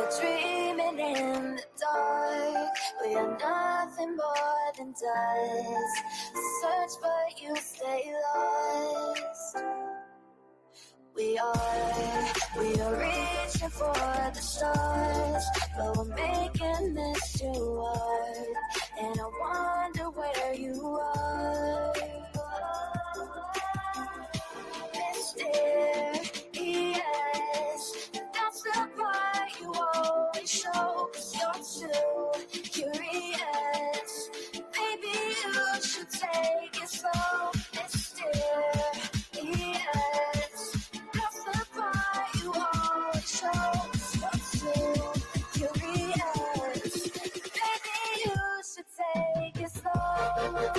We're dreaming in the dark. We are nothing more than dust. Search but you stay lost. We are reaching for the stars, but we're making this too hard. And I wonder where you are. Mysterious, that's the part you always show. 'Cause you're too curious. Maybe you should take it slow. Mysterious, that's the part you always show. 'Cause you're too curious. Maybe you should take it slow.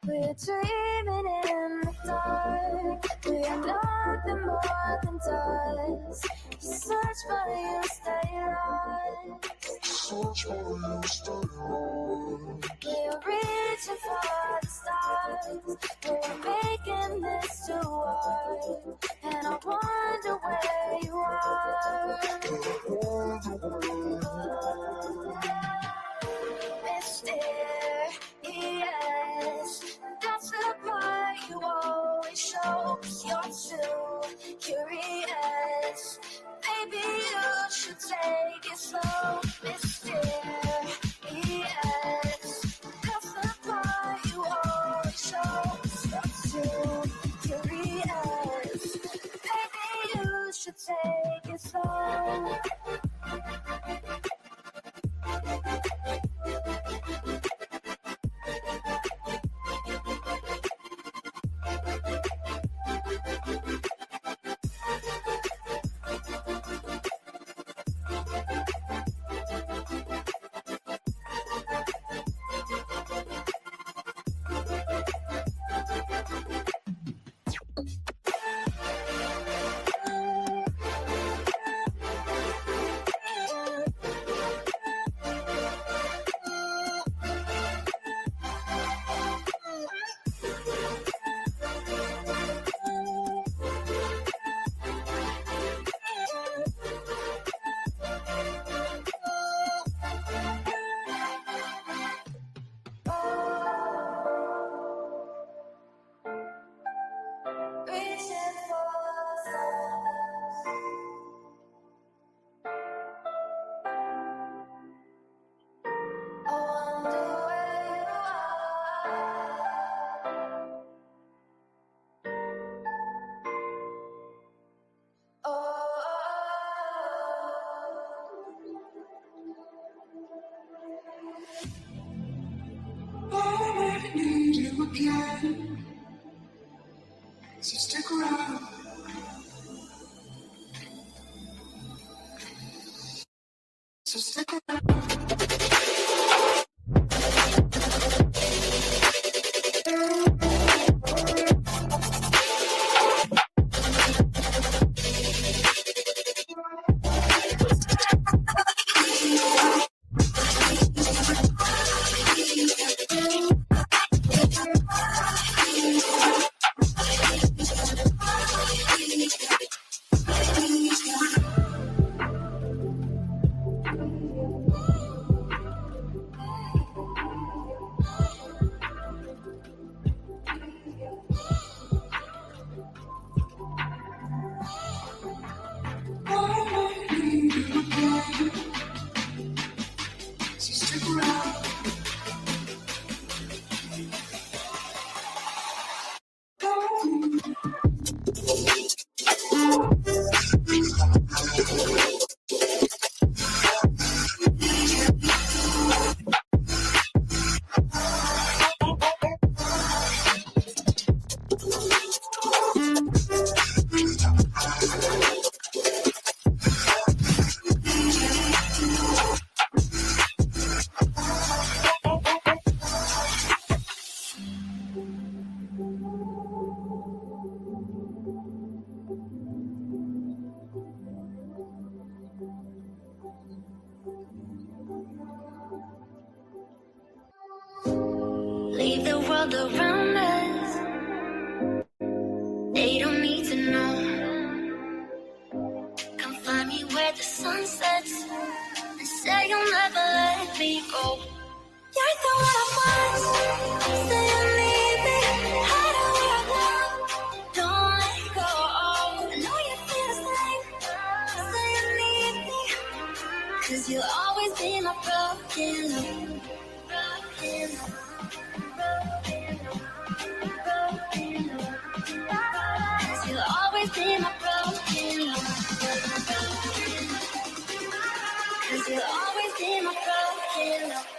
We're dreaming in the dark. We are nothing more than dust. Search but you stay lost. Search but you stay lost. We're reaching for the stars. We're making this too hard. And I wonder where you are. Mysterious, that's the part you always show. 'Cause you're too curious. Maybe you should take it slow. Mysterious, that's the part you always show. 'Cause you're too curious. Maybe you should take it slow. Reaching for the stars. I wonder where you are. I need you again, so stick around. So stick around. leave the world around us. They don't need to know. Come find me where the sun sets and say you'll never let me go. You're the one I want. Say you need me. Hide where I want. Don't let go. I know you feel the same. Say you need me. 'Cause you'll always be my broken love. Broken love. Broken love. Broken love. 'Cause you'll always be my broken love. 'Cause you'll always be my broken love.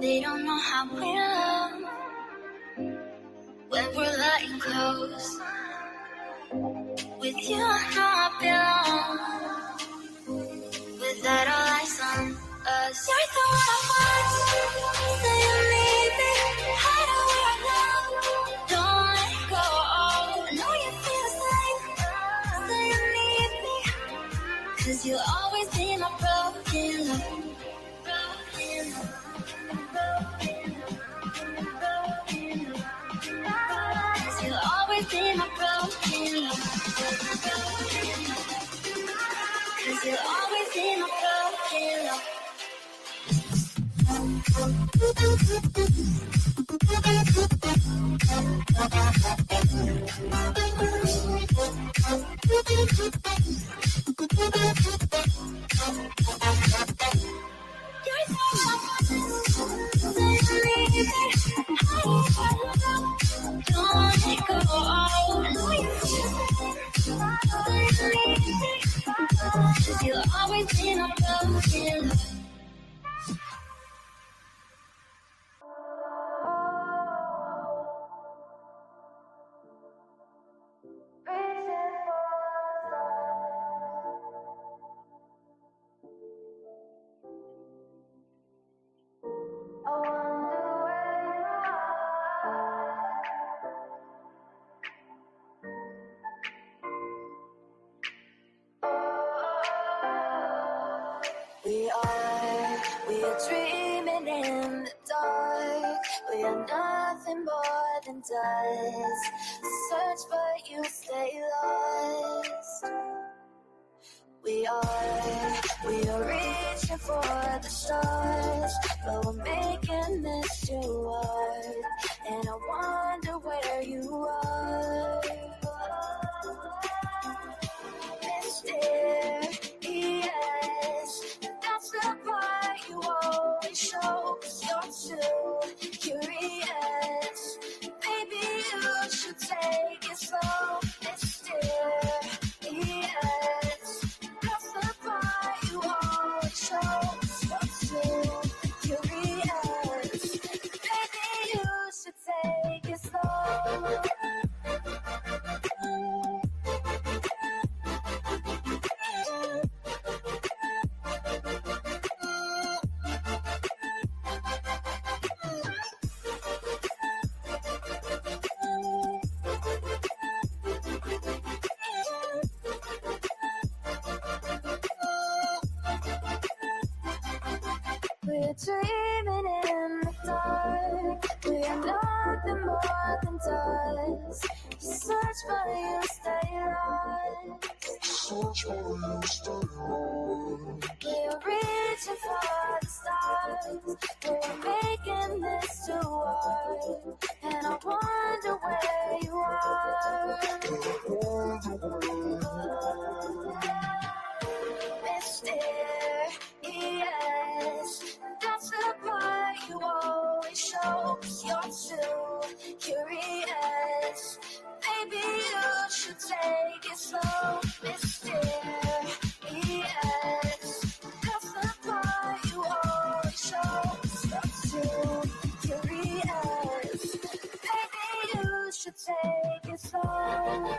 They don't know how we love when we're letting close. With you, I know I belong. Without all eyes on us, you're the one I want. Say you need me. Hide where I love. Don't let go. I know you feel the same. Say you need me. 'Cause you'll always be my broken love. Broken love. Cause you'll always be my broken love. Cause you'll always be my broken love. You'll always be my broken love. We are dreaming in the dark. We are nothing more than dust. Search but you stay lost. We are reaching for the stars, but we're making this too hard. And I wonder where you are. Mysterious, that's the part you always show. 'Cause you're too curious. Maybe you should take it slow. Mysterious, that's the part you always show. 'Cause you're too curious. Maybe you should take it slow. We're dreaming in the dark. We are nothing more than dust. You search but you stay lost. Search for you, stay home. We're reaching for the stars. We're making this too hard. And I wonder where you are. Mysterious, that's the part you always show. 'Cause you're too curious. Maybe you should take it slow. Mysterious, that's the part you always show. 'Cause you're too curious. Maybe you should take it slow.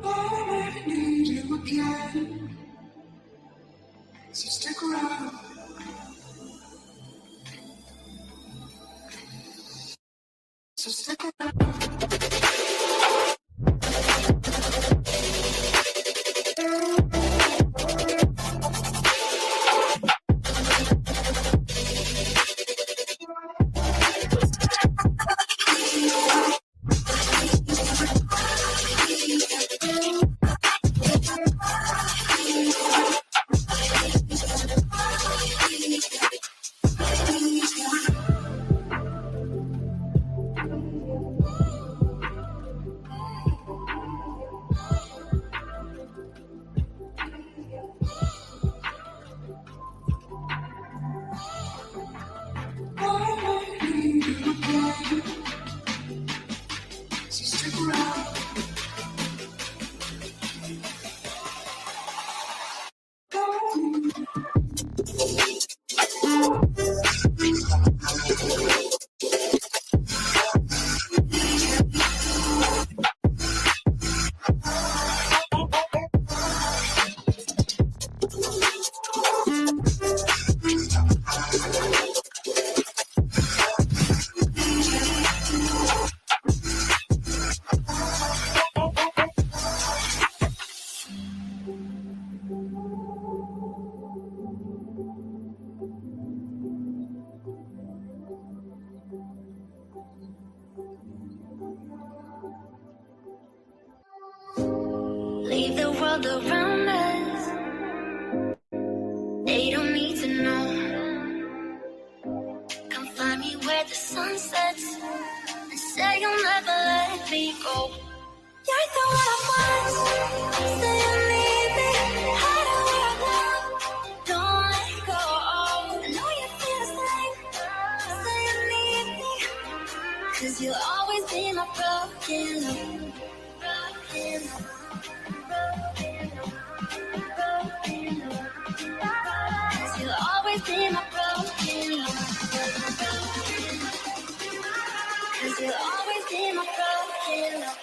I need you again, so stick around. So stick around. Leave the world around us. They don't need to know. Come find me where the sun sets and say you'll never let me go. You're the one I want. Say you need me. Hide away now. Don't let go. I know you feel the same. Say you need me. 'Cause you'll always be my broken love. Broken love. Cause you'll always be my broken love. Cause you'll always be my broken love.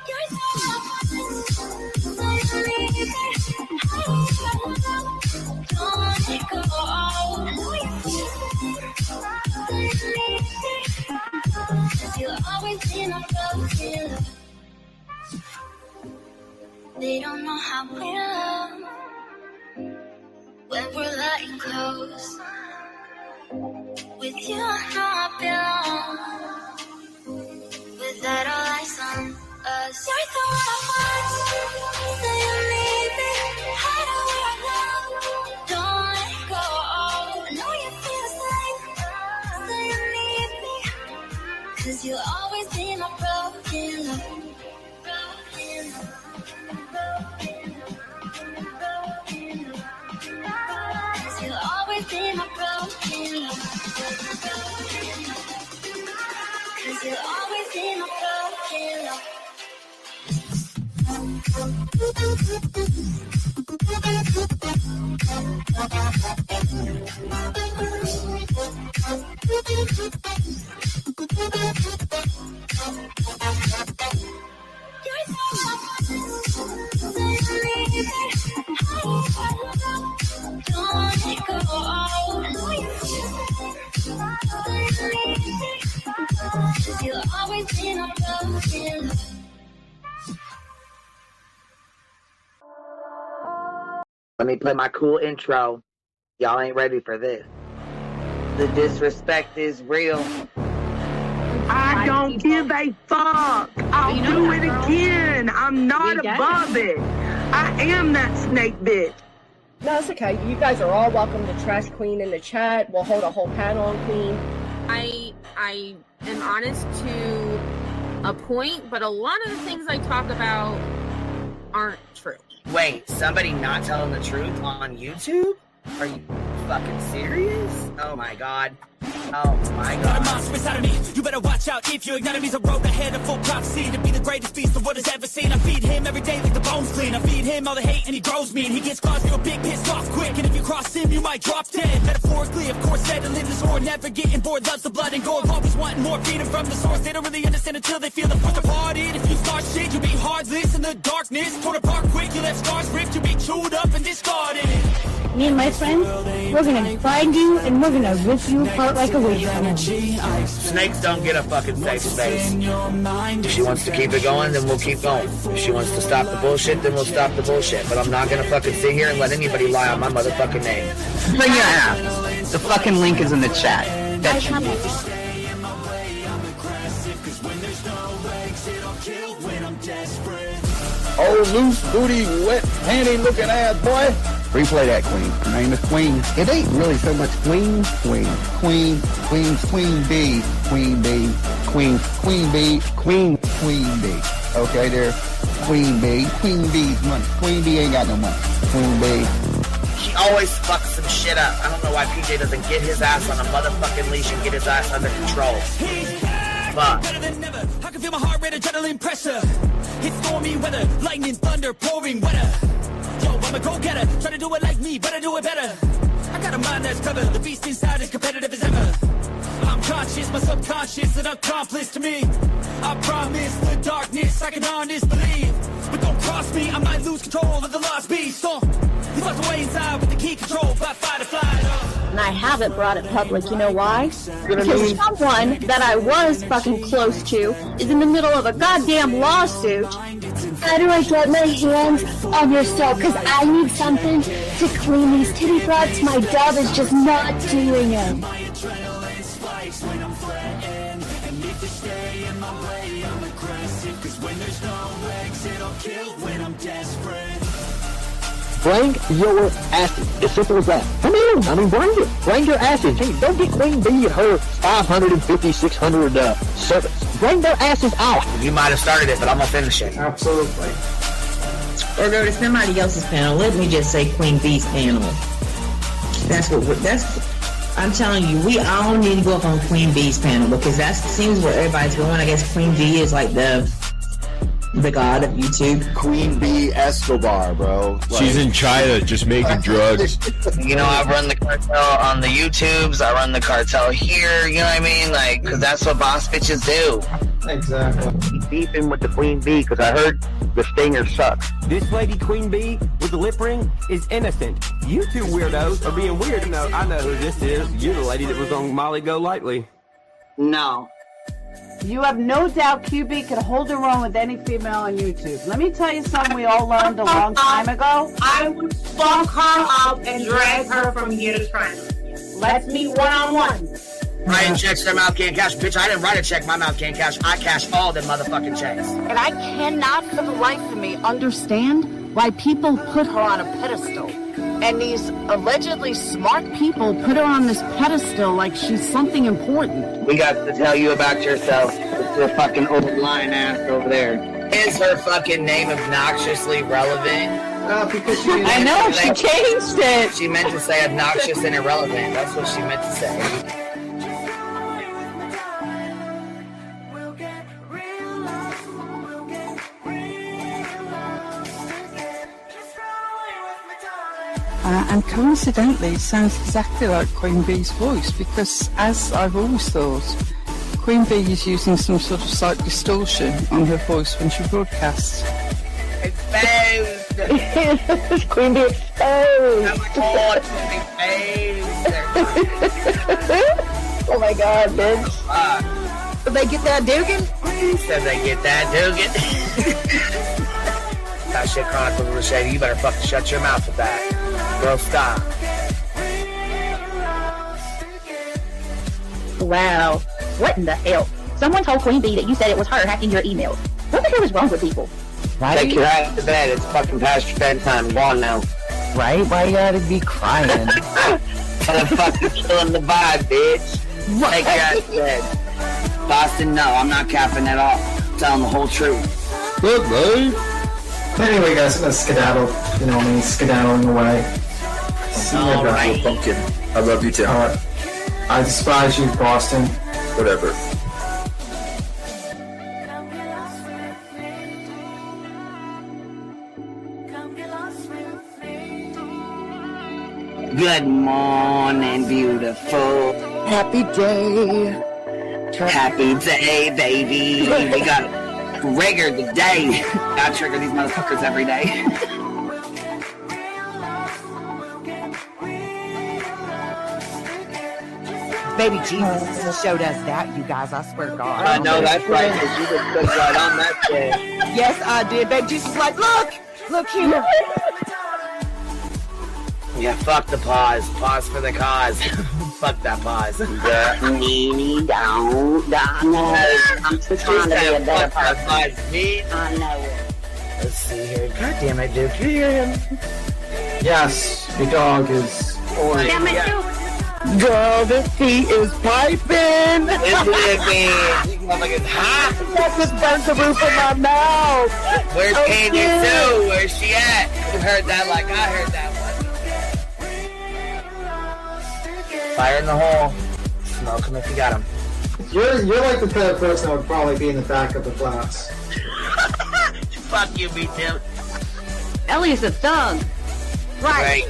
You're so don't let it go. I know you feel it. Cause you'll always be my broken love. They don't know how we love when we're letting close. With you, I know I belong. Without all eyes on us, you're the one I want. Say you need me. Hide away now. Don't let go. I know you feel the same. Say you need me. 'Cause you'll always be my broken love. Broken love. Broken love. Broken love. You'll always be my broken. Let me play my cool intro. Y'all ain't ready for this. The disrespect is real. I don't give a fuck. I'll do it again. I'm not above it. I am that snake bitch. No, it's okay. You guys are all welcome to trash Queen in the chat. We'll hold a whole panel on Queen. I am honest to a point, but a lot of the things I talk about aren't true. Wait, somebody not telling the truth on YouTube? Are you fucking serious? Oh my god. Oh my god. Got a monster inside of me. You better watch out if you ignite me. The road ahead of full prophecy to be the greatest beast the world has ever seen. I feed him every day like the bones clean. I feed him all the hate and he grows me. And he gets claws real big, pissed off quick. And if you cross him, you might drop dead. Metaphorically, of course, settling the sword. Never getting bored, loves the blood and gore. Always wanting more freedom from the source. They don't really understand until they feel the force departed. If you start shit, you'll be heartless in the darkness. Torn apart quick, you left scars ripped. You'll be chewed up and discarded. Me and my friends, we're gonna find you and we're gonna rip you apart like a witch. Snakes don't get a fucking safe space. If she wants to keep it going, then we'll keep going. If she wants to stop the bullshit, then we'll stop the bullshit. But I'm not gonna fucking sit here and let anybody lie on my motherfucking name. Bring your ass. The fucking link is in the chat. That should be. Oh, loose booty, wet panty looking ass boy. Replay that, Queen. Her name is Queen. It ain't really so much Queen. Queen B. Queen B. Queen B. Okay, there. Queen B. Queen B's money. Queen B ain't got no money. Queen B. She always fucks some shit up. I don't know why PJ doesn't get his ass on a motherfucking leash and get his ass under control. Fuck. Better than never. I can feel my heart rate, adrenaline pressure. It's stormy weather, lightning, thunder, pouring weather. Yo, I'm a go-getter, try to do it like me, but I do it better. I got a mind that's covered, the beast inside is competitive as ever. I'm conscious, my subconscious, an accomplice to me. I promise the darkness, I can honest believe. But don't cross me, I might lose control of the lost beast. So, he's locked away inside with the key control, by fight or flight. And I haven't brought it public, you know why? Because someone that I was fucking close to is in the middle of a goddamn lawsuit. How do I get my hands on your soap? Because I need something to clean these titty broads. My dove is just not doing it. Bring your asses. As simple as that. Come in. Bring it. Bring your asses. Hey, don't get Queen B and her 550, 600 servants. Bring their asses out. You might have started it, but I'm gonna finish it. Absolutely. Or go to somebody else's panel. Let me just say Queen B's panel. I'm telling you, we all need to go up on Queen B's panel because that seems where everybody's going. I guess Queen B is like the god of YouTube. Queen B Escobar, bro. She's in China just making drugs. You know, I run the cartel on the YouTubes. I run the cartel here. You know what I mean? Like, because that's what boss bitches do. Exactly. Beefing with the Queen Bee because I heard the stinger sucks. This lady Queen Bee with the lip ring is innocent. You two weirdos are being weird. No, I know who this is. You're the lady that was on Molly Go Lightly. No. You have no doubt QB can hold her own with any female on YouTube. Let me tell you something we all learned a long time ago. I would fuck her up and drag her from here to China. Let's meet one-on-one. Writing checks their mouth can't cash. Bitch, I didn't write a check my mouth can't cash. I cash all them motherfucking checks. And I cannot for the life of me understand why people put her on a pedestal. And these allegedly smart people put her on this pedestal like she's something important. We got to tell you about yourself. Your fucking old lying ass over there. Is her fucking name obnoxiously relevant? Because I know, she changed it. She meant to say obnoxious and irrelevant. That's what she meant to say. And coincidentally, it sounds exactly like Queen Bee's voice, because as I've always thought, Queen Bee is using some sort of slight distortion on her voice when she broadcasts. Exposed! Queen Bee exposed! Oh my god, exposed! Oh my god, bitch. Did they get that Dugan? Said they get that Dugan. That shit chronicle with Shady. You better fucking shut your mouth with that. Bro, stop. Wow. What in the hell? Someone told Queen Bee that you said it was her hacking your email. What the hell is wrong with people? Right? Take your ass to bed. It's fucking past your bedtime. Go on now. Right? Why you gotta be crying? Motherfucker killing the vibe, bitch. Take your ass to bed. Boston, no, I'm not capping at all. I'm telling the whole truth. Good, babe. Anyway, guys, I'm gonna skedaddle. You know me, skedaddling away. See you guys. Right. Pumpkin. I love you too. I despise you, Boston. Whatever. Good morning, beautiful. Happy day. Happy day, baby. We got trigger today. Gotta trigger these motherfuckers every day. Baby Jesus showed us that, you guys. I swear to God. I know that's right, because you just put right on that shit. Yes, I did. Baby Jesus was like, look here. Yeah, fuck the pause. Pause for the cause. Fuck that pause. I'm just trying to be a better person. I know it. Let's see here. God damn it, dude. Can you hear him? Yes, your dog is orange. Damn it, Duke. Girl, this tea is piping! It's living! Like it's hot! That just burnt the roof of my mouth! Where's Candy Sue? Where's she at? You heard that like I heard that one. Fire in the hole. Smoke him if you got him. You're like the type of person that would probably be in the back of the class. Fuck you, me too. Ellie's a thug. Right.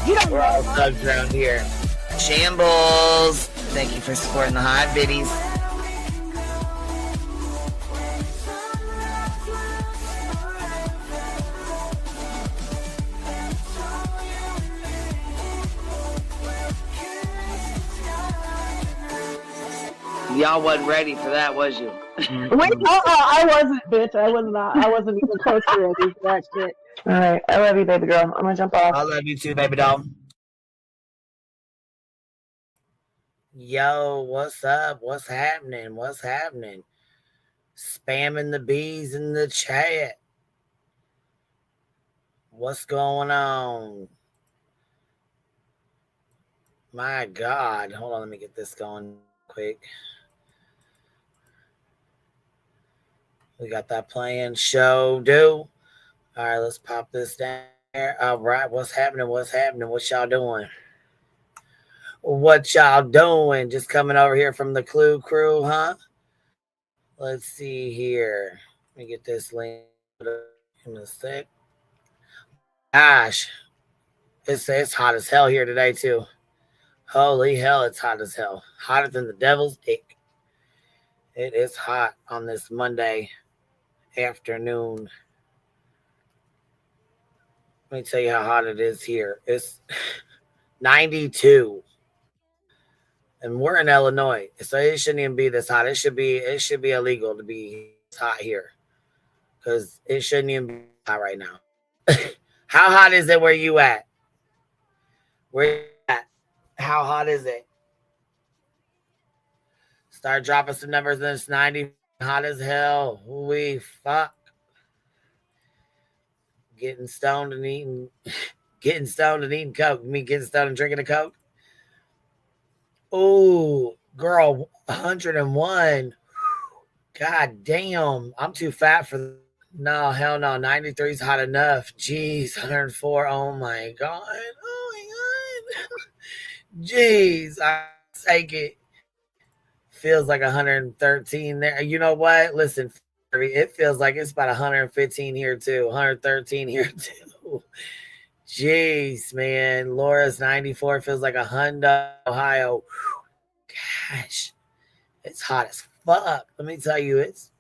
You don't We're all thugs around here. Shambles. Thank you for supporting the hot biddies. Y'all wasn't ready for that, was you? Wait, I wasn't, bitch. I was not. I wasn't even close to ready for that shit. Alright, I love you, baby girl. I'm gonna jump off. I love you too, baby doll. Yo, what's up? What's happening? What's happening? Spamming the bees in the chat. What's going on? My God. Hold on, let me get this going quick. We got that playing. Show do. All right, let's pop this down there. All right, what's happening? What's happening? What y'all doing? What y'all doing? Just coming over here from the Clue crew, huh? Let's see here. Let me get this link in a sec. Gosh, it's hot as hell here today too. Holy hell, it's hot as hell. Hotter than the devil's dick. It is hot on this Monday afternoon. Let me tell you how hot it is here. It's 92. And we're in Illinois, so it shouldn't even be this hot. It should be illegal to be hot here, because it shouldn't even be hot right now. How hot is it where you at? Where you at? How hot is it? Start dropping some numbers, and it's 90. Hot as hell. We fuck. Getting stoned and eating Coke. Me getting stoned and drinking a Coke. Oh, girl, 101. God damn. I'm too fat for no, hell no. 93 is hot enough. Jeez, 104. Oh my God. Oh my God. Jeez, I take it. Feels like 113 there. You know what? Listen, it feels like it's about 115 here too. 113 here too. Jeez, man. Laura's 94 feels like a Hyundai, Ohio. Gosh, it's hot as fuck. Let me tell you, it's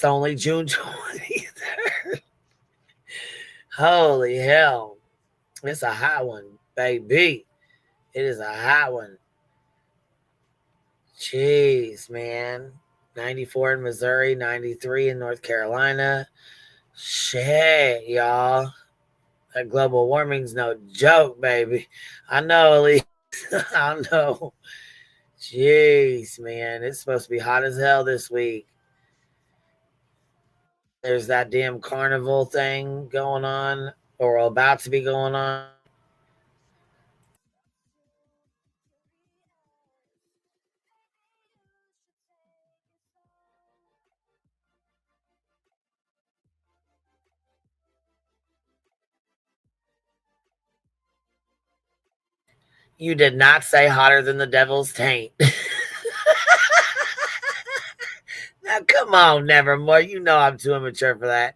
only June 23rd. Holy hell. It's a hot one, baby. It is a hot one. Jeez, man. 94 in Missouri, 93 in North Carolina. Shit, y'all. That global warming's no joke, baby. I know, Elise. I know. Jeez, man. It's supposed to be hot as hell this week. There's that damn carnival thing going on, or about to be going on. You did not say hotter than the devil's taint. Now, come on, Nevermore. You know I'm too immature for that.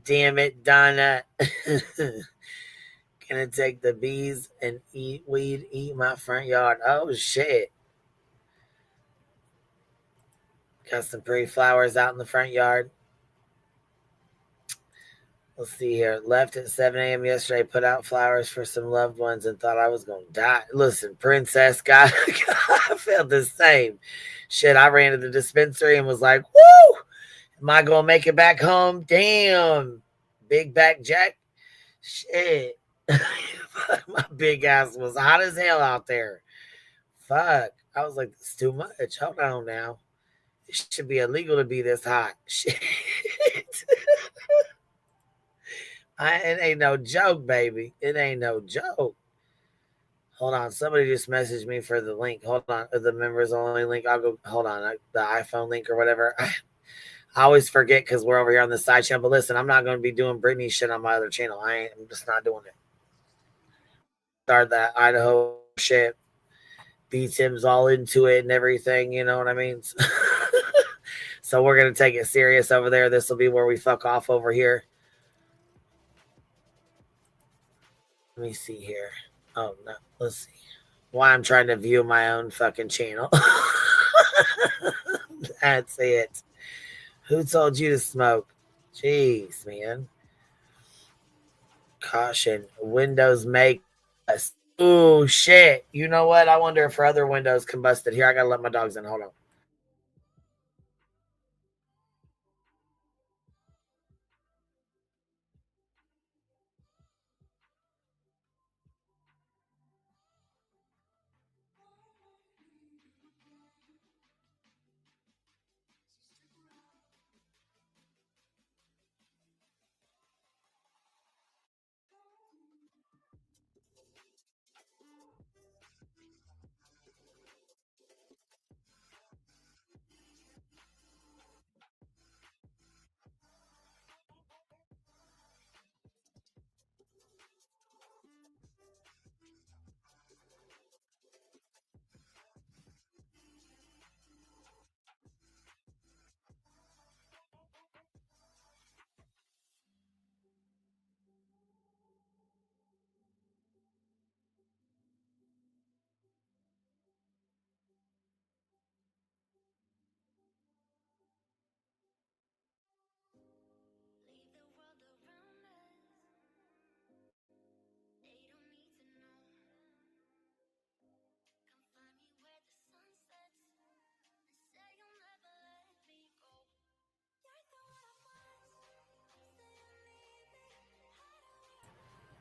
Damn it, Donna. Gonna take the bees and eat weed, eat my front yard. Oh, shit. Got some pretty flowers out in the front yard. Let's see here. Left at 7 a.m. yesterday, put out flowers for some loved ones and thought I was going to die. Listen, Princess, I felt the same. Shit, I ran to the dispensary and was like, woo! Am I going to make it back home? Damn. Big back Jack. Shit. My big ass was hot as hell out there. Fuck. I was like, it's too much. Hold on now. It should be illegal to be this hot. Shit. It ain't no joke, baby. It ain't no joke. Hold on. Somebody just messaged me for the link. Hold on. The members only link. I'll go. Hold on. The iPhone link or whatever. I always forget because we're over here on the side channel. But listen, I'm not going to be doing Britney shit on my other channel. I'm just not doing it. Start that Idaho shit. B-Tim's all into it and everything. You know what I mean? So we're going to take it serious over there. This will be where we fuck off over here. Let me see here. Oh, no. Let's see. Why I'm trying to view my own fucking channel. That's it. Who told you to smoke? Jeez, man. Caution. Windows make us. Ooh, shit. You know what? I wonder if her other windows combusted. Here, I got to let my dogs in. Hold on.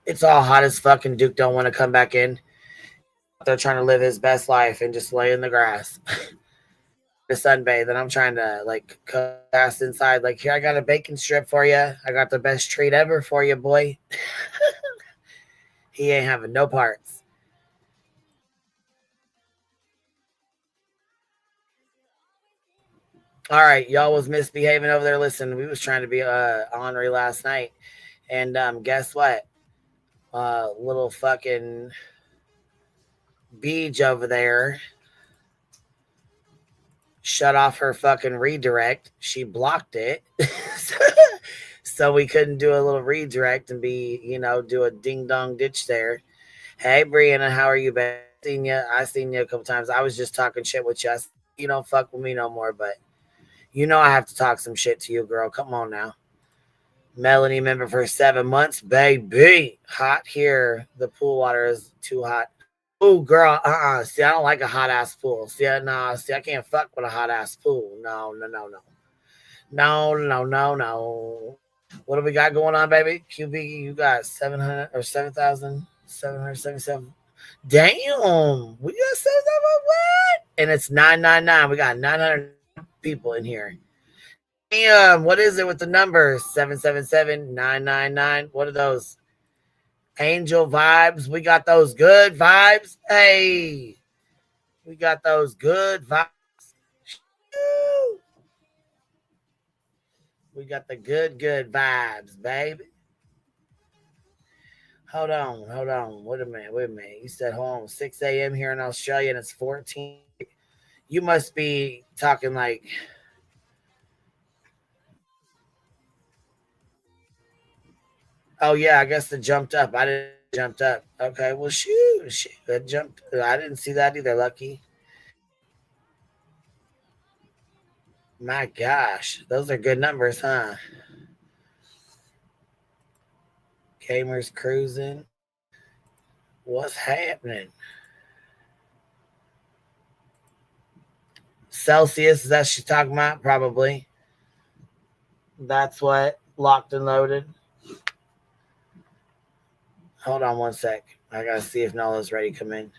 It's all hot as fuck and Duke don't want to come back in. They're trying to live his best life and just lay in the grass. To sunbathe, and I'm trying to like cast inside. Like, here, I got a bacon strip for you. I got the best treat ever for you, boy. He ain't having no parts. All right, y'all was misbehaving over there. Listen, we was trying to be ornery last night, and guess what? Little fucking BEEJ over there shut off her fucking redirect. She blocked it. So we couldn't do a little redirect and do a ding dong ditch there. Hey, Brianna, how are you, babe? I seen you a couple times. I was just talking shit with you. You don't fuck with me no more, but I have to talk some shit to you, girl. Come on now. Melanie member for 7 months, baby. Hot here. The pool water is too hot. Oh, girl. See, I don't like a hot ass pool. See, I can't fuck with a hot ass pool. No. What do we got going on, baby? QB, you got 700 or 7,777. Damn, we got 7,000. What? And it's 999. We got 900 people in here. Damn, what is it with the numbers? 777 999. What are those? Angel vibes. We got those good vibes. Hey, we got those good vibes. We got the good vibes, baby. Hold on. Wait a minute. You said, hold on, 6 a.m. here in Australia and it's 14. You must be talking like... Oh, yeah, I guess it jumped up. I didn't jumped up. Okay, well, shoot. It jumped. I didn't see that either, Lucky. My gosh. Those are good numbers, huh? Gamers cruising. What's happening? Celsius, is that she's talking about? Probably. That's what. Locked and loaded. Hold on one sec. I gotta see if Nola's ready to come in.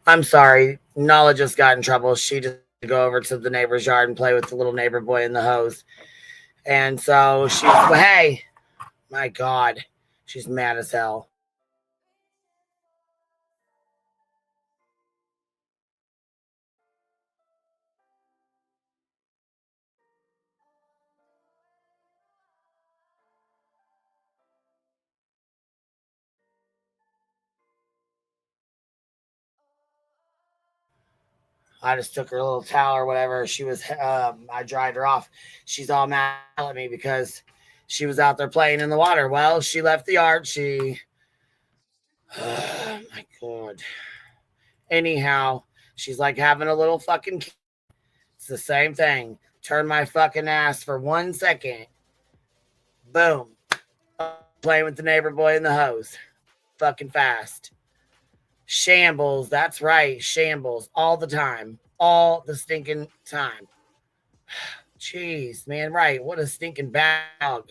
I'm sorry. Nala just got in trouble. She just go over to the neighbor's yard and play with the little neighbor boy and the hose. And so she's, hey, my God, she's mad as hell. I just took her little towel or whatever. She was, I dried her off. She's all mad at me because she was out there playing in the water. Well, she left the yard. Oh my God. Anyhow, she's like having a little fucking kid. It's the same thing. Turn my fucking ass for 1 second. Boom. Playing with the neighbor boy in the hose. Fucking fast. Shambles. That's right. Shambles. All the time. All the stinking time. Jeez, man. Right. What a stinking bad dog.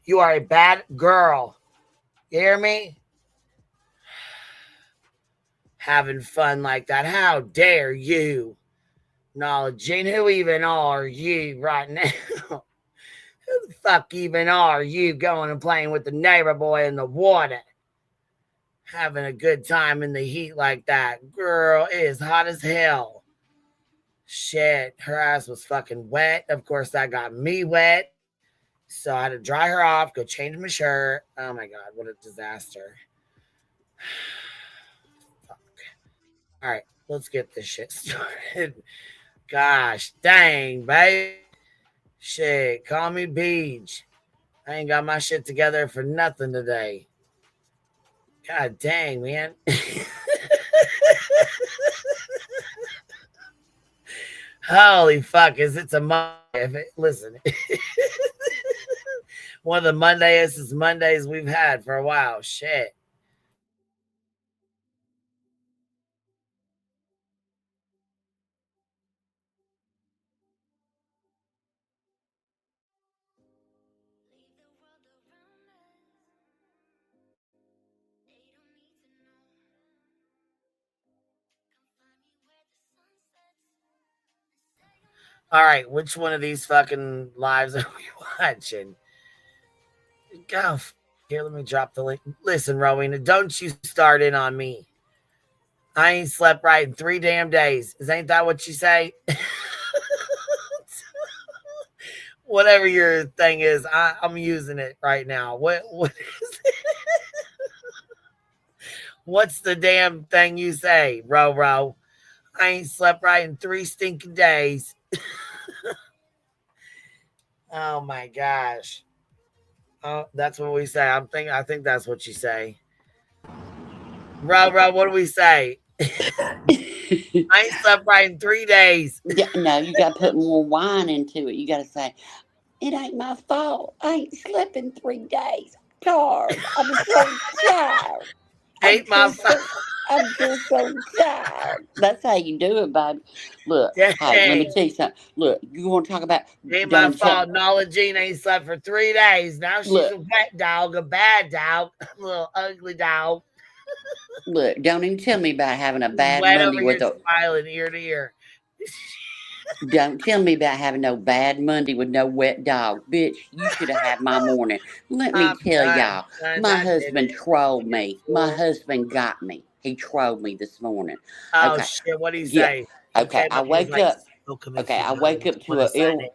You are a bad girl. You hear me? Having fun like that. How dare you? Acknowledging who even are you right now? Who the fuck even are you going and playing with the neighbor boy in the water? Having a good time in the heat like that. Girl, it is hot as hell. Shit, her ass was fucking wet. Of course, that got me wet. So I had to dry her off, go change my shirt. Oh my God, what a disaster. Fuck. All right, let's get this shit started. Gosh, dang, babe. Shit, call me BEEJ. I ain't got my shit together for nothing today. God dang, man. Holy fuck, it's a Monday. Listen. One of the Mondays we've had for a while. Shit. All right, which one of these fucking lives are we watching? Go. Here, let me drop the link. Listen, Rowena, don't you start in on me. I ain't slept right in 3 damn days. Ain't that what you say? Whatever your thing is, I'm using it right now. What is it? What's the damn thing you say, Row? I ain't slept right in 3 stinking days. Oh my gosh. Oh, that's what we say. I think that's what you say. Row, what do we say? I ain't slept right in 3 days. Yeah, no, you got to put more wine into it. You got to say, it ain't my fault. I ain't slept in 3 days. Tired. I'm so tired. Ain't my fault. I'm just so tired. That's how you do it, baby. Look, Dang. hey, let me tell you something. Look, you want to talk about... Ain't my fault. Nala Jean ain't slept for 3 days. Now she's a wet dog, a bad dog, a little ugly dog. Look, don't even tell me about having a bad wet Monday over with here smiling ear to ear. Don't tell me about having no bad Monday with no wet dog. Bitch, you should have had my morning. Let me tell y'all, my husband trolled me. My husband got me. He trolled me this morning. Oh, okay. shit. What do you say? Okay, I wake up. Okay, I wake up to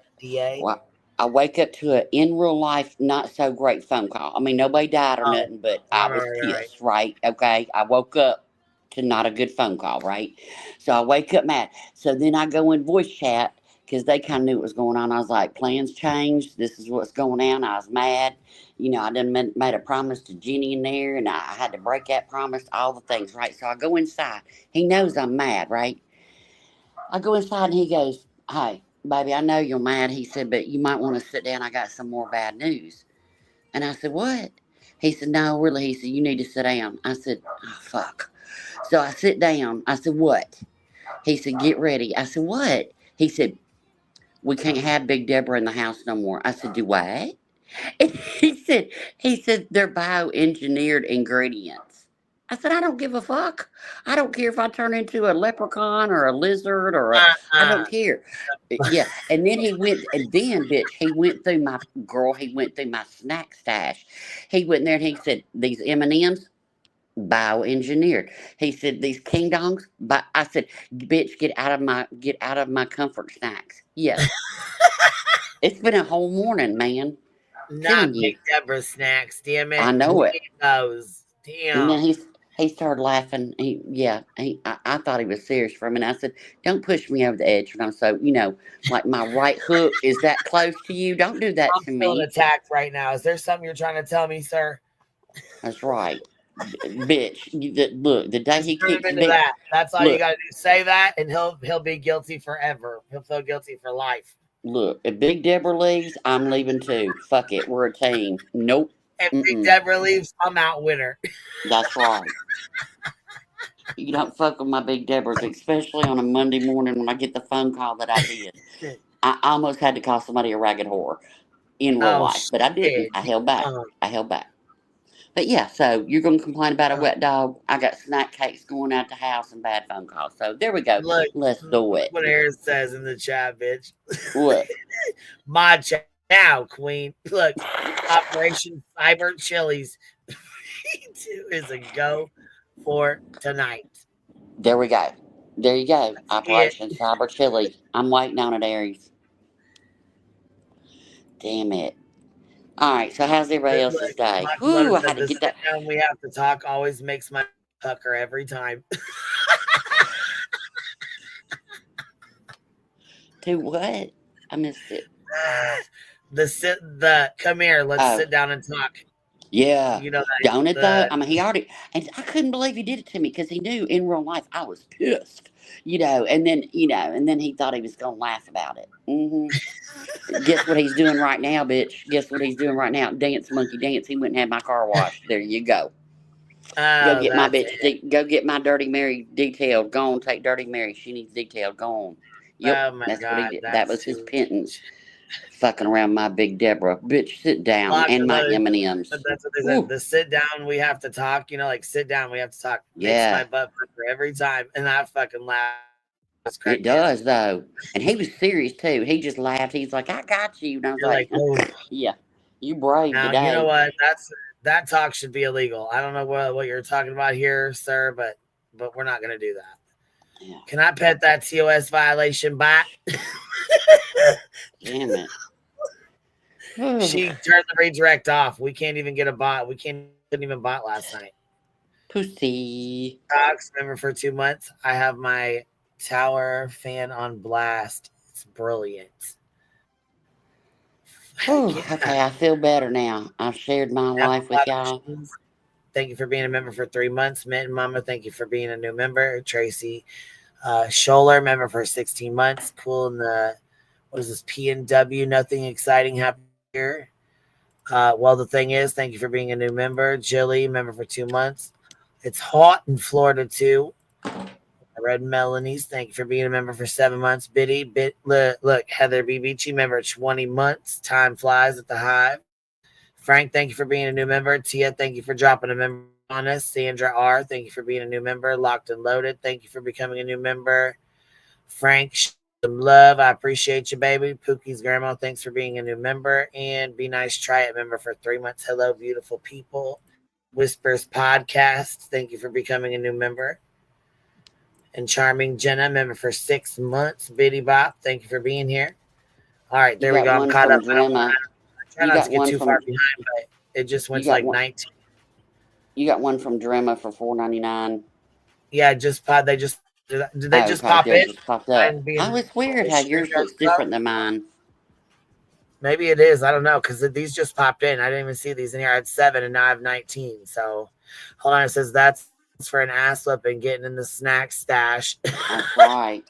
I wake up to an in real life not so great phone call. I mean, nobody died or nothing, but I was pissed, right? Okay, I woke up to not a good phone call, right? So I wake up mad. So then I go in voice chat because they kind of knew what was going on. I was like, plans changed. This is what's going on. I was mad. You know, I done made a promise to Jenny in there, and I had to break that promise, all the things, right? So I go inside. He knows I'm mad, right? I go inside and he goes, hey, baby, I know you're mad. He said, but you might want to sit down. I got some more bad news. And I said, what? He said, no, really. He said, you need to sit down. I said, oh, fuck. So I sit down. I said, what? He said, get ready. I said, what? He said, we can't have Big Deborah in the house no more. I said, do what? And he said, they're bioengineered ingredients. I said, I don't give a fuck. I don't care if I turn into a leprechaun or a lizard or I don't care. Yeah. And then bitch, he went through my snack stash. He went there and he said, these M&Ms, bioengineered. He said, these King Dongs, I said, bitch, get out of my comfort snacks. Yes. It's been a whole morning, man. Not Big Deborah snacks, damn it. I know it. Those. Damn. And then he started laughing. I thought he was serious for a minute. I said, don't push me over the edge when I'm so, like my right hook is that close to you. Don't do that to me. I'm feeling attacked right now. Is there something you're trying to tell me, sir? That's right. Bitch. Look, the day he kicks me. That's all you got to do. Say that and he'll be guilty forever. He'll feel guilty for life. Look, if Big Deborah leaves, I'm leaving too. Fuck it. We're a team. Nope. If Big Deborah leaves, I'm out with her. That's right. You don't fuck with my Big Deborahs, especially on a Monday morning when I get the phone call that I did. I almost had to call somebody a ragged whore in real life, but I didn't. I held back. But yeah, so you're going to complain about a wet dog. I got snack cakes going out the house and bad phone calls. So there we go. Look, let's do it. What Aaron says in the chat, bitch. What? My chat now, queen. Look, Operation Cyber Chilies is a go for tonight. There we go. There you go. Operation Cyber Chili. I'm waiting on it, Aries. Damn it. All right, so how's everybody else's day? Ooh, I had to get that. We have to talk always makes my pucker every time. To what? I missed it. Come here, let's sit down and talk. Yeah. You know that. Don't it though? I mean, he already, and I couldn't believe he did it to me because he knew in real life I was pissed, and then he thought he was going to laugh about it. Guess what he's doing right now, bitch? Guess what he's doing right now? Dance, monkey, dance. He went and had my car washed. There you go. Go get my bitch. Go get my Dirty Mary detailed. Go on, take Dirty Mary. She needs detailed. Go on. Yep, that's what he did. That was his penance. Fucking around my Big Deborah. Bitch, sit down. And my M&Ms. That's what they said. The sit down, we have to talk. Like sit down, we have to talk. Yeah. Makes my butt pucker every time. And I fucking laugh. It does, though. And he was serious, too. He just laughed. He's like, I got you. And I was like, yeah, you brave now, today. You know what? That talk should be illegal. I don't know what you're talking about here, sir, but we're not going to do that. Yeah. Can I pet that TOS violation back? Damn it. She turned the redirect off. We can't even get a bot. We couldn't even bot last night. Pussy. Docs, remember for 2 months, I have my tower fan on blast. It's brilliant. Okay, I feel better now. I've shared my life with y'all. Thank you for being a member for 3 months. Mint Mama, thank you for being a new member. Tracy Scholler, member for 16 months. Cool in the, what is this, PNW? Nothing exciting happened here. Well, the thing is, thank you for being a new member. Jilly, member for 2 months. It's hot in Florida, too. Red Melanies, thank you for being a member for 7 months. Look, Heather BBG, member 20 months. Time flies at the Hive. Frank, thank you for being a new member. Tia, thank you for dropping a member on us. Sandra R, thank you for being a new member. Locked and Loaded, thank you for becoming a new member. Frank, some love. I appreciate you, baby. Pookie's grandma, thanks for being a new member. And Be Nice, Try It, member for 3 months. Hello, beautiful people. Whispers Podcast, thank you for becoming a new member. And Charming Jenna, member for 6 months. Biddy Bop, thank you for being here. All right, there we go. I'm caught up. I try not to get too far behind, but it just went to like 19. You got one from Drema for $4.99. Yeah, did they just pop in? Just popped up. It's weird how yours looks different than mine. Maybe it is. I don't know, because these just popped in. I didn't even see these in here. I had 7 and now I have 19. So hold on. It says that's for an ass whipping, getting in the snack stash. That's right.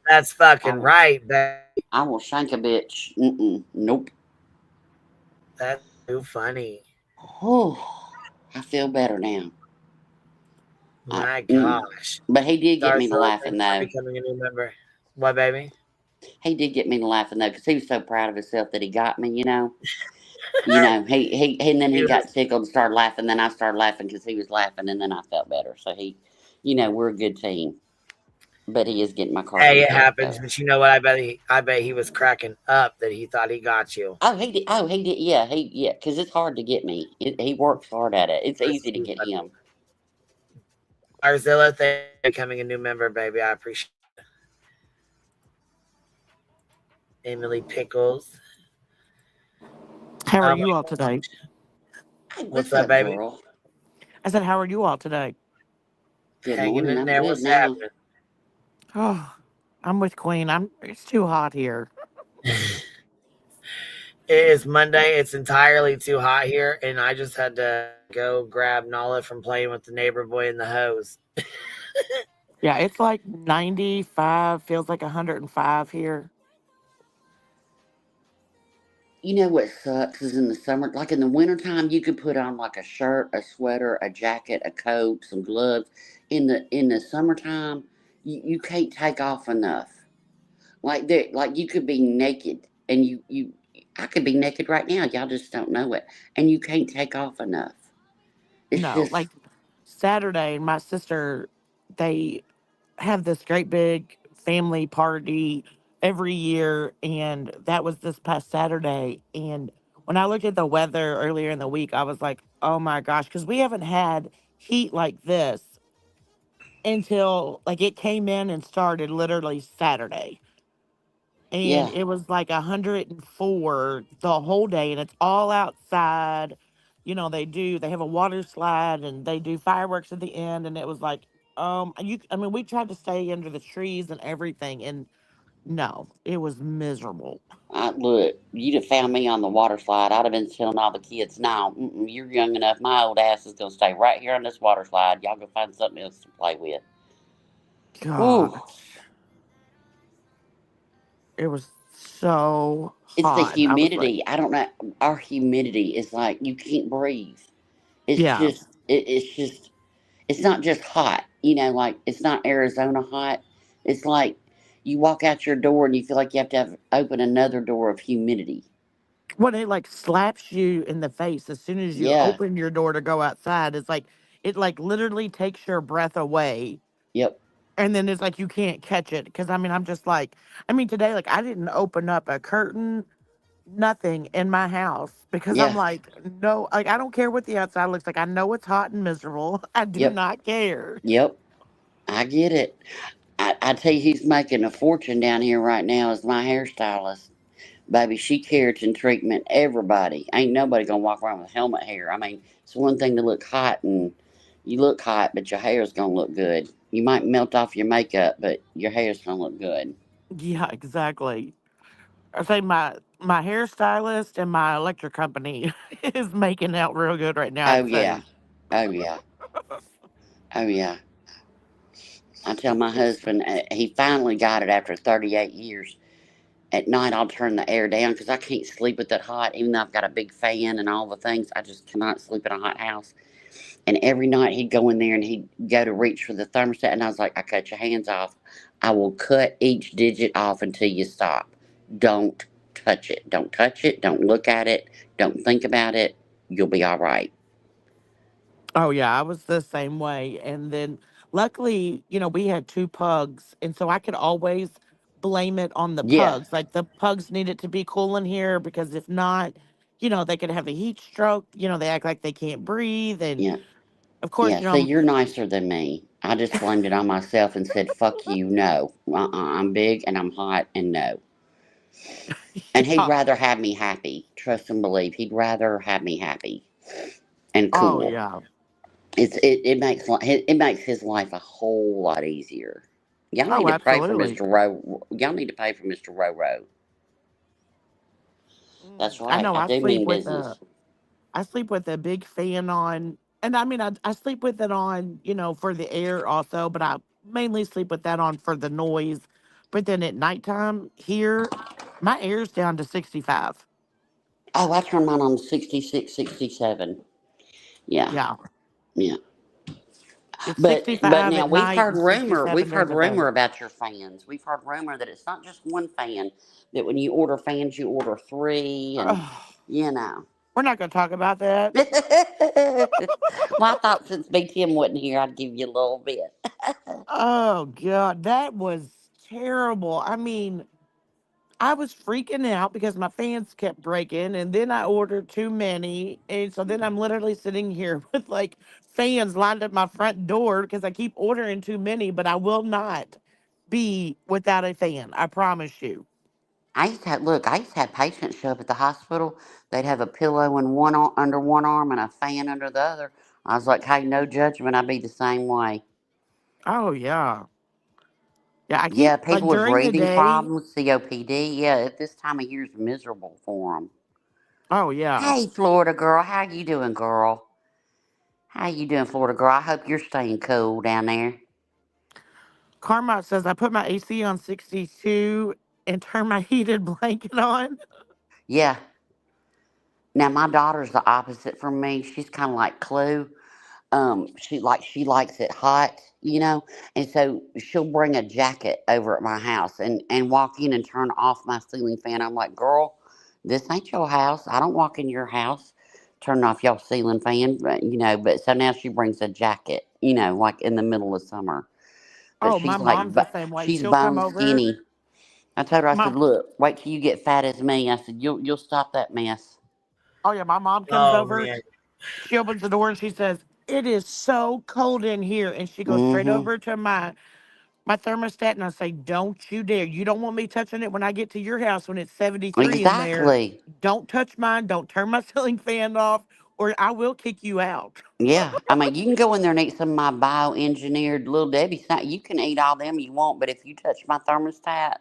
That's fucking right, babe. I will shank a bitch. Nope. That's too funny. I feel better now. My gosh. But he did get me to laughing, though. Becoming a new member. What, baby? He did get me to laughing, though, because he was so proud of himself that he got me, You know, and then he got tickled and started laughing. Then I started laughing because he was laughing, and then I felt better. So we're a good team. But he is getting my car. Hey, it happens. But you know what? I bet he was cracking up that he thought he got you. Oh, he did. Oh, he did. Yeah, because it's hard to get me. He works hard at it. It's easy to get him. Arzilla, thank you for becoming a new member, baby. I appreciate it. Emily Pickles. How are you all today? Hey, what's up, baby? Girl? I said, how are you all today? Good Hanging morning. in there. What's happening? Oh, I'm with Queen. It's too hot here. It is Monday. It's entirely too hot here, and I just had to go grab Nala from playing with the neighbor boy in the hose. Yeah, it's like 95, feels like 105 here. You know what sucks is in the summer, like in the wintertime, you could put on like a shirt, a sweater, a jacket, a coat, some gloves. In the summertime, you can't take off enough. Like you could be naked, and I could be naked right now. Y'all just don't know it, and you can't take off enough. It's No, just like Saturday, my sister, they have this great big family party every year, and that was this past Saturday. And when I looked at the weather earlier in the week, I was like, oh my gosh, because we haven't had heat like this until like it came in and started literally Saturday. And yeah. it was like 104 the whole day, and it's all outside. They have a water slide and they do fireworks at the end, and it was like, we tried to stay under the trees and everything, and no, it was miserable. Look, you'd have found me on the water slide. I'd have been telling all the kids, "No, you're young enough. My old ass is gonna stay right here on this water slide. Y'all go find something else to play with." Ooh. Gosh, it was so It's the hot. I was like, humidity. I don't know. Our humidity is like you can't breathe. It's yeah. just. It's just. It's not just hot. Like it's not Arizona hot. It's like you walk out your door and you feel like you have to open another door of humidity. When it like slaps you in the face as soon as you Yeah. open your door to go outside, it's like it like literally takes your breath away. Yep. And then it's like you can't catch it. Cause I'm just like, today, like I didn't open up a curtain, nothing in my house because I'm Yeah. like, no, like I don't care what the outside looks like. I know it's hot and miserable. I do Yep. not care. Yep. I get it. I tell you, who's making a fortune down here right now is my hairstylist. Baby, she keratin treatment everybody. Ain't nobody gonna walk around with helmet hair. It's one thing to look hot and you look hot, but your hair's gonna look good. You might melt off your makeup, but your hair's gonna look good. Yeah, exactly. I say my hairstylist and my electric company is making out real good right now, Oh I'd yeah. say. Oh yeah. Oh yeah. I tell my husband, he finally got it after 38 years. At night, I'll turn the air down because I can't sleep with it hot, even though I've got a big fan and all the things. I just cannot sleep in a hot house. And every night he'd go in there and he'd go to reach for the thermostat, and I was like, I cut your hands off. I will cut each digit off until you stop. Don't touch it. Don't touch it. Don't look at it. Don't think about it. You'll be all right. Oh yeah, I was the same way. And then luckily, we had two pugs, and so I could always blame it on the Yeah. pugs. Like the pugs needed to be cool in here because if not, they could have a heat stroke. They act like they can't breathe, and Yeah. of course, Yeah. See, you're nicer than me. I just blamed it on myself and said, fuck you, no. I'm big and I'm hot and no. And he'd yeah. rather have me happy. Trust and believe. He'd rather have me happy and Oh cool. yeah. It makes his life a whole lot easier. Y'all need Oh, to pray for absolutely. Mr. Rowe. Y'all need to pray for Mr. Rowe. That's I right. know. I do mean business. I sleep with a big fan on, and I sleep with it on, for the air also, but I mainly sleep with that on for the noise. But then at nighttime here, my air's down to 65. Oh, I turn mine on 66, 67. Yeah, Yeah, yeah. it's But 65 now at we've night heard and rumor. 67 We've during heard the day. rumor about your fans. We've heard rumor that it's not just one fan. That when you order fans, you order three, and You know. We're not going to talk about that. Well, I thought since BTM wasn't here, I'd give you a little bit. Oh, God. That was terrible. I mean, I was freaking out because my fans kept breaking, and then I ordered too many. And so then I'm literally sitting here with like fans lined at my front door because I keep ordering too many, but I will not be without a fan. I promise you. I used to have patients show up at the hospital. They'd have a pillow in under one arm and a fan under the other. I was like, hey, no judgment. I'd be the same way. Oh, yeah. Yeah, I keep, Yeah, like, people with during the breathing day. problems, COPD. Yeah, at this time of year is miserable for them. Oh, yeah. Hey, Florida girl. How you doing, girl? How you doing, Florida girl? I hope you're staying cool down there. Carmot says, I put my AC on 62 and turn my heated blanket on. Yeah. Now, my daughter's the opposite from me. She's kind of like Clue. She likes it hot, and so she'll bring a jacket over at my house and walk in and turn off my ceiling fan. I'm like, girl, this ain't your house. I don't walk in your house turning off your ceiling fan, but so now she brings a jacket, like in the middle of summer. But Oh, my mom's the same way. she's She'll come bone over. skinny. I told her, I said, Mom, look, wait till you get fat as me. I said, you'll stop that mess. oh, yeah, my mom comes Oh over. man. She opens the door and she says, it is so cold in here. And she goes straight Mm-hmm. over to my thermostat and I say, don't you dare. You don't want me touching it when I get to your house when it's 73 in there. Exactly. Don't touch mine. Don't turn my ceiling fan off or I will kick you out. Yeah, I mean, you can go in there and eat some of my bioengineered Little Debbie snack. You can eat all them you want, but if you touch my thermostat,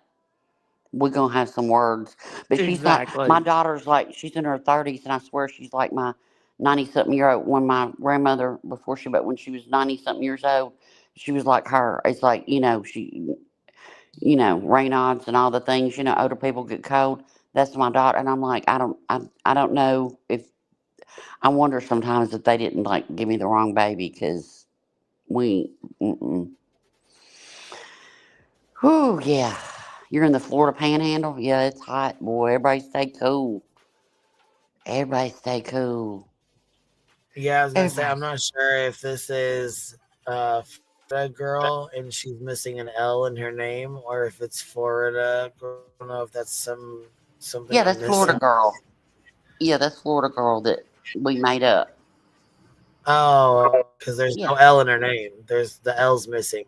we're gonna have some words. But she's not. My Exactly. daughter's like, she's in her 30s, and I swear she's like my 90-something year old. When my grandmother, but when she was 90-something years old, she was like her. It's like Raynaud's and all the things. Older people get cold. That's my daughter, and I'm like, I don't know if I wonder sometimes if they didn't like give me the wrong baby because we. Mm-mm. Whew, yeah. You're in the Florida Panhandle. Yeah, it's hot, boy. Everybody stay cool. Everybody stay cool. Yeah, I was gonna say Everybody. I'm not sure if this is Florida girl and she's missing an L in her name, or if it's Florida. I don't know if that's something Yeah, I'm that's Florida missing. girl. Yeah, that's Florida girl that we made up. Oh, because there's Yeah. no L in her name. There's the L's missing.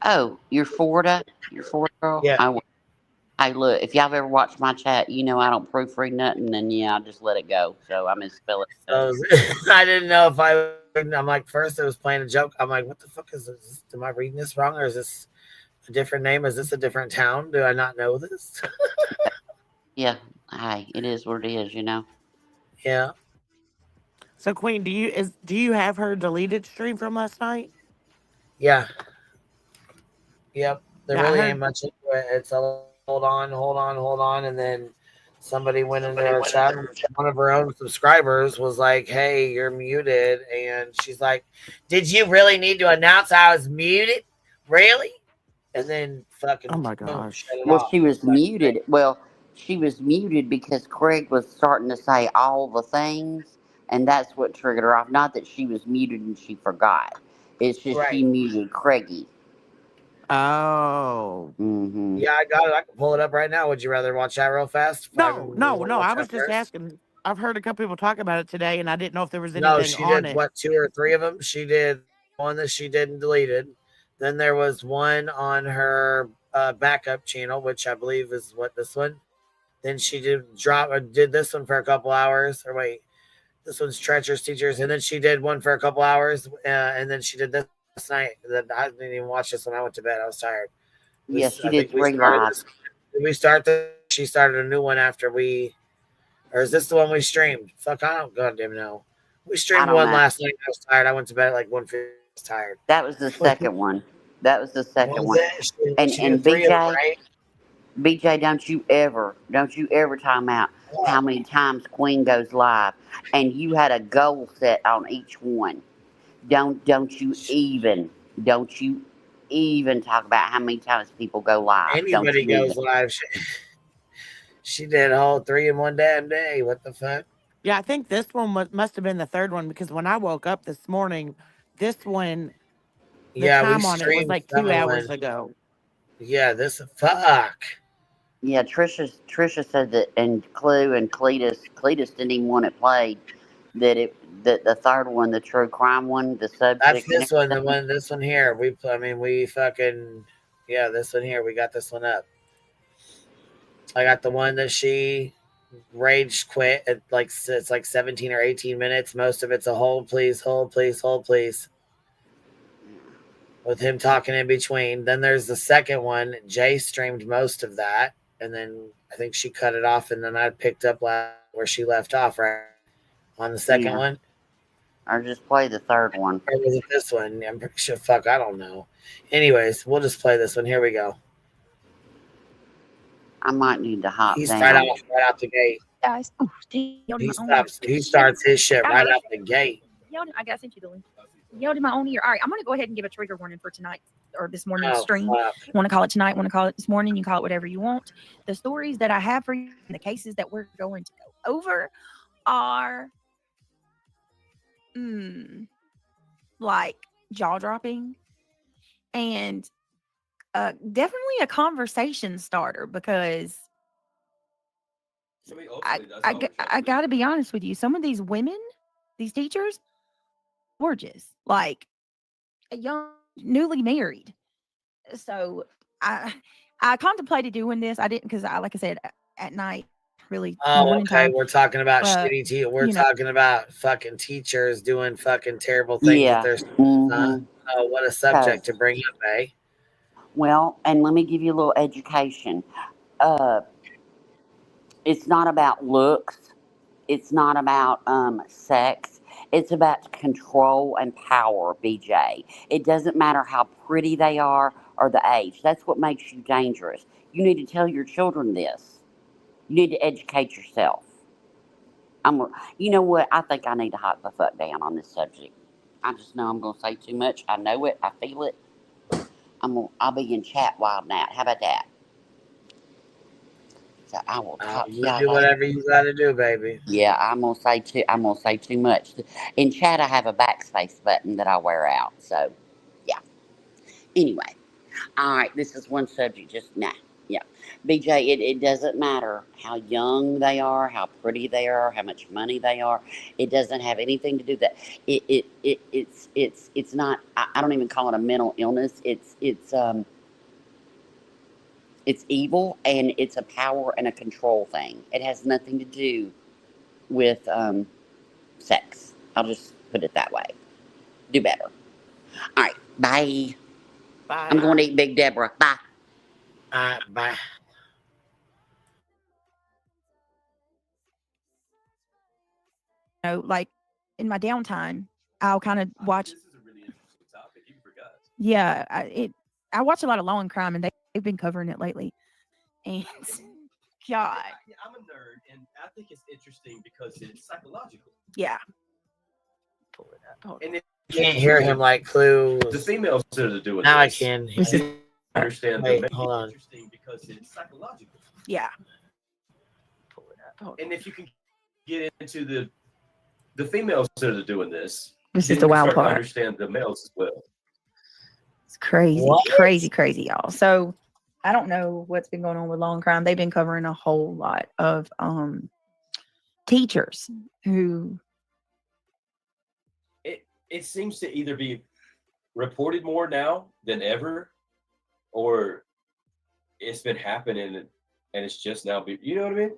Oh, you're Florida. You're Florida girl. Yeah. Hey, look, if y'all ever watch my chat, I don't proofread nothing, and I just let it go. So I misspell it. So I didn't know if I'm like, first it was playing a joke. I'm like, what the fuck is this? Am I reading this wrong, or is this a different name? Is this a different town? Do I not know this? Yeah. Hey, it is what it is. Yeah. So Queen, do you have her deleted stream from last night? Yeah. Yep. There Yeah, I really heard. ain't much into it. It's a hold on, and then somebody went into her chat. One of her own subscribers was like, "Hey, you're muted," and she's like, "Did you really need to announce I was muted? Really?" And then fucking Oh my boom, gosh. shut it Well, off. she was Like, muted. Well, she was muted because Craig was starting to say all the things, and that's what triggered her off. Not that she was muted and she forgot. It's just she right. muted Craigie. Oh. Mm-hmm. Yeah, I got it. I can pull it up right now. Would you rather watch that real fast? You No. want to watch I was that just first? asking. I've heard a couple people talk about it today, and I didn't know if there was No, anything she on did it. what, 2 or 3 of them? She did one that she did and deleted. Then there was one on her backup channel, which I believe is what this one. Then she did this one for a couple hours. Or wait, this one's Treacherous Teachers. And then she did one for a couple hours. And then she did this last night. I didn't even watch this when I went to bed. I was tired. Yeah, she I did think we 3 started live. this. Did we start this? She started a new one after we. Or is this the one we streamed? Fuck, I don't goddamn know. We I streamed don't one know. last night. I was tired. I went to bed at like 1:50. I was tired. That was the second one. That was the second Was one. it? She And did 3 of them, BJ, right? BJ, don't you ever time out how many times Queen goes live, and you had a goal set on each one. Don't you even talk about how many times people go live. Don't Anybody you goes even. live. She did a whole 3 in one damn day. What the fuck? Yeah, I think this one must have been the third one because when I woke up this morning, this one, the Yeah, we time on it was streamed like 2 someone. hours ago. Yeah, this fuck. Yeah, Trisha said that, and Clue and Cletus didn't even want it played. That the third one, the true crime one, the subject. That's and this one. everything. This one here. We fucking, yeah, this one here. We got this one up. I got the one that she rage quit at it's like 17 or 18 minutes. Most of it's a hold please, hold please, hold please, with him talking in between. Then there's the second one. Jay streamed most of that, and then I think she cut it off, and then I picked up where she left off, right on the second one. Or just play the third one. Or was it this one? I'm pretty sure. Fuck, I don't know. Anyways, we'll just play this one. Here we go. I might need to hop He's down. right out the gate. Guys, He starts his shit right out the gate. I got sent you the link. Yelled in my own ear. All right, I'm gonna go ahead and give a trigger warning for tonight or this morning's stream. Fuck. You want to call it tonight? Want to call it this morning? You call it whatever you want. The stories that I have for you, and the cases that we're going to go over, are like jaw dropping, and definitely a conversation starter because I got to be honest with you. Some of these women, these teachers, gorgeous, like a young, newly married. So I contemplated doing this. I didn't because like I said, at night, really morning time. We're talking about shitty We're talking about fucking teachers doing fucking terrible things with their students. Oh, what a subject to bring up, eh? Well, and let me give you a little education. It's not about looks. It's not about sex. It's about control and power, BJ. It doesn't matter how pretty they are or the age. That's what makes you dangerous. You need to tell your children this. You need to educate yourself. You know what? I think I need to hop the fuck down on this subject. I just know I'm going to say too much. I know it. I feel it. I'll be in chat wild out. How about that? So I will talk to y'all. Do whatever you got to do, baby. Yeah, I'm gonna say too much. In chat, I have a backspace button that I wear out. So, yeah. Anyway, all right. This is one subject. Yeah. BJ, it doesn't matter how young they are, how pretty they are, how much money they are. It doesn't have anything to do with that. It's not. I don't even call it a mental illness. It's evil, and it's a power and a control thing. It has nothing to do with sex. I'll just put it that way. Do better. All right. Bye. Bye. I'm going to eat Big Deborah. Bye. Bye. Like in my downtime, I'll kind of watch. This is a really interesting topic. You forgot. Yeah, I watch a lot of Law and Crime, and they've been covering it lately. And God, I'm a nerd, and I think it's interesting because it's psychological. Yeah. Pull it up. And you can't hear him like Clue. The females that are doing now this. I can. Understand. Wait, hold on. Interesting because it's psychological. Yeah. Pull it up. And if you can get into the females that are doing this, this is the wild part. Understand the males as well. It's crazy, crazy, y'all. So I don't know what's been going on with Law and Crime. They've been covering a whole lot of teachers who. It seems to either be reported more now than ever, or it's been happening and it's just now. You know what I mean?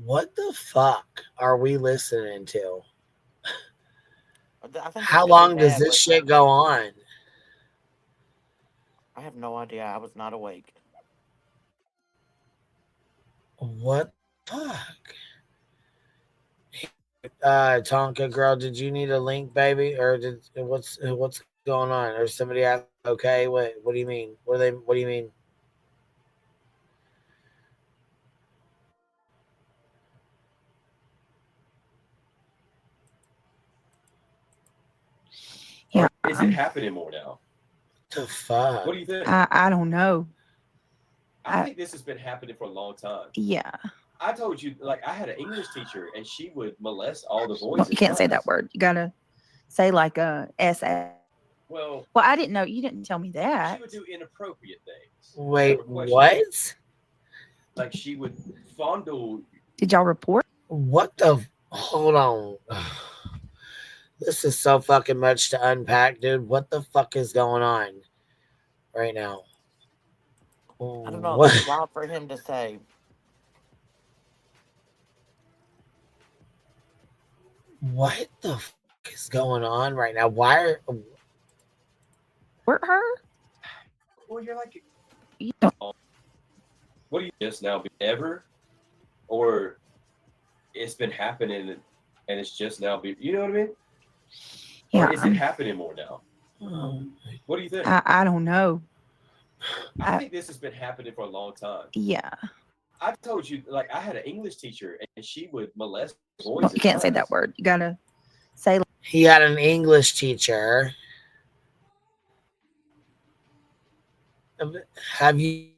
What the fuck are we listening to? I think how long does this shit go on? I have no idea. I was not awake. What the fuck? Tonka girl, did you need a link, baby? Or what's going on? Or somebody asked, okay, what do you mean? What do you mean? Yeah. Or is it happening more now? The fuck? What do you think? I don't know. I think this has been happening for a long time. Yeah. I told you, like, I had an English teacher, and she would molest all the boys. Well, you can't say that word. You gotta say like a SA. Well, I didn't know. You didn't tell me that. She would do inappropriate things. Wait, what? Like she would fondle. Did y'all report? What the? Hold on. This is so fucking much to unpack, dude. What the fuck is going on right now? I don't know. That's wild for him to say. What the fuck is going on right now? Why are... Hurt her? Well, you're like... You don't... What do you just now be ever? Or it's been happening and it's just now be... You know what I mean? Yeah. Or is it happening more now? What do you think? I don't know. I think this has been happening for a long time. Yeah. I told you, like, I had an English teacher, and she would molest boys. Well, you can't say that word. You gotta say. He had an English teacher. Have you?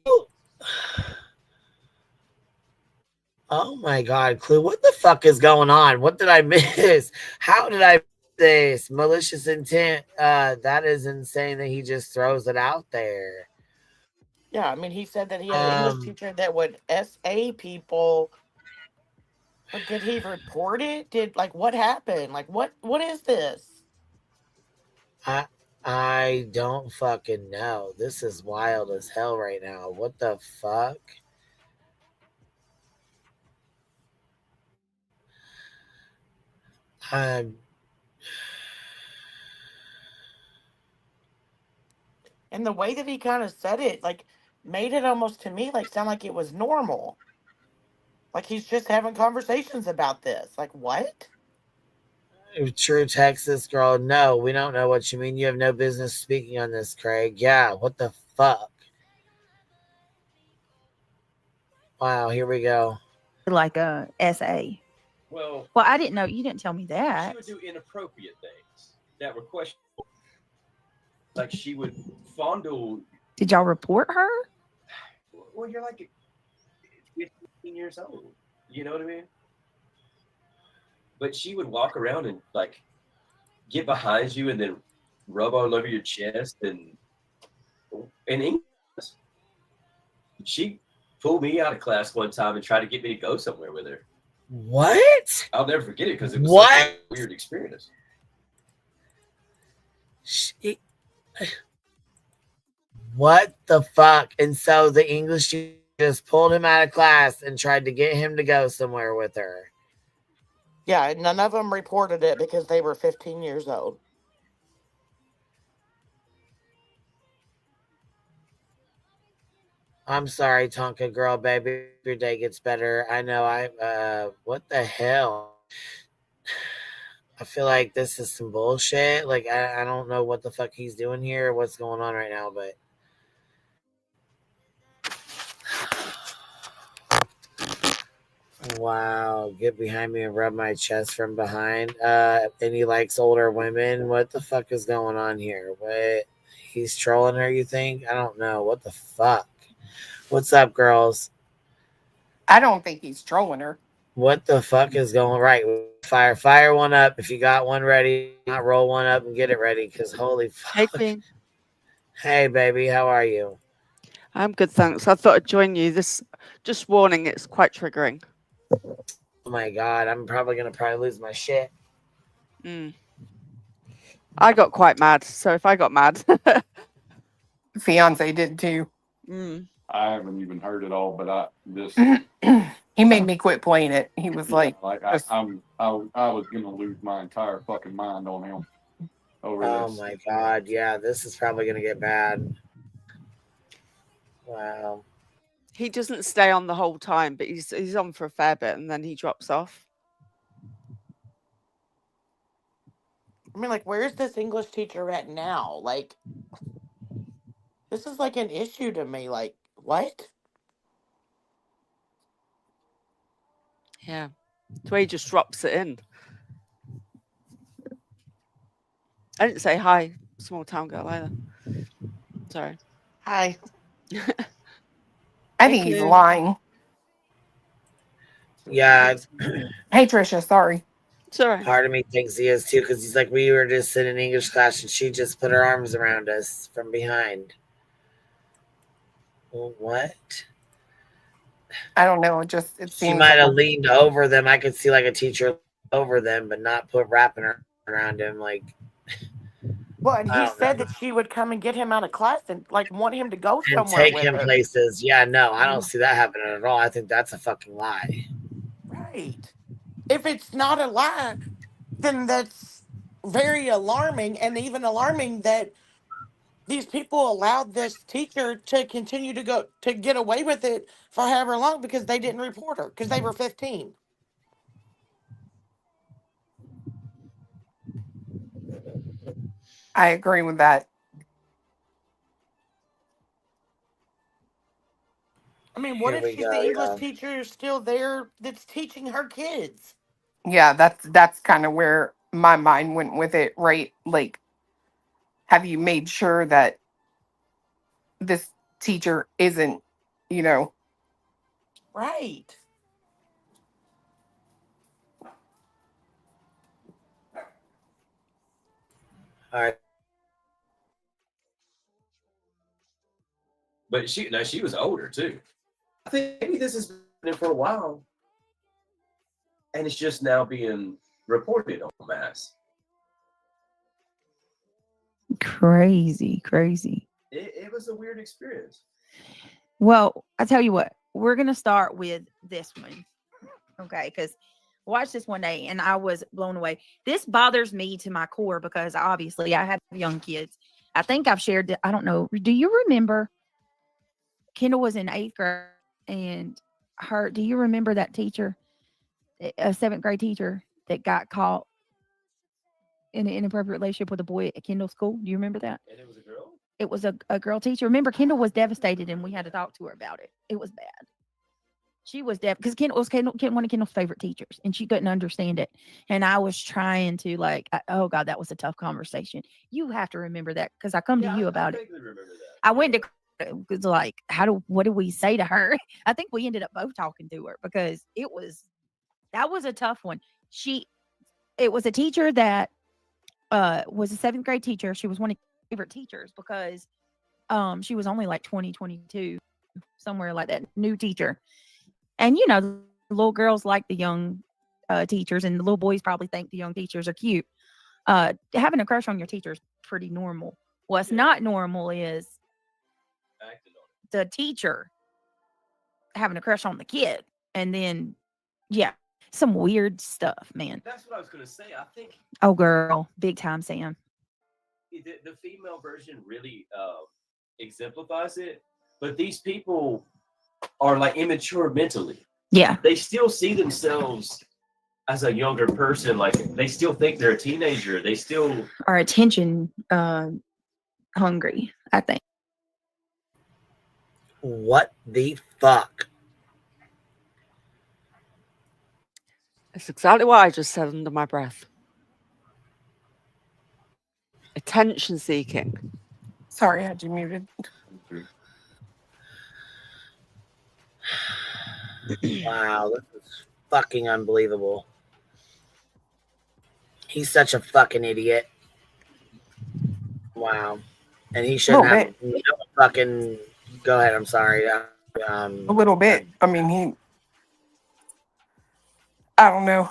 Oh my God, Clue! What the fuck is going on? What did I miss? How did I miss this? Malicious intent. That is insane that he just throws it out there. Yeah, I mean, he said that he had an English teacher that would SA people. But did he report it? What happened? What is this? I don't fucking know. This is wild as hell right now. What the fuck? And the way that he kind of said it, made it almost to me sound like it was normal. Like he's just having conversations about this. What? True Texas girl. No, we don't know what you mean. You have no business speaking on this, Craig. Yeah, what the fuck? Wow, here we go. Like a SA. Well, I didn't know. You didn't tell me that. She would do inappropriate things that were questionable. Like she would fondle. Did y'all report her? Well, you're like 15 years old. You know what I mean? But she would walk around and get behind you and then rub all over your chest and in English. She pulled me out of class one time and tried to get me to go somewhere with her. What? I'll never forget it because it was such a weird experience. What the fuck? And so the English teacher just pulled him out of class and tried to get him to go somewhere with her. Yeah, none of them reported it because they were 15 years old. I'm sorry, Tonka girl, baby. Your day gets better. I know. What the hell? I feel like this is some bullshit. I don't know what the fuck he's doing here or what's going on right now, but. Wow, get behind me and rub my chest from behind. And he likes older women. What the fuck is going on here? What? He's trolling her, you think? I don't know. What the fuck? What's up, girls? I don't think he's trolling her. What the fuck is going right? Fire one up. If you got one ready, not roll one up and get it ready, because holy fuck. Hey, Queen. Hey, baby, how are you? I'm good, thanks. I thought I'd join you. Just warning, it's quite triggering. Oh my God, I'm probably going to lose my shit. I got quite mad, so if I got mad. Fiance did too. I haven't even heard it all, but he made me quit playing it. He was I was gonna lose my entire fucking mind on him over this. Oh my God, yeah, this is probably gonna get bad. Wow. He doesn't stay on the whole time, but he's on for a fair bit and then he drops off. I mean, where's this English teacher at now? This is an issue to me. What? Yeah. The way he just drops it in. I didn't say hi, small town girl either. Sorry. Hi. I think he's you. lying. Yeah. Hey, Trisha, sorry. Sorry. Part of me thinks he is too, because he's like, we were just in an English class and she just put her arms around us from behind. Well, what? I don't know. It She seems might like have leaned over them. I could see like a teacher over them, but not put wrapping her around him. Like, Well, and I he don't said know. that she would come and get him out of class and like want him to go And somewhere take with him her. places. Yeah, no, I don't see that happening at all. I think that's a fucking lie. Right. If it's not a lie, then that's very alarming, and even alarming that these people allowed this teacher to continue to get away with it for however long because they didn't report her because they were 15. I agree with that. I mean, what Here if we she's go, the English y'all. teacher still there that's teaching her kids? Yeah, that's kind of where my mind went with it, right? Like, have you made sure that this teacher isn't, you know, Right. All right. But she was older too. I think maybe this has been for a while, and it's just now being reported en masse. Crazy. It was a weird experience. Well, I tell you what, we're gonna start with this one, okay? Because watch this one day, and I was blown away. This bothers me to my core because obviously I have young kids. I think I've shared that. I don't know. Do you remember? Kendall was in 8th grade, and her. Do you remember that teacher, a 7th grade teacher that got caught in an inappropriate relationship with a boy at Kendall school? Do you remember that? And it was a girl? It was a girl teacher. Remember, Kendall was devastated, and we had to talk to her about it. It was bad. She was because Kendall was one of Kendall's favorite teachers, and she couldn't understand it. And I was trying to oh God, that was a tough conversation. You have to remember that because I come to you about it. I went to because what do we say to her? I think we ended up both talking to her because that was a tough one. It was a teacher that was a 7th grade teacher. She was one of my favorite teachers because she was only like 20, 22, somewhere like that, new teacher. And the little girls like the young teachers, and the little boys probably think the young teachers are cute. Having a crush on your teacher is pretty normal. What's not normal is the teacher having a crush on the kid, and then some weird stuff, man. That's what I was going to say. I think Oh, girl, big time, Sam. the female version really exemplifies it, but these people are like immature mentally. Yeah. They still see themselves as a younger person. Like they still think they're a teenager. They still are attention hungry, I think. What the fuck? It's exactly what I just said under my breath. Attention seeking. Sorry, I had you muted. Wow, this is fucking unbelievable. He's such a fucking idiot. Wow. And he shouldn't have fucking. Go ahead, I'm sorry. A little bit. I mean, I don't know.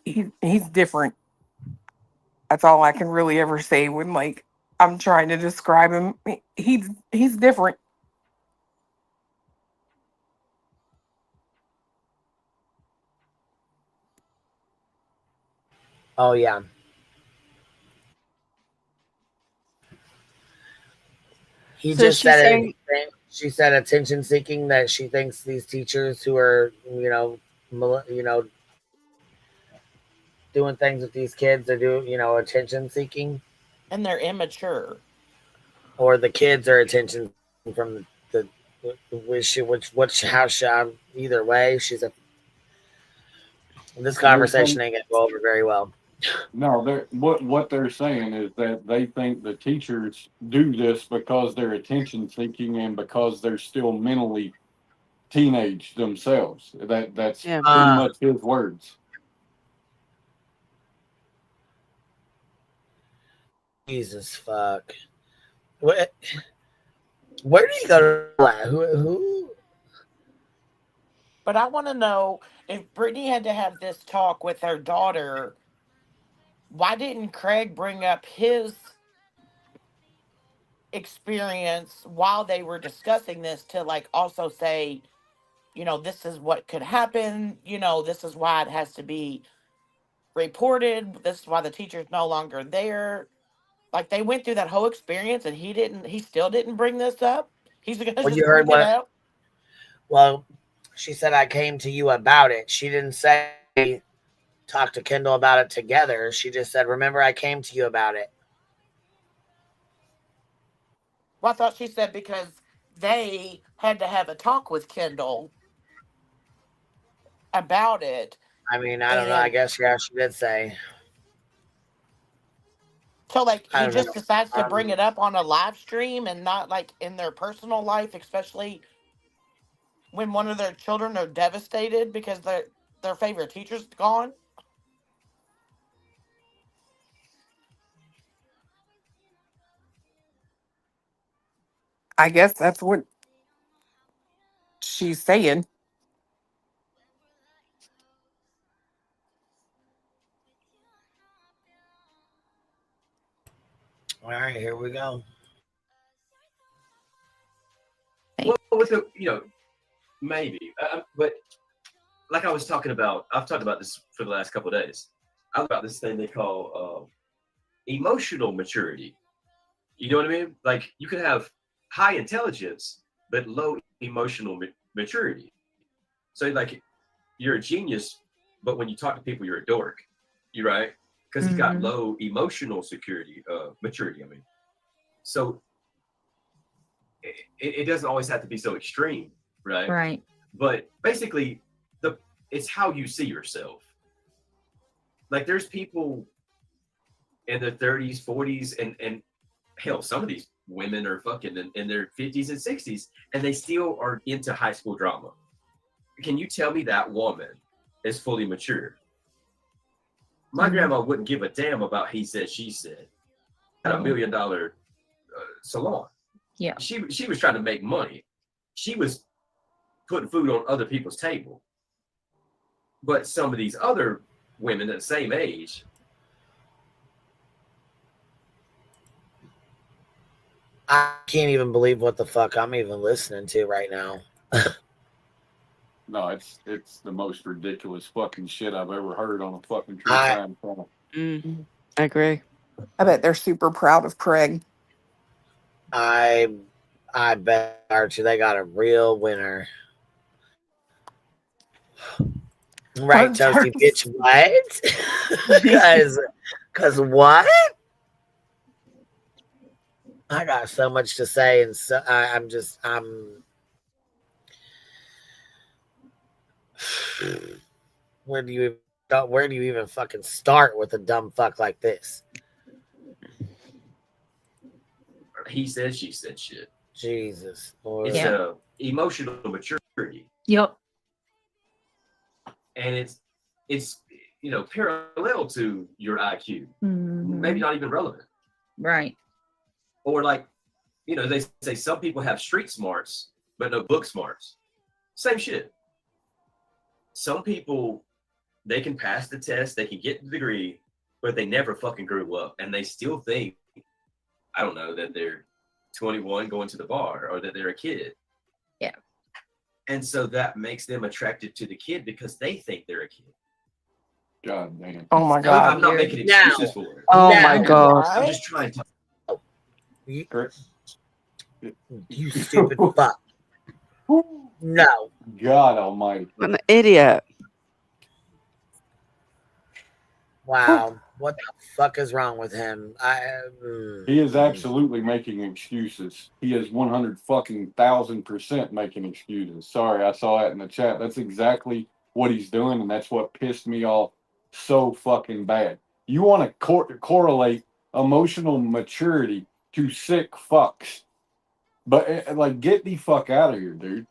He's different. That's all I can really ever say when I'm trying to describe him. He's different. Oh yeah. He So just she's said saying- she said attention seeking, that she thinks these teachers who are doing things with these kids are doing attention seeking, And they're immature. or the kids are attention from the either way. This conversation ain't gonna go over very well. No, what they're saying is that they think the teachers do this because they're attention seeking and because they're still mentally teenage themselves. That's Yeah. pretty much his words. Jesus fuck. What? Where do you go to that? Who? But I want to know if Brittany had to have this talk with her daughter, why didn't Craig bring up his experience while they were discussing this to like also say, you know, this is what could happen, you know, this is why it has to be reported, this is why the teacher's no longer there. Like they went through that whole experience and he still didn't bring this up. He's gonna Well, just you heard freak it what? out. Well, she said I came to you about it. She didn't say talk to Kendall about it together. She just said, remember, I came to you about it. Well, I thought she said because they had to have a talk with Kendall about it. I mean, I don't know. I And guess, yeah, she did say. so, like, I he don't just know. decides to bring it up on a live stream and not, like, in their personal life, especially when one of their children are devastated because their favorite teacher's gone. I guess that's what she's saying. All right, here we go. Well, with the, maybe, but like I was talking about, I've talked about this for the last couple of days. I'm about this thing they call emotional maturity. You know what I mean? Like you could have high intelligence but low emotional maturity. So like you're a genius, but when you talk to people, you're a dork. You right? Because you got low emotional maturity. I mean, so it doesn't always have to be so extreme, right? Right. But basically, it's how you see yourself. Like there's people in their 30s, 40s, and hell, some of these women are fucking in their 50s and 60s, and they still are into high school drama. Can you tell me that woman is fully mature? My grandma wouldn't give a damn about he said, she said. At $1 million salon. Yeah. She was trying to make money. She was putting food on other people's table. But some of these other women at the same age, I can't even believe what the fuck I'm even listening to right now. No, it's the most ridiculous fucking shit I've ever heard on a fucking true crime channel. I agree. I bet they're super proud of Craig. I bet Archie, they got a real winner. Right, Toasty bitch, what? Cause what? I got so much to say, and so I'm where do you even fucking start with a dumb fuck like this? he said, she said shit. Jesus. Lord. It's emotional maturity. Yep. And it's parallel to your IQ. Maybe not even relevant. Right. Or like, they say some people have street smarts, but no book smarts. Same shit. Some people, they can pass the test, they can get the degree, but they never fucking grew up. And they still think, I don't know, that they're 21 going to the bar or that they're a kid. Yeah. And so that makes them attracted to the kid because they think they're a kid. God damn. Oh my God. I'm not making excuses for it. Oh my God. I'm just trying to. You stupid fuck. No. God almighty. I'm an idiot. Wow. What the fuck is wrong with him? He is absolutely making excuses. He is 100,000% making excuses. Sorry, I saw that in the chat. That's exactly what he's doing, and that's what pissed me off so fucking bad. You want to correlate emotional maturity to sick fucks. But, like, get the fuck out of here, dude.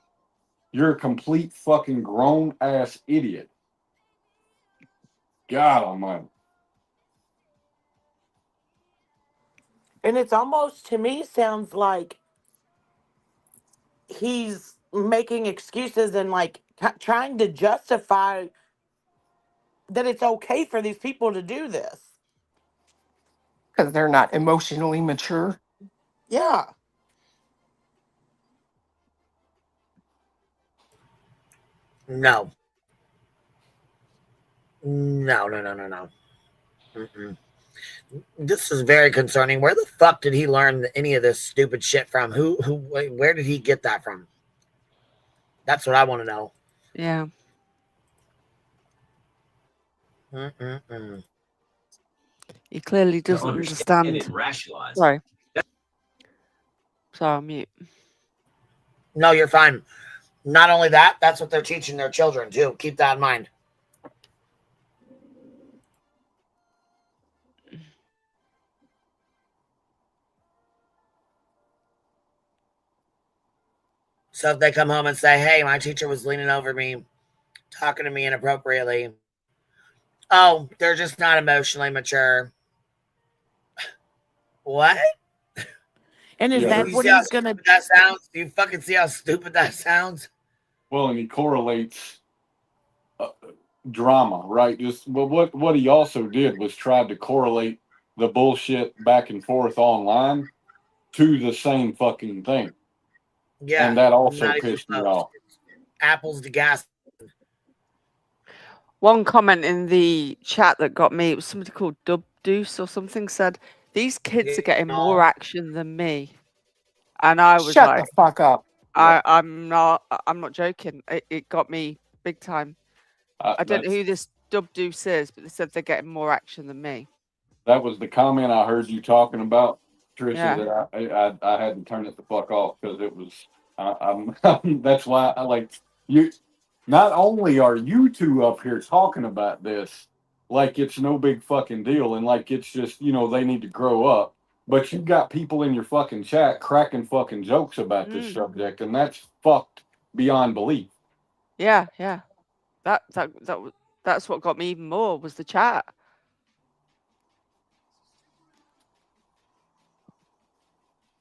You're a complete fucking grown-ass idiot. God almighty. And it's almost, to me, sounds like he's making excuses and like trying to justify that it's okay for these people to do this. Because they're not emotionally mature. Yeah. No. No. Mm-mm. This is very concerning. Where the fuck did he learn any of this stupid shit from? Where did he get that from? That's what I want to know. Yeah. Mm-mm-mm. He clearly doesn't understand. It rationalize. Sorry. Sorry, I'm mute. No, you're fine. Not only that, that's what they're teaching their children too. Keep that in mind. So if they come home and say, hey, my teacher was leaning over me, talking to me inappropriately. Oh, they're just not emotionally mature. What? And is that what he's going to... That sounds? Do you fucking see how stupid that sounds? Well, and he correlates drama, right? Just what he also did was tried to correlate the bullshit back and forth online to the same fucking thing. Yeah. And that also pissed me off. Apples to gas. One comment in the chat that got me, it was somebody called Dub Deuce or something, said, these kids are getting more action than me. And I was Shut like, the fuck up. I'm not joking. It got me big time. I don't know who this Dub Deuce is, but they said they're getting more action than me. That was the comment I heard you talking about, Trisha, Yeah. that I had to turn it the fuck off because it was, that's why I like you. Not only are you two up here talking about this like it's no big fucking deal and like it's just, they need to grow up, but you've got people in your fucking chat cracking fucking jokes about this subject, and that's fucked beyond belief. Yeah. That's what got me even more was the chat.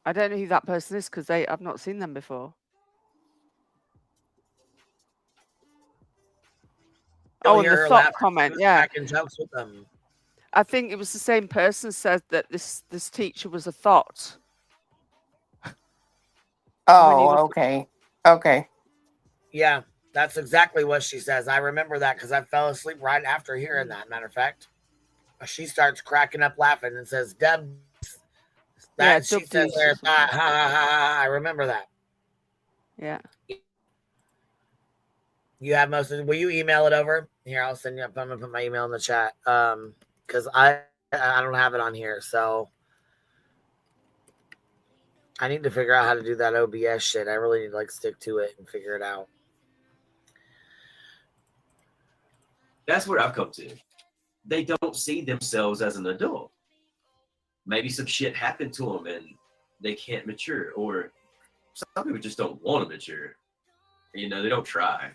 I don't know who that person is because I've not seen them before. Oh, and the thought comment, yeah. Cracking jokes with them. I think it was the same person said that this teacher was a thought. Oh, okay. Okay. Yeah, that's exactly what she says. I remember that because I fell asleep right after hearing that. Matter of fact, she starts cracking up laughing and says, Deb, that she says there, ha, ha, ha, ha. I remember that. Yeah. You have most of it. Will you email it over? Here, I'll send you up. I'm going to put my email in the chat because I don't have it on here. So I need to figure out how to do that OBS shit. I really need to stick to it and figure it out. That's where I've come to. They don't see themselves as an adult. Maybe some shit happened to them and they can't mature, or some people just don't want to mature. They don't try.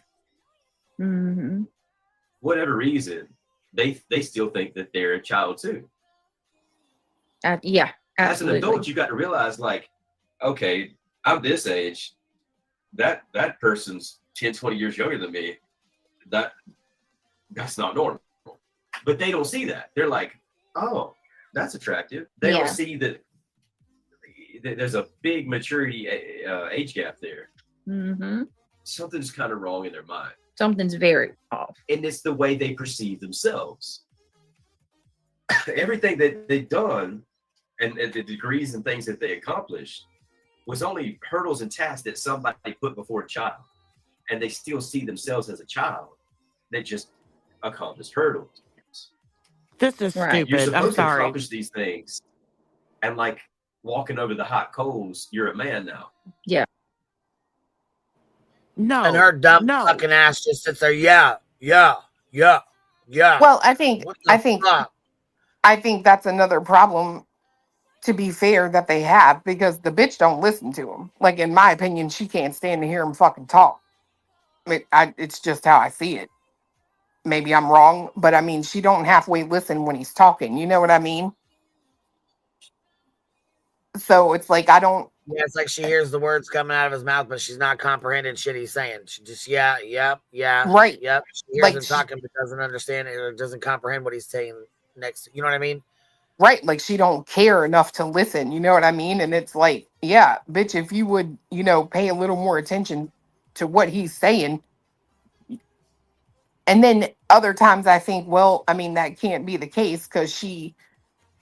Mm-hmm. Whatever reason, they still think that they're a child too. Yeah, absolutely. As an adult, you got to realize, okay, I'm this age. That person's 10, 20 years younger than me. That's not normal. But they don't see that. They're like, oh, that's attractive. They don't see that there's a big maturity age gap there. Mm-hmm. Something's kind of wrong in their mind. Something's very off. And it's the way they perceive themselves. Everything that they've done and the degrees and things that they accomplished was only hurdles and tasks that somebody put before a child. And they still see themselves as a child that just accomplished hurdles. This is stupid. You're supposed I'm to sorry. accomplish these things. And walking over the hot coals, you're a man now. Yeah. No. And her dumb fucking ass just sits there. Yeah. Well, I think I think that's another problem, to be fair, that they have, because the bitch don't listen to him. Like, in my opinion, she can't stand to hear him fucking talk. It's just how I see it. Maybe I'm wrong, but I mean, she don't halfway listen when he's talking. You know what I mean? So it's like, I don't. Yeah, it's like she hears the words coming out of his mouth, but she's not comprehending shit he's saying. She just, yeah, Right. yep. She hears Like him talking, but doesn't understand it or doesn't comprehend what he's saying next. You know what I mean? Right. Like, she don't care enough to listen. You know what I mean? And it's like, yeah, bitch, if you would, pay a little more attention to what he's saying. And then other times I think, well, I mean, that can't be the case, because she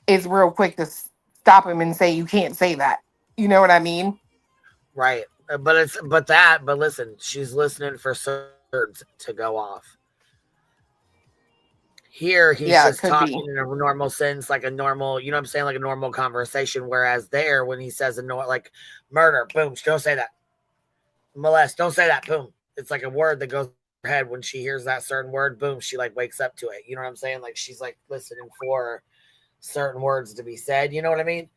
is real quick to stop him and say, you can't say that. You know what I mean? Right. But listen, she's listening for words to go off. Here, he's just talking in a normal sense, like a normal, you know what I'm saying? Like a normal conversation. Whereas there, when he says like murder, boom, don't say that. Molest, don't say that, boom. It's like a word that goes in her head when she hears that certain word, boom, she like wakes up to it. You know what I'm saying? Like she's like listening for certain words to be said. You know what I mean?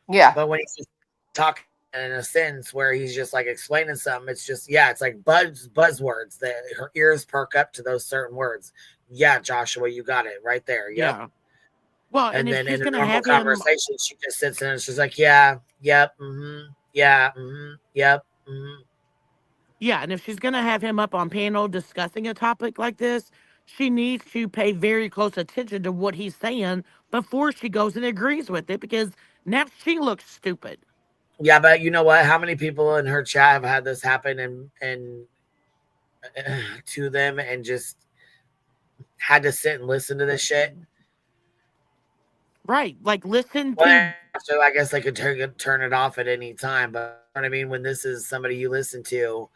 Yeah. But when he's just talking in a sense where he's just like explaining something, it's just, yeah, it's like buzzwords that her ears perk up to those certain words. Yeah, Joshua, you got it right there. Yep. Yeah. Well, and then if she's in a gonna normal have conversation, she just sits in and she's like, yeah, yep, yeah, yep, Yeah, and if she's gonna have him up on panel discussing a topic like this, she needs to pay very close attention to what he's saying before she goes and agrees with it, because now she looks stupid. Yeah, but you know what? How many people in her chat have had this happen and to them and just had to sit and listen to this shit? Right, like listen Well, to. so I guess they could turn it off at any time. But you know what I mean, when this is somebody you listen to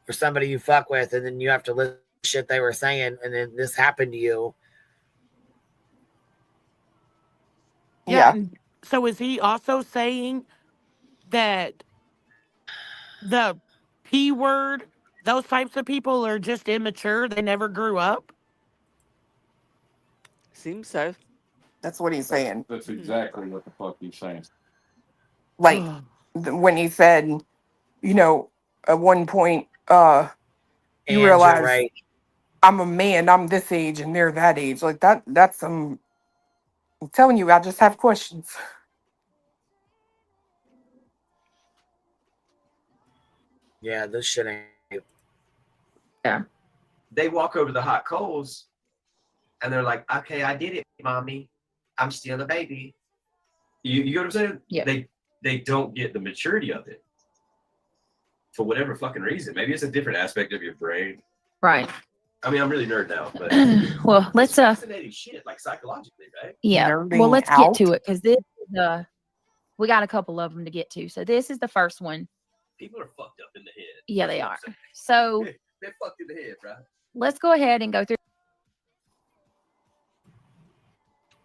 or somebody you fuck with, and then you have to listen to shit they were saying, and then this happened to you. Yeah. So is he also saying that the P word, those types of people are just immature? They never grew up? Seems so. That's what he's saying. That's exactly what the fuck he's saying. Like, when he said, at one point, you realize right. I'm a man, I'm this age and they're that age. Like, that's I'm telling you, I just have questions. Yeah, this shit ain't. Yeah. They walk over to the hot coals and they're like, okay, I did it, mommy. I'm still a baby. You get what I'm saying? Yeah. They don't get the maturity of it for whatever fucking reason. Maybe it's a different aspect of your brain. Right. I mean, I'm really nerd now, but well, let's fascinating shit, like psychologically, right? Yeah. Nerding Well, let's out. get to it, because this is we got a couple of them to get to. So this is the first one. People are fucked up in the head. Yeah, they are. So They're fucked in the head, bro. let's go ahead and go through.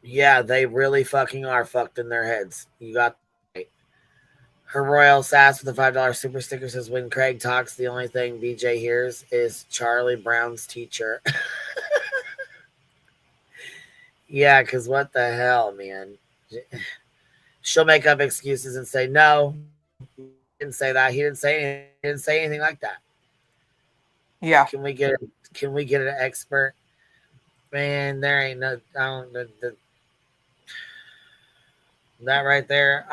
Yeah, they really fucking are fucked in their heads. You got right. Her royal sass with the $5 super sticker says, when Craig talks, the only thing BJ hears is Charlie Brown's teacher. Yeah, because what the hell, man? She'll make up excuses and say, no, he didn't say that. He didn't say anything like that. Yeah. Can we get an expert? Man, there ain't no, that right there.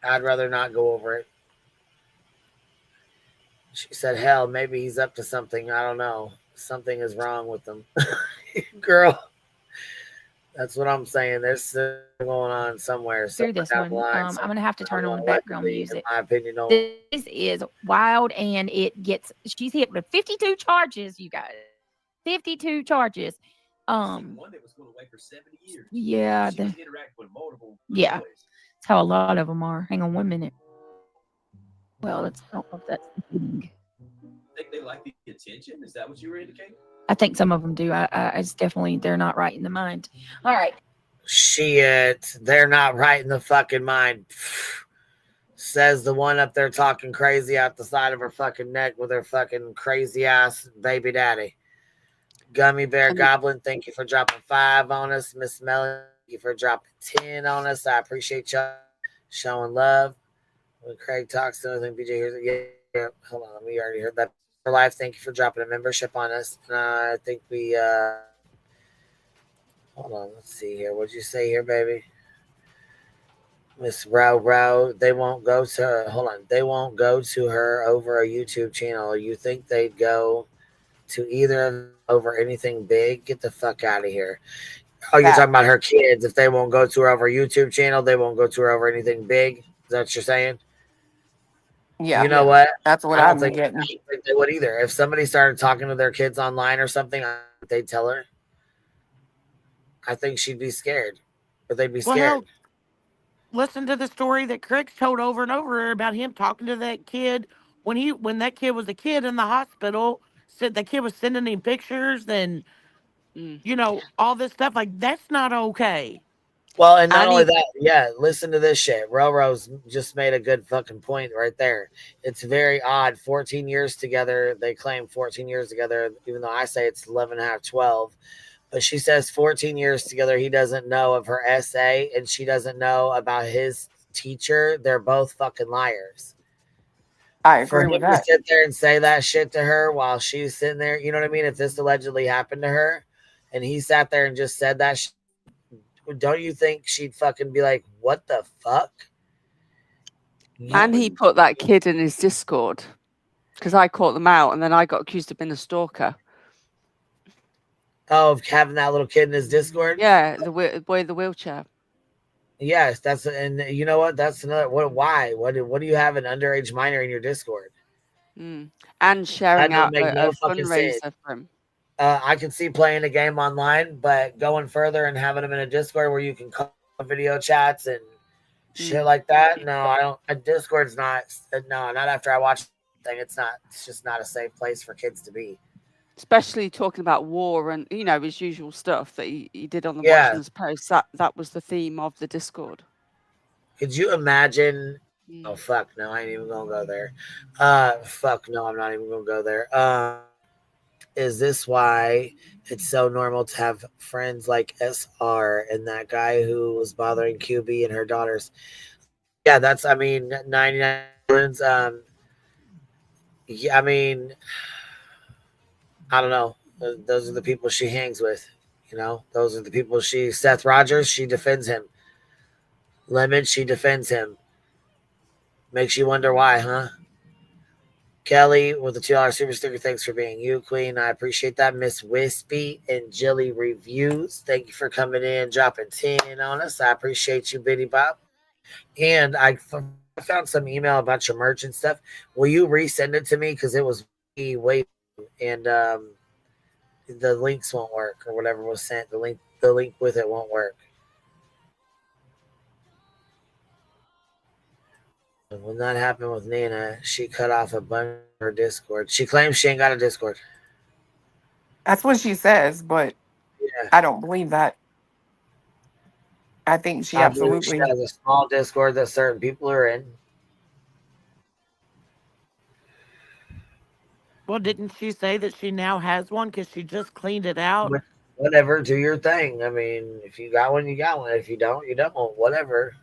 I'd rather not go over it. She said, hell, maybe he's up to something. I don't know. Something is wrong with him. Girl, that's what I'm saying. There's something going on somewhere. Through this one. I'm going to have to turn on background music. In my opinion, no. This is wild, and she's hit with 52 charges, you guys. 52 charges. One that was going away for 70 years. Yeah. She was interacting with multiple Yeah. boys. That's how a lot of them are. Hang on 1 minute. Well, I don't know if that's the thing. Think they like the attention? Is that what you were indicating? I think some of them do. It's definitely, they're not right in the mind. All right. Shit, they're not right in the fucking mind. Says the one up there talking crazy out the side of her fucking neck with her fucking crazy ass baby daddy. Gummy Bear Goblin, thank you for dropping 5 on us. Miss Melanie, thank you for dropping 10 on us. I appreciate y'all showing love. When Craig talks to us, I think BJ hears it. Yeah, hold on, we already heard that. For life, thank you for dropping a membership on us. And I think we hold on, let's see here. What'd you say here, baby? Miss Row, they won't go to her. Hold on, they won't go to her over a YouTube channel. You think they'd go to either of them over anything big? Get the fuck out of here. Oh, you're talking about her kids. If they won't go to her over a YouTube channel, they won't go to her over anything big. Is that what you're saying? Yeah. You know what? That's what I don't I'm think getting. they would either. If somebody started talking to their kids online or something, they'd tell her. I think she'd be scared. But they'd be scared. Well, hell, listen to the story that Craig's told over and over about him talking to that kid when that kid was a kid in the hospital. Said the kid was sending him pictures and you know all this stuff. Like that's not okay. Well, and not only that, yeah, listen to this shit. Roro's just made a good fucking point right there. It's very odd. 14 years together. They claim 14 years together, even though I say it's 11 and a half, 12. But she says 14 years together. He doesn't know of her essay, and she doesn't know about his teacher. They're both fucking liars. I agree with that. To sit there and say that shit to her while she's sitting there, you know what I mean? If this allegedly happened to her, and he sat there and just said that shit, don't you think she'd fucking be like, what the fuck? And he put that kid in his Discord because I caught them out and then I got accused of being a stalker. Oh, of having that little kid in his Discord? Yeah, the boy in the wheelchair. Yes, and you know what? That's another. Why? What do you have an underage minor in your Discord? And sharing out a fucking fundraiser sense. for him. I can see playing a game online, but going further and having them in a Discord where you can call video chats and shit like that. No, I don't. A Discord's not. No, not after I watch the thing. It's not. It's just not a safe place for kids to be. Especially talking about war and his usual stuff that he did on the Watching Us post. That was the theme of the Discord. Could you imagine? Oh fuck! No, I ain't even gonna go there. Fuck no, I'm not even gonna go there. Is this why it's so normal to have friends like SR and that guy who was bothering QB and her daughters? Yeah, that's 99 millions. Yeah, I don't know. Those are the people she hangs with. Those are the people Seth Rogers, she defends him. Lemon, she defends him. Makes you wonder why, huh? Kelly with the $2 super sticker. Thanks for being you, Queen. I appreciate that. Miss Wispy and Jilly Reviews. Thank you for coming in, dropping 10 on us. I appreciate you, Biddy Bob. And I found some email about your merch and stuff. Will you resend it to me? Because it was way and the links won't work or whatever was sent. The link with it won't work. When that happened with Nina, she cut off a bunch of her Discord. She claims she ain't got a Discord. That's what she says, but I don't believe that. I think she absolutely she has a small Discord that certain people are in. Well, didn't she say that she now has one because she just cleaned it out? Whatever, do your thing. If you got one, you got one. If you don't, you don't. Whatever.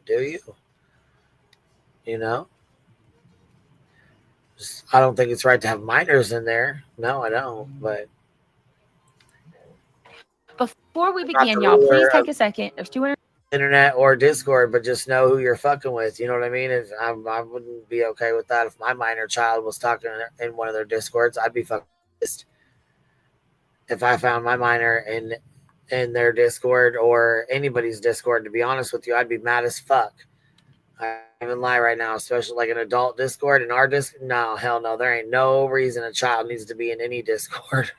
Do you? I don't think it's right to have minors in there. No, I don't. But before we begin, y'all, please take a second. There's 200 internet or Discord, but just know who you're fucking with. You know what I mean? I wouldn't be okay with that if my minor child was talking in one of their Discords. I'd be fucking pissed if I found my minor in their Discord or anybody's Discord. To be honest with you, I'd be mad as fuck. I don't even lie right now, especially like an adult Discord. In our Discord, no, hell no. There ain't no reason a child needs to be in any Discord.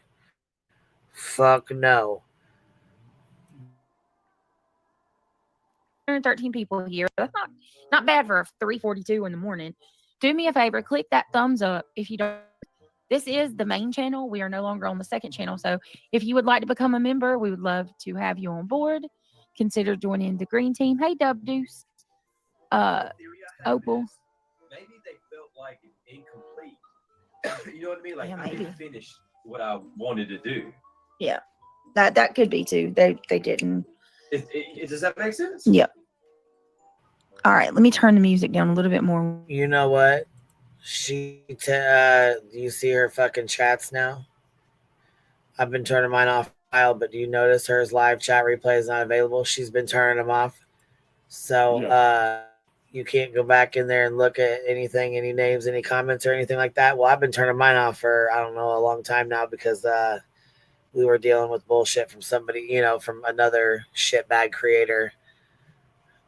Fuck no. 113 people here. That's not bad for 3:42 in the morning. Do me a favor, click that thumbs up if you don't. This is the main channel. We are no longer on the second channel. So if you would like to become a member, we would love to have you on board. Consider joining the green team. Hey, Dub Deuce. Opal. Maybe they felt like incomplete. You know what I mean? Like I didn't finish what I wanted to do. Yeah, that could be too. They didn't. Does that make sense? Yep. All right, let me turn the music down a little bit more. You know what? Do you see her fucking chats now? I've been turning mine off, but do you notice her live chat replay is not available? She's been turning them off. So you can't go back in there and look at anything, any names, any comments or anything like that. Well, I've been turning mine off for, I don't know, a long time now because we were dealing with bullshit from somebody, from another shitbag creator.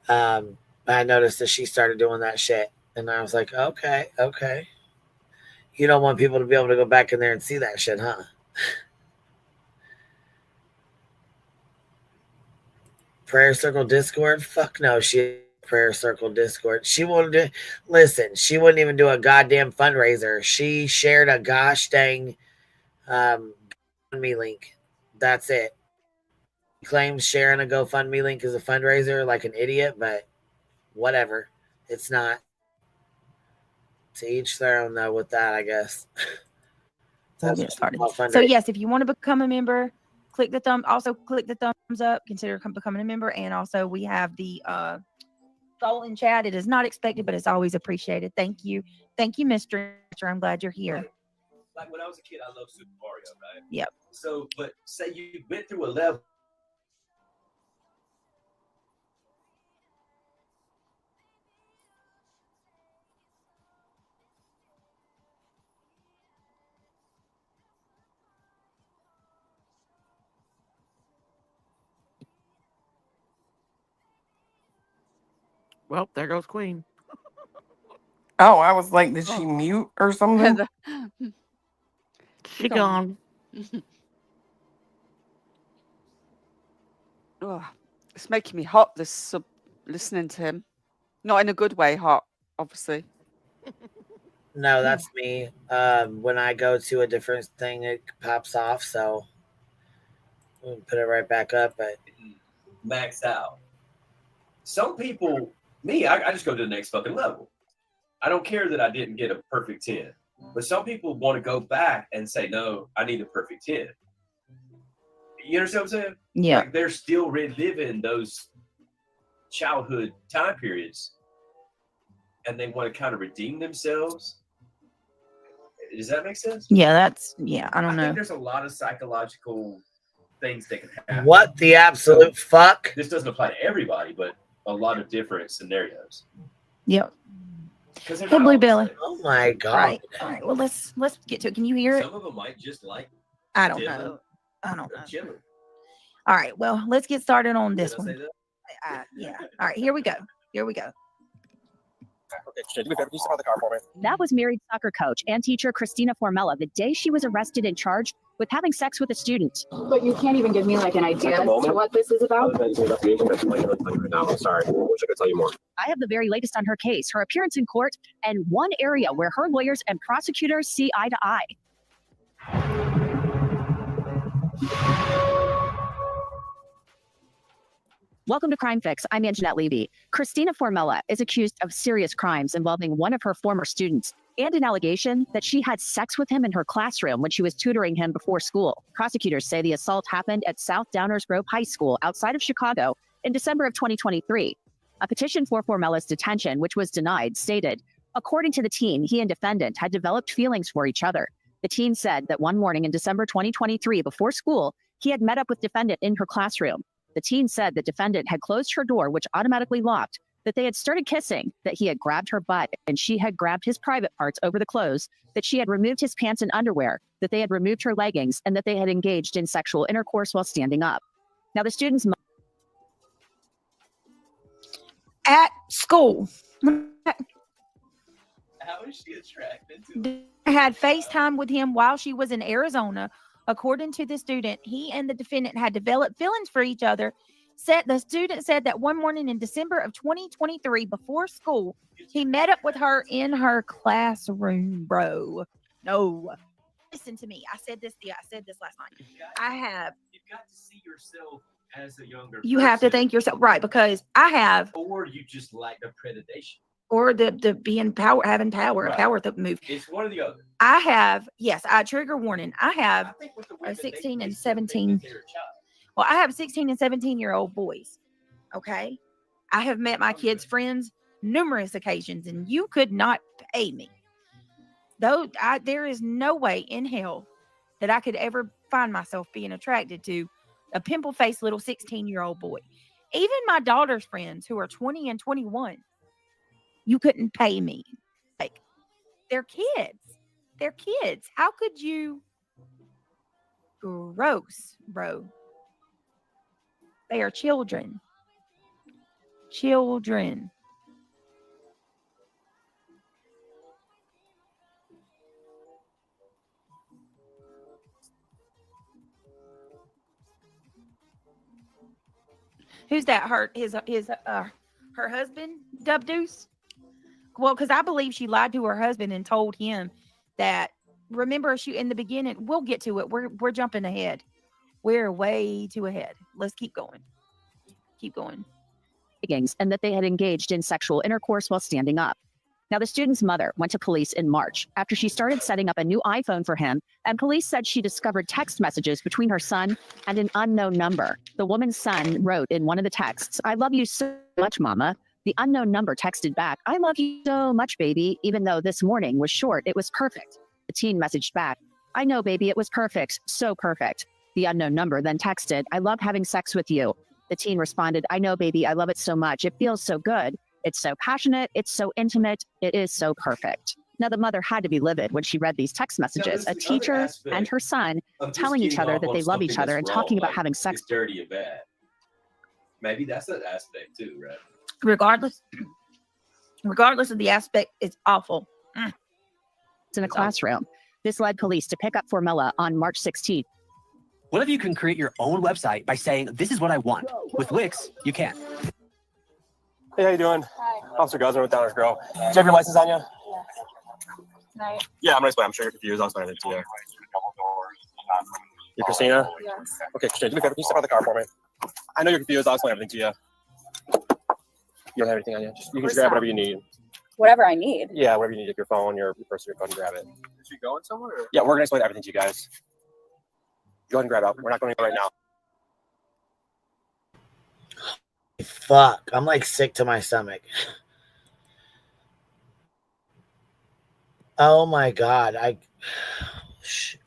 I noticed that she started doing that shit. And I was like, okay. You don't want people to be able to go back in there and see that shit, huh? Prayer Circle Discord? Fuck no, she Prayer Circle Discord. She wouldn't she wouldn't even do a goddamn fundraiser. She shared a gosh dang GoFundMe link. That's it. She claims sharing a GoFundMe link is a fundraiser like an idiot, but whatever. It's not. To each their own though with that, I guess. We'll get started. So yes, if you want to become a member, click the thumbs up, consider becoming a member. And also we have the soul in chat. It is not expected, but it's always appreciated. Thank you, Mr. I'm glad you're here. Like when I was a kid, I loved Super Mario, right? Yep. So, but say you went through a level. Well, there goes Queen. Oh, I was like, did she mute or something? She gone. Oh, it's making me hot, listening to him. Not in a good way, hot, obviously. No, that's me. When I go to a different thing, it pops off, so we'll put it right back up, but Maxed out. Some people, I just go to the next fucking level. I don't care that I didn't get a perfect 10. But some people want to go back and say, no, I need a perfect 10. You understand what I'm saying? Yeah. Like they're still reliving those childhood time periods and they want to kind of redeem themselves. Does that make sense? Yeah, I don't know. I think there's a lot of psychological things that can happen. What the absolute fuck? This doesn't apply to everybody, but a lot of different scenarios. Yep. Hey, Blue Billy. Oh my god! All right. Well, let's get to it. Can you hear it? Some of them might just like. I don't know. All right. Well, let's get started on this one. Yeah. All right. Here we go. That was married soccer coach and teacher Christina Formella the day she was arrested and charged with having sex with a student. But you can't even give me like an idea as to what this is about? I'm sorry. I wish I could tell you more. I have the very latest on her case, her appearance in court, and one area where her lawyers and prosecutors see eye to eye. Welcome to Crime Fix. I'm Anjanette Levy. Christina Formella is accused of serious crimes involving one of her former students and an allegation that she had sex with him in her classroom when she was tutoring him before school. Prosecutors say the assault happened at South Downers Grove High School outside of Chicago in December of 2023. A petition for Formella's detention, which was denied, stated, according to the teen, he and defendant had developed feelings for each other. The teen said that one morning in December 2023 before school, he had met up with defendant in her classroom. The teen said the defendant had closed her door, which automatically locked, that they had started kissing, that he had grabbed her butt, and she had grabbed his private parts over the clothes, that she had removed his pants and underwear, that they had removed her leggings, and that they had engaged in sexual intercourse while standing up. Now, the student's at school. How is she attracted to I had FaceTime with him while she was in Arizona. According to the student, he and the defendant had developed feelings for each other. The student said that one morning in December of 2023, before school, he met up with her in her classroom, bro. No. Listen to me. I said this last night. You've got to see yourself as a younger You have to think yourself, right, because I have. Or you just like the predation. Or the being power, having power, Right. power move. It's one or the other. I have, yes, I trigger warning. I have a 16 and 17. Well, I have 16 and 17-year-old boys. Okay. I have met my kids' friends numerous occasions, and you could not pay me. Though there is no way in hell that I could ever find myself being attracted to a pimple-faced little 16-year-old boy. Even my daughter's friends who are 20 and 21, you couldn't pay me. Like, they're kids. They're kids. How could you? Gross, bro. They are children. Children. Who's that? Her husband, Dub Deuce? Well, because I believe she lied to her husband and told him that. Remember, she in the beginning. We'll get to it. We're jumping ahead. We're way too ahead. Let's keep going. Keep going. And that they had engaged in sexual intercourse while standing up. Now, the student's mother went to police in March after she started setting up a new iPhone for him, and police said she discovered text messages between her son and an unknown number. The woman's son wrote in one of the texts, "I love you so much, Mama." The unknown number texted back, "I love you so much, baby." Even though this morning was short, it was perfect. The teen messaged back, "I know, baby, it was perfect, so perfect." The unknown number then texted, "I love having sex with you." The teen responded, "I know, baby, I love it so much. It feels so good. It's so passionate. It's so intimate. It is so perfect." Now, the mother had to be livid when she read these text messages. A teacher and her son telling each other that they love each other and talking about having sex. It's dirty and bad. Maybe that's an aspect too, right? Regardless of the aspect, it's awful. In a classroom. This led police to pick up Formella on March 16th. What if you can create your own website by saying, "This is what I want"? With Wix, you can. Hey, how you doing? Hi. Officer Guzman with Downers Grove. Do you have your license on you? Right. Yeah, I'm gonna explain. I'm sure you're confused. I'll explain it to you. You're Christina? Yes. Okay, Christina, do me a favor. Can you step out of the car for me? I know you're confused. I'll explain everything to you. You don't have anything on you? You can just grab whatever you need. Whatever I need. Yeah, whatever you need. Like your phone, your purse, your phone, grab it. Is she going somewhere? Or? Yeah, we're gonna explain everything to you guys. Go ahead and grab it. We're not going anywhere right now. Fuck, I'm like sick to my stomach. Oh my god,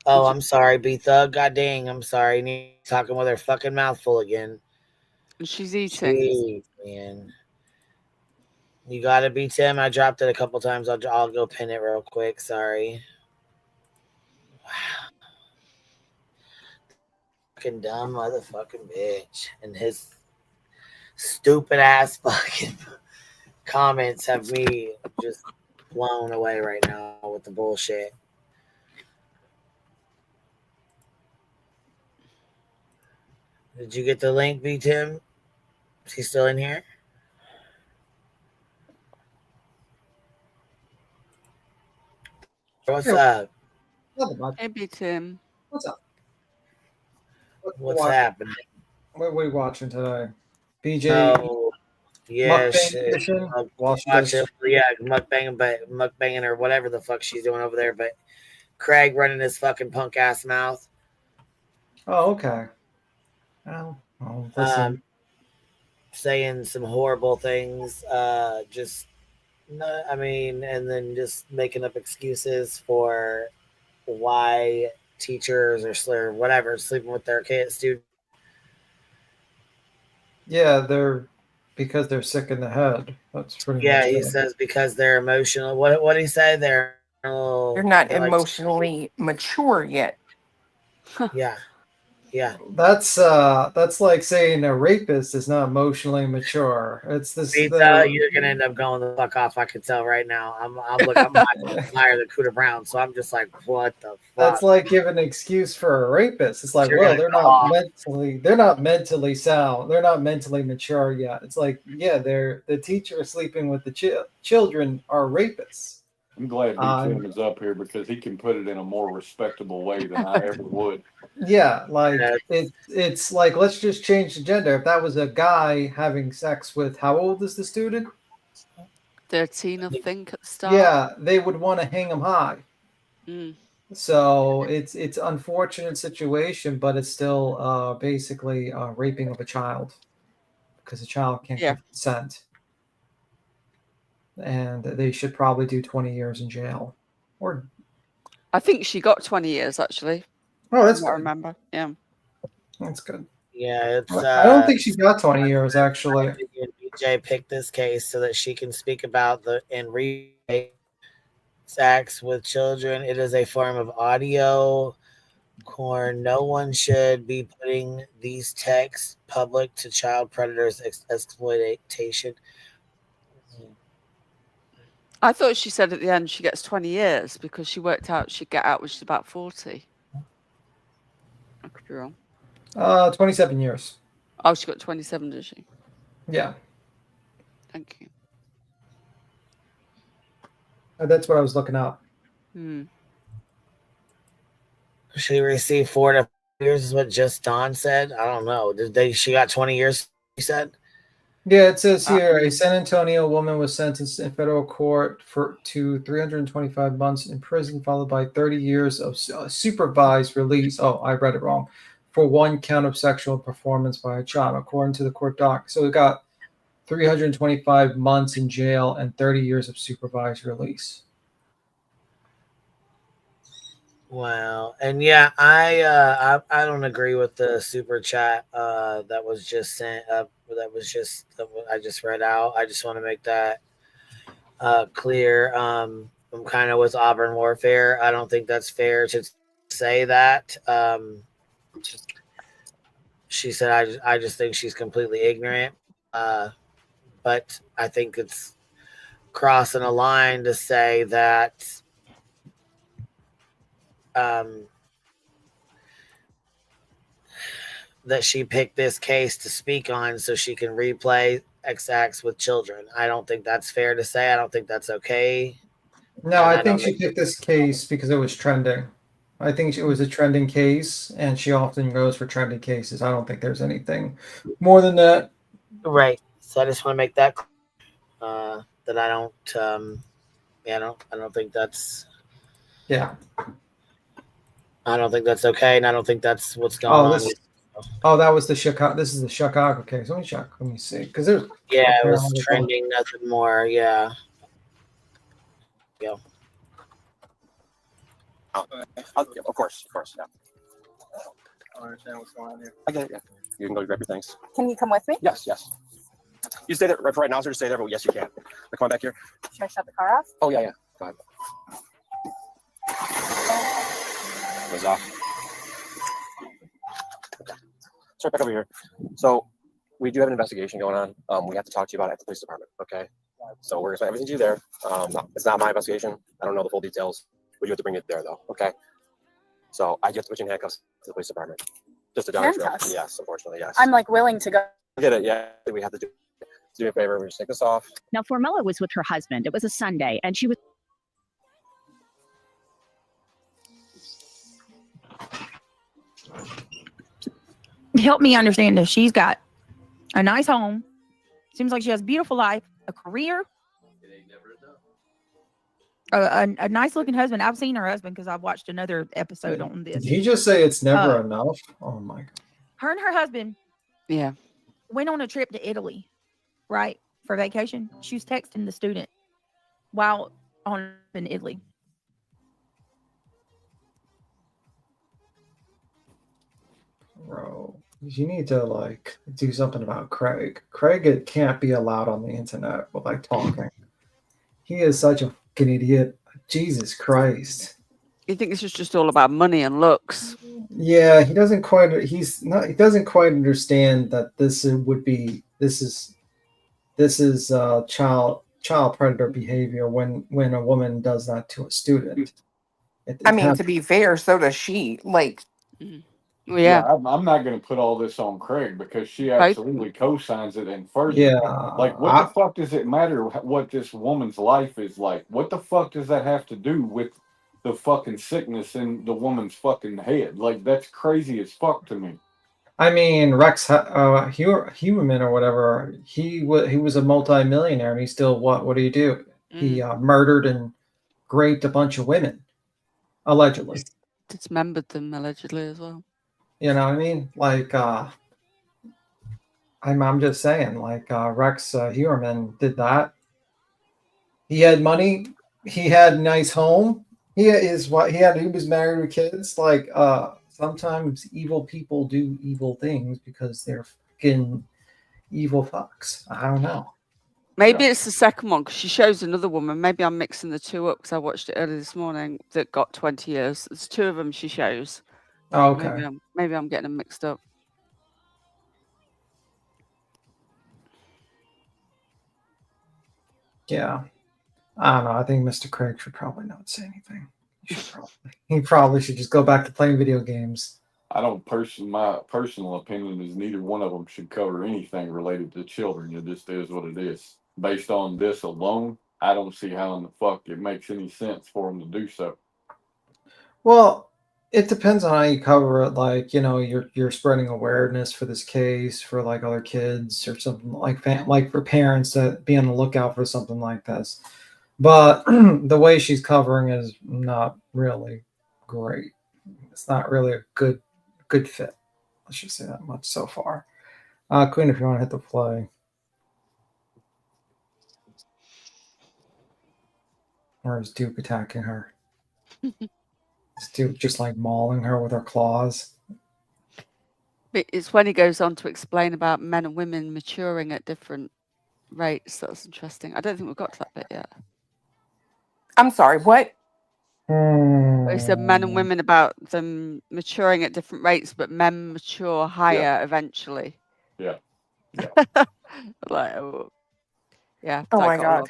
I'm sorry, B-Thug. God dang, I'm sorry. Talking with her fucking mouth full again. She's eating. Jeez, man. You gotta be Tim. I dropped it a couple times. I'll go pin it real quick. Sorry. Wow. Fucking dumb motherfucking bitch and his stupid ass fucking comments have me just blown away right now with the bullshit. Did you get the link, B Tim? Is he still in here? What's up? Hey, B Tim. What's up? What's happening? What are we watching today? BJ. Oh, yeah, shit. Mukbanging or whatever the fuck she's doing over there. But Craig running his fucking punk ass mouth. Oh, okay. Well, listen. Saying some horrible things. And then just making up excuses for why teachers or whatever sleeping with their students. Yeah, because they're sick in the head. That's pretty much he it. says because they're emotional. What did he say? They're not emotionally mature yet. Yeah. That's like saying a rapist is not emotionally mature. It's this. You're gonna end up going the fuck off. I can tell right now. I'm higher than Cooter Brown, so I'm just like, what the fuck? That's like giving an excuse for a rapist. It's like, well, they're not mentally sound. They're not mentally mature yet. It's like, yeah, the teacher sleeping with the children are rapists. I'm glad B-Tim is up here because he can put it in a more respectable way than I ever would. Yeah, like it's like, let's just change the gender. If that was a guy having sex with, how old is the student? 13, I think, at the start. Yeah, they would want to hang him high. So it's unfortunate situation, but it's still basically raping of a child because a child can't give consent, and they should probably do 20 years in jail. Or I think she got 20 years actually. oh, that's I good. remember. Yeah, That's good. Yeah, it's. I don't think she got 20 years actually. BJ picked this case so that she can speak about sex with children. It is a form of audio corn. No one should be putting these texts public to child predators exploitation. I thought she said at the end she gets 20 years because she worked out she'd get out when she's about 40. I could be wrong. 27 years. Oh, she got 27, did she? Yeah. Thank you. That's what I was looking up. She received 4 to 5 years is what Just Don said. I don't know. She got 20 years, you said? Yeah, it says here a San Antonio woman was sentenced in federal court to 325 months in prison, followed by 30 years of supervised release. Oh, I read it wrong. For one count of sexual performance by a child, according to the court doc. So it got 325 months in jail and 30 years of supervised release. Wow. And yeah, I don't agree with the super chat that was just sent up. I just read out. I just want to make that clear. I'm kind of with Auburn Warfare. I don't think that's fair to say that. She said, I just think she's completely ignorant. But I think it's crossing a line to say that that she picked this case to speak on so she can replay X acts with children. I don't think that's fair to say. I don't think that's okay. No, I think she picked this case because it was trending. I think it was a trending case, and she often goes for trending cases. I don't think there's anything more than that. Right. So I just want to make that that I don't. I don't think that's. Yeah. I don't think that's okay, and I don't think that's what's going on. Oh, that was the Chicago. This is the Chicago case. Let me check. Let me see. Because there's it was trending. Nothing more. Yeah. Yeah. Of course. Yeah. I don't understand what's going on here. I get it. Yeah. You can go grab your things. Can you come with me? Yes. You stay there for right now, sir. Stay there, but yes, you can. Come on back here. Should I shut the car off? Oh yeah. Go ahead. Goes off. Okay. Start back over here. So we do have an investigation going on. We have to talk to you about it at the police department. Okay. So we're gonna explain everything to you there. It's not my investigation. I don't know the full details. We do have to bring it there though. Okay. So I have to put you in handcuffs to the police department. Just a dog show. Handcuffs? Yes, unfortunately, yes. I'm like willing to go. I get it. Yeah, we have to do me a favor. We just take this off. Now, Formella was with her husband. It was a Sunday, and she was. Help me understand this. She's got a nice home. Seems like she has a beautiful life, a career, a nice looking husband. I've seen her husband because I've watched another episode on this. Did he just say it's never enough? Oh my God. Her and her husband went on a trip to Italy, right, for vacation. She was texting the student while in Italy. Bro, you need to do something about Craig. Craig can't be allowed on the internet with talking. He is such a fucking idiot. Jesus Christ. You think this is just all about money and looks? Yeah, he doesn't quite. He doesn't quite understand that this is child predator behavior when a woman does that to a student. I mean, to be fair, so does she. Yeah, I'm not going to put all this on Craig because she absolutely co-signs it and further. Yeah, what the fuck does it matter what this woman's life is like? What the fuck does that have to do with the fucking sickness in the woman's fucking head? That's crazy as fuck to me. I mean, Rex Huberman or whatever, he was a multi-millionaire, and he still what do you do? He murdered and raped a bunch of women. Allegedly. Dismembered them allegedly as well. You know what I mean? Like, I'm just saying, like, Rex Heuermann did that. He had money. He had a nice home. He was married with kids. Like, sometimes evil people do evil things because they're fucking evil fucks. I don't know. Maybe it's the second one because she shows another woman. Maybe I'm mixing the two up because I watched it earlier this morning that got 20 years. There's two of them she shows. Oh, okay. Maybe I'm getting them mixed up. Yeah. I don't know. I think Mr. Craig should probably not say anything. He probably should just go back to playing video games. My personal opinion is neither one of them should cover anything related to children. It just is what it is. Based on this alone, I don't see how in the fuck it makes any sense for them to do so. Well, it depends on how you cover it. Like, you know, you're spreading awareness for this case for like other kids or something like for parents to be on the lookout for something like this. But the way she's covering is not really great. It's not really a good fit. Let's just say that much so far. Queen, if you want to hit the play. Or is Duke attacking her? Is Duke just like mauling her with her claws? It's when he goes on to explain about men and women maturing at different rates. That's interesting. I don't think we've got to that bit yet. I'm sorry, what? He said men and women about them maturing at different rates, but men mature higher eventually. Yeah. Like, oh my God.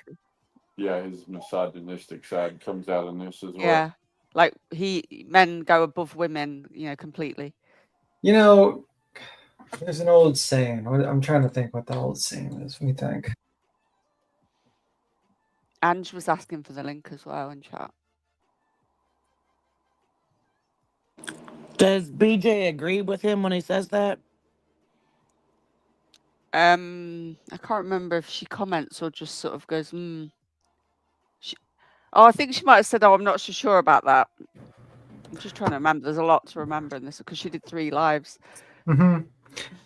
Yeah, his misogynistic side comes out in this as well. Yeah, like men go above women, completely. You know, there's an old saying. I'm trying to think what the old saying is. Let me think. Ange was asking for the link as well in chat. Does BJ agree with him when he says that? I can't remember if she comments or just sort of goes, I think she might have said, I'm not so sure about that. I'm just trying to remember. There's a lot to remember in this because she did 3 lives. Mm-hmm.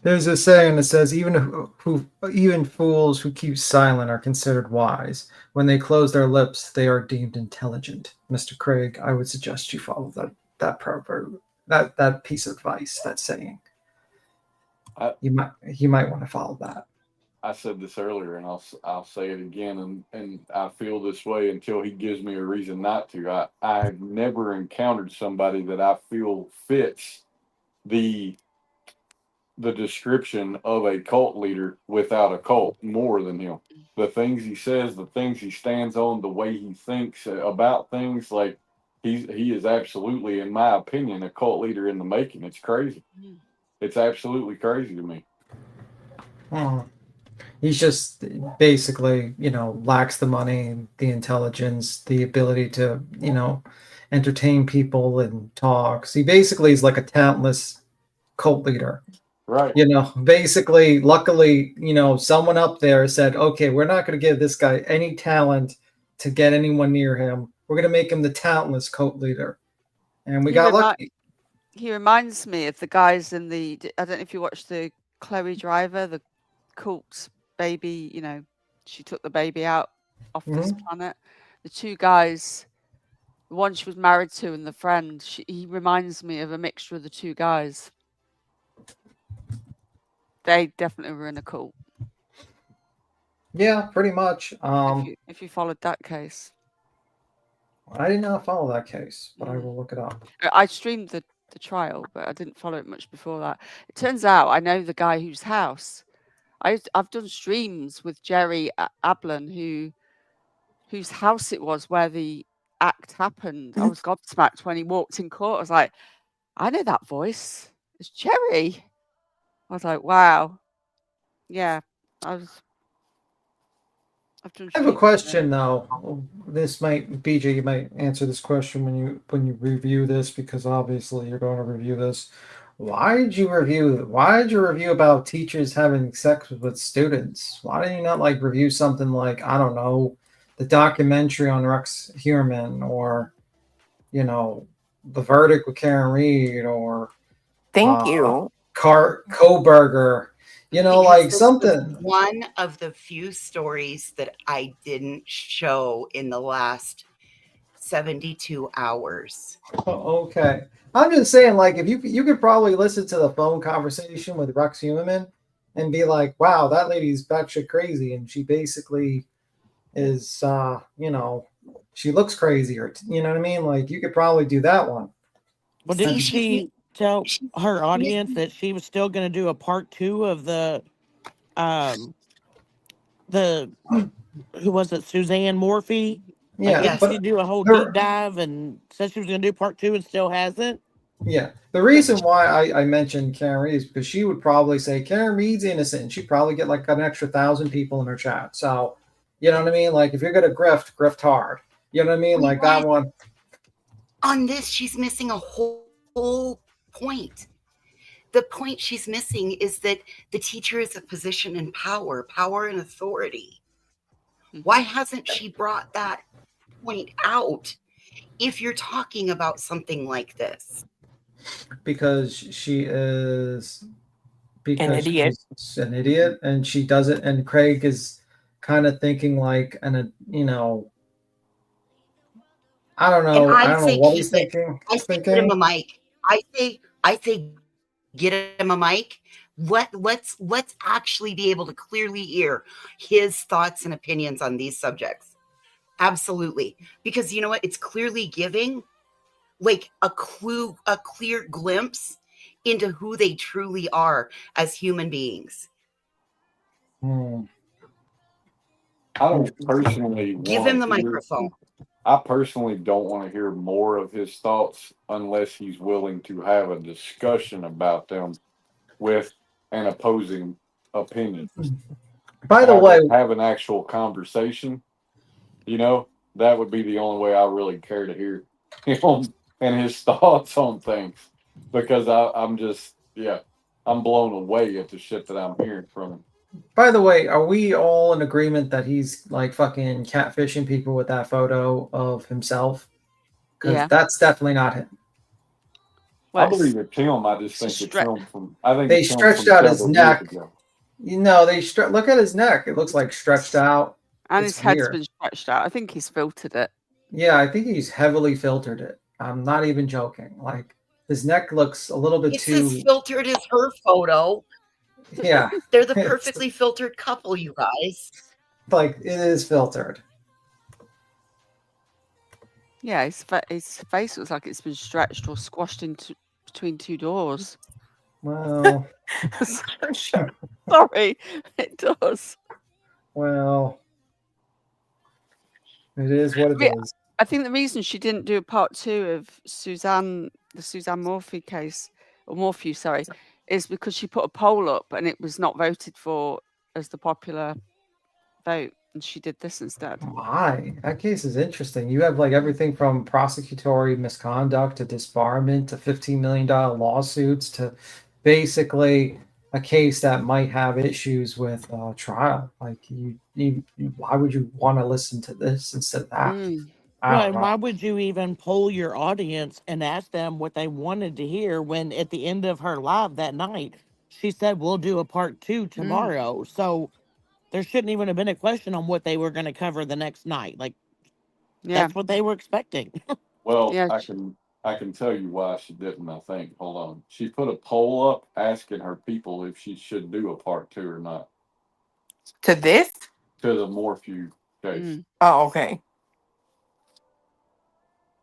There's a saying that says even fools who keep silent are considered wise. When they close their lips, they are deemed intelligent. Mr. Craig, I would suggest you follow that proverb, that piece of advice, that saying. You might want to follow that. I said this earlier, and I'll say it again, and I feel this way until he gives me a reason not to. I've never encountered somebody that I feel fits the description of a cult leader without a cult more than him. The things he says, the things he stands on, the way he thinks about things, like he is absolutely, in my opinion, a cult leader in the making. It's crazy. It's absolutely crazy to me. He's just basically, lacks the money, the intelligence, the ability to, entertain people and talk. So he basically is like a talentless cult leader. Right. Basically, luckily, someone up there said, okay, we're not going to give this guy any talent to get anyone near him. We're going to make him the talentless cult leader. And we got lucky. He reminds me of the guys in I don't know if you watched the Chloe Driver, the cult baby, she took the baby out off this planet. The 2 guys, the one she was married to and the friend, he reminds me of a mixture of the 2 guys. They definitely were in a cult. Yeah, pretty much. If you followed that case. I did not follow that case, but I will look it up. I streamed the trial, but I didn't follow it much before that. It turns out I know the guy whose house. I've done streams with Jerry Ablin, whose house it was where the act happened. I was gobsmacked when he walked in court. I was like, I know that voice. It's Jerry. I was like, wow. Yeah, I've done. I have a question though. This might, BJ, you might answer this question when you review this, because obviously you're going to review this. Why did you review about teachers having sex with students? Why did you not review something like, I don't know, the documentary on Rex Heuermann, or The Verdict with Karen Reed or Thank you. Koberger. You know, Because like this something. was one of the few stories that I didn't show in the last 72 hours. Okay. I'm just saying, like, if you could probably listen to the phone conversation with Rex Human and be like, wow, that lady's batshit crazy. And she basically is, you know, she looks crazy, or, you know what I mean? Like, you could probably do that one. Well, didn't she tell her audience that she was still going to do a part 2 of the who was it, Suzanne Morphy? Like, Yeah, didn't but she do a whole her- deep dive and said she was going to do part 2 and still hasn't? Yeah. The reason why I mentioned Karen Reed is because she would probably say Karen Reed's innocent, and she'd probably get like an extra 1,000 people in her chat. So, you know what I mean? Like, if you're gonna grift hard. You know what I mean? Like that one. On this, she's missing a whole point. The point she's missing is that the teacher is a position in power and authority. Why hasn't she brought that point out if you're talking about something like this? Because she is An idiot. she's an idiot, and she does it, and Craig is kind of thinking like you know, I don't know. I don't know what he's thinking. I say get him a mic. I say get him a mic. Let's actually be able to clearly hear his thoughts and opinions on these subjects. Absolutely. Because you know what? It's clearly giving like a clear glimpse into who they truly are as human beings. I don't personally Give him the microphone. I personally don't want to hear more of his thoughts unless he's willing to have a discussion about them with an opposing opinion. By the way, have an actual conversation, you know, that would be the only way I really care to hear him and his thoughts on things, because I'm just, I'm blown away at the shit that I'm hearing from him. by the way, are we all in agreement that he's like fucking catfishing people with that photo of himself? Because that's definitely not him. I believe it's him. I just think it's him from. I think they it's him stretched from out his several neck. years ago. You know, look at his neck. It looks like stretched out. And It's his head's weird. been stretched out. I think he's filtered it. Yeah, I think he's heavily filtered it. I'm not even joking. Like his neck looks a little bit It's too. as filtered as her photo. Yeah, They're the perfectly filtered couple, you guys. like it is filtered. Yeah, his face looks like it's been stretched or squashed into between two doors. Well, sorry, it does. Well, it is what it is. I think the reason she didn't do a part 2 of the Suzanne Morphy case, or Morphew, sorry, is because she put a poll up and it was not voted for as the popular vote, and she did this instead. Why? That case is interesting. You have like everything from prosecutory misconduct to disbarment to $15 million lawsuits to basically a case that might have issues with trial. Like why would you want to listen to this instead of that? Well, and why would you even poll your audience and ask them what they wanted to hear when at the end of her live that night, she said, we'll do a part 2 tomorrow. So there shouldn't even have been a question on what they were going to cover the next night. Like, that's what they were expecting. Well, I can tell you why she didn't, I think. Hold on. She put a poll up asking her people if she should do a part 2 or not. To this? To the Morphew case. Oh, okay.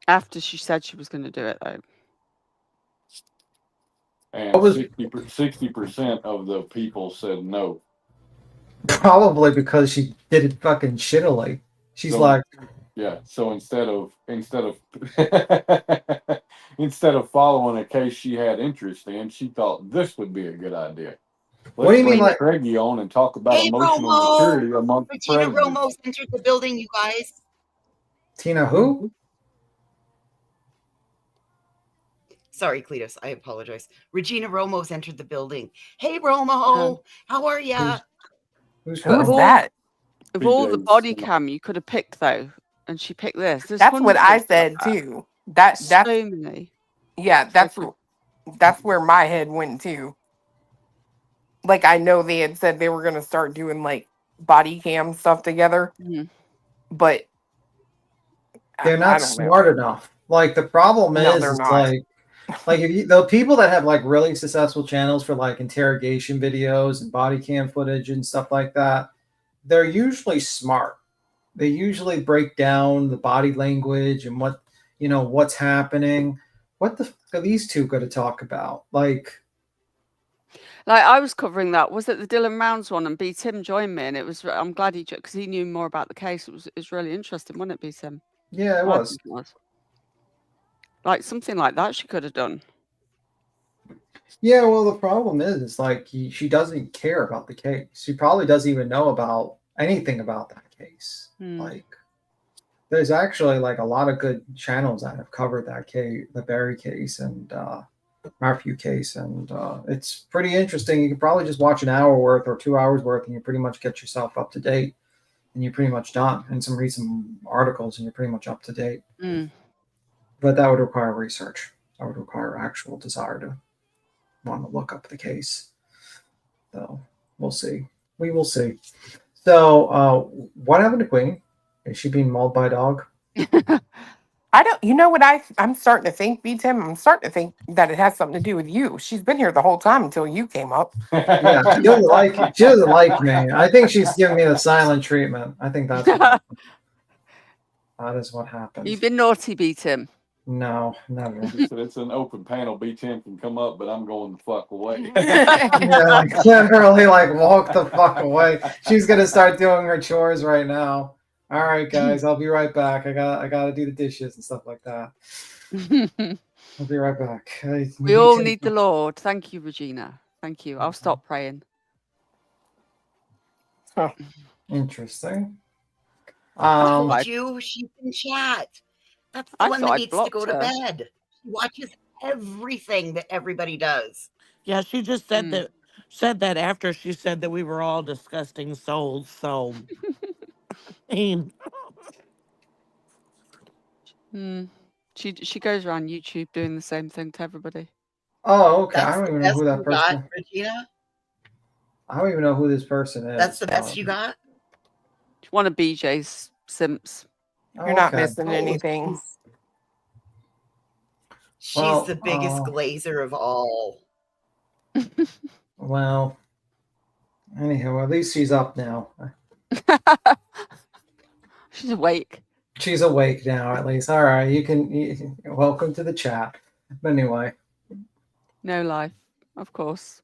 After she said she was going to do it, though. And 60% of the people said no. Probably because she did it fucking shittily. She's like, yeah. So instead of instead of following a case she had interest in, she thought this would be a good idea. What do you mean, like Craigie on and talk about Hey, emotional Romo! maturity among Regina presidents? Romo's entered the building, you guys. Tina who? Sorry, Cletus. I apologize. Regina Romo's entered the building. Hey, Romo. How are ya? Who's that? Of all the body cam you could have picked, though, and she picked this. That's what I said, too. That's so many. Yeah, that's where my head went to. Like, I know they had said they were going to start doing like body cam stuff together, but They're I not don't know. smart enough. Like the problem No, is, they're it's not. like if you, the people that have like really successful channels for like interrogation videos and body cam footage and stuff like that, they're usually smart. They usually break down the body language and what's happening. What the fuck are these two going to talk about? Like I was covering that. Was it the Dylan Mounds one? And B Tim joined me, and it was. I'm glad he because he knew more about the case. It was really interesting, wasn't it, B Tim? Yeah, it I was. think it was. Like something like that, she could have done. Yeah, well, the problem is like she doesn't care about the case. She probably doesn't even know about anything about that case. Like, there's actually like a lot of good channels that have covered that case, the Barry case and Matthew case, and it's pretty interesting. You can probably just watch an hour worth or 2 hours worth, and you pretty much get yourself up to date, and you're pretty much done. And read some articles, and you're pretty much up to date. But that would require research. That would require actual desire to want to look up the case. So we'll see. We will see. So what happened to Queen? Is she being mauled by a dog? I don't. You know what I'm starting to think, B Tim. I'm starting to think that it has something to do with you. She's been here the whole time until you came up. Yeah, she doesn't like you. She doesn't like me. I think she's giving me the silent treatment. I think that's what happened. That is what happened. You've been naughty, B Tim. No, never. It's an open panel. B10 can come up, but I'm going the fuck away. Yeah, like literally, like walk the fuck away. She's gonna start doing her chores right now. All right, guys, I'll be right back. I gotta do the dishes and stuff like that. I'll be right back. We all need the Lord. Thank you, Regina. Thank you. I'll stop praying. Interesting. Told you she's in chat. That's the one that needs to go to bed. She watches everything that everybody does. Yeah, she just said that after she said that we were all disgusting souls. So, She goes around YouTube doing the same thing to everybody. Oh, okay. That's I don't the even know best who that you person got, Regina? I don't even know who this person is. That's the best you got? One of BJ's simps. You're not missing anything. She's the biggest glazer of all. Well, anyhow, at least she's up now. She's awake. She's awake now, at least. All right, you welcome to the chat. But anyway. No life, of course.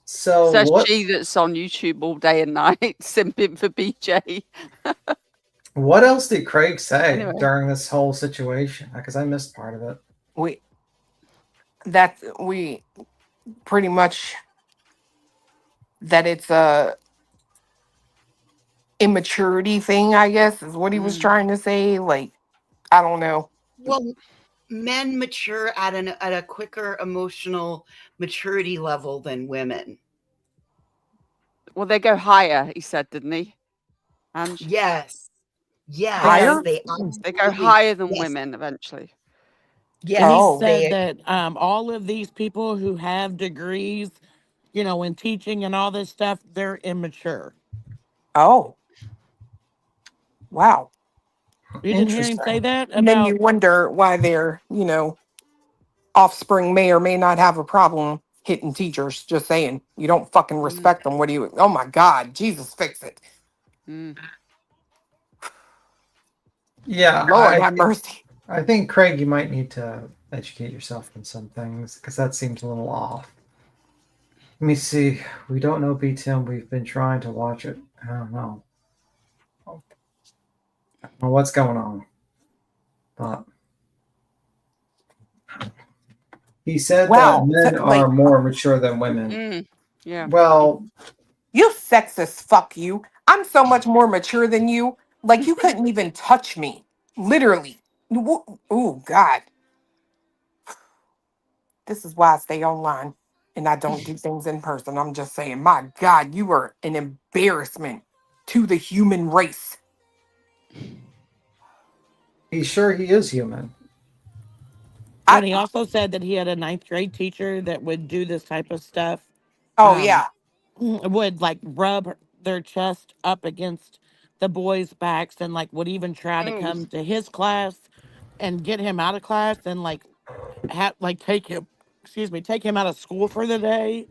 So Says what? she that's on YouTube all day and night simping for BJ. What else did Craig say Anyway. during this whole situation? Because I missed part of it. We pretty much that it's a immaturity thing, I guess, is what he was trying to say. Like, I don't know. Well, men mature at a quicker emotional maturity level than women. Well, they go higher, he said, didn't he? And yes. Yes. Higher? They go higher than women eventually. Yes. He said that all of these people who have degrees, in teaching and all this stuff, they're immature. Oh. Wow. You didn't hear him say that? And then you wonder why their, offspring may or may not have a problem hitting teachers. Just saying. You don't fucking respect them. What do you? Oh my God. Jesus, fix it. Yeah. Lord have mercy. I think, Craig, you might need to educate yourself on some things because that seems a little off. Let me see. We don't know BTM. We've been trying to watch it. I don't know. Well, what's going on? But he said that men are more mature than women. Yeah. Well, you sexist fuck you. I'm so much more mature than you. Like, you couldn't even touch me. Literally. Oh, God. This is why I stay online and I don't do things in person. I'm just saying, my God, you are an embarrassment to the human race. He's sure he is human. And he also said that he had a 9th grade teacher that would do this type of stuff. Oh, yeah. Would like rub their chest up against the boys' backs and like would even try to come to his class and get him out of class and like take him out of school for the day.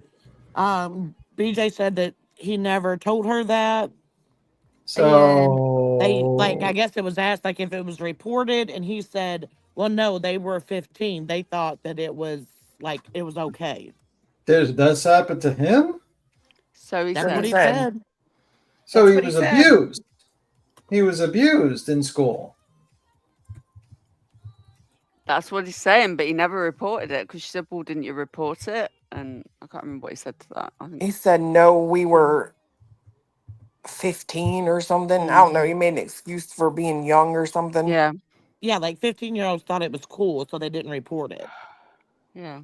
BJ said that he never told her that. So And I guess it was asked like if it was reported, and he said, well, no, they were 15. They thought that it was okay. Does this happen to him? So he That's said. what he said. So That's he what was he said. abused. He was abused in school. That's what he's saying, but he never reported it because she said, well, didn't you report it? And I can't remember what he said to that. I think He said, no, we were 15 or something. I don't know. He made an excuse for being young or something. Yeah. Yeah, like 15-year-olds thought it was cool, so they didn't report it. Yeah.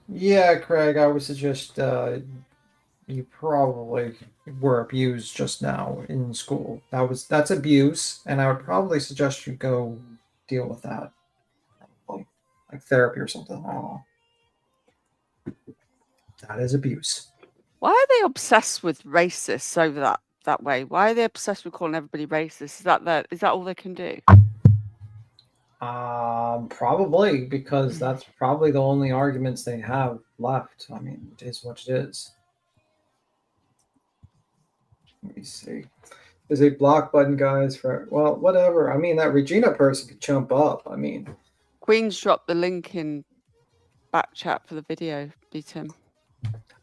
Yeah, Craig, I would suggest you probably were abused just now in school. That's abuse, and I would probably suggest you go deal with that. Like therapy or something. I don't know. That is abuse. Why are they obsessed with racists over that way? Why are they obsessed with calling everybody racist? Is that all they can do? Probably because that's probably the only arguments they have left. I mean, it is what it is. Let me see. There's a block button, guys, for, well, whatever. I mean, that Regina person could jump up. I mean, Queen's dropped the link in back chat for the video, Tim.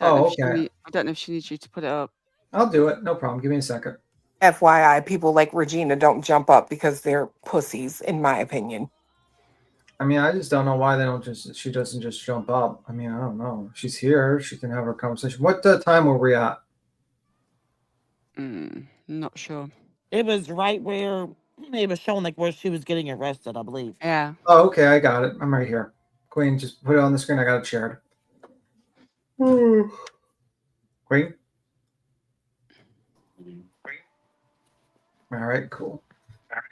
Okay. I don't know if she needs you to put it up. I'll do it. No problem. Give me a second. FYI, people like Regina don't jump up because they're pussies, in my opinion. I mean, I just don't know why she doesn't just jump up. I mean, I don't know. She's here. She can have her conversation. What time were we at? Not sure. It was right where it was showing like where she was getting arrested, I believe. Yeah. Oh, okay. I got it. I'm right here. Queen, just put it on the screen. I got it shared. Queen? All right, cool.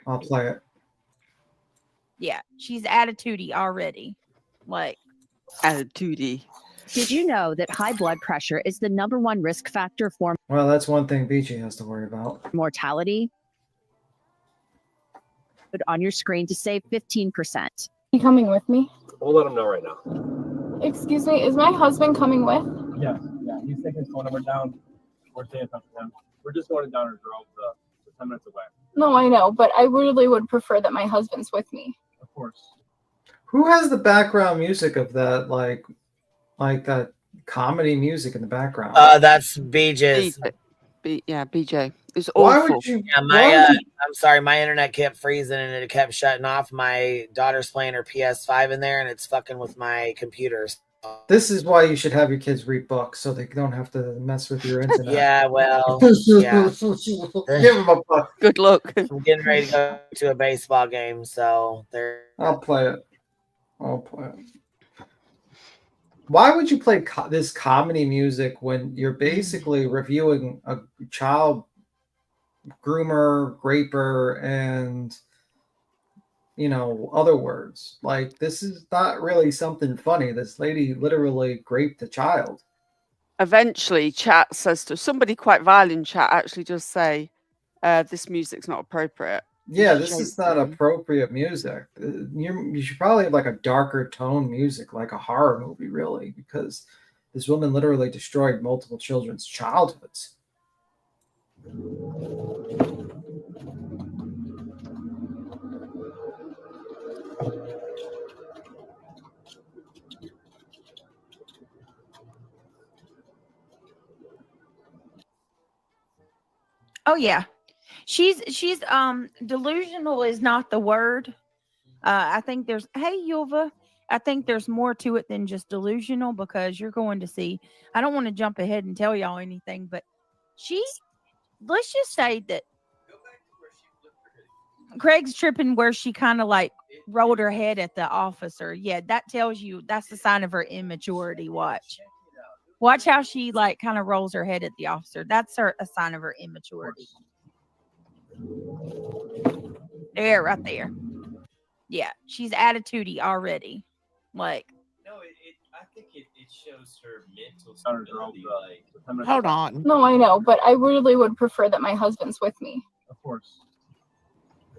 I'll play it. Yeah, she's attitudey already. Like, attitudey. Did you know that high blood pressure is the #1 risk factor for Well, that's one thing BG has to worry about. mortality? Put on your screen to save 15%. You coming with me? We'll let him know right now. Excuse me, is my husband coming with? Yeah. He's taking his phone number down. We're staying in touch with him. We're just going down our grove, 10 minutes away. No, I know, but I really would prefer that my husband's with me. Of course. Who has the background music of that, like that comedy music in the background? That's BJ's. BJ. It's awful. Why would you? Yeah, I'm sorry, my internet kept freezing and it kept shutting off. My daughter's playing her PS5 in there, and it's fucking with my computers. This is why you should have your kids read books so they don't have to mess with your internet. Yeah, well, yeah. Give them a book. Good luck. I'm getting ready to go to a baseball game, so there. I'll play it. Why would you play this comedy music when you're basically reviewing a child groomer, raper, and other words? Like, this is not really something funny. This lady literally raped a child. Eventually, chat says to somebody quite violent. Chat actually does say, "This music's not appropriate." Yeah, this is not appropriate music. You should probably have like a darker tone music, like a horror movie, really, because this woman literally destroyed multiple children's childhoods. oh yeah, she's delusional is not the word. I think there's Yulva. I think there's more to it than just delusional, because you're going to see. I don't want to jump ahead and tell y'all anything, but let's just say that Craig's tripping where she kind of like rolled her head at the officer. Yeah, that tells you that's the sign of her immaturity. Watch how she like kind of rolls her head at the officer. That's a sign of her immaturity. There, right there. Yeah, she's attitudey already. Like, No, I think it shows her mental stability. Like, hold on. No, I know, but I really would prefer that my husband's with me. Of course.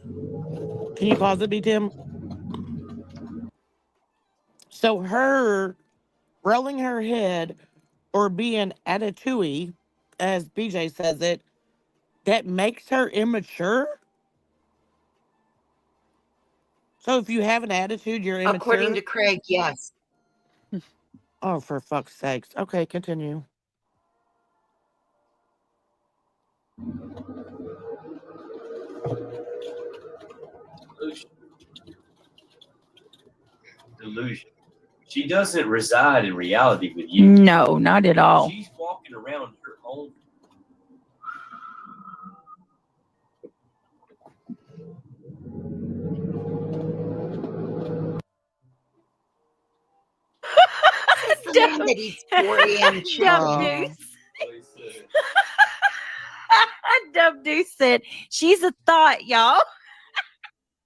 Can you pause it, B Tim? So her rolling her head or being attitudey, as BJ says it, that makes her immature? So if you have an attitude, you're immature? According to Craig, yes. Oh, for fuck's sakes. Okay, continue. delusion. She doesn't reside in reality with you. no, not at all. She's walking around her own. That eats 4 a.m. Dumb Deuce. Dumb Deuce said, she's a thought, y'all.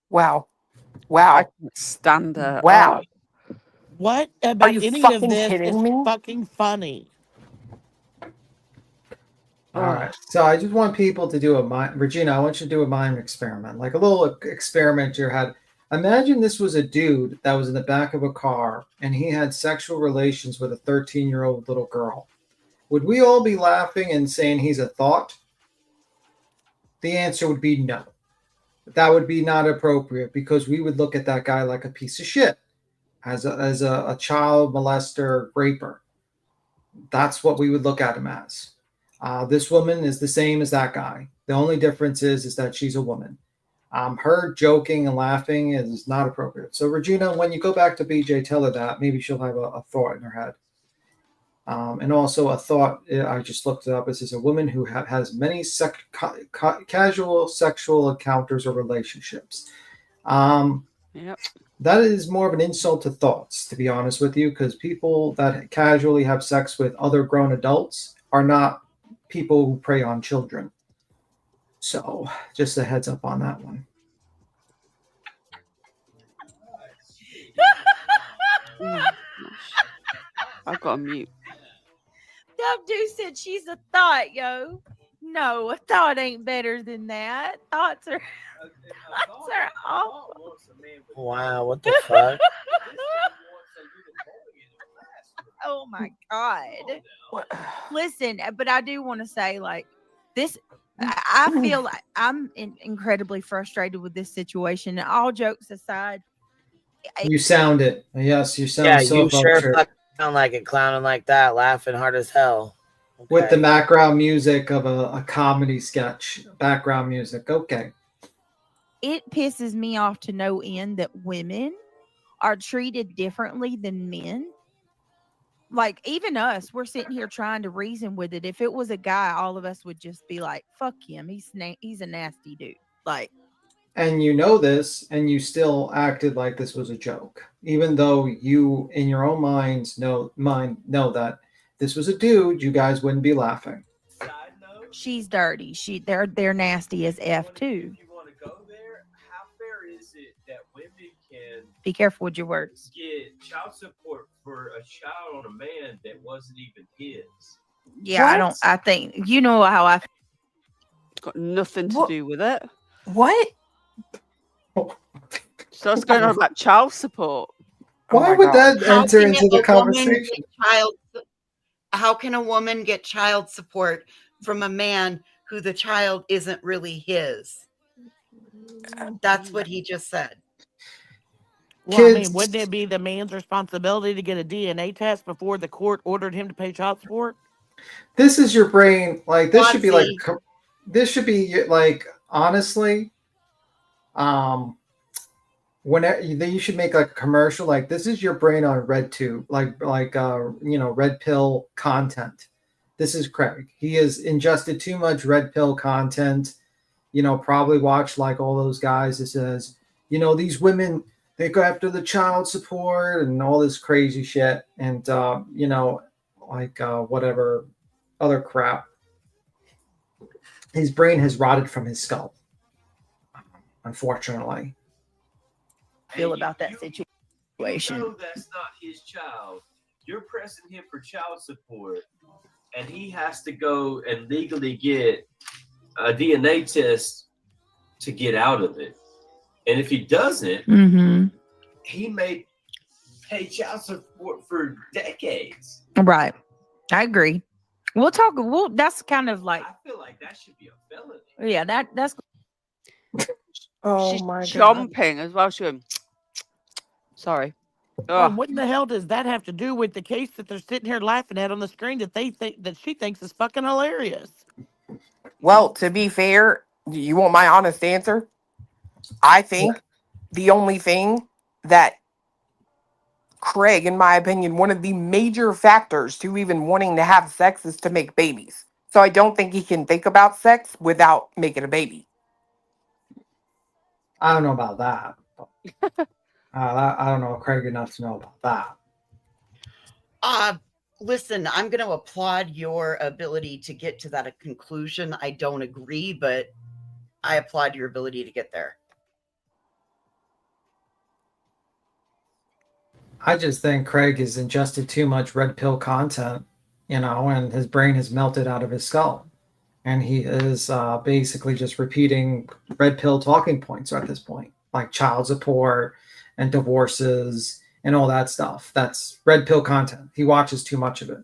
Wow. Wow. I can't stand her. Wow. What Are about you any of fucking this is kidding me? fucking funny? All right. So I just want people to do a mind. Regina, I want you to do a mind experiment, like a little experiment you had. Imagine this was a dude that was in the back of a car and he had sexual relations with a 13-year-old little girl. Would we all be laughing and saying he's a thought? The answer would be no. That would be not appropriate because we would look at that guy like a piece of shit, as a child molester, raper. That's what we would look at him as. This woman is the same as that guy. The only difference is that she's a woman. Her joking and laughing is not appropriate. So Regina, when you go back to BJ, tell her that. Maybe she'll have a thought in her head. And also a thought, I just looked it up. This is a woman who has many casual sexual encounters or relationships. Yep. That is more of an insult to thoughts, to be honest with you, because people that casually have sex with other grown adults are not people who prey on children. So just a heads up on that one. I've got a mute. Dumb Dude said she's a thought, yo. No, a thought ain't better than that. Thoughts are awful. Wow, what the fuck? Oh my God. Listen, but I do want to say, like, this, I feel like I'm incredibly frustrated with this situation. And all jokes aside, You sound it. Yes, you sound Yeah, so you sure vulture. fucking sound like it, clowning like that, laughing hard as hell. With the background music of a comedy sketch. Background music. Okay. it pisses me off to no end that women are treated differently than men. Like, even us, we're sitting here trying to reason with it. If it was a guy, all of us would just be like, fuck him. He's a nasty dude. Like, And you know this, and you still acted like this was a joke, even though you, in your own minds, know that this was a dude. You guys wouldn't be laughing. she's dirty. They're nasty as F too. If you want to go there, how fair is it that women can Be careful with your words. get child support for a child on a man that wasn't even his? Yeah, I think you know how I. It's got nothing to do with it. What? So what's going on about child support? Why would that enter into the conversation? How can a woman get child support from a man who the child isn't really his? That's what he just said. Well, I mean, wouldn't it be the man's responsibility to get a DNA test before the court ordered him to pay child support? This is your brain. Like, this should be like, Watsy. this should be like, honestly, whenever you should make like a commercial, like this is your brain on red tube, like red pill content. This is Craig. He has ingested too much red pill content. Probably watched like all those guys that says, these women, they go after the child support and all this crazy shit, and whatever other crap. His brain has rotted from his skull, unfortunately. feel about that situation. You know that's not his child. You're pressing him for child support, and he has to go and legally get a DNA test to get out of it. And if he doesn't, he may pay child support for decades. Right. I agree. We'll talk. That's kind of like. I feel like that should be a felony. Yeah, that's. Oh She's my god. chomping as well. She's going, sorry. Well, what in the hell does that have to do with the case that they're sitting here laughing at on the screen that they think that she thinks is fucking hilarious? Well, to be fair, you want my honest answer? I think the only thing that Craig, in my opinion, one of the major factors to even wanting to have sex is to make babies. So I don't think he can think about sex without making a baby. I don't know about that. I don't know Craig enough to know about that. Listen, I'm going to applaud your ability to get to that conclusion. I don't agree, but I applaud your ability to get there. I just think Craig has ingested too much red pill content, and his brain has melted out of his skull. And he is basically just repeating red pill talking points at this point, like child support and divorces and all that stuff. That's red pill content. He watches too much of it.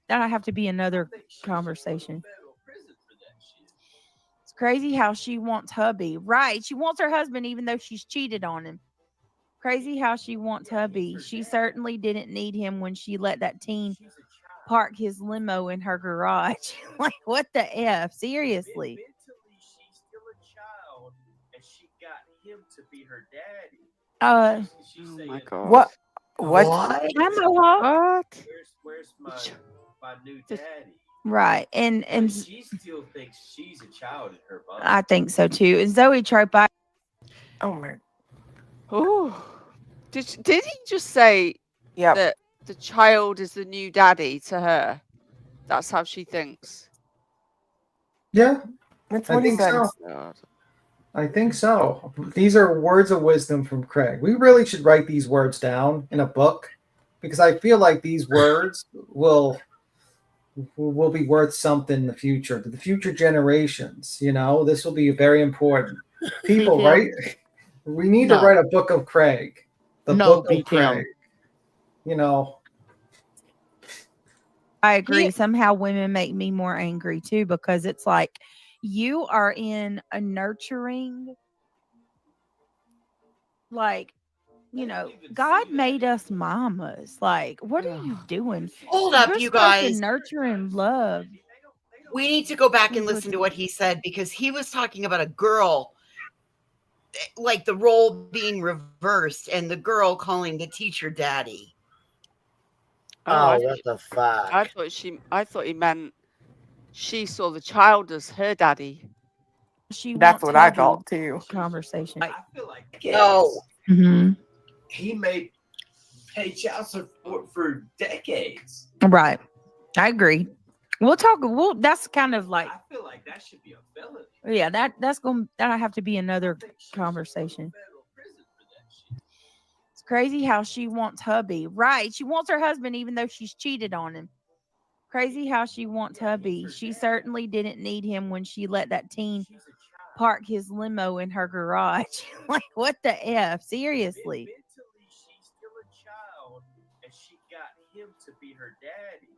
That'll have to be another conversation. It's crazy how she wants hubby. Right. She wants her husband even though she's cheated on him. Crazy how she wants hubby. She certainly didn't need him when she let that teen park his limo in her garage. Like, what the F? Seriously. Mentally, she's still a child, and she got him to be her daddy. Oh my god. What? What? Where's my new daddy? Right. And she still thinks she's a child in her body. I think so too. And Zoe Trope. Oh man. Oh. Did he just say that the child is the new daddy to her? That's how she thinks. Yeah. That's I what he think said. so. I think so. These are words of wisdom from Craig. We really should write these words down in a book because I feel like these words will be worth something in the future to the future generations. This will be very important. People, right? We need to write a book of Craig. The book of Craig. I agree. Somehow women make me more angry too because it's like you are in a nurturing, like, God made us mamas. Like, what are you doing? Hold up, You're you supposed guys. to nurture and love. We need to go back and listen to what he said because he was talking about a girl, like the role being reversed and the girl calling the teacher daddy. Oh, what the fuck? I thought he meant she saw the child as her daddy. That's what I thought too. Conversation. I feel like he may pay child support for decades. Right. I agree. We'll talk. That's kind of like. I feel like that should be a felony. Yeah, that'll have to be another conversation. It's crazy how she wants hubby. Right. She wants her husband even though she's cheated on him. Crazy how she wants hubby. She certainly didn't need him when she let that teen park his limo in her garage. Like, what the F? Seriously. Mentally, she's still a child, and she got him to be her daddy.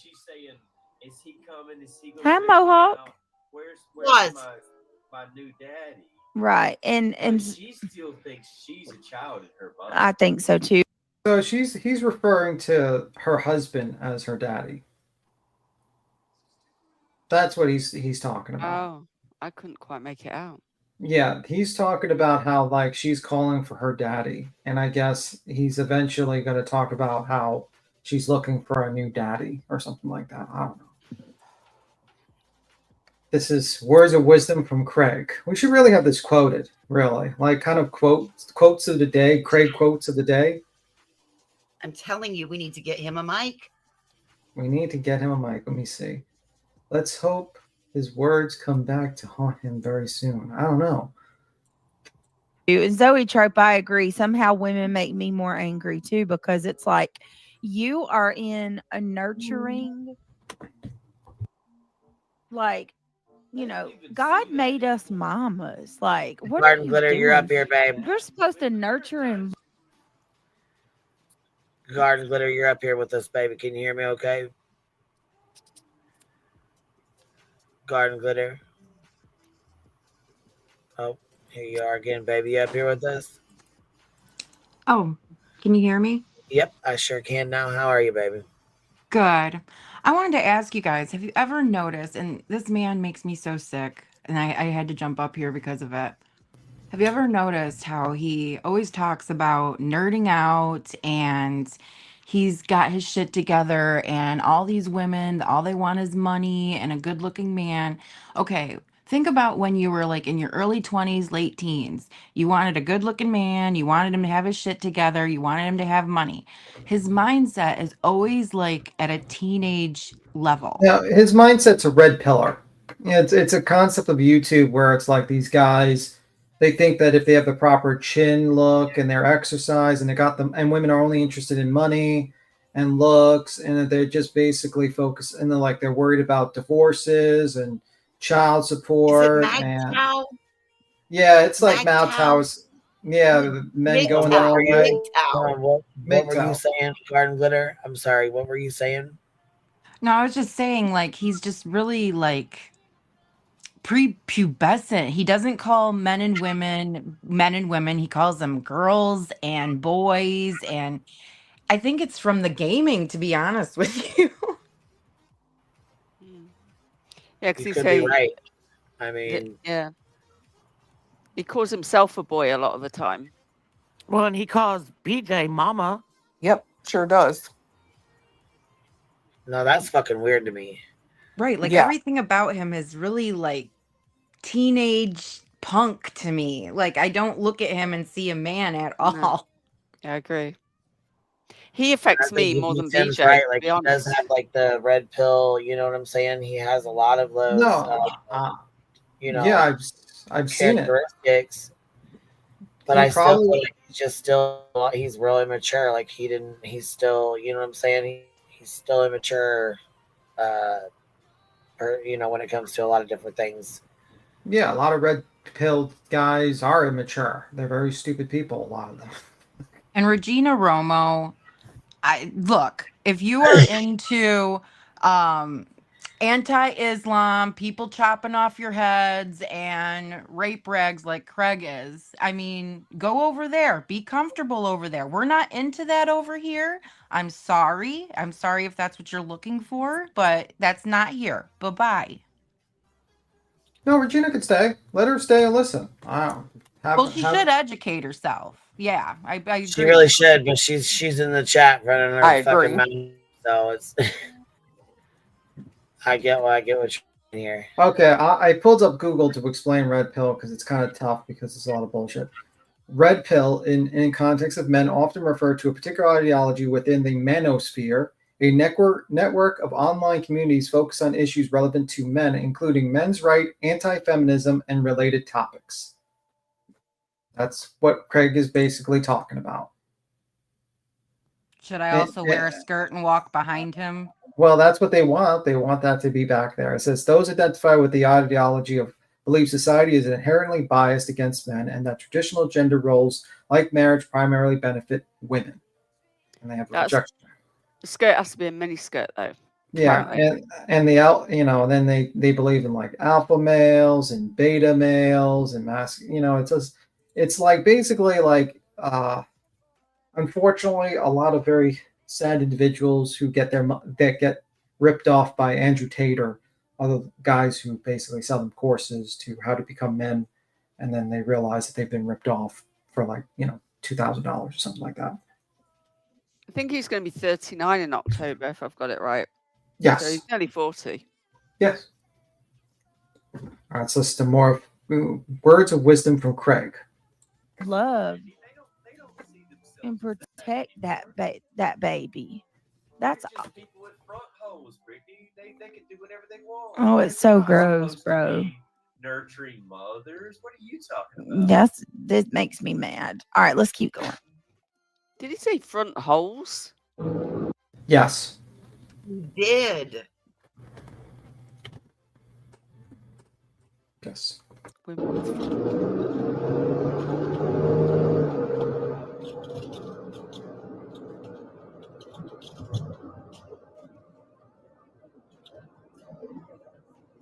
She's saying, "Is he coming? Is he going to Hi, Mohawk. Where's my new daddy?" Right, and she still thinks she's a child in her body. I think so too. So he's referring to her husband as her daddy. That's what he's talking about. Oh, I couldn't quite make it out. Yeah, he's talking about how like she's calling for her daddy, and I guess he's eventually going to talk about how she's looking for a new daddy or something like that. I don't know. This is words of wisdom from Craig. We should really have this quoted, really, like kind of quotes of the day, Craig quotes of the day. I'm telling you, we need to get him a mic. We need to get him a mic. Let me see. Let's hope his words come back to haunt him very soon. I don't know. Zoetrope, I agree. Somehow women make me more angry too, because it's like you are in a nurturing, like, God made us mamas. Like, what are Garden you Glitter, you're up doing? here, babe. You're supposed to nurture and Garden Glitter, you're up here with us, baby. Can you hear me okay? Garden Glitter. Oh, here you are again, baby. You up here with us? Oh, can you hear me? Yep, I sure can now. How are you, baby? Good. I wanted to ask you guys, have you ever noticed, and this man makes me so sick, and I had to jump up here because of it. Have you ever noticed how he always talks about nerding out and he's got his shit together and all these women, all they want is money and a good looking man? Okay, think about when you were like in your early 20s, late teens. You wanted a good looking man, you wanted him to have his shit together, you wanted him to have money. His mindset is always like at a teenage level. Now, his mindset's a red pillar. It's a concept of YouTube where it's like these guys, they think that if they have the proper chin look and their exercise and they got them, and women are only interested in money and looks, and that they're just basically focused, and they're worried about divorces and child support. And yeah, it's like Towers. Yeah, the men going their own way. What were you saying, Garden Glitter? I'm sorry. What were you saying? No, I was just saying, like, he's just really like prepubescent. He doesn't call men and women. He calls them girls and boys. And I think it's from the gaming, to be honest with you. Yeah, because You he's could be right. I mean, yeah. He calls himself a boy a lot of the time. Well, and he calls BJ mama. Yep, sure does. No, that's fucking weird to me. Right. Like Yeah. everything about him is really like teenage punk to me. Like I don't look at him and see a man at all. No. Yeah, I agree. He affects me more than Tim's BJ, right. to Like be he does honest. have like the red pill. You know what I'm saying? He has a lot of those. No, yeah, I've seen it. characteristics. But He I still probably- feel like he's real immature. Like he's still, you know what I'm saying? He's still immature. When it comes to a lot of different things. Yeah, a lot of red pill guys are immature. They're very stupid people, a lot of them. And Regina Romo, look, if you are into anti-Islam, people chopping off your heads and rape rags like Craig is, I mean, go over there. Be comfortable over there. We're not into that over here. I'm sorry. I'm sorry if that's what you're looking for, but that's not here. Bye-bye. No, Regina could stay. Let her stay and listen. Wow. Well, she should educate herself. Yeah, I agree. She really should, but she's in the chat running her I fucking agree. mouth. So it's I get what you're saying here. Okay, I pulled up Google to explain red pill because it's kind of tough because it's a lot of bullshit. Red pill, in context of men, often refer to a particular ideology within the manosphere, a network of online communities focused on issues relevant to men, including men's right, anti-feminism, and related topics. That's what Craig is basically talking about. Should I also wear a skirt and walk behind him? Well, that's what they want. They want that to be back there. It says those identify with the ideology of believe society is inherently biased against men and that traditional gender roles like marriage primarily benefit women. And they have a rejection. The skirt has to be a mini skirt, though. Yeah, apparently. and then they believe in like alpha males and beta males and it's like basically like unfortunately a lot of very sad individuals who get ripped off by Andrew Tate or other guys who basically sell them courses to how to become men, and then they realize that they've been ripped off for like $2,000 or something like that. I think he's going to be 39 in October, if I've got it right. Yes. So he's nearly 40. Yes. All right, so listen to more words of wisdom from Craig. Love and protect that baby. That's oh, it's so gross, bro. Nurturing mothers. What are you talking about? this makes me mad. All right, let's keep going. Did he say front holes? Yes. He did. Yes. Women with front.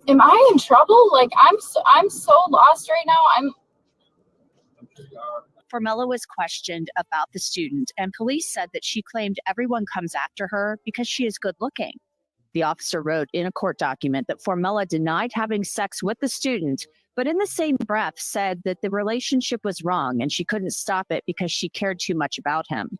Am I in trouble? Like I'm so lost right now. Formella was questioned about the student, and police said that she claimed everyone comes after her because she is good looking. The officer wrote in a court document that Formella denied having sex with the student, but in the same breath said that the relationship was wrong and she couldn't stop it because she cared too much about him.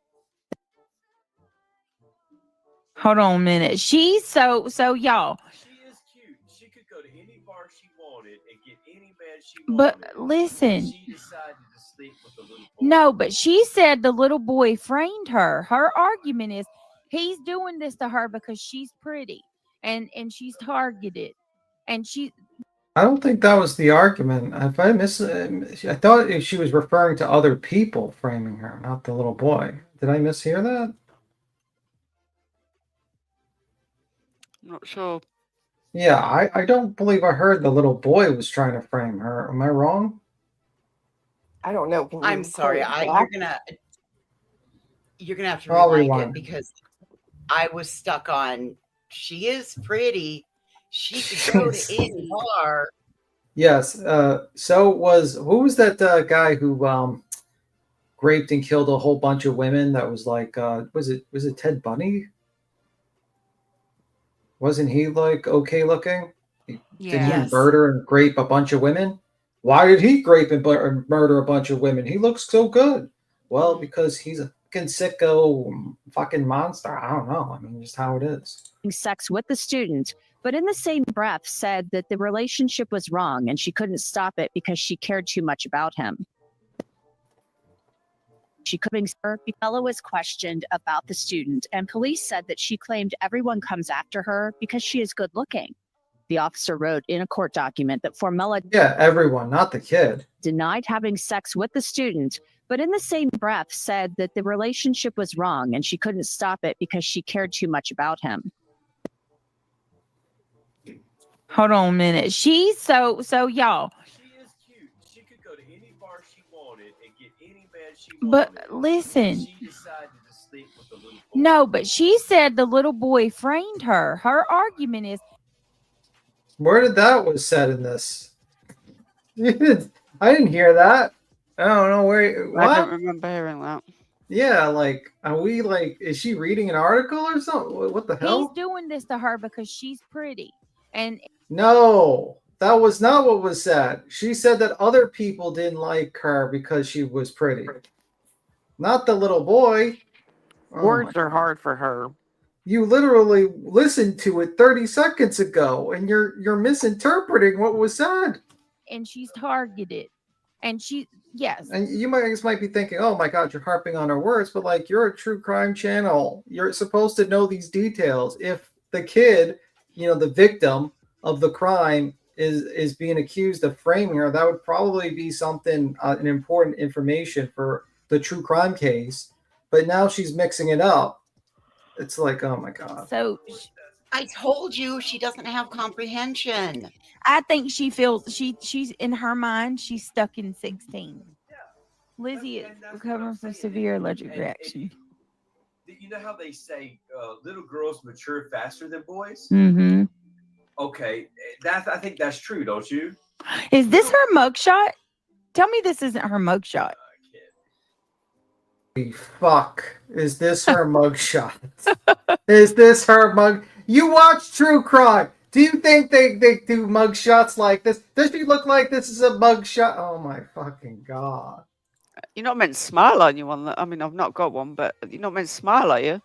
Hold on a minute. She's so y'all. She is cute. She could go to any bar she wanted and get any man she But wanted. listen. She decided to sleep with the little boy. No, but she said the little boy framed her. Her argument is he's doing this to her because she's pretty and she's targeted. And I don't think that was the argument. If I I thought she was referring to other people framing her, not the little boy. Did I mishear that? I'm not sure. Yeah, I don't believe I heard the little boy was trying to frame her. Am I wrong? I don't know. Can you I'm sorry. pull it You're gonna have to I'll rewind rewind. it because I was stuck on. She is pretty. She could go to any bar. Yes. So who was that guy who raped and killed a whole bunch of women? That was like was it Ted Bundy? Wasn't he like okay looking? Didn't he murder and rape a bunch of women? Why did he rape and murder a bunch of women? He looks so good. Well, because he's a fucking sicko fucking monster. I don't know. I mean, just how it is. Sex with the student, but in the same breath said that the relationship was wrong and she couldn't stop it because she cared too much about him. Bella was questioned about the student, and police said that she claimed everyone comes after her because she is good looking. The officer wrote in a court document that Formella everyone, not the kid, denied having sex with the student, but in the same breath said that the relationship was wrong and she couldn't stop it because she cared too much about him. hold on a minute. She's so y'all. She is cute. She could go to any bar she wanted and get any man she But wanted. listen. She decided to sleep with the little boy. No, but she said the little boy framed her. Her argument is where did that was said in this? I didn't hear that. I don't know where. What? I don't remember hearing that. Yeah, like, are we like? Is she reading an article or something? What the hell? he's doing this to her because she's pretty. And No, that was not what was said. She said that other people didn't like her because she was pretty. Not the little boy. Words are hard for her. You literally listened to it 30 seconds ago, and you're misinterpreting what was said. and she's targeted. And yes. And you might be thinking, oh my God, you're harping on her words, but like, you're a true crime channel. You're supposed to know these details. If the kid, the victim of the crime is being accused of framing her, that would probably be something, an important information for the true crime case. But now she's mixing it up. It's like, oh my God. So I told you she doesn't have comprehension. I think she feels she's in her mind, she's stuck in 16. Lizzie is recovering from severe allergic reaction. You know how they say little girls mature faster than boys? Mm-hmm. Okay, I think that's true, don't you? Is this her mugshot? Tell me this isn't her mugshot. Fuck. Is this her mugshot? Is this her mug? You watch true crime. Do you think they do mugshots like this? Does she look like this is a mugshot? Oh my fucking God. You're not meant to smile on you one. I mean, I've not got one, but you're not meant to smile, are you?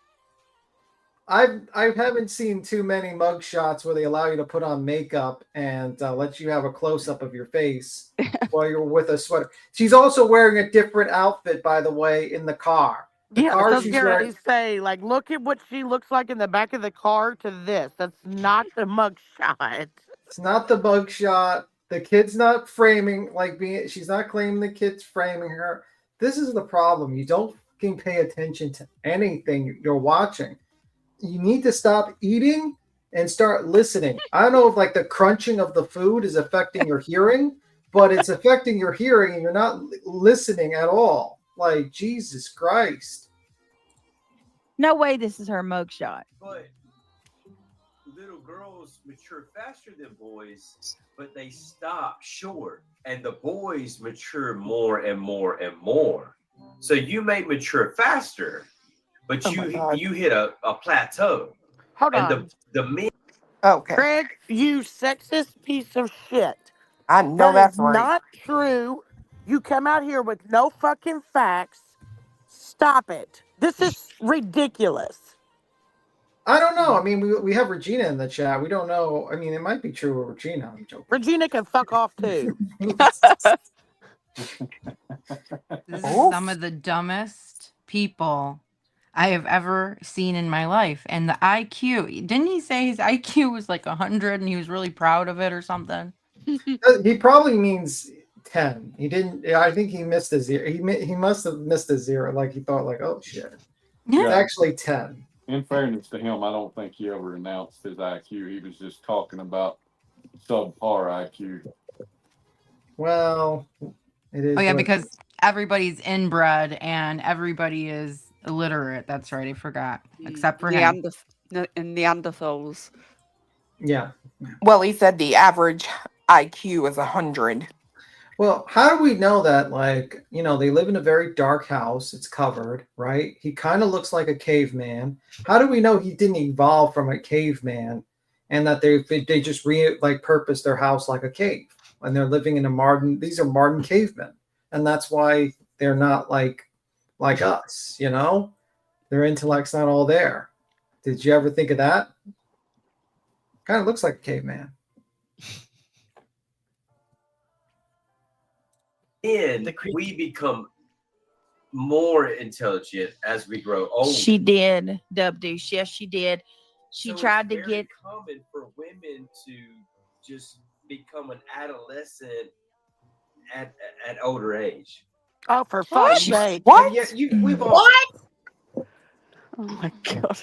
I haven't seen too many mugshots where they allow you to put on makeup and let you have a close-up of your face while you're with a sweater. She's also wearing a different outfit, by the way, in the car. The car that's she's what wearing. I say. Like, look at what she looks like in the back of the car to this. That's not the mug shot. It's not the mugshot. The kid's not framing she's not claiming the kid's framing her. This is the problem. You don't fucking pay attention to anything you're watching. You need to stop eating and start listening. I don't know if like the crunching of the food is affecting your hearing, but it's affecting your hearing and you're not listening at all. Like, Jesus Christ. No way this is her mugshot. But little girls mature faster than boys, but they stop short. And the boys mature more and more and more. So you may mature faster, but you hit a plateau. Hold and on. The men. Okay. Greg, you sexist piece of shit. I know that's is right. Not true. You come out here with no fucking facts. Stop it. This is ridiculous. I don't know. I mean, we have Regina in the chat. We don't know. I mean, it might be true with Regina. I'm joking. Regina can fuck off too. This is some of the dumbest people I have ever seen in my life. And the IQ, didn't he say his IQ was like 100 and he was really proud of it or something? He probably means 10. He didn't. I think he missed his zero. He must have missed his zero. Like he thought, like, oh shit. Yeah. It's actually 10. In fairness to him, I don't think he ever announced his IQ. He was just talking about subpar IQ. Well, it is. Oh yeah, because everybody's inbred and everybody is illiterate. That's right. I forgot. Except for him. Neanderthals. Yeah. Well, he said the average IQ is 100. Well, how do we know that? Like, you know, they live in a very dark house. It's covered, right? He kind of looks like a caveman. How do we know he didn't evolve from a caveman, and that they just purpose their house like a cave, and they're living in a modern? These are modern cavemen, and that's why they're not like us. You know, their intellect's not all there. Did you ever think of that? Kind of looks like a caveman. And we become more intelligent as we grow older. She did, Dub Douche. Yes, she did. She tried to get. It's common for women to just become an adolescent at older age. Oh, for fuck's sake! What? Yeah, we've all. What? Oh my god!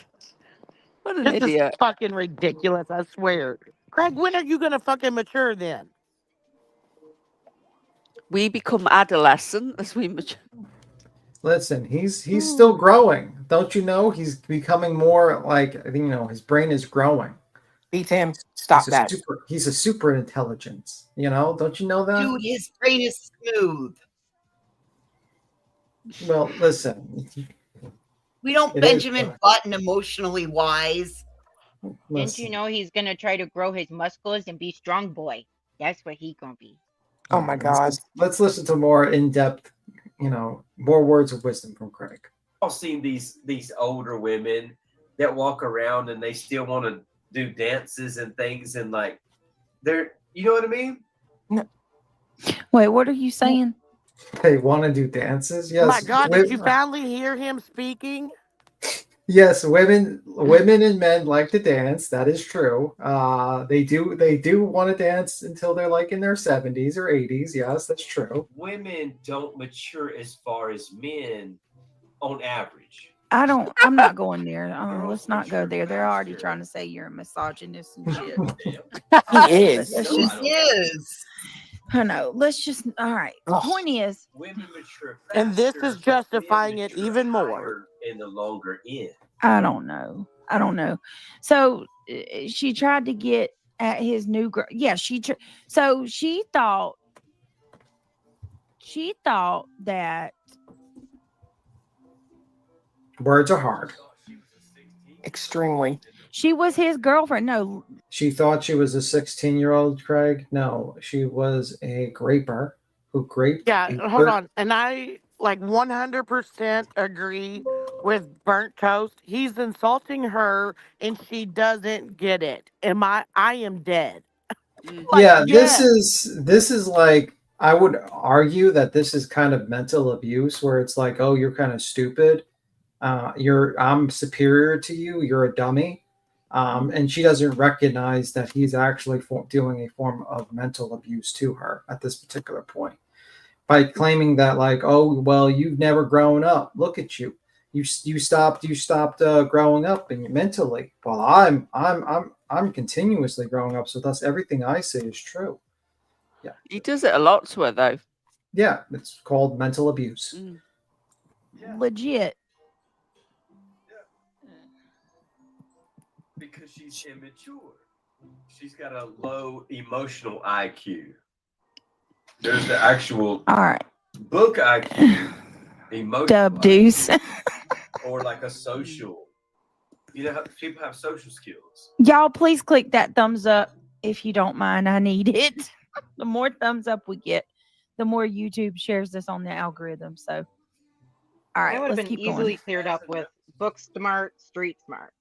What an This idiot! is fucking ridiculous. I swear. Craig, when are you gonna fucking mature then? We become adolescent as we mature. Listen, he's still growing. Don't you know? He's becoming more like, you know, his brain is growing. Beat him. Stop that. He's a super intelligence. You know, don't you know that? Dude, his brain is smooth. Well, listen. We don't Benjamin Button emotionally wise. Didn't you know he's gonna try to grow his muscles and be strong boy? That's what he gonna be. Oh my God. Let's listen to more in-depth, you know, more words of wisdom from Craig. I've seen these older women that walk around and they still want to do dances and things, and like they're, you know what I mean? No. Wait, what are you saying? They want to do dances? Yes. Oh my God, did you finally hear him speaking? Yes, women and men like to dance. That is true. They do want to dance until they're like in their 70s or 80s. Yes, that's true. Women don't mature as far as men on average. I'm not going there. Let's not go there. They're already trying to say you're a misogynist and shit. He is. He is. I know. Let's just. All right. The point is, women mature faster, And this is justifying it even more. In the longer end. I don't know. So she tried to get at his new girl. Yeah, so she thought that Words are hard. Extremely. she was his girlfriend. No, She thought she was a 16-year-old, Craig. No, she was a graper who graped. Yeah, hold on. And I like 100% agree with Burnt Toast. He's insulting her and she doesn't get it. I am dead. Yeah, this is like, I would argue that this is kind of mental abuse where it's like, oh, you're kind of stupid. I'm superior to you. You're a dummy. And she doesn't recognize that he's actually doing a form of mental abuse to her at this particular point by claiming that, like, oh, well, you've never grown up. Look at you. You stopped growing up and mentally. Well, I'm continuously growing up, so thus everything I say is true. Yeah. He does it a lot to her, though. Yeah, it's called mental abuse. Legit. Because she's immature. She's got a low emotional IQ. There's the actual book IQ, emotional Dub deuce. or like a social. You know, people have social skills. Y'all, please click that thumbs up if you don't mind. I need it. The more thumbs up we get, the more YouTube shares this on the algorithm. So, all right, That would have let's been keep easily going. cleared up with book smart, street smart.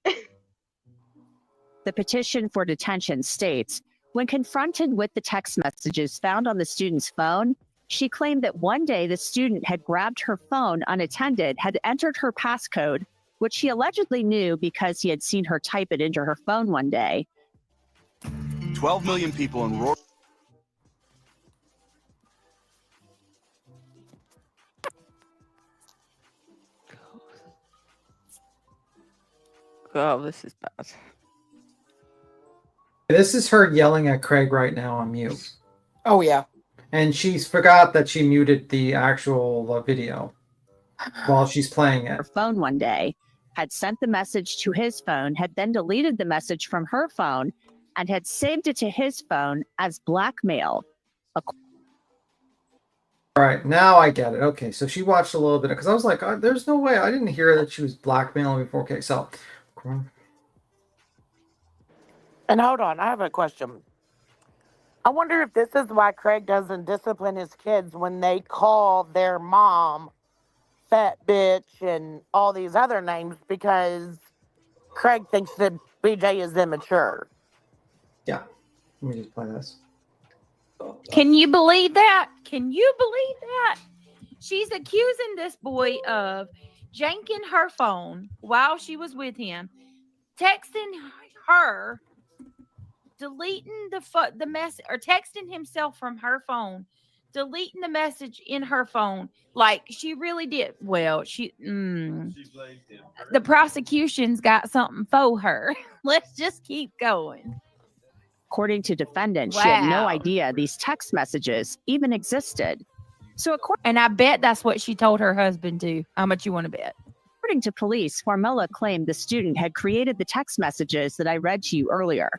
The petition for detention states, when confronted with the text messages found on the student's phone, she claimed that one day the student had grabbed her phone unattended, had entered her passcode, which she allegedly knew because he had seen her type it into her phone one day. 12 million people in rural. Oh, this is bad. This is her yelling at Craig right now on mute. Oh, yeah. And she's forgot that she muted the actual video while she's playing it. Her phone one day, had sent the message to his phone, had then deleted the message from her phone, and had saved it to his phone as blackmail. All right, now I get it. Okay, so she watched a little bit because I was like, there's no way. I didn't hear that she was blackmailing before. Okay, so. And hold on, I have a question. I wonder if this is why Craig doesn't discipline his kids when they call their mom fat bitch and all these other names, because Craig thinks that BJ is immature. Yeah, let me just play this. Can you believe that? Can you believe that? She's accusing this boy of janking her phone while she was with him, texting her, deleting the message, or texting himself from her phone, deleting the message in her phone. Like, she really did. Well, the prosecution's got something for her. Let's just keep going. According to defendant, she had no Wow. idea these text messages even existed. So, and I bet that's what she told her husband too. How much you want to bet? According to police, Formella claimed the student had created the text messages that I read to you earlier.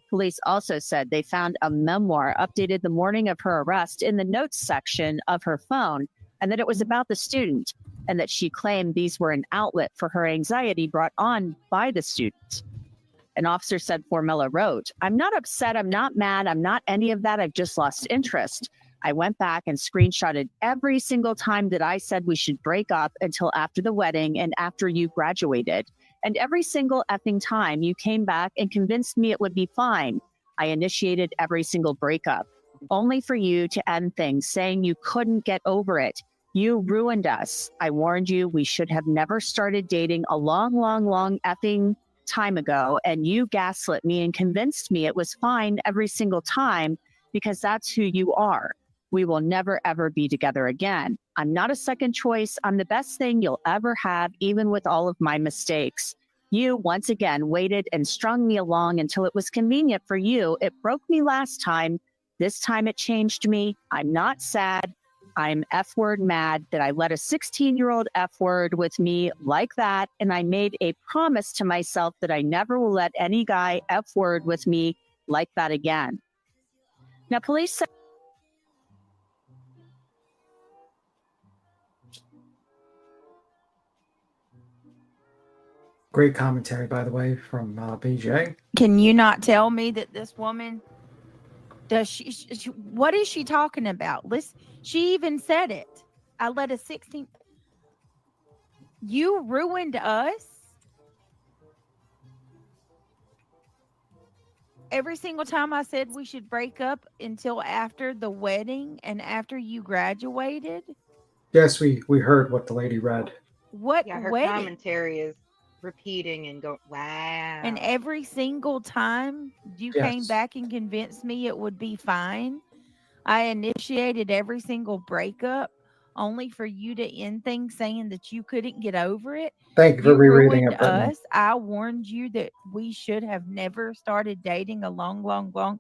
Police also said they found a memoir updated the morning of her arrest in the notes section of her phone, and that it was about the student, and that she claimed these were an outlet for her anxiety brought on by the student. An officer said Formella wrote, "I'm not upset, I'm not mad, I'm not any of that, I've just lost interest. I went back and screenshotted every single time that I said we should break up until after the wedding and after you graduated. And every single effing time you came back and convinced me it would be fine. I initiated every single breakup, only for you to end things, saying you couldn't get over it. You ruined us. I warned you we should have never started dating a long, long, long effing time ago, and you gaslit me and convinced me it was fine every single time because that's who you are. We will never, ever be together again. I'm not a second choice. I'm the best thing you'll ever have, even with all of my mistakes. You, once again, waited and strung me along until it was convenient for you. It broke me last time. This time it changed me. I'm not sad. I'm F-word mad that I let a 16-year-old F-word with me like that, and I made a promise to myself that I never will let any guy F-word with me like that again." Now, police said Great commentary, by the way, from BJ. Can you not tell me that this woman does she what is she talking about? Listen, she even said it. I let a 16. You ruined us. Every single time I said we should break up until after the wedding and after you graduated. Yes, we heard what the lady read. What Yeah, her wedding? commentary is repeating and go, wow. And every single time you came Yes. back and convinced me it would be fine, I initiated every single breakup only for you to end things saying that you couldn't get over it. Thank you for You rereading ruined it, Brittany. us. I warned you that we should have never started dating a long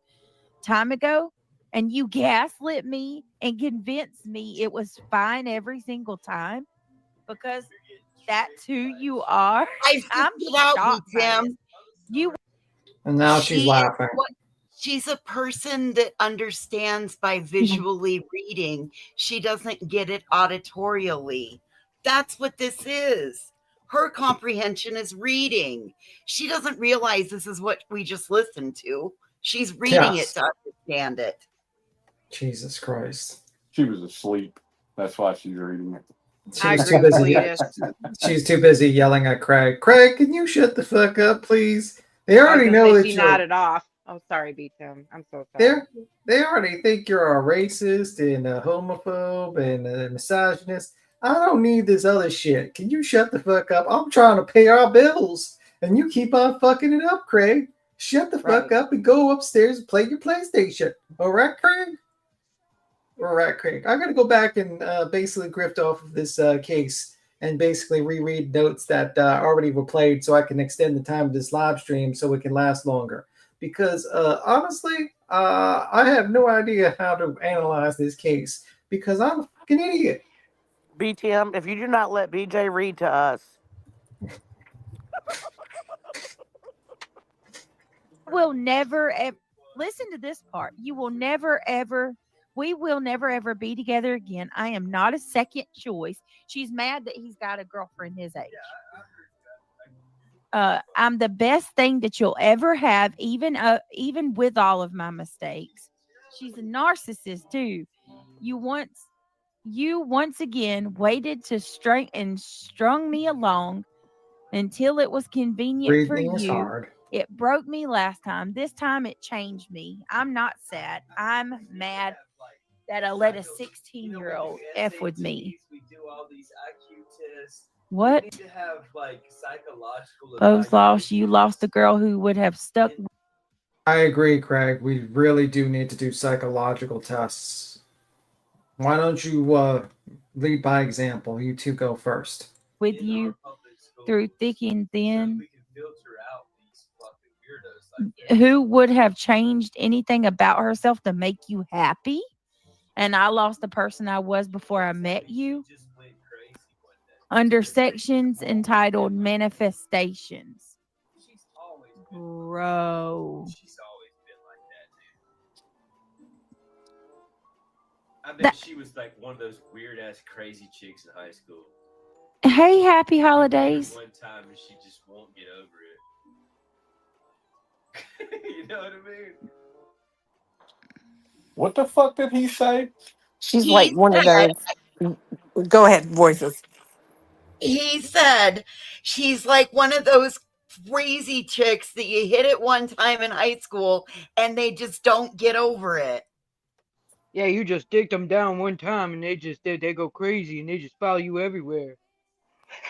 time ago. And you gaslit me and convinced me it was fine every single time because that's who you are. I I'm figured out, shocked by Tim. this. You And now she's She is laughing. she's a person that understands by visually reading. She doesn't get it auditorially. That's what this is. Her comprehension is reading. She doesn't realize this is what we just listened to. She's reading Yes. it to understand it. Jesus Christ. She was asleep. That's why she's reading it. She's too busy. She's too busy yelling at Craig. Craig, can you shut the fuck up, please? They already know that she you're. nodded off. Oh, sorry, B-Tim. I'm so sorry. They already think you're a racist and a homophobe and a misogynist. I don't need this other shit. Can you shut the fuck up? I'm trying to pay our bills, and you keep on fucking it up, Craig. Shut the fuck up and go upstairs and play your PlayStation. All right, Craig? All right, Craig. I got to go back and basically grift off of this case and basically reread notes that already were played so I can extend the time of this live stream so it can last longer. Because honestly, I have no idea how to analyze this case because I'm a fucking idiot. BTM, if you do not let BJ read to us. will never ever listen to this part. You will never ever. We will never ever be together again. I am not a second choice. She's mad that he's got a girlfriend his age. I'm the best thing that you'll ever have, even with all of my mistakes. She's a narcissist too. You once again waited to strung me along until it was convenient for Breathing is you. hard. It broke me last time. This time it changed me. I'm not sad. I'm mad that I let a 16-year-old F with me. We do all these IQ tests. What? We need to have like psychological Both lost. You lost the girl who would have stuck. I agree, Craig. We really do need to do psychological tests. Why don't you lead by example? You two go first. With you through thick and thin. Who would have changed anything about herself to make you happy? And I lost the person I was before I met you. Under sections entitled manifestations. Bro. I bet she was like one of those weird ass crazy chicks in high school. Hey, happy holidays. One time and she just won't get over it. You know what I mean? What the fuck did he say? She's like one of those. Go ahead, voices. He said she's like one of those crazy chicks that you hit it one time in high school and they just don't get over it. Yeah, you just dicked them down one time and they go crazy and they just follow you everywhere.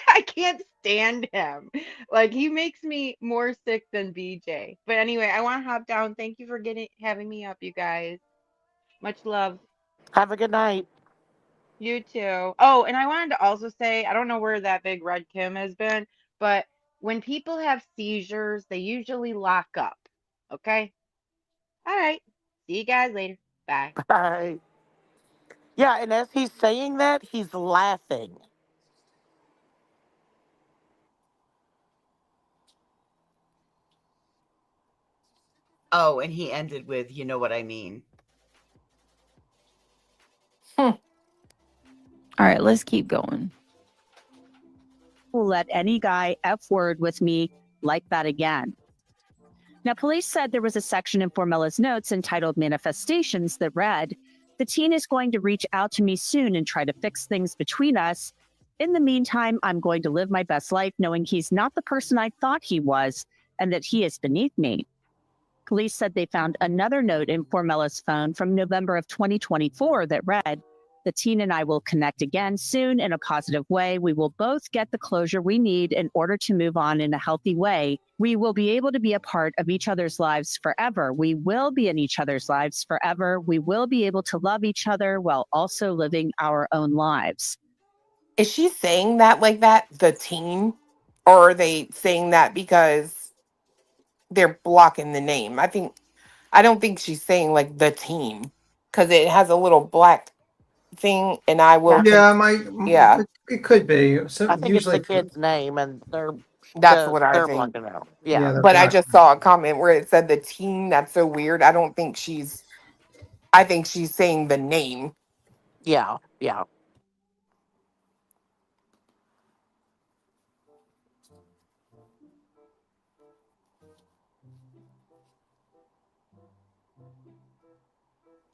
I can't stand him. Like, he makes me more sick than BJ. But anyway, I want to hop down. Thank you for having me up, you guys. Much love. Have a good night. You too. Oh, and I wanted to also say, I don't know where that big red Kim has been, but when people have seizures, they usually lock up. Okay? All right. See you guys later. Bye. Bye. Yeah, and as he's saying that, he's laughing. Oh, and he ended with, you know what I mean. All right, let's keep going. Will let any guy F word with me like that again. Now, police said there was a section in Formella's notes entitled Manifestations that read, "The teen is going to reach out to me soon and try to fix things between us. In the meantime, I'm going to live my best life knowing he's not the person I thought he was and that he is beneath me." Police said they found another note in Formella's phone from November of 2024 that read, the teen and I will connect again soon in a positive way. We will both get the closure we need in order to move on in a healthy way. We will be able to be a part of each other's lives forever. We will be in each other's lives forever. We will be able to love each other while also living our own lives. Is she saying that like that, the teen? Or are they saying that because they're blocking the name? I don't think she's saying like the teen, because it has a little black thing, and I will. Yeah, Yeah, it could be. So I think usually it's the kid's name, and that's what I they're think. blocking out. Yeah. they're But I black. just saw a comment where it said the teen. That's so weird. I don't think she's. I think she's saying the name. Yeah. Yeah.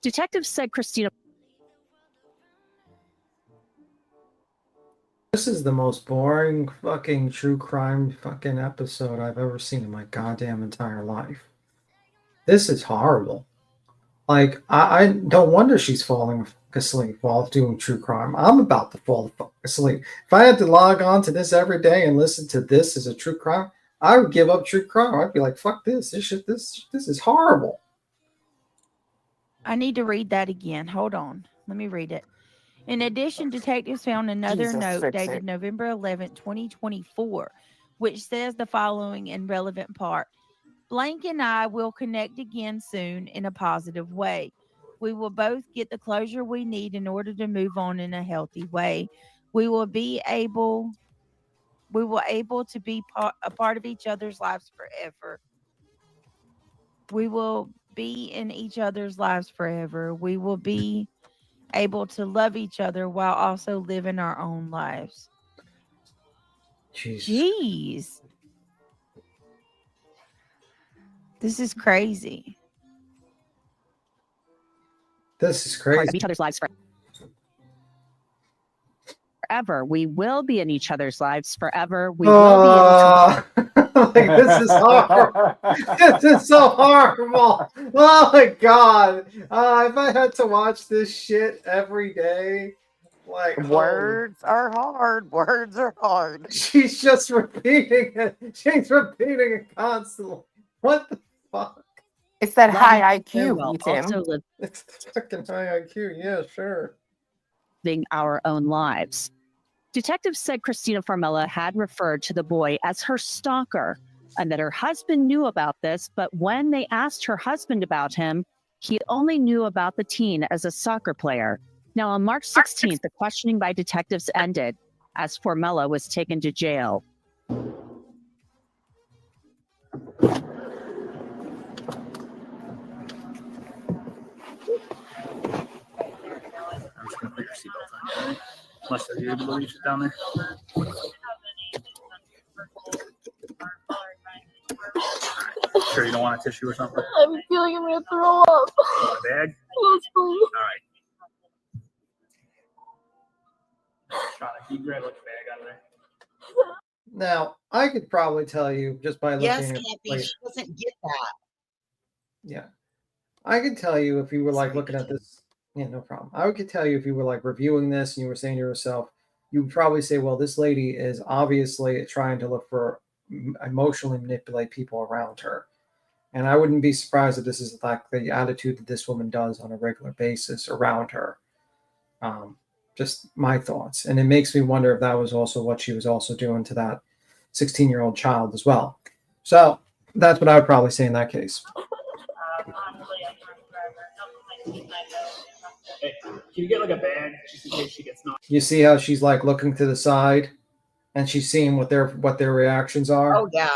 Detectives said Christina. This is the most boring fucking true crime fucking episode I've ever seen in my goddamn entire life. This is horrible. Like, I don't wonder she's falling asleep while doing true crime. I'm about to fall asleep. If I had to log on to this every day and listen to this as a true crime, I would give up true crime. I'd be like, fuck this. This is horrible. I need to read that again. Hold on. Let me read it. In addition, detectives found another Jesus, note fix dated it. November 11th, 2024, which says the following in relevant part. Blank and I will connect again soon in a positive way. We will both get the closure we need in order to move on in a healthy way. We will able to be a part of each other's lives forever. We will be in each other's lives forever. We will be able to love each other while also living our own lives. Jeez. This is crazy. This is Part crazy. of each other's lives forever. We will be in each other's lives forever. We will be able to. Like, this is horrible. This is so horrible. Oh my god. If I had to watch this shit every day, like, Words are hard. Words are hard. she's just repeating it. She's repeating it constantly. What the fuck? It's that high Loving IQ, will Ethan. also live It's fucking high IQ. Yeah, sure. living our own lives. Detectives said Christina Formella had referred to the boy as her stalker and that her husband knew about this, but when they asked her husband about him, he only knew about the teen as a soccer player. Now, on March 16th, the questioning by detectives ended as Formella was taken to jail. I'm just gonna put your seatbelt on. Unless you're able to reach it down there. Sure you don't want a tissue or something? I'm feeling I'm gonna throw up. Want a bag? Yes, please. All right. Shauna, can you grab like a bag out of there? Now, I could probably tell you just by looking Yes, at Cappy, like, she doesn't get that. yeah. I could tell you if you were like looking at this. Yeah, no problem. I could tell you if you were like reviewing this and you were saying to yourself, you would probably say, well, this lady is obviously trying to look for emotionally manipulate people around her. And I wouldn't be surprised if this is like the attitude that this woman does on a regular basis around her. Just my thoughts. And it makes me wonder if that was also what she was also doing to that 16-year-old child as well. So that's what I would probably say in that case. Hey, can you get like a bag just in case she gets knocked? You see how she's like looking to the side and she's seeing what their reactions are? Oh, yeah.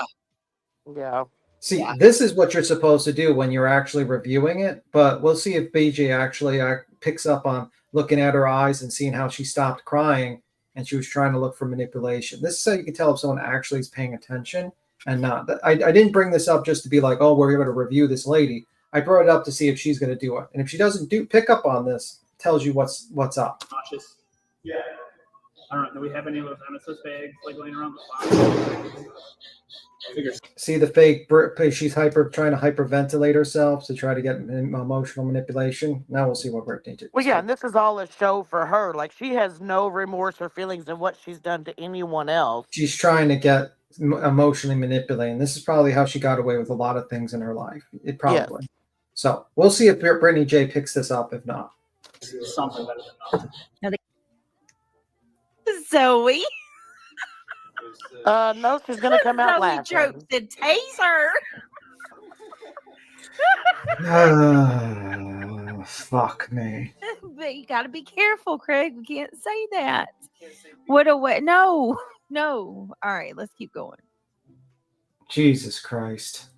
Yeah. See, this is what you're supposed to do when you're actually reviewing it, but we'll see if BJ actually picks up on looking at her eyes and seeing how she stopped crying and she was trying to look for manipulation. This is how you can tell if someone actually is paying attention and not. I didn't bring this up just to be like, oh, we're going to review this lady. I brought it up to see if she's going to do it. And if she doesn't pick up on this, tells you what's up. Nauseous. Yeah. I don't know. Do we have any of those Amethyst bags like laying around the spot? See the fake she's trying to hyperventilate herself to try to get emotional manipulation. Now we'll see what Brittany did. Well, yeah, and this is all a show for her. Like, she has no remorse or feelings in what she's done to anyone else. She's trying to get emotionally manipulated. This is probably how she got away with a lot of things in her life. It probably. Yes. So we'll see if Brittany J picks this up. If not, something better than nothing. Zoe. No, she's gonna come out laughing. Jokes and taser. Fuck me. But you got to be careful, Craig. We can't say that. What a way! No. All right, let's keep going. Jesus Christ.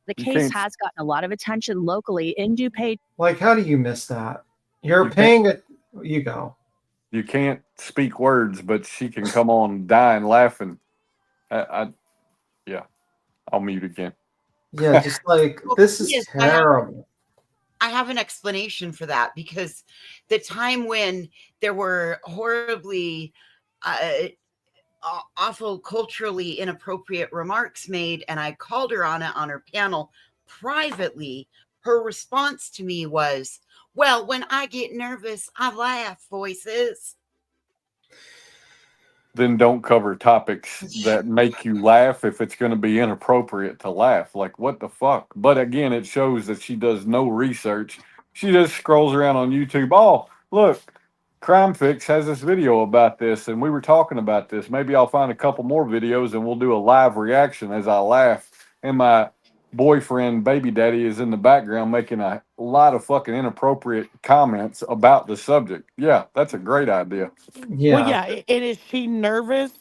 The case has gotten a lot of attention locally in DuPage. Like, how do you miss that? You're paying it. You go. You can't speak words, but she can come on dying laughing. Yeah, I'll mute again. Yeah, just like, this is terrible. I have an explanation for that, because the time when there were horribly awful, culturally inappropriate remarks made, and I called her on it on her panel privately, her response to me was, well, when I get nervous, I laugh, voices. Then don't cover topics that make you laugh if it's going to be inappropriate to laugh. Like, what the fuck? But again, it shows that she does no research. She just scrolls around on YouTube. Oh, look, Crime Fix has this video about this, and we were talking about this. Maybe I'll find a couple more videos, and we'll do a live reaction as I laugh. And my boyfriend, baby daddy, is in the background making a lot of fucking inappropriate comments about the subject. Yeah, that's a great idea. Yeah. Well, yeah, and is she nervous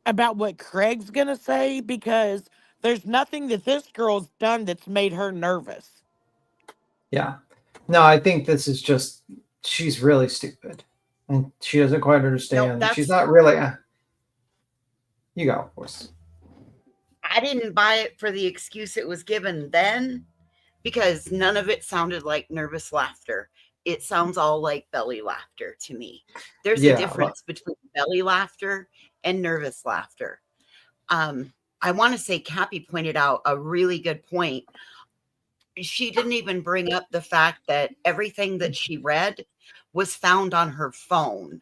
about what Craig's going to say? Because there's nothing that this girl's done that's made her nervous. Yeah. No, I think this is just, she's really stupid. And she doesn't quite understand. No, she's not really. You go, of course. I didn't buy it for the excuse it was given then, because none of it sounded like nervous laughter. It sounds all like belly laughter to me. There's a difference between belly laughter and nervous laughter. I want to say Cappy pointed out a really good point. She didn't even bring up the fact that everything that she read was found on her phone.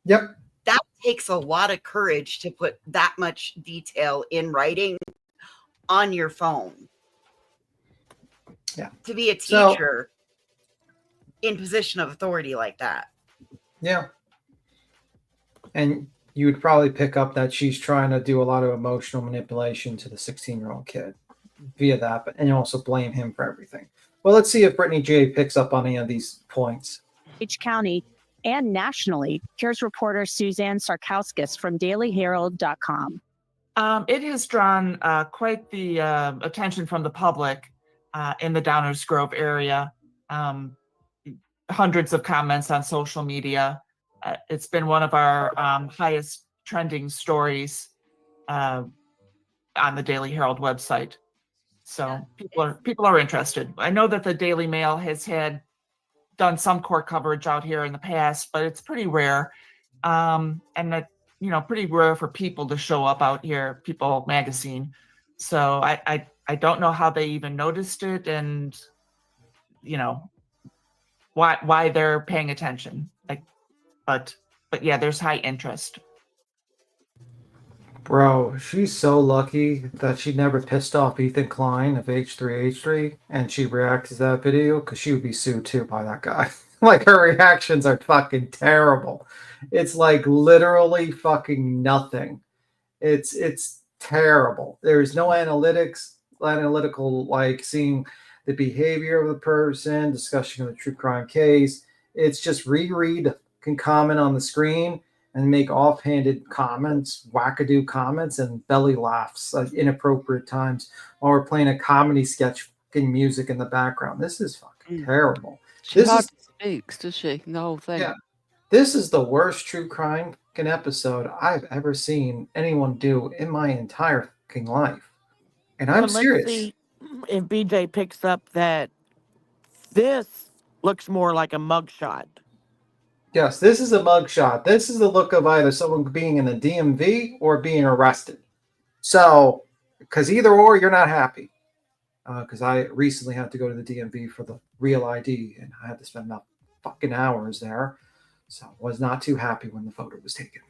Yep. That takes a lot of courage to put that much detail in writing on your phone. Yeah. To be a teacher in position of authority like that. Yeah. And you would probably pick up that she's trying to do a lot of emotional manipulation to the 16-year-old kid via that, and you also blame him for everything. Well, let's see if Brittany J picks up on any of these points. Each county and nationally, here's reporter Suzanne Sarkowskis from dailyherald.com. It has drawn quite the attention from the public in the Downers Grove area. Hundreds of comments on social media. It's been one of our highest trending stories on the Daily Herald website. So people are interested. I know that the Daily Mail has done some court coverage out here in the past, but it's pretty rare. And that, pretty rare for People to show up out here, People magazine. So I don't know how they even noticed it, and why they're paying attention. But yeah, there's high interest. Bro, she's so lucky that she never pissed off Ethan Klein of H3H3 and she reacted to that video, because she would be sued too by that guy. Like, her reactions are fucking terrible. It's like literally fucking nothing. It's terrible. There's no analytical, like seeing the behavior of the person, discussion of the true crime case. It's just reread, can comment on the screen and make offhanded comments, wackadoo comments, and belly laughs at inappropriate times while we're playing a comedy sketch, fucking music in the background. This is fucking terrible. She hardly speaks, does she? The whole thing. Yeah. This is the worst true crime episode I've ever seen anyone do in my entire fucking life. And I'm serious. Let's see if BJ picks up that this looks more like a mugshot. Yes, this is a mugshot. This is the look of either someone being in the DMV or being arrested. So, because either or, you're not happy. Because I recently had to go to the DMV for the real ID, and I had to spend about fucking hours there. So I was not too happy when the photo was taken.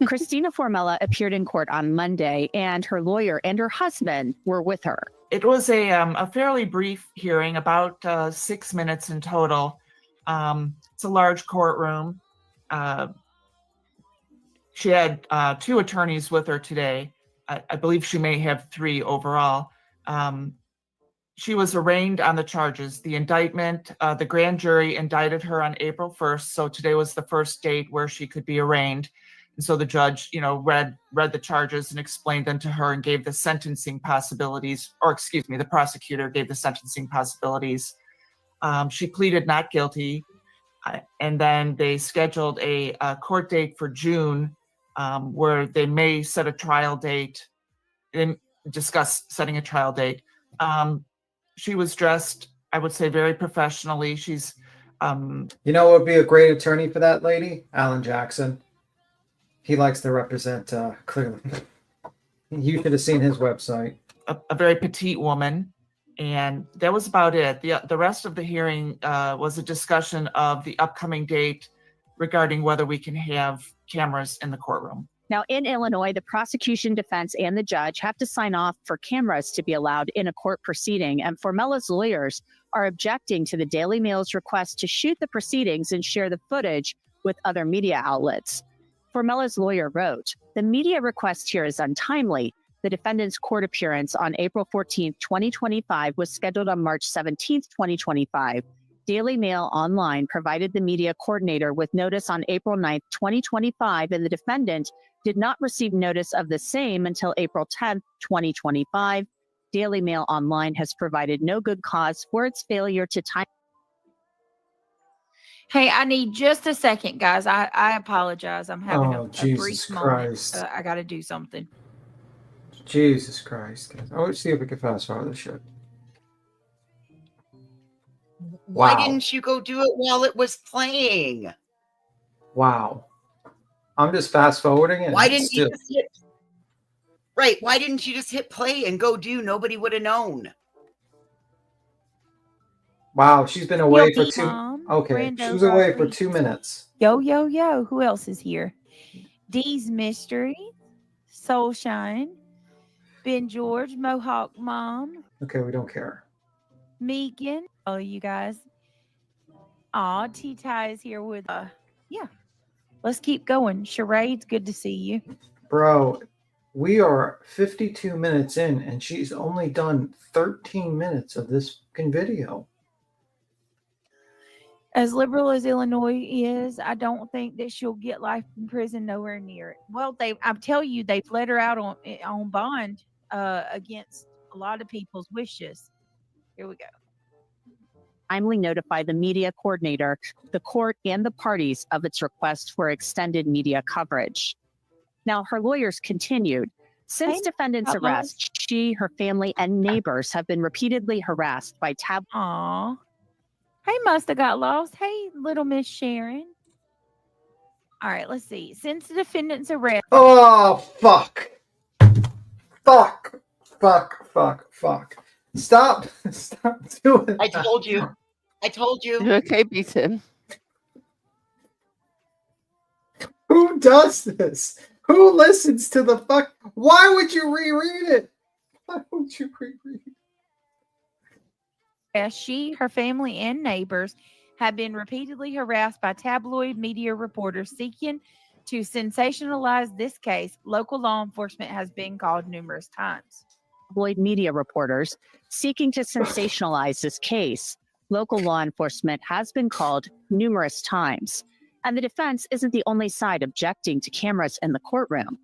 Christina Formella appeared in court on Monday, and her lawyer and her husband were with her. It was a fairly brief hearing, about 6 minutes in total. It's a large courtroom. She had 2 attorneys with her today. I believe she may have 3 overall. She was arraigned on the charges. The indictment, the grand jury indicted her on April 1st. So today was the first date where she could be arraigned. And so the judge, read the charges and explained them to her and gave the sentencing possibilities, or excuse me, the prosecutor gave the sentencing possibilities. She pleaded not guilty. And then they scheduled a court date for June, where they may set a trial date and discuss setting a trial date. She was dressed, I would say, very professionally. She's, You know what would be a great attorney for that lady? Alan Jackson. He likes to represent clearly. You should have seen his website. a very petite woman, and that was about it. The rest of the hearing was a discussion of the upcoming date regarding whether we can have cameras in the courtroom. Now, in Illinois, the prosecution, defense, and the judge have to sign off for cameras to be allowed in a court proceeding, and Formella's lawyers are objecting to the Daily Mail's request to shoot the proceedings and share the footage with other media outlets. Formella's lawyer wrote, "The media request here is untimely. The defendant's court appearance on April 14, 2025 was scheduled on March 17, 2025. Daily Mail Online provided the media coordinator with notice on April 9, 2025, and the defendant did not receive notice of the same until April 10, 2025. Daily Mail Online has provided no good cause for its failure to time." Hey, I need just a second, guys. I apologize. I'm having a Jesus brief Christ. moment. I got to do something. Jesus Christ. Guys. Let's see if we can fast forward this shit. Why Wow. didn't you go do it while it was playing? Wow. I'm just fast forwarding it. Why didn't you just hit right? Why didn't you just hit play and go do? Nobody would have known. Wow, she's been away for Guilty, 2. Mom. Okay, Brando she was away for Rodriguez. 2 minutes. Yo, yo, yo. Who else is here? Dee's Mystery, Soulshine, Ben George, Mohawk Mom, Okay, we don't care. Megan. Oh, you guys. Aw, T-Ty is here with yeah. Let's keep going. Charade's good to see you. Bro, we are 52 minutes in, and she's only done 13 minutes of this fucking video. As liberal as Illinois is, I don't think that she'll get life in prison, nowhere near it. Well, I tell you, they've let her out on bond against a lot of people's wishes. Here we go. Timely notify the media coordinator, the court, and the parties of its request for extended media coverage. Now, her lawyers continued. Since Hey, defendant's outlaws. arrest, she, her family, and neighbors have been repeatedly harassed by Aw. Hey, must have got lost. Hey, little Miss Sharon. All right, let's see. Since the defendant's arrest. Oh, fuck. Fuck. Fuck, fuck, fuck. Stop. Stop doing I that. told you. I told you. You okay, beat him? Who does this? Who listens to the fuck? Why would you reread it? Why would you reread it? She, her family, and neighbors have been repeatedly harassed by tabloid media reporters seeking to sensationalize this case. Local law enforcement has been called numerous times. tabloid media reporters seeking to sensationalize this case. Local law enforcement has been called numerous times, and the defense isn't the only side objecting to cameras in the courtroom.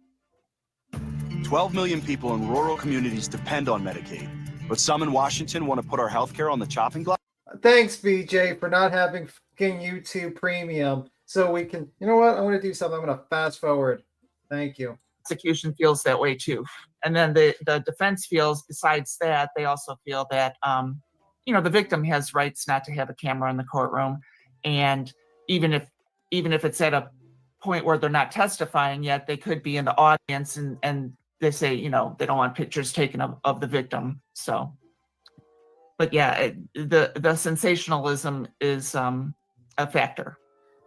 12 million people in rural communities depend on Medicaid, but some in Washington want to put our healthcare on the chopping block. Thanks, BJ, for not having fucking YouTube Premium. So we can, you know what? I'm going to do something. I'm going to fast forward. Thank you. Prosecution feels that way too. And then the defense feels, besides that, they also feel that, the victim has rights not to have a camera in the courtroom. And even if even if it's at a point where they're not testifying yet, they could be in the audience and they say, you know, they don't want pictures taken of the victim. So, but yeah, the sensationalism is a factor.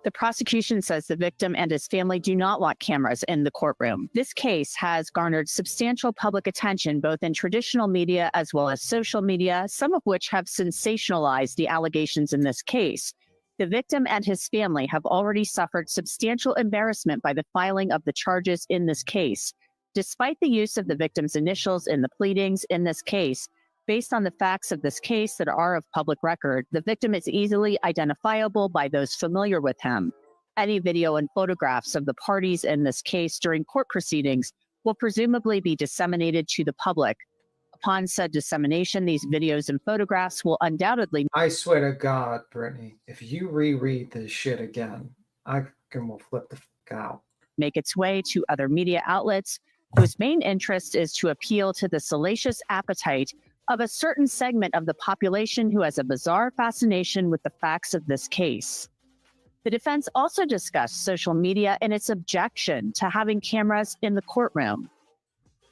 The prosecution says the victim and his family do not want cameras in the courtroom. This case has garnered substantial public attention, both in traditional media as well as social media, some of which have sensationalized the allegations in this case. The victim and his family have already suffered substantial embarrassment by the filing of the charges in this case. Despite the use of the victim's initials in the pleadings in this case, based on the facts of this case that are of public record, the victim is easily identifiable by those familiar with him. Any video and photographs of the parties in this case during court proceedings will presumably be disseminated to the public. Upon said dissemination, these videos and photographs will undoubtedly— I swear to God, Brittany, if you reread this shit again, I will flip the fuck out. —make its way to other media outlets whose main interest is to appeal to the salacious appetite of a certain segment of the population who has a bizarre fascination with the facts of this case. The defense also discussed social media and its objection to having cameras in the courtroom.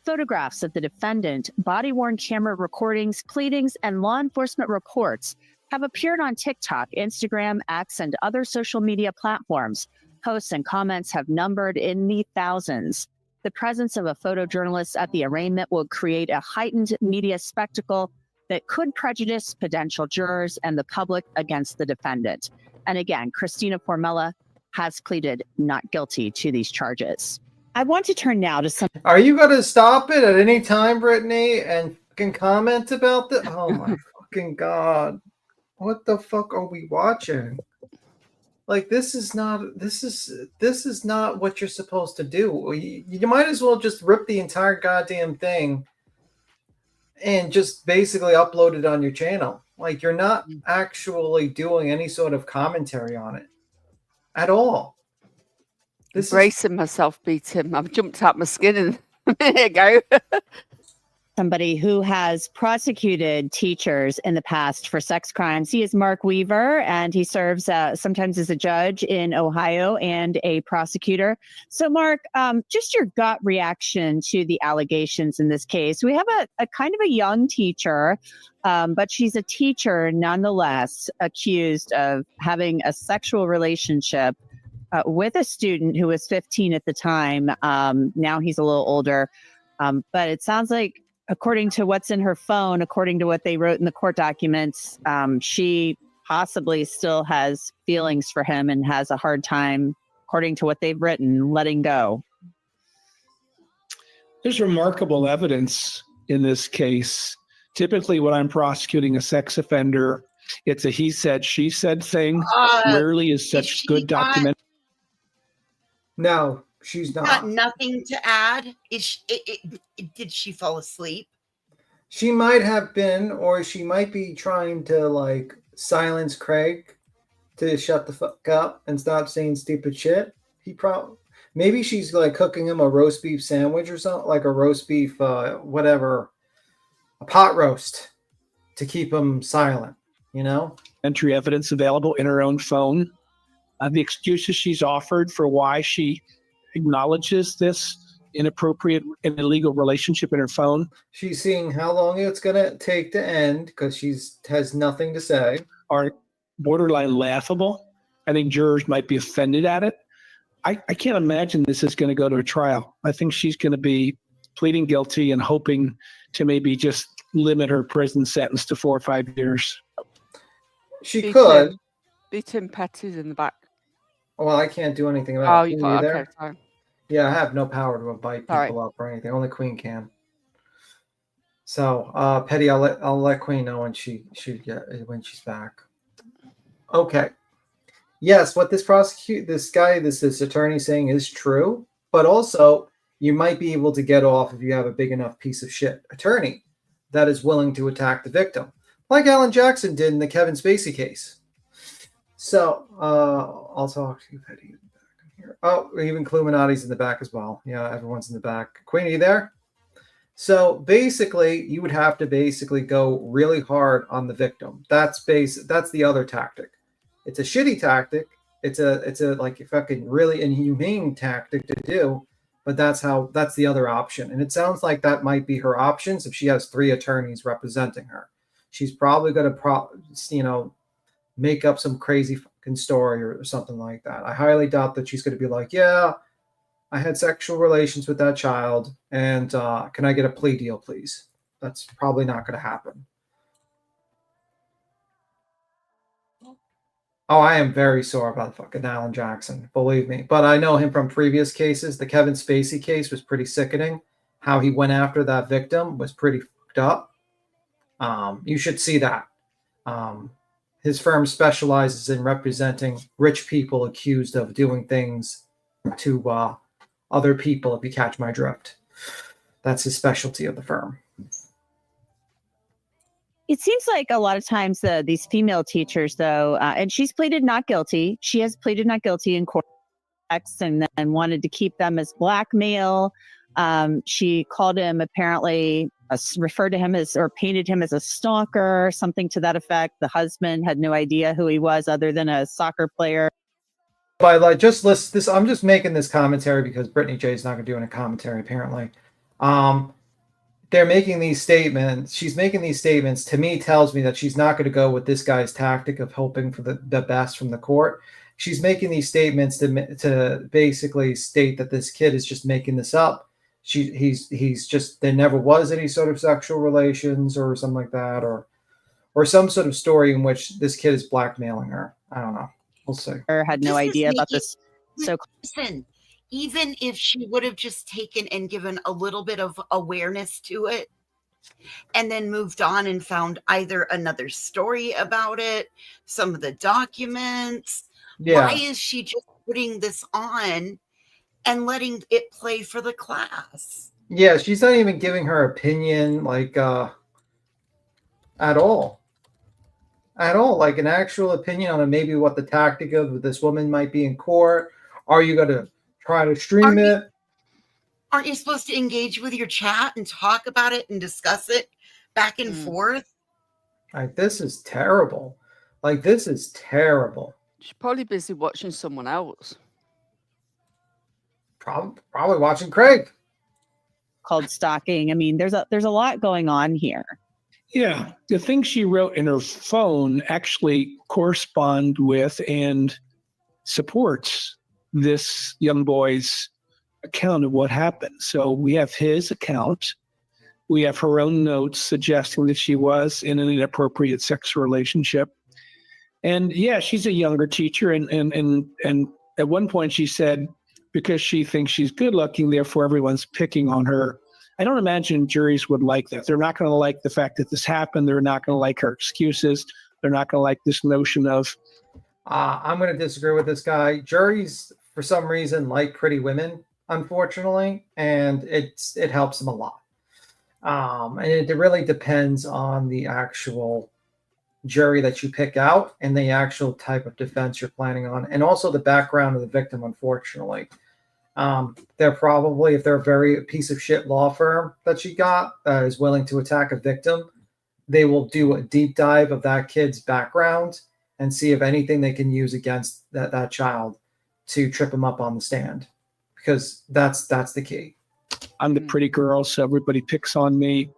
Photographs of the defendant, body-worn camera recordings, pleadings, and law enforcement reports have appeared on TikTok, Instagram, X, and other social media platforms. Posts and comments have numbered in the thousands. The presence of a photojournalist at the arraignment will create a heightened media spectacle that could prejudice potential jurors and the public against the defendant. And again, Christina Formella has pleaded not guilty to these charges. I want to turn now to some— Are you going to stop it at any time, Brittany, and can comment about this? Oh my fucking God. What the fuck are we watching? Like, this is not what you're supposed to do. You might as well just rip the entire goddamn thing and just basically upload it on your channel. Like, you're not actually doing any sort of commentary on it at all. Embracing myself beat him. I've jumped out my skin and there you go. Somebody who has prosecuted teachers in the past for sex crimes. He is Mark Weaver, and he serves sometimes as a judge in Ohio and a prosecutor. So, Mark, just your gut reaction to the allegations in this case. We have a kind of a young teacher, but she's a teacher nonetheless, accused of having a sexual relationship with a student who was 15 at the time. Now he's a little older, but it sounds like, according to what's in her phone, according to what they wrote in the court documents, she possibly still has feelings for him and has a hard time, according to what they've written, letting go. There's remarkable evidence in this case. Typically, when I'm prosecuting a sex offender, it's a he said, she said thing. Rarely is such good document. No, she's not. Got nothing to add. Did she fall asleep? She might have been, or she might be trying to like silence Craig to shut the fuck up and stop saying stupid shit. Maybe she's like cooking him a roast beef sandwich or something, like a roast beef, whatever, a pot roast to keep him silent, you know? Entry evidence available in her own phone. The excuses she's offered for why she acknowledges this inappropriate and illegal relationship in her phone. She's seeing how long it's going to take to end because she has nothing to say. Are borderline laughable. I think jurors might be offended at it. I can't imagine this is going to go to a trial. I think she's going to be pleading guilty and hoping to maybe just limit her prison sentence to 4 or 5 years. She could. Beat him Petty's in the back. Well, I can't do anything about it. You can't. Okay, sorry. Yeah, I have no power to invite people up or anything. Only Queen can. So, Petty, I'll let Queen know when she's back. Okay. Yes, what this attorney saying is true, but also you might be able to get off if you have a big enough piece of shit attorney that is willing to attack the victim, like Alan Jackson did in the Kevin Spacey case. So, I'll talk to you, Petty. Here. Oh, even Cluminati's in the back as well. Yeah, everyone's in the back. Queen, are you there? So basically, you would have to basically go really hard on the victim. That's the other tactic. It's a shitty tactic, It's a like fucking really inhumane tactic to do, but that's the other option. And it sounds like that might be her options if she has 3 attorneys representing her. She's probably going to make up some crazy fucking story or something like that. I highly doubt that she's going to be like, yeah, I had sexual relations with that child, and can I get a plea deal, please? That's probably not going to happen. Oh, I am very sore about fucking Alan Jackson, believe me. But I know him from previous cases. The Kevin Spacey case was pretty sickening. How he went after that victim was pretty fucked up. You should see that. His firm specializes in representing rich people accused of doing things to other people, if you catch my drift. That's his specialty of the firm. It seems like a lot of times these female teachers, though, and she's pleaded not guilty. She has pleaded not guilty in court and then wanted to keep them as blackmail. She called him apparently, referred to him as, or painted him as a stalker, something to that effect. The husband had no idea who he was other than a soccer player. But like, just list this. I'm just making this commentary because Brittany J is not going to do any commentary, apparently. They're making these statements. She's making these statements. To me, tells me that she's not going to go with this guy's tactic of hoping for the best from the court. She's making these statements to basically state that this kid is just making this up. He's just, there never was any sort of sexual relations or something like that, or some sort of story in which this kid is blackmailing her. I don't know. We'll see. Had no idea about this. So listen, even if she would have just taken and given a little bit of awareness to it and then moved on and found either another story about it, some of the documents, why is she just putting this on and letting it play for the class? Yeah, she's not even giving her opinion, like, at all. At all, like an actual opinion on maybe what the tactic of this woman might be in court. Are you going to try to stream it? Aren't you supposed to engage with your chat and talk about it and discuss it back and forth? Like, this is terrible. Like, this is terrible. She's probably busy watching someone else. Probably watching Craig. Called stalking. I mean, there's a lot going on here. Yeah, the things she wrote in her phone actually correspond with and supports this young boy's account of what happened. So we have his account. We have her own notes suggesting that she was in an inappropriate sexual relationship. And yeah, she's a younger teacher. And at one point she said, because she thinks she's good looking, therefore everyone's picking on her. I don't imagine juries would like that. They're not going to like the fact that this happened. They're not going to like her excuses. They're not going to like this notion of. I'm going to disagree with this guy. Juries, for some reason, like pretty women, unfortunately, and it helps them a lot. And it really depends on the actual jury that you pick out and the actual type of defense you're planning on, and also the background of the victim, unfortunately. They're probably, if they're a very piece of shit law firm that you got that is willing to attack a victim, they will do a deep dive of that kid's background and see if anything they can use against that child to trip him up on the stand, because that's the key. I'm the pretty girl, so everybody picks on me.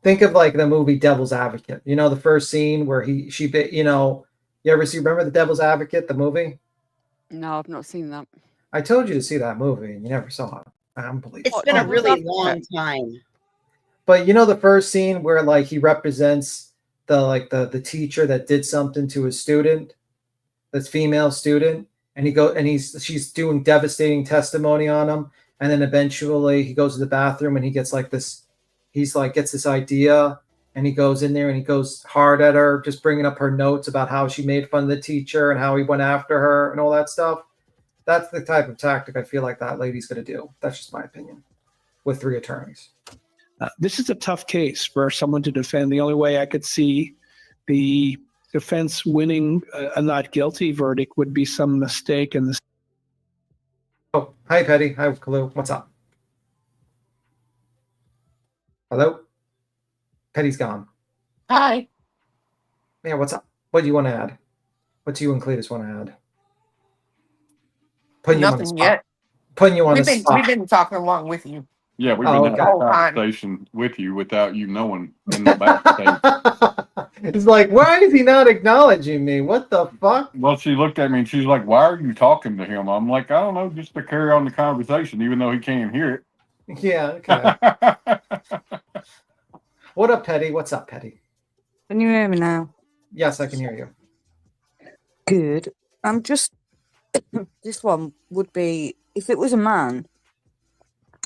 Think of like the movie Devil's Advocate. You know, the first scene where you remember the Devil's Advocate, the movie? No, I've not seen that. I told you to see that movie and you never saw it. Unbelievable. It's been a really long time. But you know the first scene where like he represents the teacher that did something to his student, this female student, and she's doing devastating testimony on him, and then eventually he goes to the bathroom and he gets gets this idea, and he goes in there and he goes hard at her, just bringing up her notes about how she made fun of the teacher and how he went after her and all that stuff. That's the type of tactic I feel like that lady's going to do. That's just my opinion, with 3 attorneys. This is a tough case for someone to defend. The only way I could see the defense winning a not guilty verdict would be some mistake in the. Oh, hi, Petty. Hi, Kalu. What's up? Hello? Petty's gone. Hi. Yeah, what's up? What do you want to add? What do you and Cletus want to add? Putting you on the Nothing spot. yet. Putting you on the We've spot. been talking along with you. Yeah, we've Oh, been okay. having The a whole time. conversation with you without you knowing in the backstage. It's like, why is he not acknowledging me? What the fuck? Well, she looked at me and she's like, "Why are you talking to him?" I'm like, "I don't know, just to carry on the conversation, even though he can't hear Yeah, okay. What up, Petty? What's up, Petty? Can you hear me now? Yes, I can hear you. Good. I'm just. This one would be if it was a man,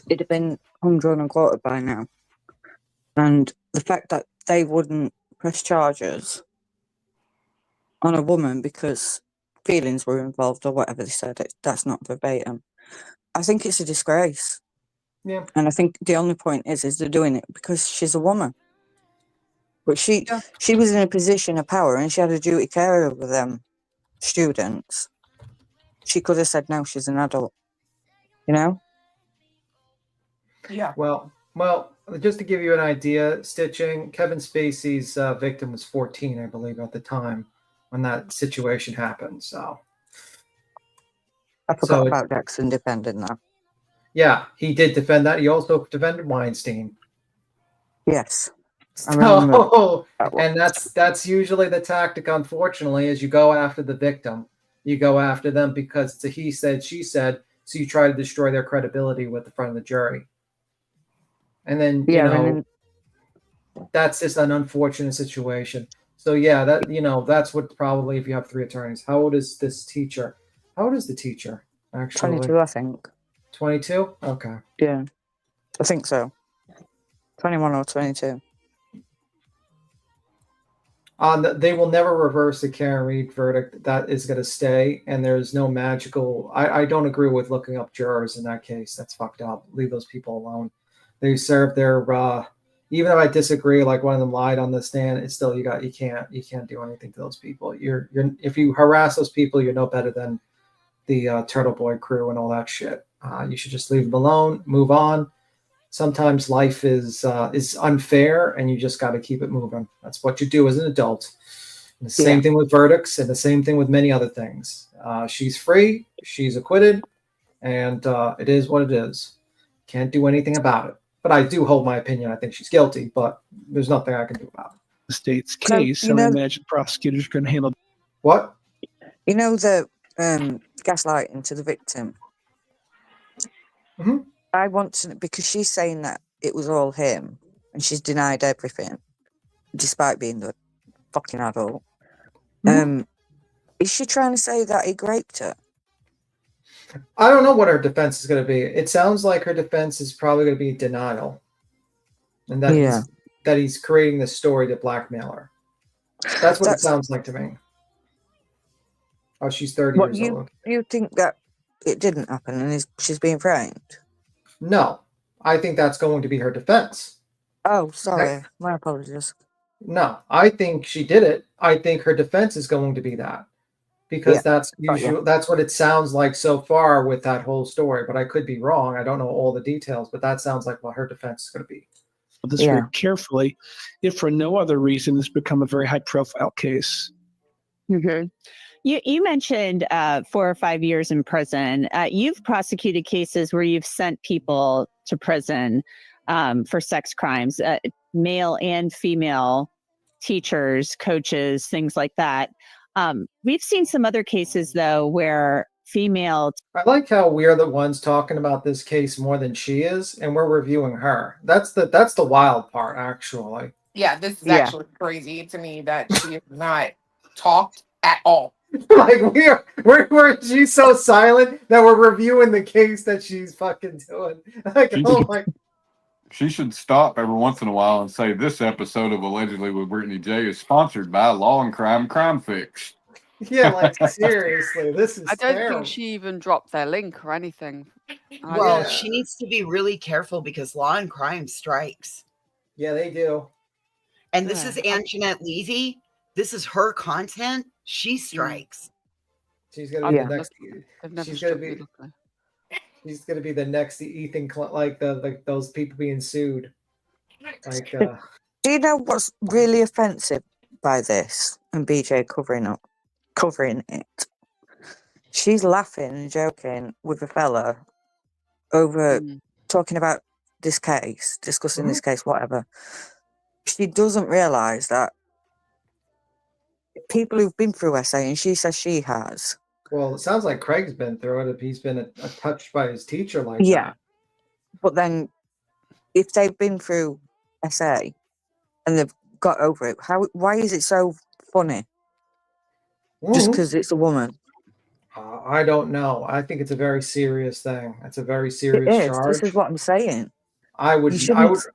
it'd have been hung, drawn, and quartered by now. And the fact that they wouldn't press charges on a woman because feelings were involved or whatever they said, that's not verbatim. I think it's a disgrace. Yeah. And I think the only point is they're doing it because she's a woman. But she was in a position of power and she had a duty care over them students. She could have said no, she's an adult. You know? Yeah. Well, just to give you an idea, Stitching, Kevin Spacey's victim was 14, I believe, at the time when that situation happened. So I forgot about Jackson defending that. Yeah, he did defend that. He also defended Weinstein. Yes. I remember. So, and that's usually the tactic, unfortunately, is you go after the victim. You go after them because it's a he said, she said, so you try to destroy their credibility with the front of the jury. And then, that's just an unfortunate situation. So yeah, that's what probably, if you have 3 attorneys. How old is this teacher? How old is the teacher, actually? 22, I think. 22? Okay. Yeah. I think so. 21 or 22. They will never reverse the Karen Reed verdict. That is going to stay, and there's no magical. I don't agree with looking up jurors in that case. That's fucked up. Leave those people alone. They served their. Even if I disagree, like one of them lied on the stand, it's still you can't do anything to those people. You're if you harass those people, you're no better than the Turtle Boy crew and all that shit. You should just leave them alone, move on. Sometimes life is unfair, and you just got to keep it moving. That's what you do as an adult. And the same thing with verdicts, and the same thing with many other things. She's free, she's acquitted, and it is what it is. Can't do anything about it. But I do hold my opinion. I think she's guilty, but there's nothing I can do about it. The state's case, I imagine prosecutors are going to handle. What? You know the gaslighting to the victim. Mm-hmm. I want to, because she's saying that it was all him, and she's denied everything, despite being the fucking adult. Mm-hmm. Is she trying to say that he raped her? I don't know what her defense is going to be. It sounds like her defense is probably going to be denial, and that he's creating this story to blackmail her. That's what it sounds like to me. Oh, she's 30 years old. You think that it didn't happen and she's being framed? No, I think that's going to be her defense. Oh, sorry. My apologies. No, I think she did it. I think her defense is going to be that. Because that's usually that's what it sounds like so far with that whole story. But I could be wrong. I don't know all the details, but that sounds like what her defense is going to be. This very carefully, if for no other reason, it's become a very high-profile case. Mm-hmm. You mentioned 4 or 5 years in prison. You've prosecuted cases where you've sent people to prison for sex crimes, male and female teachers, coaches, things like that. We've seen some other cases, though, where female... I like how we're the ones talking about this case more than she is, and we're reviewing her. That's the wild part, actually. Yeah, this is actually crazy to me that she has not talked at all. Like she's so silent that we're reviewing the case that she's fucking doing. Like, She should stop every once in a while and say, "This episode of Allegedly with Brittany J is sponsored by Law and Crime Fix." Yeah, like seriously, this is I don't terrible. think she even dropped their link or anything. Well, she needs to be really careful because Law and Crime strikes. Yeah, they do. And this is Anjanette Levy. This is her content. She strikes. She's gonna be the next. She's gonna be the next Ethan, like those people being sued. Like, do you know what's really offensive by this and BJ covering it? she's laughing and joking with a fella over talking about this case, discussing this case, whatever. She doesn't realise that people who've been through SA, and she says she has. Well, it sounds like Craig's been through it if he's been touched by his teacher like Yeah. that. But then if they've been through SA and they've got over it, why is it so funny? Just because it's a woman. I don't know. I think it's a very serious thing. It's a very It serious is. charge. This is what I'm saying. I would shouldn't-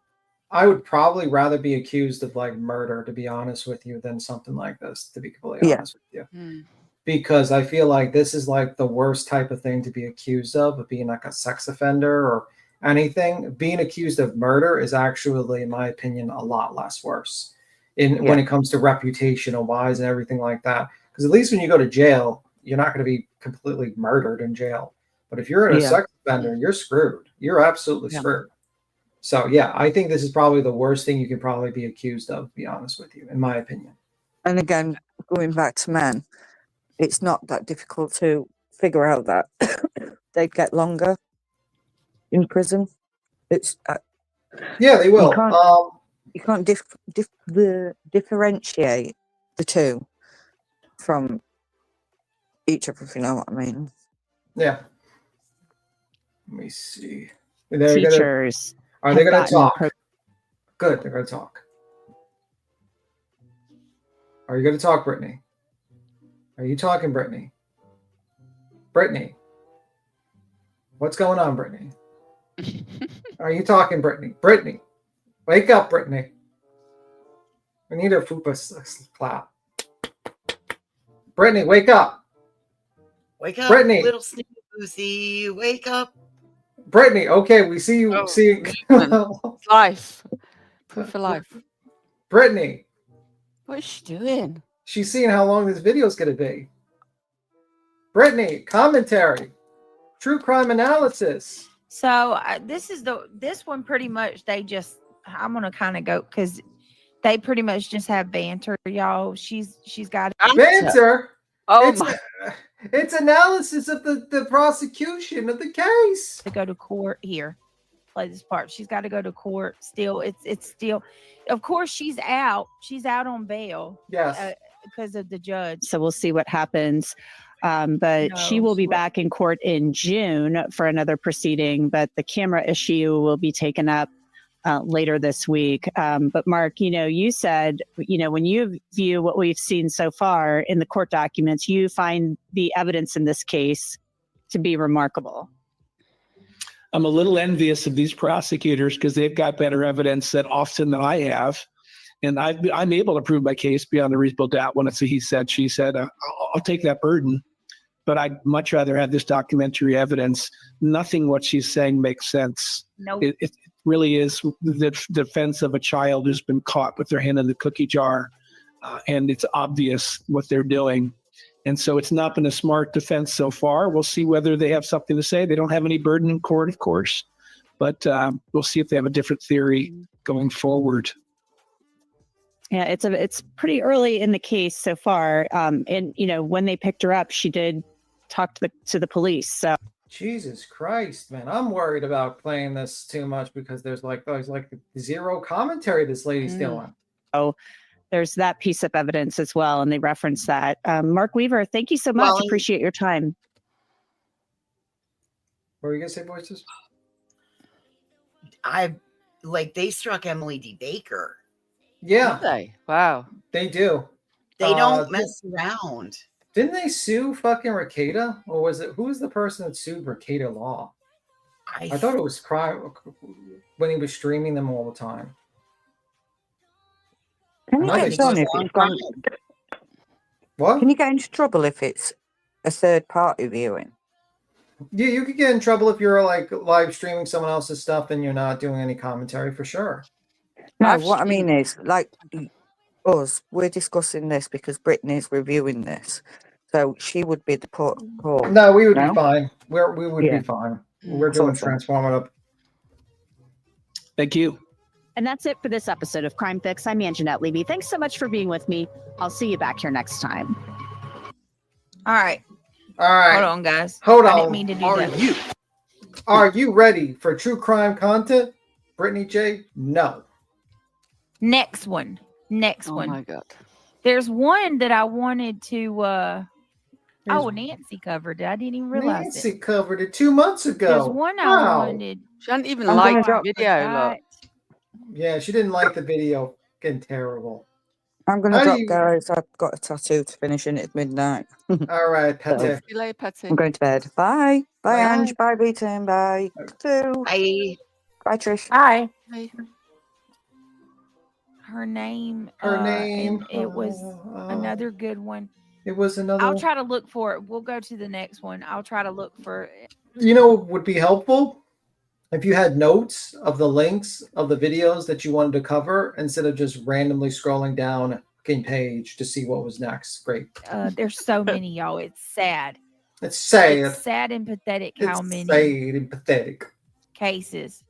I would probably rather be accused of like murder, to be honest with you, than something like this, to be completely honest with you. Because I feel like this is like the worst type of thing to be accused of being like a sex offender or anything. Being accused of murder is actually, in my opinion, a lot less worse when it comes to reputational wise and everything like that. Because at least when you go to jail, you're not going to be completely murdered in jail. But if you're a sex offender, you're screwed. You're absolutely screwed. So yeah, I think this is probably the worst thing you can probably be accused of, to be honest with you, in my opinion. And again, going back to men, it's not that difficult to figure out that they'd get longer in prison. It's yeah, they will. You can't differentiate the two from each other, if you know what I mean. Yeah. Let me see. Teachers. Are they going to have talk? gotten Good, they're going to talk. Are you going to talk, Brittany? Are you talking, Brittany? Brittany? What's going on, Brittany? Are you talking, Brittany? Brittany, wake up, Brittany. We need a fupa clap. Brittany, wake up. Wake up, Brittany. little sneaky pussy. Wake up. Brittany, okay, we see you. It's life. Proof for life. Brittany. What is she doing? She's seeing how long this video is going to be. Brittany, commentary. True crime analysis. So this one pretty much I'm gonna kind of go because they pretty much just have banter, y'all. She's got banter. Oh my! It's analysis of the prosecution of the case. To go to court here, play this part. She's got to go to court. Still, it's still. Of course, she's out. She's out on bail. Yes. Because of the judge. So we'll see what happens. But she will be back in court in June for another proceeding, but the camera issue will be taken up later this week. But Mark, you said, when you view what we've seen so far in the court documents, you find the evidence in this case to be remarkable. I'm a little envious of these prosecutors because they've got better evidence that often than I have. And I'm able to prove my case beyond a reasonable doubt when it's a he said, she said. I'll take that burden. But I'd much rather have this documentary evidence. Nothing what she's saying makes sense. Nope. It really is the defense of a child who's been caught with their hand in the cookie jar. And it's obvious what they're doing. And so it's not been a smart defense so far. We'll see whether they have something to say. They don't have any burden in court, of course. But we'll see if they have a different theory going forward. Yeah, it's pretty early in the case so far. And when they picked her up, she did talk to the police. So Jesus Christ, man, I'm worried about playing this too much because there's like zero commentary this lady's doing. Oh, there's that piece of evidence as well, and they reference that. Mark Weaver, thank you so much. Well, Appreciate your time. What were you gonna say, voices? They struck Emily D. Baker. Yeah. Do they? Wow. They do. They don't mess around. Didn't they sue fucking Rekieta? Or who was the person that sued Rekieta Law? I thought it was crime when he was streaming them all the time. Can you get done if it's gone? What? Can you get into trouble if it's a third party viewing? Yeah, you could get in trouble if you're like live streaming someone else's stuff and you're not doing any commentary for sure. No, what I mean is, like us, we're discussing this because Brittany's reviewing this, so she would be the port. No, we would be fine. We would be fine. We're doing Awesome. transformative. Thank you. And that's it for this episode of Crime Fix. I'm Anjanette Levy. Thanks so much for being with me. I'll see you back here next time. All right. All right. Hold on, guys. Hold I on. didn't mean to do that. Are you ready for true crime content? Brittany J? No. Next one. Oh my God. There's one that I wanted to. Nancy covered it. I didn't even realize Nancy it. covered it 2 months ago. There's one I Wow. wanted. She hadn't even Oh, liked I the video. forgot. Look. Yeah, she didn't like the video. Getting terrible. I'm going to How do drop, you- guys. I've got a tattoo to finish in at midnight. All right, So, Patty. See you later, Patty. I'm going to bed. Bye. Bye, Bye. Ange. Bye, B-Team. Bye. Tattoo. Bye. Bye, Trish. Hi. Hey. Her name. Her name. And it was another good one. It was another. I'll try to look for it. We'll go to the next one. I'll try to look for it. You know what would be helpful? If you had notes of the links of the videos that you wanted to cover instead of just randomly scrolling down a page to see what was next. Great. There's so many, y'all. It's sad. It's sad. It's sad and pathetic how It's many sad and pathetic. cases.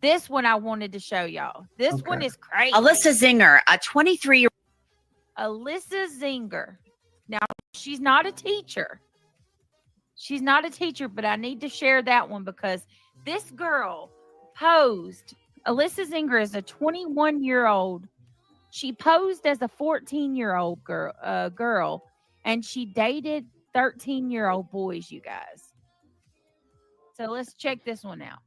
This one I wanted to show y'all. This one is crazy. Alyssa Zinger, a 23-year-old. Alyssa Zinger. Now, she's not a teacher. She's not a teacher, but I need to share that one because this girl posed. Alyssa Zinger is a 21-year-old. She posed as a 14-year-old girl, and she dated 13-year-old boys, you guys. So let's check this one out.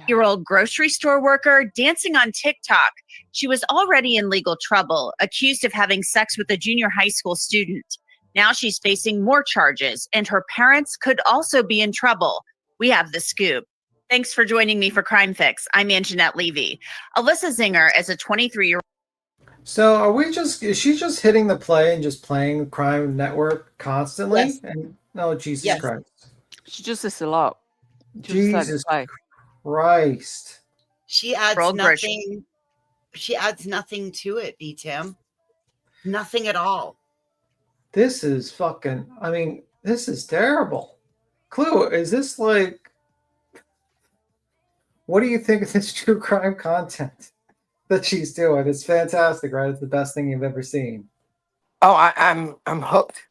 Year-old grocery store worker dancing on TikTok. She was already in legal trouble, accused of having sex with a junior high school student. Now she's facing more charges, and her parents could also be in trouble. We have the scoop. Thanks for joining me for Crime Fix. I'm Anjanette Levy. Alyssa Zinger is a 23-year-old. So is she just hitting the play and just playing Crime Network constantly? Yes. And no, Jesus Yes. Christ. She does this a lot. Jesus Christ. She adds Roll nothing. She adds nothing to it, B-Tim. Nothing at all. This is fucking, I mean, this is terrible. Clue, is this like, what do you think of this true crime content that she's doing? It's fantastic, right? It's the best thing you've ever seen. Oh, I'm hooked.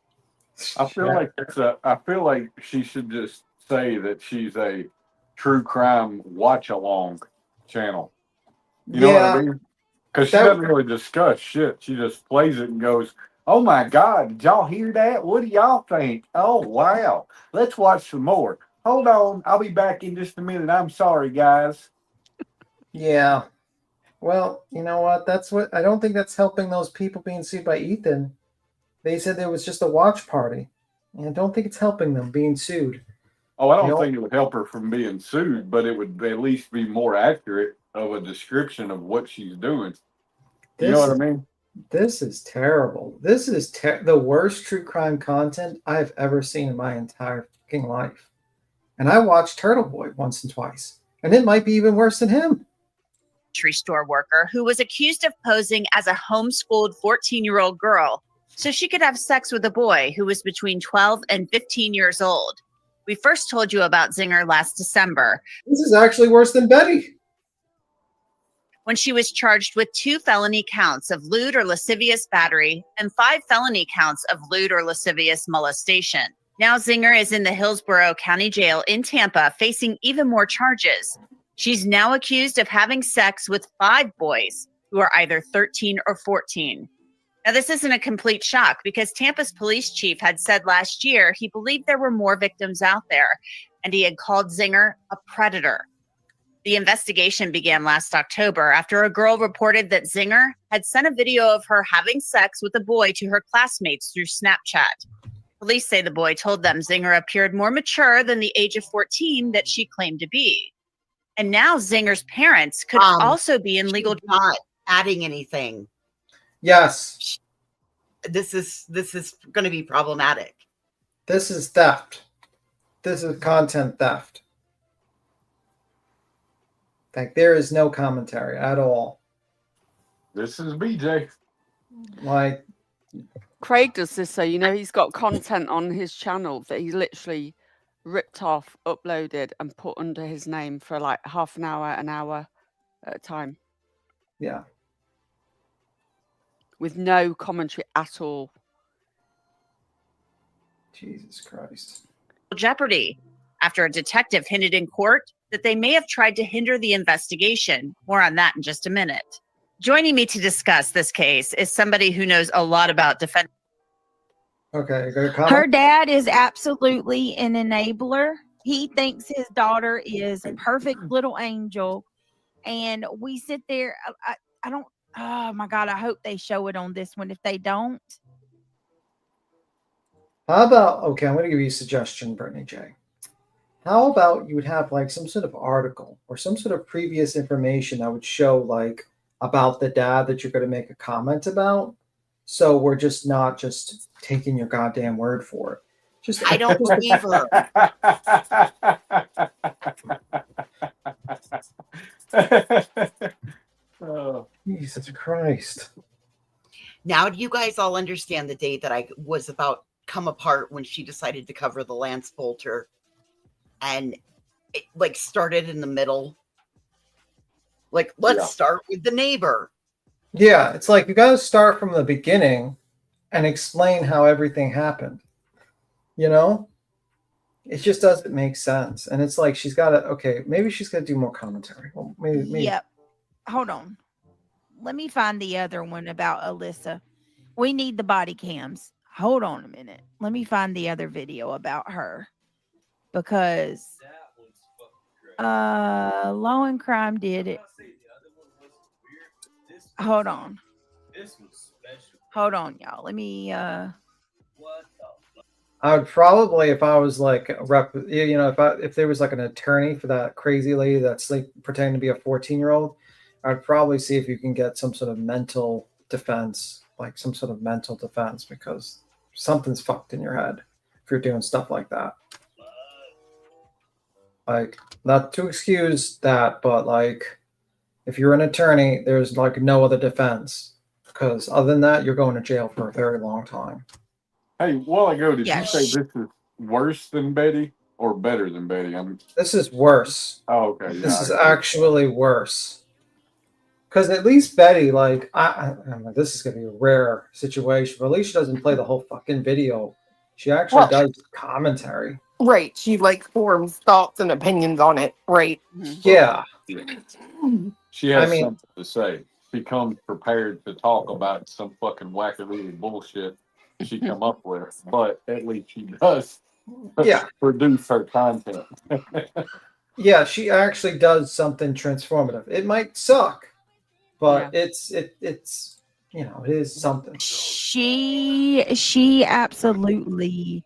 I feel like she should just say that she's a true crime watch along channel. You know what I mean? Because she doesn't really discuss shit. She just plays it and goes, "Oh my God, did y'all hear that? What do y'all think? Oh wow, let's watch some more. Hold on, I'll be back in just a minute. I'm sorry, guys." Yeah. Well, you know what? I don't think that's helping those people being sued by Ethan. They said there was just a watch party. And I don't think it's helping them being sued. Oh, I don't think it would help her from being sued, but it would at least be more accurate of a description of what she's doing. You know what I mean? This is terrible. This is the worst true crime content I've ever seen in my entire fucking life. And I watched Turtle Boy once and twice. And it might be even worse than him. Grocery store worker who was accused of posing as a homeschooled 14-year-old girl so she could have sex with a boy who was between 12 and 15 years old. We first told you about Zinger last December. This is actually worse than Betty. When she was charged with 2 felony counts of lewd or lascivious battery and 5 felony counts of lewd or lascivious molestation. Now Zinger is in the Hillsborough County Jail in Tampa facing even more charges. She's now accused of having sex with 5 boys who are either 13 or 14. Now, this isn't a complete shock because Tampa's police chief had said last year he believed there were more victims out there, and he had called Zinger a predator. The investigation began last October after a girl reported that Zinger had sent a video of her having sex with a boy to her classmates through Snapchat. Police say the boy told them Zinger appeared more mature than the age of 14 that she claimed to be. And now Zinger's parents could also be in legal trouble. Not adding anything. Yes. This is going to be problematic. This is theft. This is content theft. Like, there is no commentary at all. This is BJ. Like, Craig does this, so you know he's got content on his channel that he literally ripped off, uploaded, and put under his name for like half an hour at a time. Yeah. With no commentary at all. Jesus Christ. Jeopardy after a detective hinted in court that they may have tried to hinder the investigation. More on that in just a minute. Joining me to discuss this case is somebody who knows a lot about defense. Okay, got a comment? Her dad is absolutely an enabler. He thinks his daughter is a perfect little angel. And we sit there. I don't, oh my God, I hope they show it on this one. If they don't, How about, okay, I'm going to give you a suggestion, Brittany J. How about you would have like some sort of article or some sort of previous information that would show like about the dad that you're going to make a comment about. So we're just not just taking your goddamn word for it. Just I don't believe her. Jesus Christ. Now, do you guys all understand the day that I was about come apart when she decided to cover the Lance Bolter and it like started in the middle? Like, let's start with the neighbor. Yeah, it's like you got to start from the beginning and explain how everything happened. You know? It just doesn't make sense. And it's like she's got to, okay, maybe she's going to do more commentary. Well, maybe. Yep. Hold on. Let me find the other one about Alyssa. We need the body cams. Hold on a minute. Let me find the other video about her. Because Law and Crime did it. Hold on. Hold on, y'all. Let me I would probably, if I was like a rep, you know, if there was like an attorney for that crazy lady that's like pretending to be a 14-year-old, I'd probably see if you can get some sort of mental defense, like some sort of mental defense, because something's fucked in your head if you're doing stuff like that. Like, not to excuse that, but like, if you're an attorney, there's like no other defense, because other than that, you're going to jail for a very long time. Hey, while ago, did you say this is worse than Betty or better than Betty? This is worse. Oh, okay. This is actually worse. Because at least Betty, like, I mean, this is going to be a rare situation, but at least she doesn't play the whole fucking video. She actually does commentary. Right. She like forms thoughts and opinions on it. Right. Yeah. She has I mean, something to say. She comes prepared to talk about some fucking wackadoo bullshit she come up with, but at least she does produce her content. Yeah, she actually does something transformative. It might suck, but it's you know, it is something. She absolutely.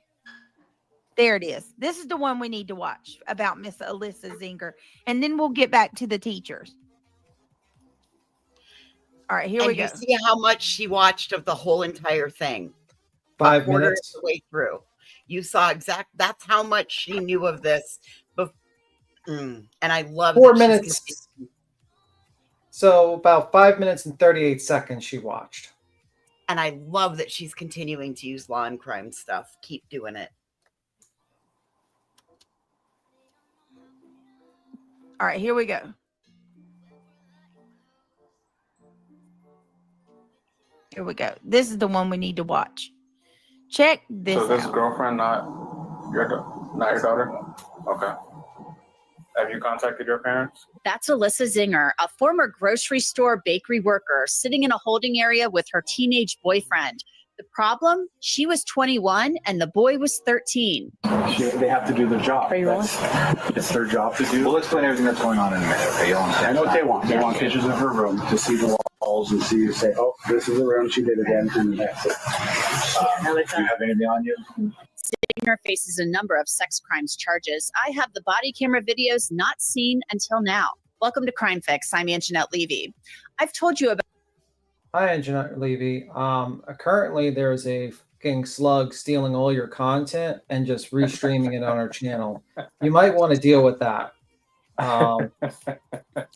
There it is. This is the one we need to watch about Miss Alyssa Zinger, and then we'll get back to the teachers. All right, here we go. You see how much she watched of the whole entire thing. 5 minutes. Of the way through. You saw that's how much she knew of this. And I love 4 minutes. So about 5 minutes and 38 seconds she watched. And I love that she's continuing to use law and crime stuff. Keep doing it. All right, here we go. Here we go. This is the one we need to watch. Check this out. So this girlfriend not your daughter? Okay. Have you contacted your parents? That's Alyssa Zinger, a former grocery store bakery worker sitting in a holding area with her teenage boyfriend. The problem? She was 21 and the boy was 13. They have to do their job. It's their job to do. We'll explain everything that's going on in a minute. Okay, I know what they want. They want pictures of her room to see the walls and see, say, oh, this is the room she did again, and that's it. Do you have anything on you? Zinger faces a number of sex crimes charges. I have the body camera videos not seen until now. Welcome to Crime Fix. I'm Anjanette Levy. I've told you about. Hi, Anjanette Levy. Currently, there's a fucking slug stealing all your content and just restreaming it on our channel. You might want to deal with that.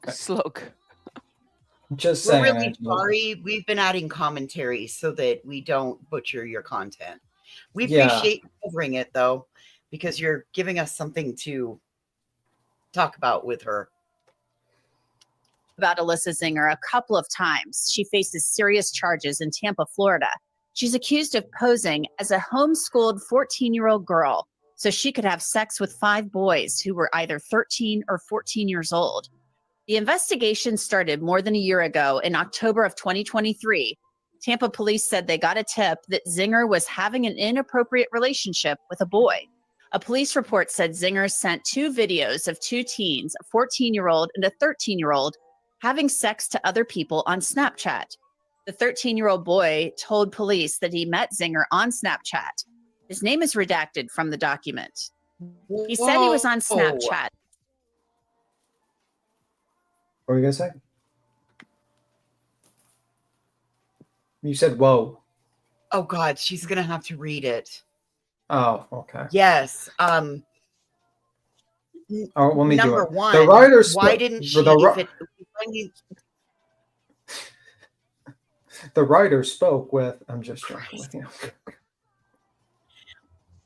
Slug. Just We're saying. really sorry. We've been adding commentary so that we don't butcher your content. We appreciate covering it, though, because you're giving us something to talk about with her. About Alyssa Zinger a couple of times. She faces serious charges in Tampa, Florida. She's accused of posing as a homeschooled 14-year-old girl so she could have sex with 5 boys who were either 13 or 14 years old. The investigation started more than a year ago in October of 2023. Tampa police said they got a tip that Zinger was having an inappropriate relationship with a boy. A police report said Zinger sent 2 videos of 2 teens, a 14-year-old and a 13-year-old, having sex to other people on Snapchat. The 13-year-old boy told police that he met Zinger on Snapchat. His name is redacted from the document. He said he was on Snapchat. What were you gonna say? You said whoa. Oh God, she's gonna have to read it. Oh, okay. Yes. Oh, let me do Number it. one, The writer why didn't she? The writer spoke with. I'm just joking with you.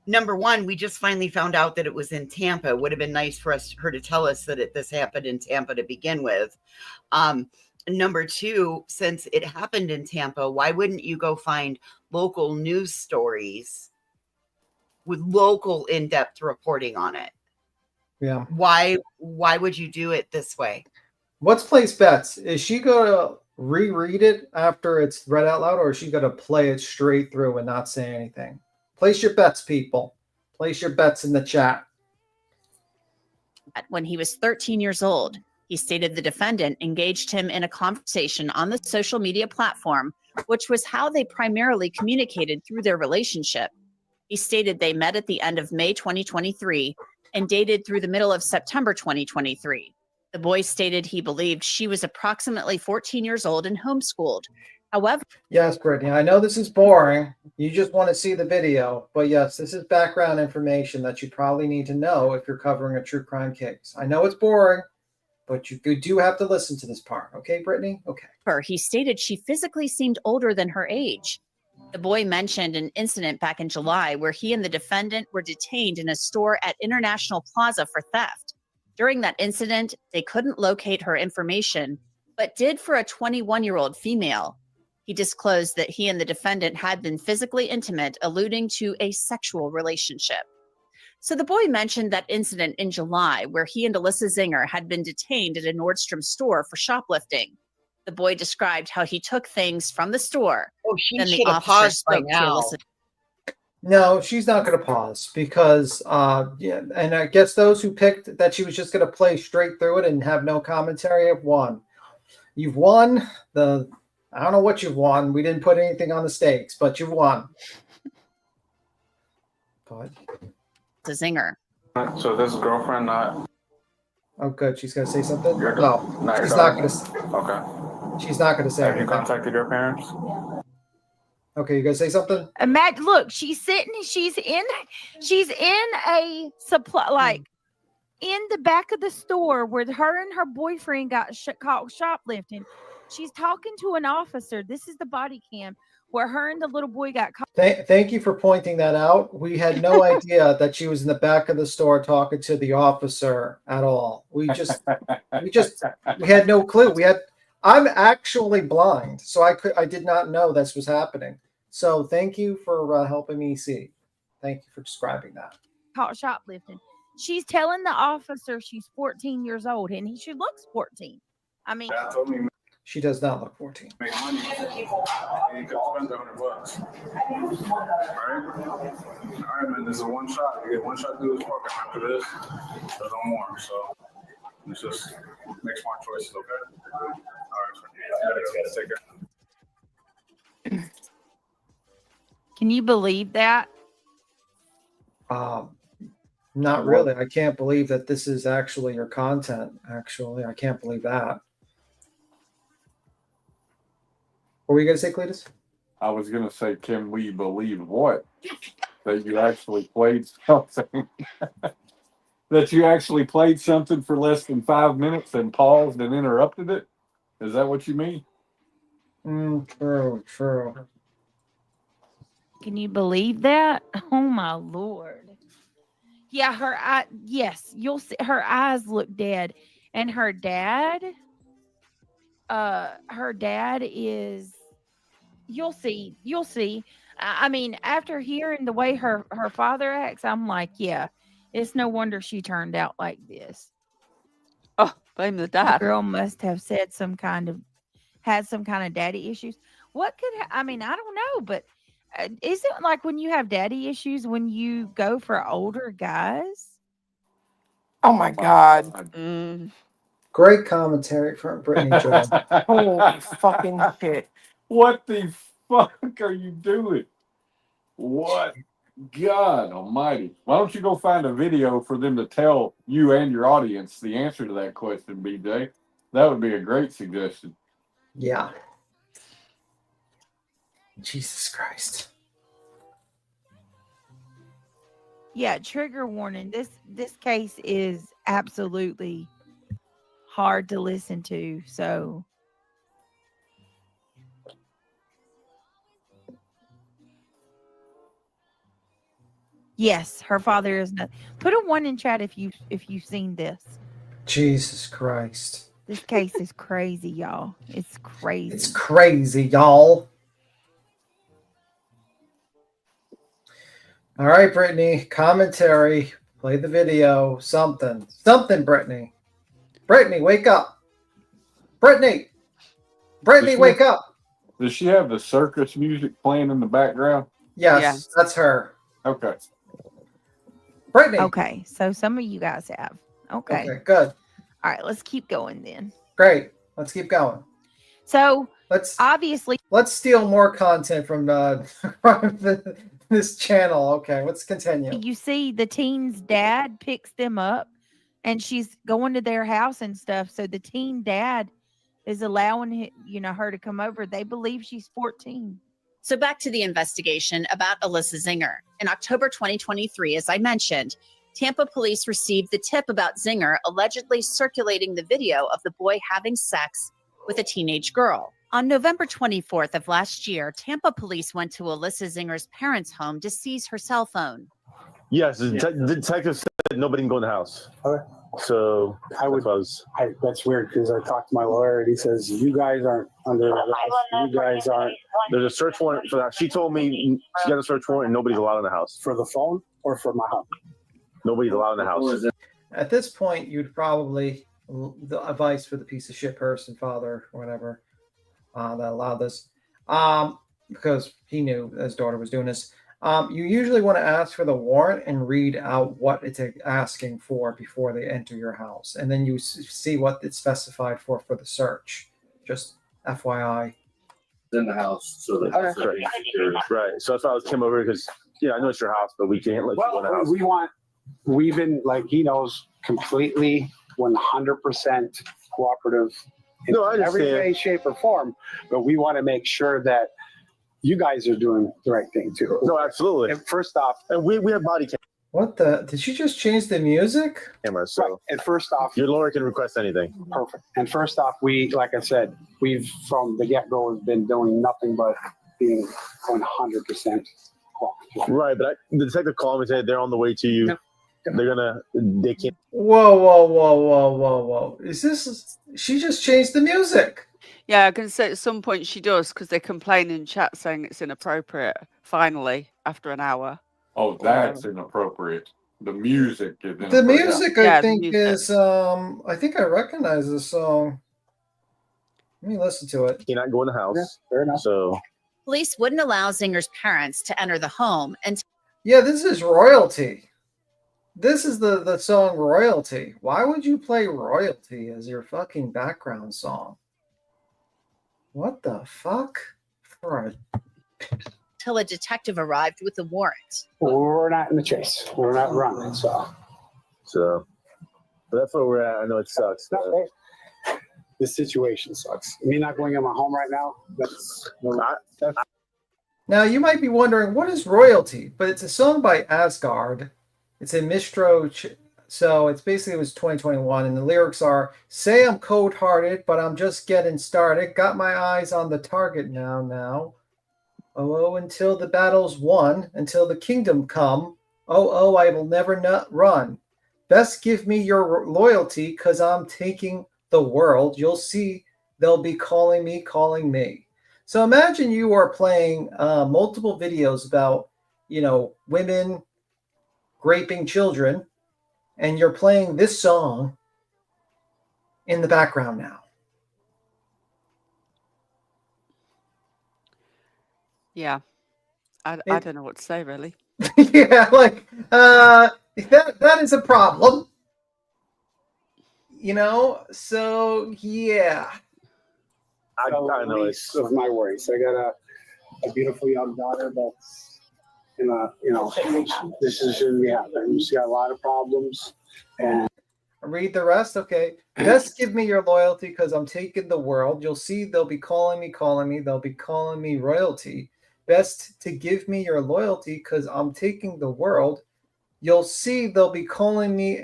Number one, we just finally found out that it was in Tampa. It would have been nice for her to tell us that this happened in Tampa to begin with. Number two, since it happened in Tampa, why wouldn't you go find local news stories with local in-depth reporting on it? Yeah. Why would you do it this way? Let's place bets. Is she gonna reread it after it's read out loud, or is she gonna play it straight through and not say anything? Place your bets, people. Place your bets in the chat. When he was 13 years old, he stated the defendant engaged him in a conversation on the social media platform, which was how they primarily communicated through their relationship. He stated they met at the end of May 2023 and dated through the middle of September 2023. The boy stated he believed she was approximately 14 years old and homeschooled. However, Yes, Brittany, I know this is boring. You just want to see the video. But yes, this is background information that you probably need to know if you're covering a true crime case. I know it's boring, but you do have to listen to this part. Okay, Brittany? Okay. he stated she physically seemed older than her age. The boy mentioned an incident back in July where he and the defendant were detained in a store at International Plaza for theft. During that incident, they couldn't locate her information, but did for a 21-year-old female. He disclosed that he and the defendant had been physically intimate, alluding to a sexual relationship. So the boy mentioned that incident in July where he and Alyssa Zinger had been detained at a Nordstrom store for shoplifting. The boy described how he took things from the store. Oh, she then the should have officer paused by spoke to now. Alyssa. No, she's not going to pause because, yeah, and I guess those who picked that she was just going to play straight through it and have no commentary have won. You've won the. I don't know what you've won. We didn't put anything on the stakes, but you've won. But to Zinger. So this girlfriend not. Oh, good. She's going to say something. Your No, not your she's not daughter? going to. Okay. She's not going to say Have you anything. contacted your parents? Okay, you going to say something? Imagine, look, she's sitting. She's in a supply, like in the back of the store where her and her boyfriend got caught shoplifting. She's talking to an officer. This is the body cam where her and the little boy got caught. Thank you for pointing that out. We had no idea that she was in the back of the store talking to the officer at all. We had no clue. I'm actually blind, so I did not know this was happening. So thank you for helping me see. Thank you for describing that. Caught shoplifting. She's telling the officer she's 14 years old, and she looks 14. I mean, She does not look 14. Make money. You could spend $100. Right? All right, man. This is one shot. You get one shot to do this program after this. There's no more. So let's just make smart choices, okay? All right. Take care. can you believe that? Not really. I can't believe that this is actually your content. Actually, I can't believe that. What were you going to say, Cletus? I was going to say, can we believe what? That you actually played something? That you actually played something for less than 5 minutes and paused and interrupted it? Is that what you mean? True. Can you believe that? Oh my Lord. Yeah, yes, you'll see her eyes look dead. And her dad is You'll see. You'll see. I mean, after hearing the way her father acts, I'm like, yeah, it's no wonder she turned out like this. Oh, blame the The dad. girl must have had some kind of daddy issues. What could I mean? I don't know, but is it like when you have daddy issues when you go for older guys? Oh my God. Mm. Great commentary from Brittany Jones. Holy fucking shit. What the fuck are you doing? What? God almighty. Why don't you go find a video for them to tell you and your audience the answer to that question, BJ? That would be a great suggestion. Yeah. Jesus Christ. Yeah, trigger warning. This case is absolutely hard to listen to. So yes, her father is not. Put a 1 in chat if you've seen this. Jesus Christ. This case is crazy, y'all. It's crazy. It's crazy, y'all. All right, Brittany, commentary. Play the video. Something. Something, Brittany. Brittany, wake up. Brittany. Brittany, wake up. Does she have the circus music playing in the background? Yes, that's her. Okay. Brittany. Okay, so some of you guys have. Okay. Okay, good. All right, let's keep going then. Great. Let's keep going. So let's obviously steal more content from this channel. Okay, let's continue. you see the teen's dad picks them up and she's going to their house and stuff. So the teen dad is allowing her to come over. They believe she's 14. So back to the investigation about Alyssa Zinger. In October 2023, as I mentioned, Tampa police received the tip about Zinger allegedly circulating the video of the boy having sex with a teenage girl. On November 24th of last year, Tampa police went to Alyssa Zinger's parents' home to seize her cell phone. Yes, the detective said nobody can go in the house. Okay. So that's weird because I talked to my lawyer and he says you guys aren't under arrest. You guys aren't. There's a search warrant for that. She told me she got a search warrant and nobody's allowed in the house. For the phone or for my house? Nobody's allowed in the house. At this point, you'd probably the advice for the piece of shit person, father, or whatever, that allowed this, because he knew his daughter was doing this. You usually want to ask for the warrant and read out what it's asking for before they enter your house, and then you see what it's specified for the search. Just FYI. In the house, so that right. So that's why I came over because I know it's your house, but we can't let you go in the house. We've been like he knows completely 100% cooperative in every way, shape, or form, but we want to make sure that you guys are doing the right thing too. No, absolutely. And first off, and we have body cam. What the? Did she just change the music? Camera. So right. And first off, your lawyer can request anything. Perfect. And first off, like I said, we've from the get-go have been doing nothing but being 100% cooperative. Right, but the detective called me and said they're on the way to you. No. They can't. Whoa. She just changed the music. Yeah, I can say at some point she does because they complain in chat saying it's inappropriate. Finally, after an hour. Oh, that's inappropriate. The music is inappropriate. The music, Yeah, I think, is I think I recognize this song. Let me listen to it. You're not going to the house. Yeah, fair enough. So Police wouldn't allow Zinger's parents to enter the home until yeah, this is royalty. This is the song Royalty. Why would you play Royalty as your fucking background song? What the fuck? a detective arrived with a warrant. We're not in the chase. We're not running. So that's where we're at. I know it sucks. This situation sucks. Me not going in my home right now. Now you might be wondering what is Royalty, but it's a song by Asgard. It's a Mistro, so it's basically it was 2021, and the lyrics are: "Say I'm cold-hearted, but I'm just getting started. Got my eyes on the target now. Oh, until the battle's won, until the kingdom come. Oh, I will never not run. Best give me your loyalty, 'cause I'm taking the world. You'll see they'll be calling me. So imagine you are playing multiple videos about, women raping children, and you're playing this song in the background now. Yeah. I don't know what to say, really. Yeah, like that is a problem. So yeah. I know it's of my worries. I got a beautiful young daughter that's this shouldn't be happening. She's got a lot of problems, and Read the rest. Okay. Best give me your loyalty because I'm taking the world. You'll see they'll be calling me. They'll be calling me royalty. Best to give me your loyalty because I'm taking the world. You'll see they'll be calling me.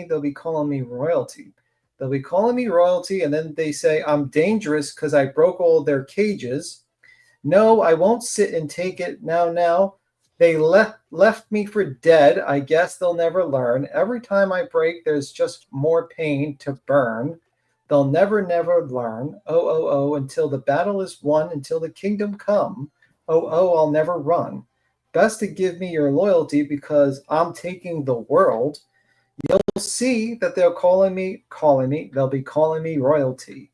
They'll be calling me royalty. They'll be calling me royalty. And then they say I'm dangerous because I broke all their cages. No, I won't sit and take it now. They left me for dead. I guess they'll never learn. Every time I break, there's just more pain to burn. They'll never learn. Oh, until the battle is won, until the kingdom come. Oh, I'll never run. Best to give me your loyalty because I'm taking the world. You'll see that they're calling me. They'll be calling me royalty.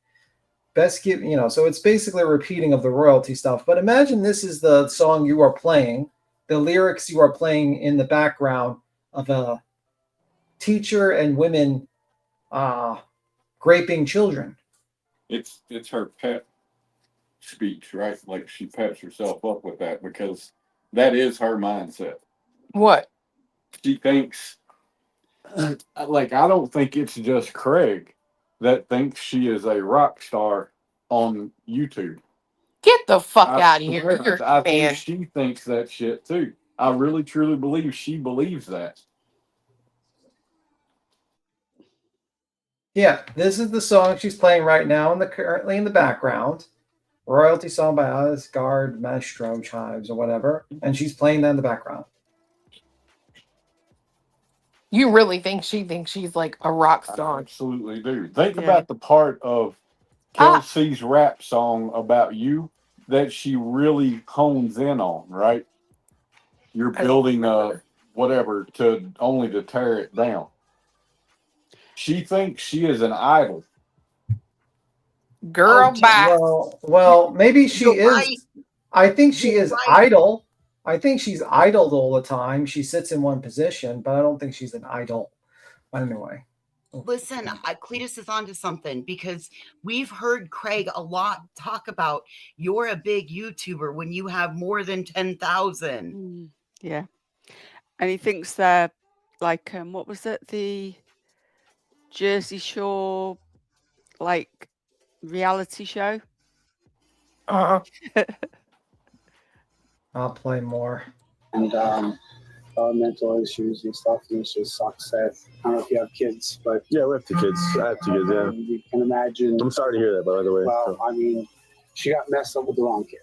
Best give, so it's basically a repeating of the royalty stuff. But imagine this is the song you are playing. The lyrics you are playing in the background of a teacher and women raping children. It's her pet speech, right? Like she pets herself up with that because that is her mindset. What? She thinks, like, I don't think it's just Craig that thinks she is a rock star on YouTube. Get the fuck out of here. I think she thinks that shit too. I really truly believe she believes that. Yeah, this is the song she's playing right now currently in the background. Royalty song by Asgard Maestro Chives or whatever. And she's playing that in the background. You really think she thinks she's like a rock star? I absolutely do. Think about the part of Kelsey's rap song about you that she really hones in on, right? You're building whatever to tear it down. She thinks she is an idol. Girl, bye. Well, maybe she You're is. right. I think she You're is right. idle. I think she's idled all the time. She sits in one position, but I don't think she's an idol. Anyway. Listen, Cletus is onto something because we've heard Craig a lot talk about you're a big YouTuber when you have more than 10,000. Yeah. And he thinks they're like, what was it? The Jersey Shore, like, reality show? I'll play more. And mental issues and stuff. And it just sucks that I don't know if you have kids, but yeah, we have 2 kids. I have 2 kids. Yeah, you can imagine. I'm sorry to hear that, by the way. Well, I mean, she got messed up with the wrong kid.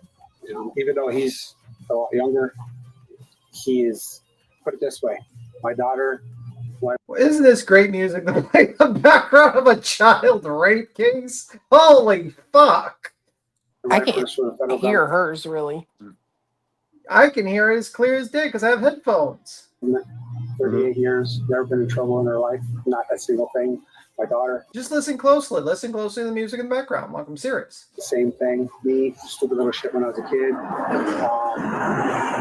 Even though he's a lot younger, he is. Put it this way, my daughter. Isn't this great music to play in the background of a child rape case? Holy fuck! I can't hear hers really. I can hear it as clear as day because I have headphones. 38 years, never been in trouble in her life, not a single thing. My daughter. Just listen closely. Listen closely to the music in the background. Like I'm serious. The same thing. Me, stupid little shit when I was a kid.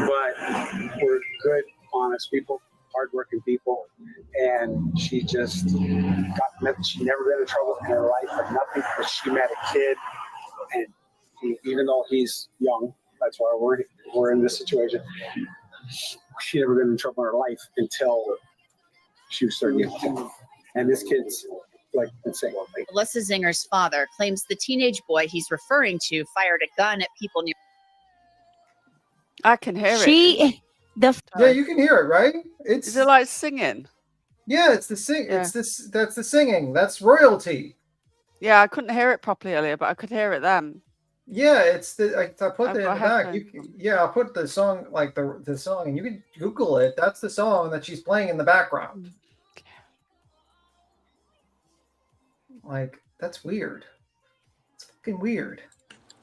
But we're good, honest people, hardworking people. And she just she never been in trouble in her life or nothing. But she met a kid, and even though he's young, that's why we're in this situation. She never been in trouble in her life until she was 30. And this kid's like insane. Alyssa Zinger's father claims the teenage boy he's referring to fired a gun at people near. I can hear it. Yeah, you can hear it, right? Is it like singing? Yeah, it's the sing. Yeah. That's the singing. That's royalty. Yeah, I couldn't hear it properly earlier, but I could hear it then. Yeah, it's I put it in the back. I'll put the song like the song, and you can Google it. That's the song that she's playing in the background. Like that's weird. It's fucking weird.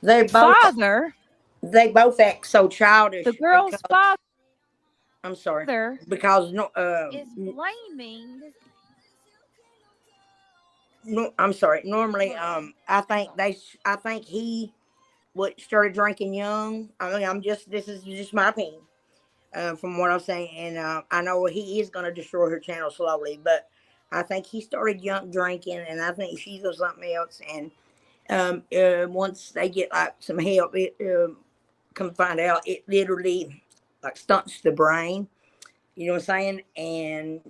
They both father, act so childish. the girl's father, I'm sorry. Because is blaming. no, I'm sorry. Normally, I think he started drinking young. I mean, this is just my opinion, from what I'm saying, and I know he is going to destroy her channel slowly, but I think he started young drinking, and I think she's on something else, and once they get like some help, it come find out it literally like stunts the brain. You know what I'm saying? And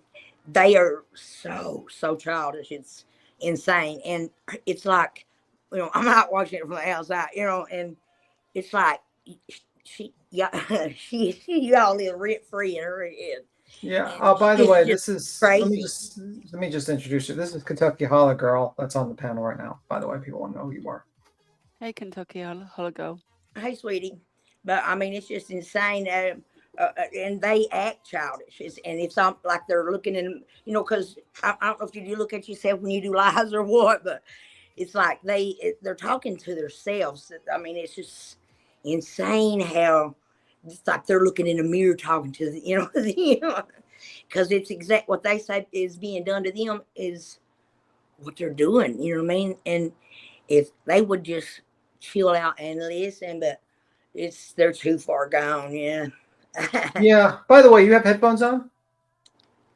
they are so childish. It's insane, and it's like, I'm not watching it from the outside, and it's like she y'all live rent free in her head. Yeah. And Oh, by the it's way, just this is crazy. let me just introduce you. This is Kentucky Holla Girl that's on the panel right now. By the way, people want to know who you are. Hey, Kentucky, hello, go. Hey, sweetie. But I mean, it's just insane. And they act childish. And it's like they're looking in, because I don't know if you do look at yourself when you do lies or what, but it's like they're talking to themselves. I mean, it's just insane how it's like they're looking in a mirror talking to them, because it's exact what they say is being done to them is what they're doing. You know what I mean? And if they would just chill out and listen, but they're too far gone. Yeah. Yeah. By the way, you have headphones on?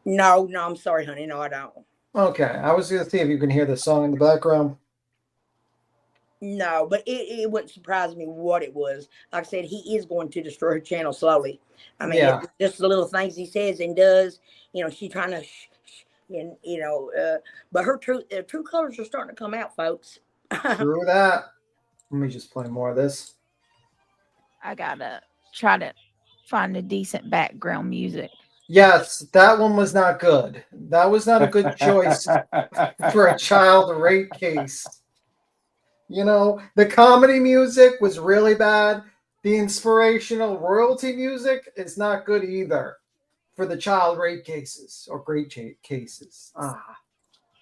No, I'm sorry, honey. No, I don't. Okay. I was going to see if you can hear the song in the background. No, but it wouldn't surprise me what it was. Like I said, he is going to destroy her channel slowly. I mean, Yeah. just the little things he says and does. She's trying to, and but her true colors are starting to come out, folks. Through that. Let me just play more of this. I gotta try to find a decent background music. Yes, that one was not good. That was not a good choice for a child rape case. The comedy music was really bad. The inspirational royalty music is not good either for the child rape cases or rape cases.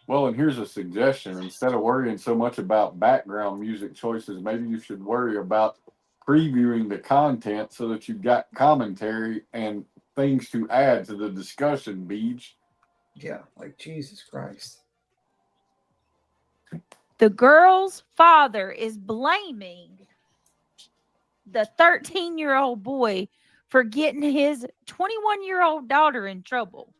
Well, and here's a suggestion. Instead of worrying so much about background music choices, maybe you should worry about previewing the content so that you've got commentary and things to add to the discussion, BEEJ. Yeah, like Jesus Christ. The girl's father is blaming the 13-year-old boy for getting his 21-year-old daughter in trouble.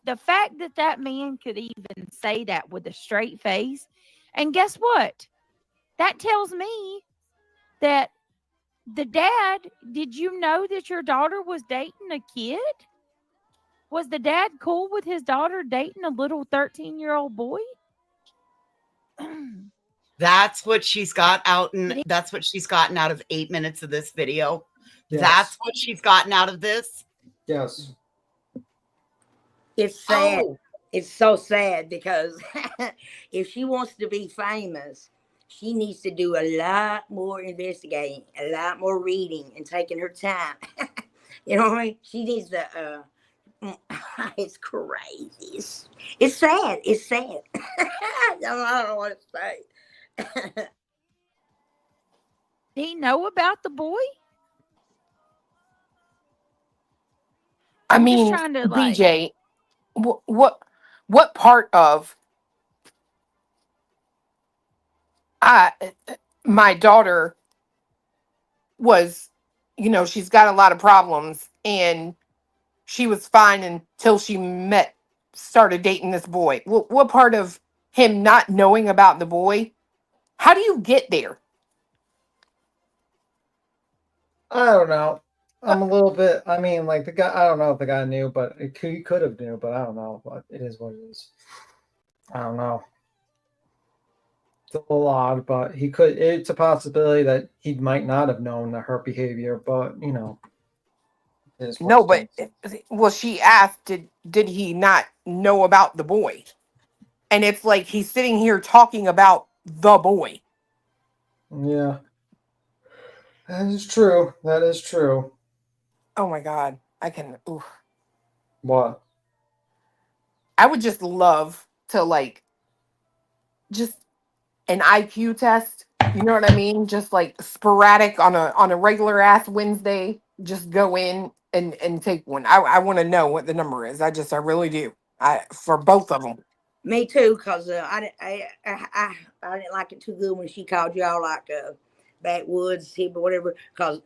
The fact that man could even say that with a straight face, and guess what? That tells me that the dad, did you know that your daughter was dating a kid? Was the dad cool with his daughter dating a little 13-year-old boy? That's what she's got out, and that's what she's gotten out of 8 minutes of this video. Yes. That's what she's gotten out of this. Yes. It's sad. It's so sad because if she wants to be famous, she needs to do a lot more investigating, a lot more reading, and taking her time. You know what I mean? She needs to. It's crazy. It's sad. It's sad. I don't know what to say. Did he know about the boy? I mean, trying to, BJ, what part of my daughter was, she's got a lot of problems and she was fine until she started dating this boy. What part of him not knowing about the boy? How do you get there? I don't know. I'm a little bit. I mean, like the guy. I don't know if the guy knew, but he could have knew. But I don't know. But it is what it is. I don't know. It's a little odd, but he could. It's a possibility that he might not have known her behavior, but No, but she asked, did he not know about the boy? And it's like he's sitting here talking about the boy. Yeah, that is true. That is true. Oh my God, I can. Oof. What? I would just love to just an IQ test You know what I mean? Just like sporadic on a regular ass Wednesday, just go in and take one. I want to know what the number is. I really do. For both of them. Me too, cause I didn't like it too good when she called y'all like backwoods hillbilly, whatever. Cause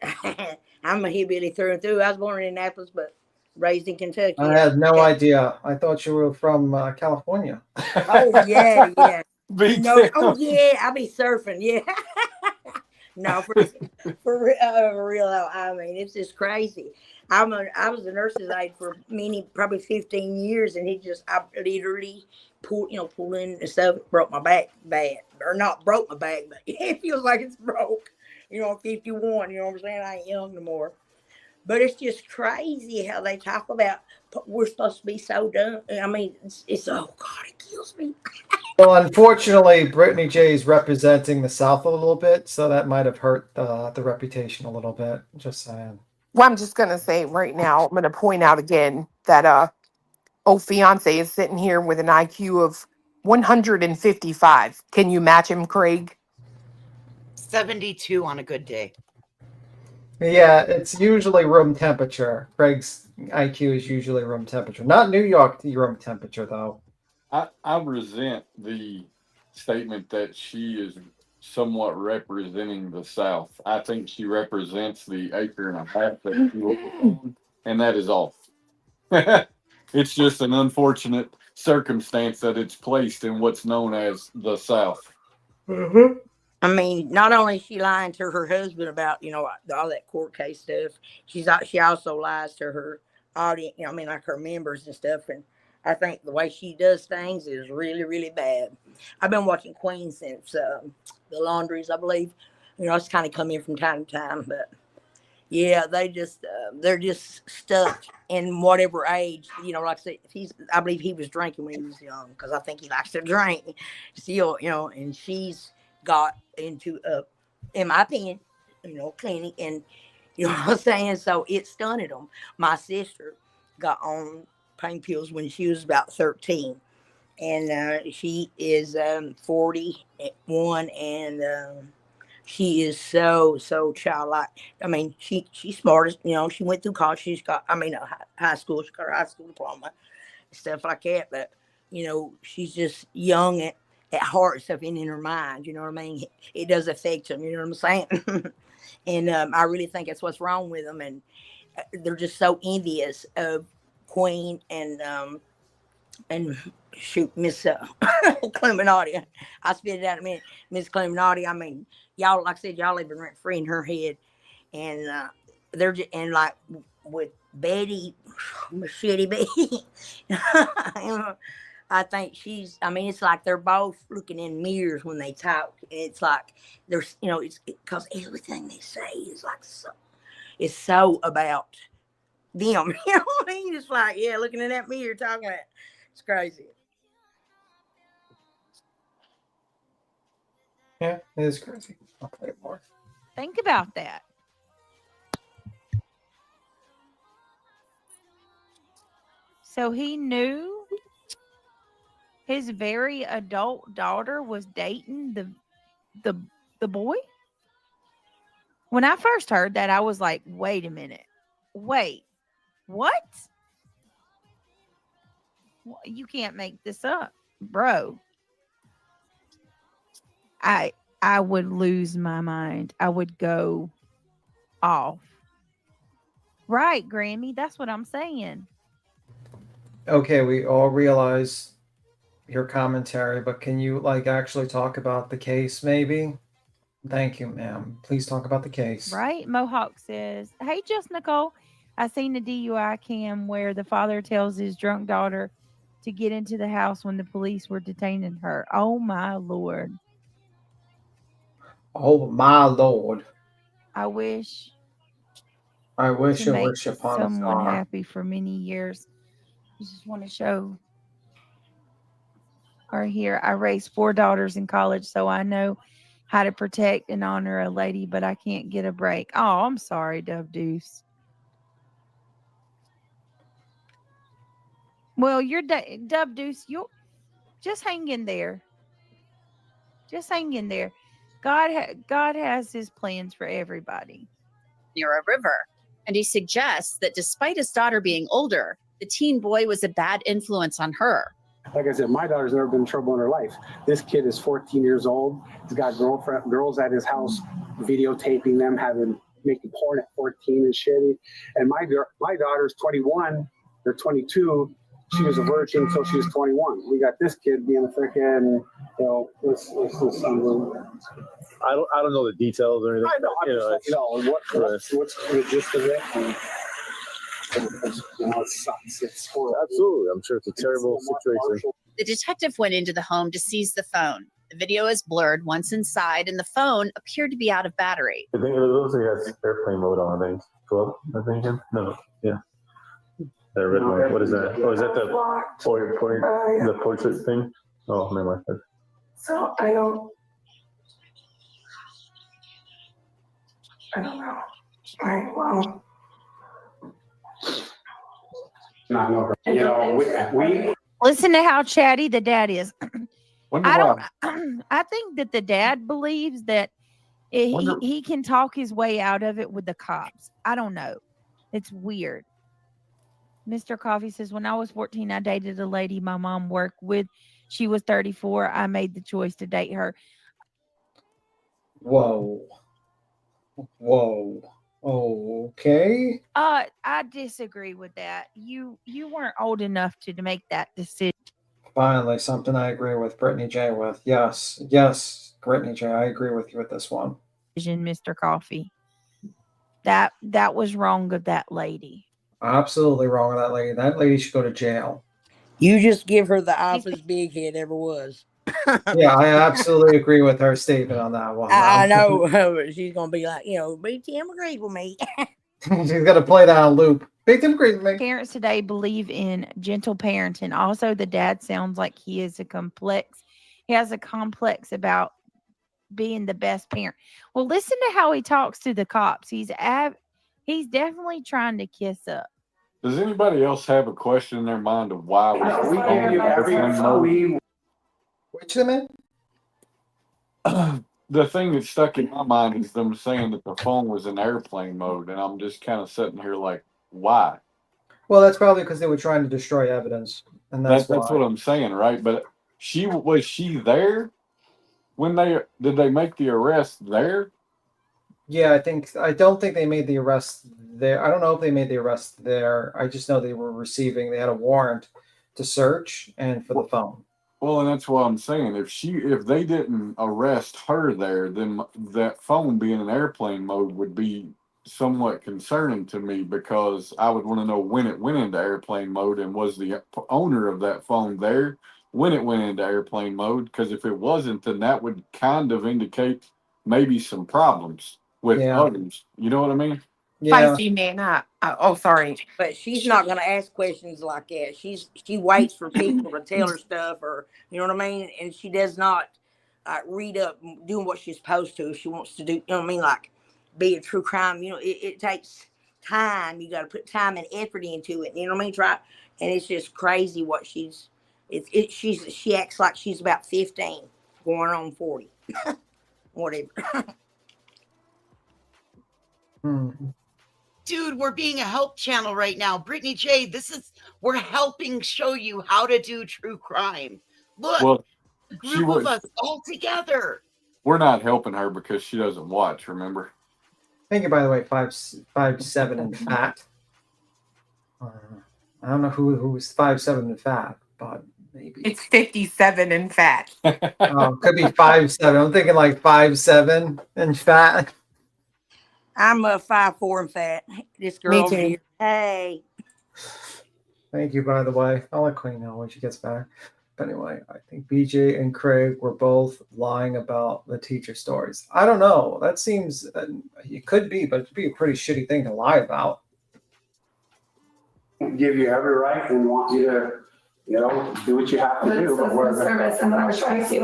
I'm a hillbilly through and through. I was born in Annapolis, but raised in Kentucky. I had no idea. I thought you were from California. Oh yeah, yeah. Me No, too. oh yeah, I be surfing. Yeah. No, for real though. I mean, it's just crazy. I was a nurse's aide for probably 15 years, and I literally pulled in and stuff, broke my back bad, or not broke my back, but it feels like it's broke. 51. You know what I'm saying? I ain't young no more. But it's just crazy how they talk about we're supposed to be so dumb. I mean, it's oh God, it kills me. Well, unfortunately, Brittany J is representing the South a little bit, so that might have hurt the reputation a little bit. Just saying. Well, I'm just gonna say right now, I'm gonna point out again that old fiance is sitting here with an IQ of 155. Can you match him, Craig? 72 on a good day. Yeah, it's usually room temperature. Craig's IQ is usually room temperature. Not New York room temperature, though. I resent the statement that she is somewhat representing the South. I think she represents the acre and a half that she lives on, and that is off. It's just an unfortunate circumstance that it's placed in what's known as the South. Mm-hmm. I mean, not only is she lying to her husband about all that court case stuff, she also lies to her audience. I mean, like her members and stuff. And I think the way she does things is really, really bad. I've been watching Queen since the Laundries, I believe. It's kind of come in from time to time, but yeah, they're just stuck in whatever age. Like I said, I believe he was drinking when he was young, because I think he likes to drink still. And she's got into in my opinion, clinic, and you know what I'm saying. So it stunted them. My sister got on pain pills when she was about 13, and she is 41, and she is so childlike. I mean, she's smart as she went through college. She's got high school. She got her high school diploma, stuff like that. But she's just young at heart, stuff in her mind. You know what I mean? It does affect them. You know what I'm saying? And I really think that's what's wrong with them, and they're just so envious of Queen and shoot, Miss Clemenati. I spit it out in a minute. Miss Clemenati. I mean, y'all, like I said, y'all have been rent free in her head, and they're just, and like with Betty, shitty Betty. I think it's like they're both looking in mirrors when they talk. It's like there's, it's because everything they say is like it's so about them. You know what I mean? It's like, yeah, looking in that mirror, talking it. It's crazy. Yeah, it is crazy. I'll play it more. Think about that. So he knew his very adult daughter was dating the boy? When I first heard that, I was like, wait a minute. Wait, what? You can't make this up, bro. I would lose my mind. I would go off. Right, Grammy. That's what I'm saying. Okay, we all realize your commentary, but can you actually talk about the case, maybe? Thank you, ma'am. Please talk about the case. Right? Mohawk says, hey, just Nicole. I seen the DUI cam where the father tells his drunk daughter to get into the house when the police were detaining her. Oh, my Lord. Oh, my Lord. I wish I wish to it make were upon a someone star. happy for many years. I just want to show her here. I raised 4 daughters in college, so I know how to protect and honor a lady, but I can't get a break. Oh, I'm sorry, Dove Deuce. Well, you're Dove Deuce. You just hang in there. Just hang in there. God has his plans for everybody. Near a river. And he suggests that despite his daughter being older, the teen boy was a bad influence on her. Like I said, my daughter's never been in trouble in her life. This kid is 14 years old. He's got girls at his house videotaping them, making porn at 14 and shit. And my daughter's 21. They're 22. She was a virgin until she was 21. We got this kid being a freaking, this unbelievable. I don't know the details or anything. I know. What's the gist of it? It sucks. It's horrible. Absolutely. I'm sure it's a terrible situation. The detective went into the home to seize the phone. The video is blurred once inside, and the phone appeared to be out of battery. I think it looks like it has airplane mode on, I think. 12, I think. No, yeah. That red one. What is that? Oh, is that the the portrait thing? Oh, never mind. So I don't know. Well. Not know her. We Listen to how chatty the dad is. Wonder I think that the dad believes that he can talk his way out of it with the cops. I don't know. It's weird. Mr. Coffee says, when I was 14, I dated a lady my mom worked with. She was 34. I made the choice to date her. Whoa. Okay. I disagree with that. You weren't old enough to make that decision. Finally, something I agree with Brittany J with. Yes, Brittany J, I agree with you with this one. Mr. Coffee. That was wrong of that lady. Absolutely wrong with that lady. That lady should go to jail. You just give her the office big head ever was. Yeah, I absolutely agree with her statement on that one. I know. She's going to be like, Big Tim agreed with me. She's got to play that on loop. Big Tim agreed with me. Parents today believe in gentle parenting. Also, the dad sounds like he has a complex about being the best parent. Well, listen to how he talks to the cops. He's definitely trying to kiss up. Does anybody else have a question in their mind of why we give you every Which man? The thing that stuck in my mind is them saying that the phone was in airplane mode, and I'm just kind of sitting here like, why? Well, that's probably because they were trying to destroy evidence, and that's what I'm saying, right? But was she there when did they make the arrest there? Yeah, I don't think they made the arrest there. I don't know if they made the arrest there. I just know they had a warrant to search and for the phone. Well, and that's what I'm saying. If they didn't arrest her there, then that phone being in airplane mode would be somewhat concerning to me, because I would want to know when it went into airplane mode, and was the owner of that phone there when it went into airplane mode? Because if it wasn't, then that would kind of indicate maybe some problems with others. You know what I mean? Yeah. Sorry. But she's not going to ask questions like that. She waits for people to tell her stuff, or you know what I mean. And she does not read up doing what she's supposed to. If she wants to do, you know what I mean, like be a true crime. It takes time. You got to put time and effort into it. You know what I mean? Try, and it's just crazy what she acts like she's about 15, going on 40, whatever. Dude, we're being a help channel right now. Brittany J, we're helping show you how to do true crime. Look, a group of us all together. We're not helping her because she doesn't watch, remember? Thank you, by the way, 5'7" and fat. I don't know who's 5'7" and fat, but maybe. It's 57 and fat. Could be 5'7". I'm thinking like 5'7" and fat. I'm a 5'4" and fat. This girl over here. Hey. Thank you, by the way. I'll let Queen know when she gets back. But anyway, I think BJ and Craig were both lying about the teacher stories. I don't know. That seems, it could be, but it'd be a pretty shitty thing to lie about. Give you every right and want you to, do what you have to do. But it's a service, and then I was trying to see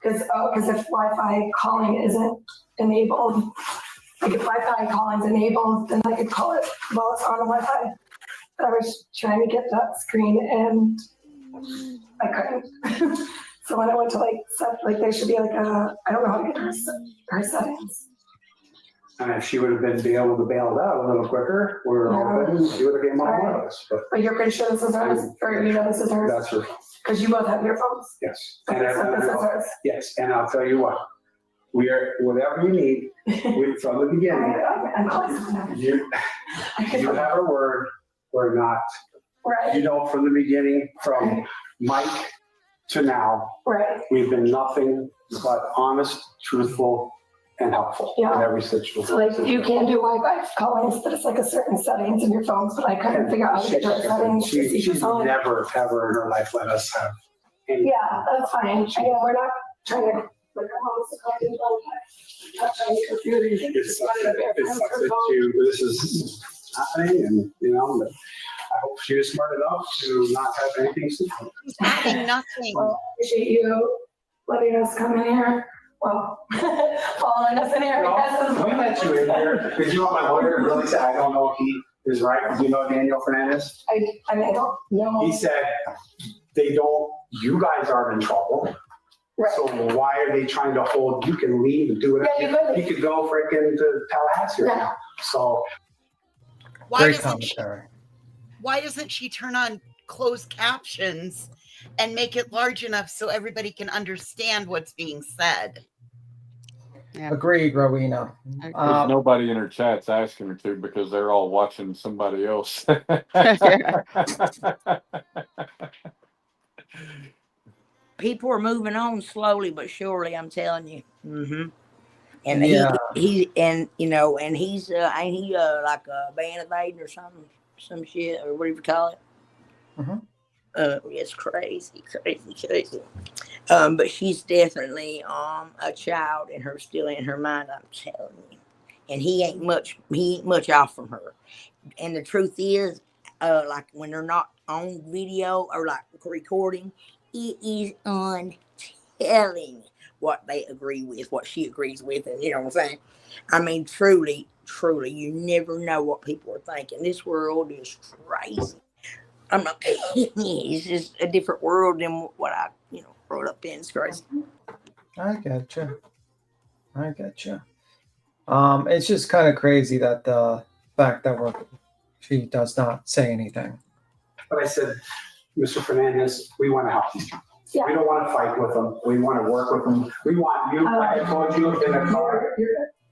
because if Wi-Fi calling isn't enabled, like if Wi-Fi calling is enabled, then I could call it while it's on Wi-Fi. But I was trying to get that screen and I couldn't. So when I went to like set, like there should be like a, I don't know how to get her settings. And if she would have been able to bail it out a little quicker, we were hoping she would have came on with us. But you're pretty sure this is hers, or you know this is hers? That's her. Because you both have your phones? Yes. Okay, so this is hers. Yes, and I'll tell you what, we are, whatever you need, from the beginning, you have a word, we're not. Right. You know, from the beginning, from Mike to now, right, we've been nothing but honest, truthful, and helpful in every situation. So like you can do Wi-Fi callings, but it's like a certain settings in your phones, but I couldn't figure out how to get those settings to see She's your phone. never, ever in her life let us have any. Yeah, that's fine. Again, we're not trying to, like, not trying to confuse anything. It's sucks that this is happening, and you know, but I hope she is smart enough to not have anything to do. Having nothing. Well, appreciate you letting us come in here. Well, following us in here. No, we let you in here because you know my lawyer really said, I don't know if he is right. Do you know Daniel Fernandez? I don't know. He said, you guys aren't in trouble. Right. So why are they trying to hold, you can leave and do whatever. Yeah, you could go freaking to Tallahassee right now. So. Why doesn't she turn on closed captions and make it large enough so everybody can understand what's being said? Yeah. Agreed, Rowena. There's nobody in her chats asking her to because they're all watching somebody else. People are moving on slowly but surely, I'm telling you. Mm-hmm. And he and you know, and he's ain't he like a band-aid or something, some shit, or whatever you call it. Mm-hmm. It's crazy. But she's definitely a child, and her still in her mind, I'm telling you. And he ain't much off from her. And the truth is, like when they're not on video or like recording, it is untelling what they agree with, what she agrees with, and you know what I'm saying? I mean, truly, you never know what people are thinking. This world is crazy. I'm not it's just a different world than what I, brought up in. It's crazy. I gotcha. It's just kind of crazy that the fact that she does not say anything. But I said, Mr. Fernandez, we want to help you. Yeah. We don't want to fight with them. We want to work with them. We want you, like I told you, in a car.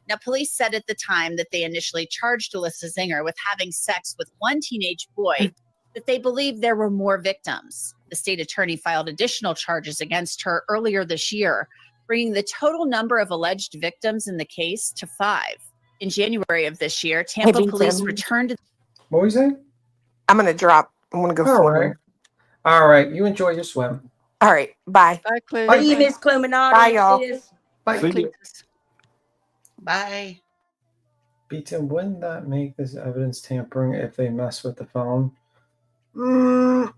Now, police said at the time that they initially charged Alyssa Zinger with having sex with one teenage boy, that they believed there were more victims. The state attorney filed additional charges against her earlier this year, bringing the total number of alleged victims in the case to 5. In January of this year, Tampa police returned to... What were you saying? I'm going to drop. I'm going to go swimming. All right. You enjoy your swim. All right. Bye. Bye, Clue. Bye, Miss Cluminato. Bye, y'all. Bye, Cletus. Bye. Beaton, wouldn't that make this evidence tampering if they mess with the phone? I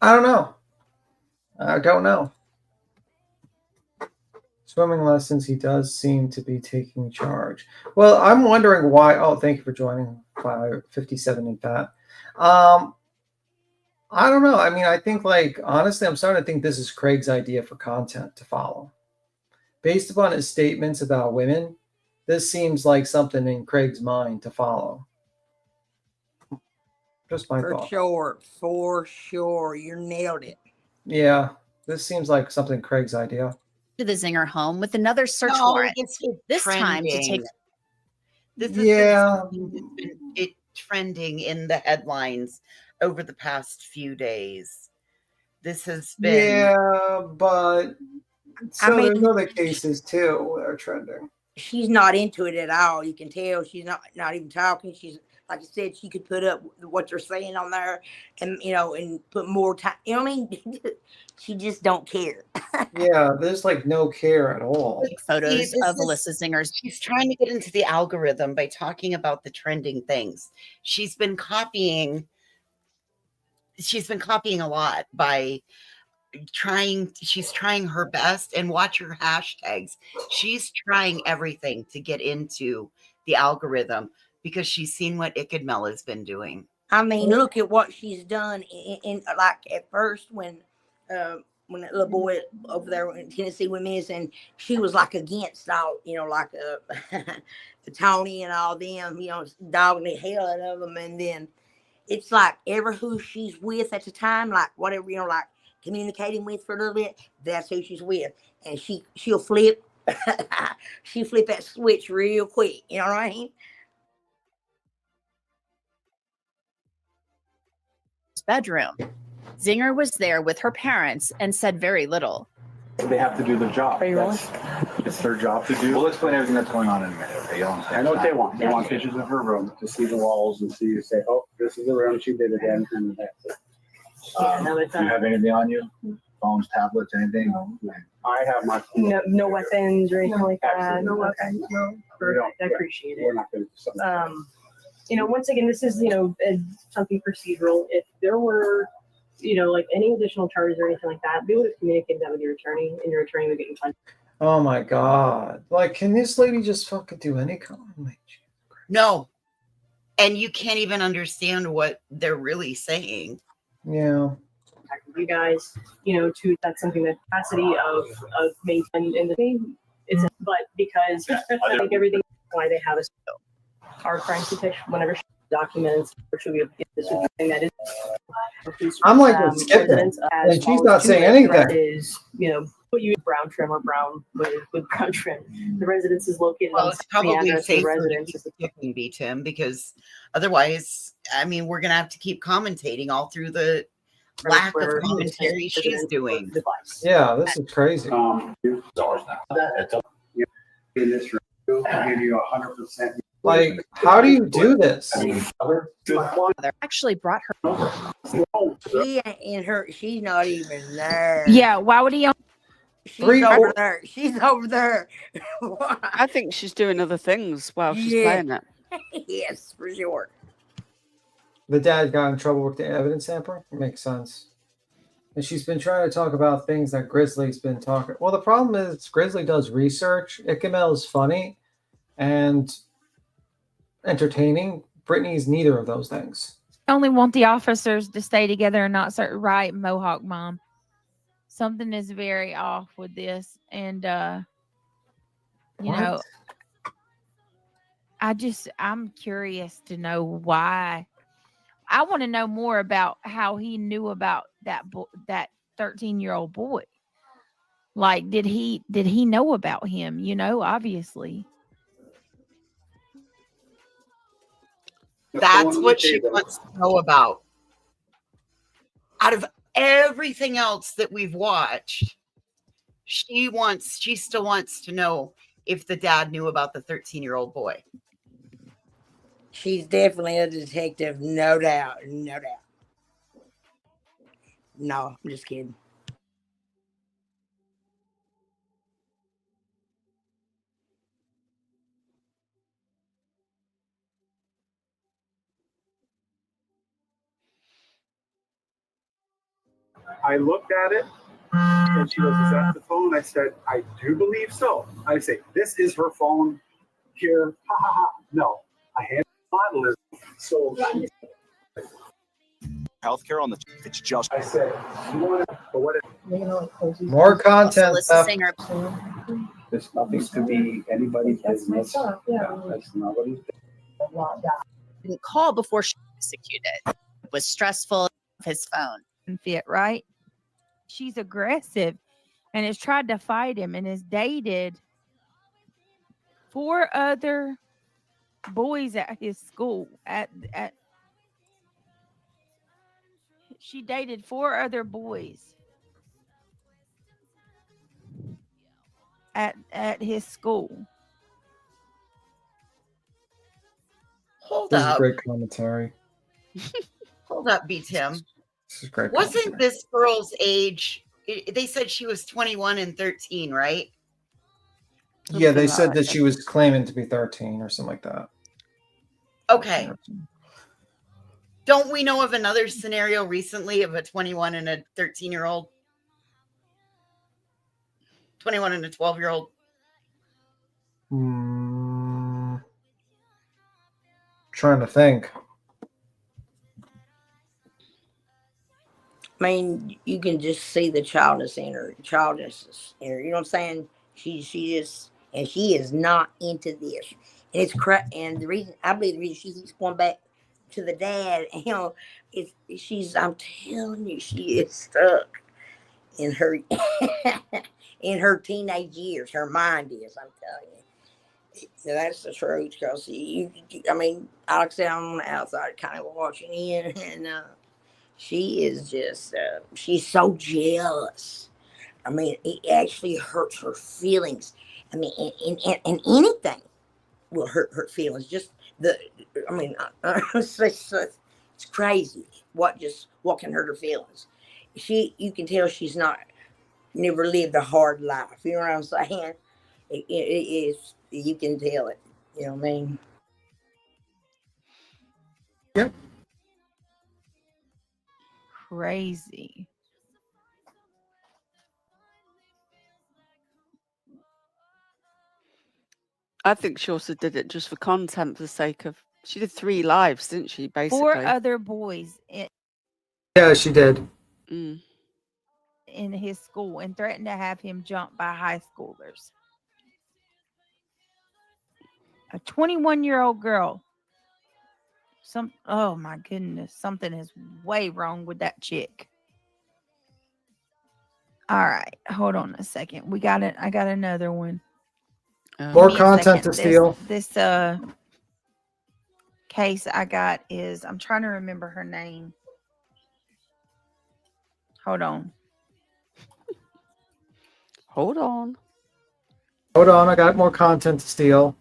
don't know. Swimming lessons, he does seem to be taking charge. Well, I'm wondering why. Oh, thank you for joining. 57 in fat. I don't know. I mean, I think, honestly, I'm starting to think this is Craig's idea for content to follow. Based upon his statements about women, this seems like something in Craig's mind to follow. Just my thought. For sure. You nailed it. Yeah, this seems like something Craig's idea. To the Zinger home with another search warrant. This time to take... This has been trending in the headlines over the past few days. This has been... Yeah, but... So there's other cases, too, that are trending. She's not into it at all. You can tell she's not even talking. She's, like I said, she could put up what they're saying on there and, and put more time. You know what I mean? She just don't care. Yeah, there's no care at all. Photos of Alyssa Zinger's. She's trying to get into the algorithm by talking about the trending things. She's been copying a lot by she's trying her best, and watch her hashtags. She's trying everything to get into the algorithm because she's seen what Icked Mel has been doing. I mean, look at what she's done in like at first when that little boy over there in Tennessee went missing, she was like against all, like Tony and all them, dogging the hell out of them. And then it's like ever who she's with at the time, like whatever, like communicating with for a little bit, that's who she's with. And she'll flip, she flip that switch real quick. You know what I mean? Bedroom. Zinger was there with her parents and said very little. They have to do their job. Are you rolling? It's their job to do. We'll explain everything that's going on in a minute. Okay, I know what they want. They want pictures of her room to see the walls and see you say, oh, this is the room she did again, and that's it. Do you have anything on you? Phones, tablets, anything? No. I have my phone. No weapons or anything like that. Absolutely. No weapons. No. Perfect. I appreciate it. We're not going to do something. Once again, this is, something procedural. If there were, like any additional charges or anything like that, we would have communicated that with your attorney, and your attorney would get in touch. Oh my God. Like, can this lady just fucking do any comment? No. And you can't even understand what they're really saying. Yeah. You guys, that's something that capacity of maintaining in the but because I think everything why they have us our crime detection whenever she documents or should be this would be that is I'm like skipping, and she's not saying anything. Is put you brown trim or brown with brown trim. The residence is located on It's probably the safer residence to keep beat him because otherwise, we're gonna have to keep commentating all through the lack of commentary she's doing. Yeah, this is crazy. In this room, I'll give you 100%. Like, how do you do this? They actually brought her. She ain't in her. She's not even there. Yeah, why would he? She's over there. She's over there. I think she's doing other things while she's playing it. Yes, for sure. The dad got in trouble with the evidence tamper. Makes sense. And she's been trying to talk about things that Grizzly's been talking. Well, the problem is Grizzly does research. Ikamel is funny and entertaining. Brittany's neither of those things. I only want the officers to stay together and not start right, Mohawk Mom. Something is very off with this, and I'm curious to know why. I want to know more about how he knew about that 13-year-old boy. Like, did he know about him? Obviously. That's what she wants to know about. Out of everything else that we've watched, she still wants to know if the dad knew about the 13-year-old boy. She's definitely a detective, no doubt. No doubt. No, I'm just kidding. I looked at it, and she goes, "Is that the phone?" I said, "I do believe so." I say, "This is her phone here." Ha ha ha. No, I had model it. So Healthcare on the. It's just. I said, "You want to? But what? More content. There's nothing to be anybody's business. That's nobody's business. Didn't call before she executed. It was stressful. His phone. Fit, right? She's aggressive and has tried to fight him and has dated 4 other boys at his school. She dated 4 other boys at his school. Hold This is up. great commentary. Hold up, B. Tim. This is great. Wasn't this girl's age? They said she was 21 and 13, right? Yeah, they said that she was claiming to be 13 or something like that. Okay. Don't we know of another scenario recently of a 21 and a 13-year-old? 21 and a 12-year-old? Trying to think. I mean, you can just see the childness in her. You know what I'm saying? She is, and she is not into this. And it's crap. And the reason I believe the reason she keeps going back to the dad, I'm telling you, she is stuck in her in her teenage years. Her mind is. I'm telling you. That's the truth. Because I mean, like I said, I'm on the outside, kind of watching in, and she is just, she's so jealous. I mean, it actually hurts her feelings. I mean, and anything will hurt her feelings. Just I mean, it's crazy what can hurt her feelings. You can tell she's never lived a hard life. You know what I'm saying? It is, you can tell it. You know what I mean? Yep. Crazy. I think she also did it just for content, for the sake of. She did 3 lives, didn't she? Basically, 4 other boys Yeah, she did. Mm. in his school and threatened to have him jumped by high schoolers. A 21-year-old girl. Oh my goodness, something is way wrong with that chick. All right, hold on a second. We got it. I got another one. More content to steal. This case I got is, I'm trying to remember her name. Hold on. Hold on. Hold on, I got more content to steal.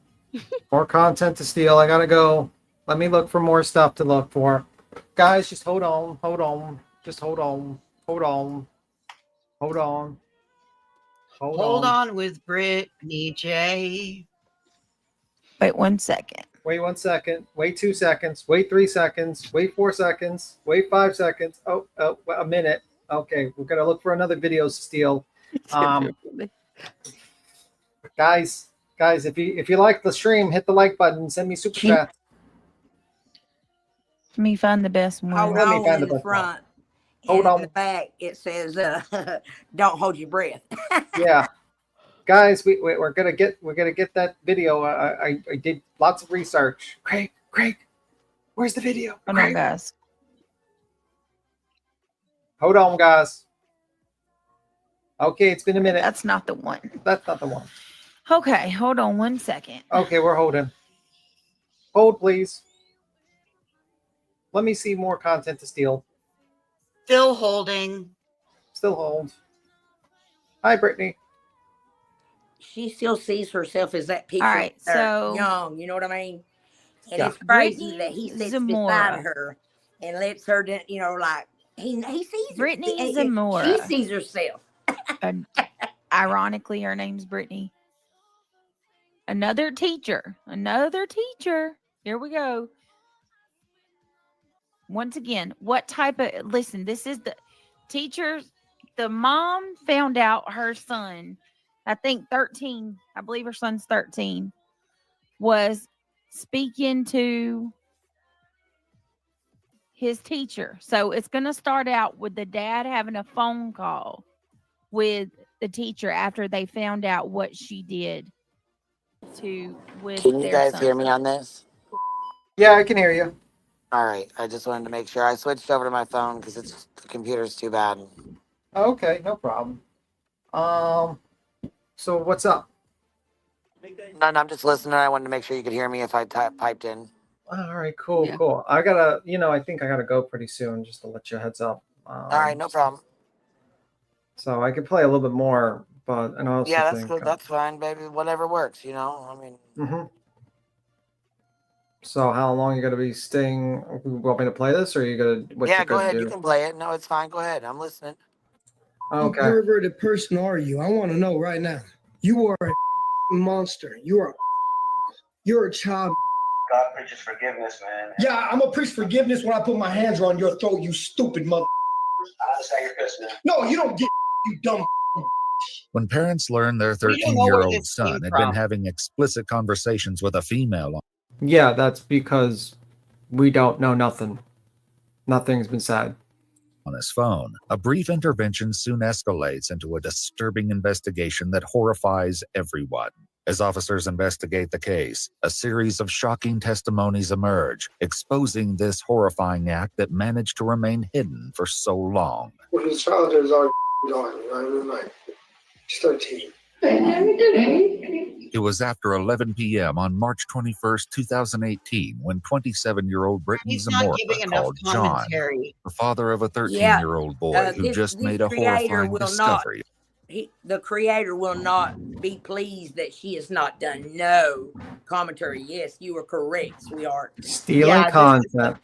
More content to steal. I gotta go. Let me look for more stuff to look for. Guys, just hold on. Hold on. Just hold on. Hold on. Hold on. Hold on with Brittany J. Wait 1 second. Wait 1 second. Wait 2 seconds. Wait 3 seconds. Wait 4 seconds. Wait 5 seconds. Oh, a minute. Okay, we're gonna look for another video to steal. Guys, if you like the stream, hit the like button. Send me super chat. Let me find the best one. Hold on in the front. Hold and on. in the back, it says, "Don't hold your breath." Yeah, guys, we're gonna get that video. I did lots of research. Craig, where's the video? Hold on, guys. Hold on, guys. Okay, it's been a minute. That's not the one. That's not the one. Okay, hold on 1 second. Okay, we're holding. Hold, please. Let me see more content to steal. Still holding. Still hold. Hi, Brittany. She still sees herself as that picture. All right, there, so young, you know what I mean? And Yeah. it's crazy Brittany that he sits Zamora. beside her and lets her, like he sees Brittany her. Zamora. She sees herself. Ironically, her name's Brittany. Another teacher. Here we go. Once again, what type of, listen, this is the teachers. The mom found out her son, I think 13, I believe her son's 13, was speaking to his teacher. So it's going to start out with the dad having a phone call with the teacher after they found out what she did with Can you their guys son. hear me on this? Yeah, I can hear you. All right. I just wanted to make sure. I switched over to my phone because the computer's too bad. Okay, no problem. So what's up? None. I'm just listening. I wanted to make sure you could hear me if I piped in. All right, cool. I gotta, I think I gotta go pretty soon, just to let you a heads up. All right, no problem. So I can play a little bit more, but I also Yeah, that's think, good. That's fine, baby. Whatever works, I mean. Mm-hmm. So how long you gonna be staying? You want me to play this, or you gonna? Yeah, go ahead. You can play it. No, it's fine. Go ahead. I'm listening. Okay. What perverted person are you? I want to know right now. You are a monster. You're a child. God preaches forgiveness, man. Yeah, I'm gonna preach forgiveness when I put my hands around your throat, you stupid mother. I understand your pissed, man. No, you don't get you dumb. When parents learned their We don't know where 13-year-old this came son had from. been having explicit conversations with a female. Yeah, that's because we don't know nothing. Nothing's been said. on his phone. A brief intervention soon escalates into a disturbing investigation that horrifies everyone. As officers investigate the case, a series of shocking testimonies emerge, exposing this horrifying act that managed to remain hidden for so long. Well, his childhood is already gone, you know what I mean? Like, he's 13. It was after 11 p.m. on March 21st, 2018, when 27-year-old Brittany He's not Zamora giving enough called John, commentary. the father of a Yeah, 13-year-old boy who this just made a creator horrifying will not. discovery. The creator will not be pleased that she has not done no commentary. Yes, you are correct, sweetheart. Stealing content.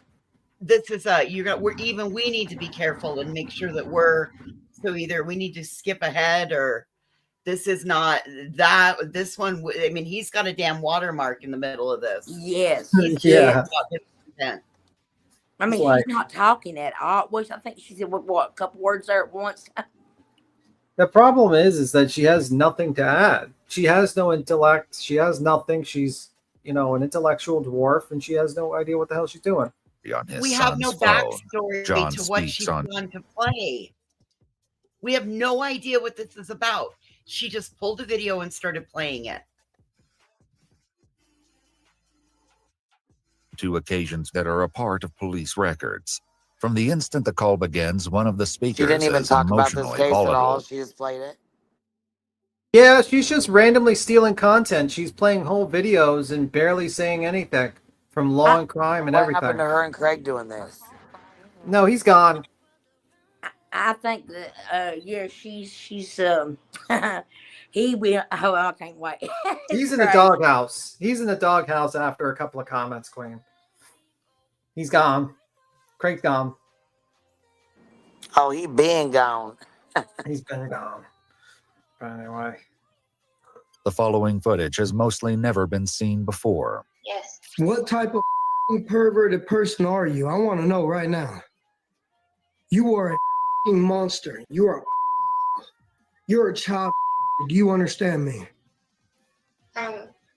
This is we need to be careful and make sure that so either we need to skip ahead or this is not that this one. I mean, he's got a damn watermark in the middle of this. Yes. Yeah. I mean, Like- she's not talking at all. Which I think she said what a couple words there at once. The problem is that she has nothing to add. She has no intellect. She has nothing. She's, an intellectual dwarf, and she has no idea what the hell she's doing. On his We have no son's phone, backstory John to what speaks she's on done to play. We have no idea what this is about. She just pulled a video and started playing it. 2 occasions that are a part of police records. From the instant the call begins, one of the speakers She didn't even is talk about this emotionally case at all. volatile. She just played it. Yeah, she's just randomly stealing content. She's playing whole videos and barely saying anything from Law and Crime and What everything. happened to her and Craig doing this? No, he's gone. I think that she's he will. Oh, I can't wait. He's in the doghouse. He's in the doghouse after a couple of comments, Queen. He's gone. Craig's gone. Oh, he been gone. He's been gone. But anyway. The following footage has mostly never been seen before. Yes. What type of perverted person are you? I want to know right now. You are a monster. You're a child. Do you understand me?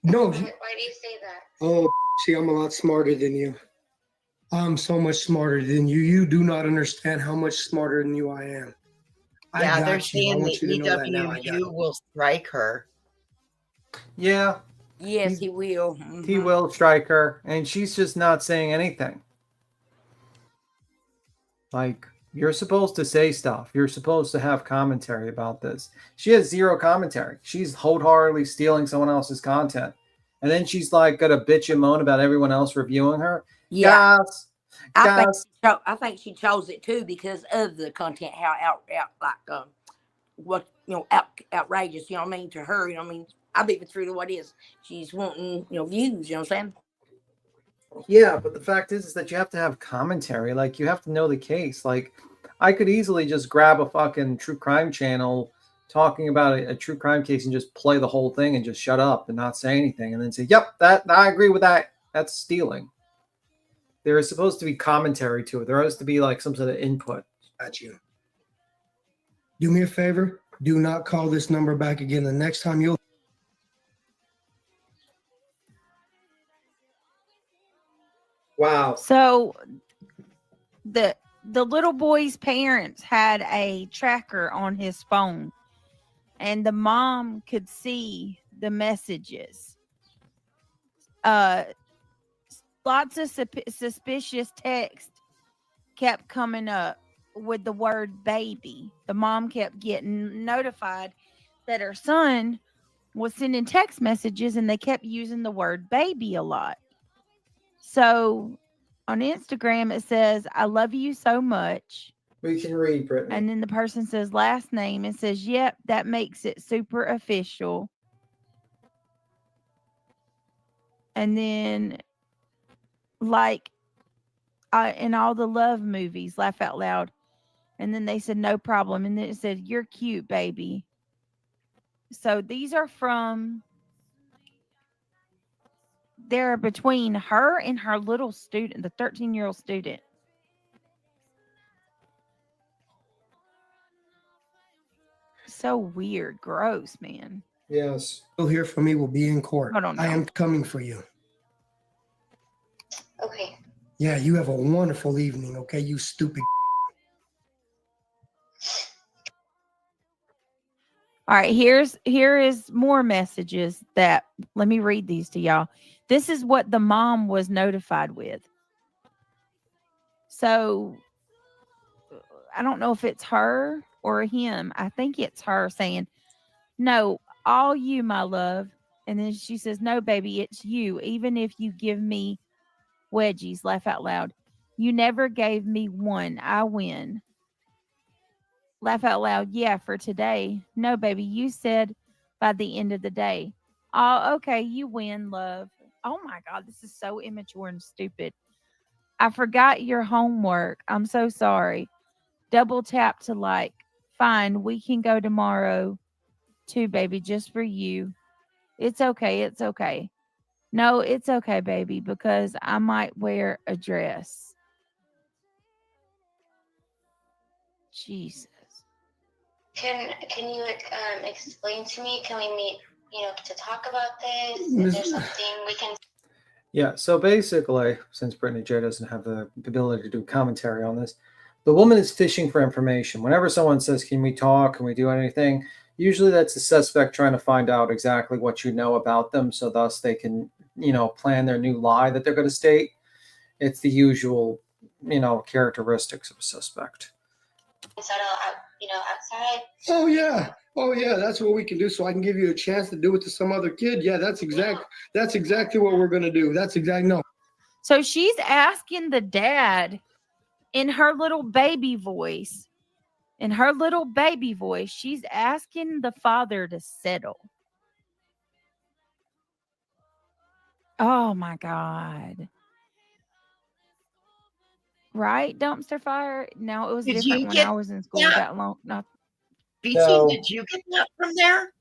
No. Why do you say that? Oh, see, I'm a lot smarter than you. I'm so much smarter than you. You do not understand how much smarter than you I am. Yeah, they're saying the EWU will strike her. Yeah. Yes, he will. He will strike her, and she's just not saying anything. Like, you're supposed to say stuff. You're supposed to have commentary about this. She has zero commentary. She's wholeheartedly stealing someone else's content. And then she's like got a bitch and moan about everyone else reviewing her. Yeah. Guys. I think she chose it too because of the content, how outrageous, you know what I mean, to her, you know what I mean. I beat it through to what is. She's wanting, views, you know what I'm saying? Yeah, but the fact is that you have to have commentary. Like, you have to know the case. Like, I could easily just grab a fucking true crime channel talking about a true crime case and just play the whole thing and just shut up and not say anything and then say, yep, I agree with that. That's stealing. There is supposed to be commentary to it. There has to be like some sort of input. Got you. Do me a favor. Do not call this number back again. The next time you'll. Wow. So the little boy's parents had a tracker on his phone, and the mom could see the messages. Lots of suspicious text kept coming up with the word baby. The mom kept getting notified that her son was sending text messages, and they kept using the word baby a lot. So on Instagram, it says, I love you so much. We can read, Brittany. And then the person says last name and says, yep, that makes it super official. And then, like, in all the love movies, laugh out loud. And then they said, no problem. And then it said, you're cute, baby. So these are from, they're between her and her little student, the 13-year-old student. So weird, gross, man. Yes. You'll hear from me. Will be in court. Hold on I now. am coming for you. Okay. Yeah, you have a wonderful evening. Okay, you stupid. All right, here is more messages that let me read these to y'all. This is what the mom was notified with. So I don't know if it's her or him. I think it's her saying, "No, all you, my love." And then she says, "No, baby, it's you. Even if you give me wedgies," laugh out loud. "You never gave me one. I win." Laugh out loud. "Yeah, for today." "No, baby, you said by the end of the day." "Oh, okay, you win, love." Oh my God, this is so immature and stupid. "I forgot your homework. I'm so sorry." Double tap to like. "Fine, we can go tomorrow too, baby, just for you." "It's okay, it's okay." "No, it's okay, baby, because I might wear a dress." Jesus. Can you explain to me? Can we meet, to talk about this? Is there something we can? Yeah, so basically, since Brittany J doesn't have the ability to do commentary on this, the woman is fishing for information. Whenever someone says, "Can we talk? Can we do anything?" Usually that's the suspect trying to find out exactly what you know about them, so thus they can, plan their new lie that they're going to state. It's the usual, characteristics of a suspect. Settle out, outside? Oh yeah, that's what we can do. So I can give you a chance to do it to some other kid. Yeah, that's exactly what we're gonna do. No. So she's asking the dad in her little baby voice. In her little baby voice, she's asking the father to settle. Oh my God. Right? Dumpster fire. No, it was Did different you when get I was in school that? that long. Not BT, No. did you get that from there?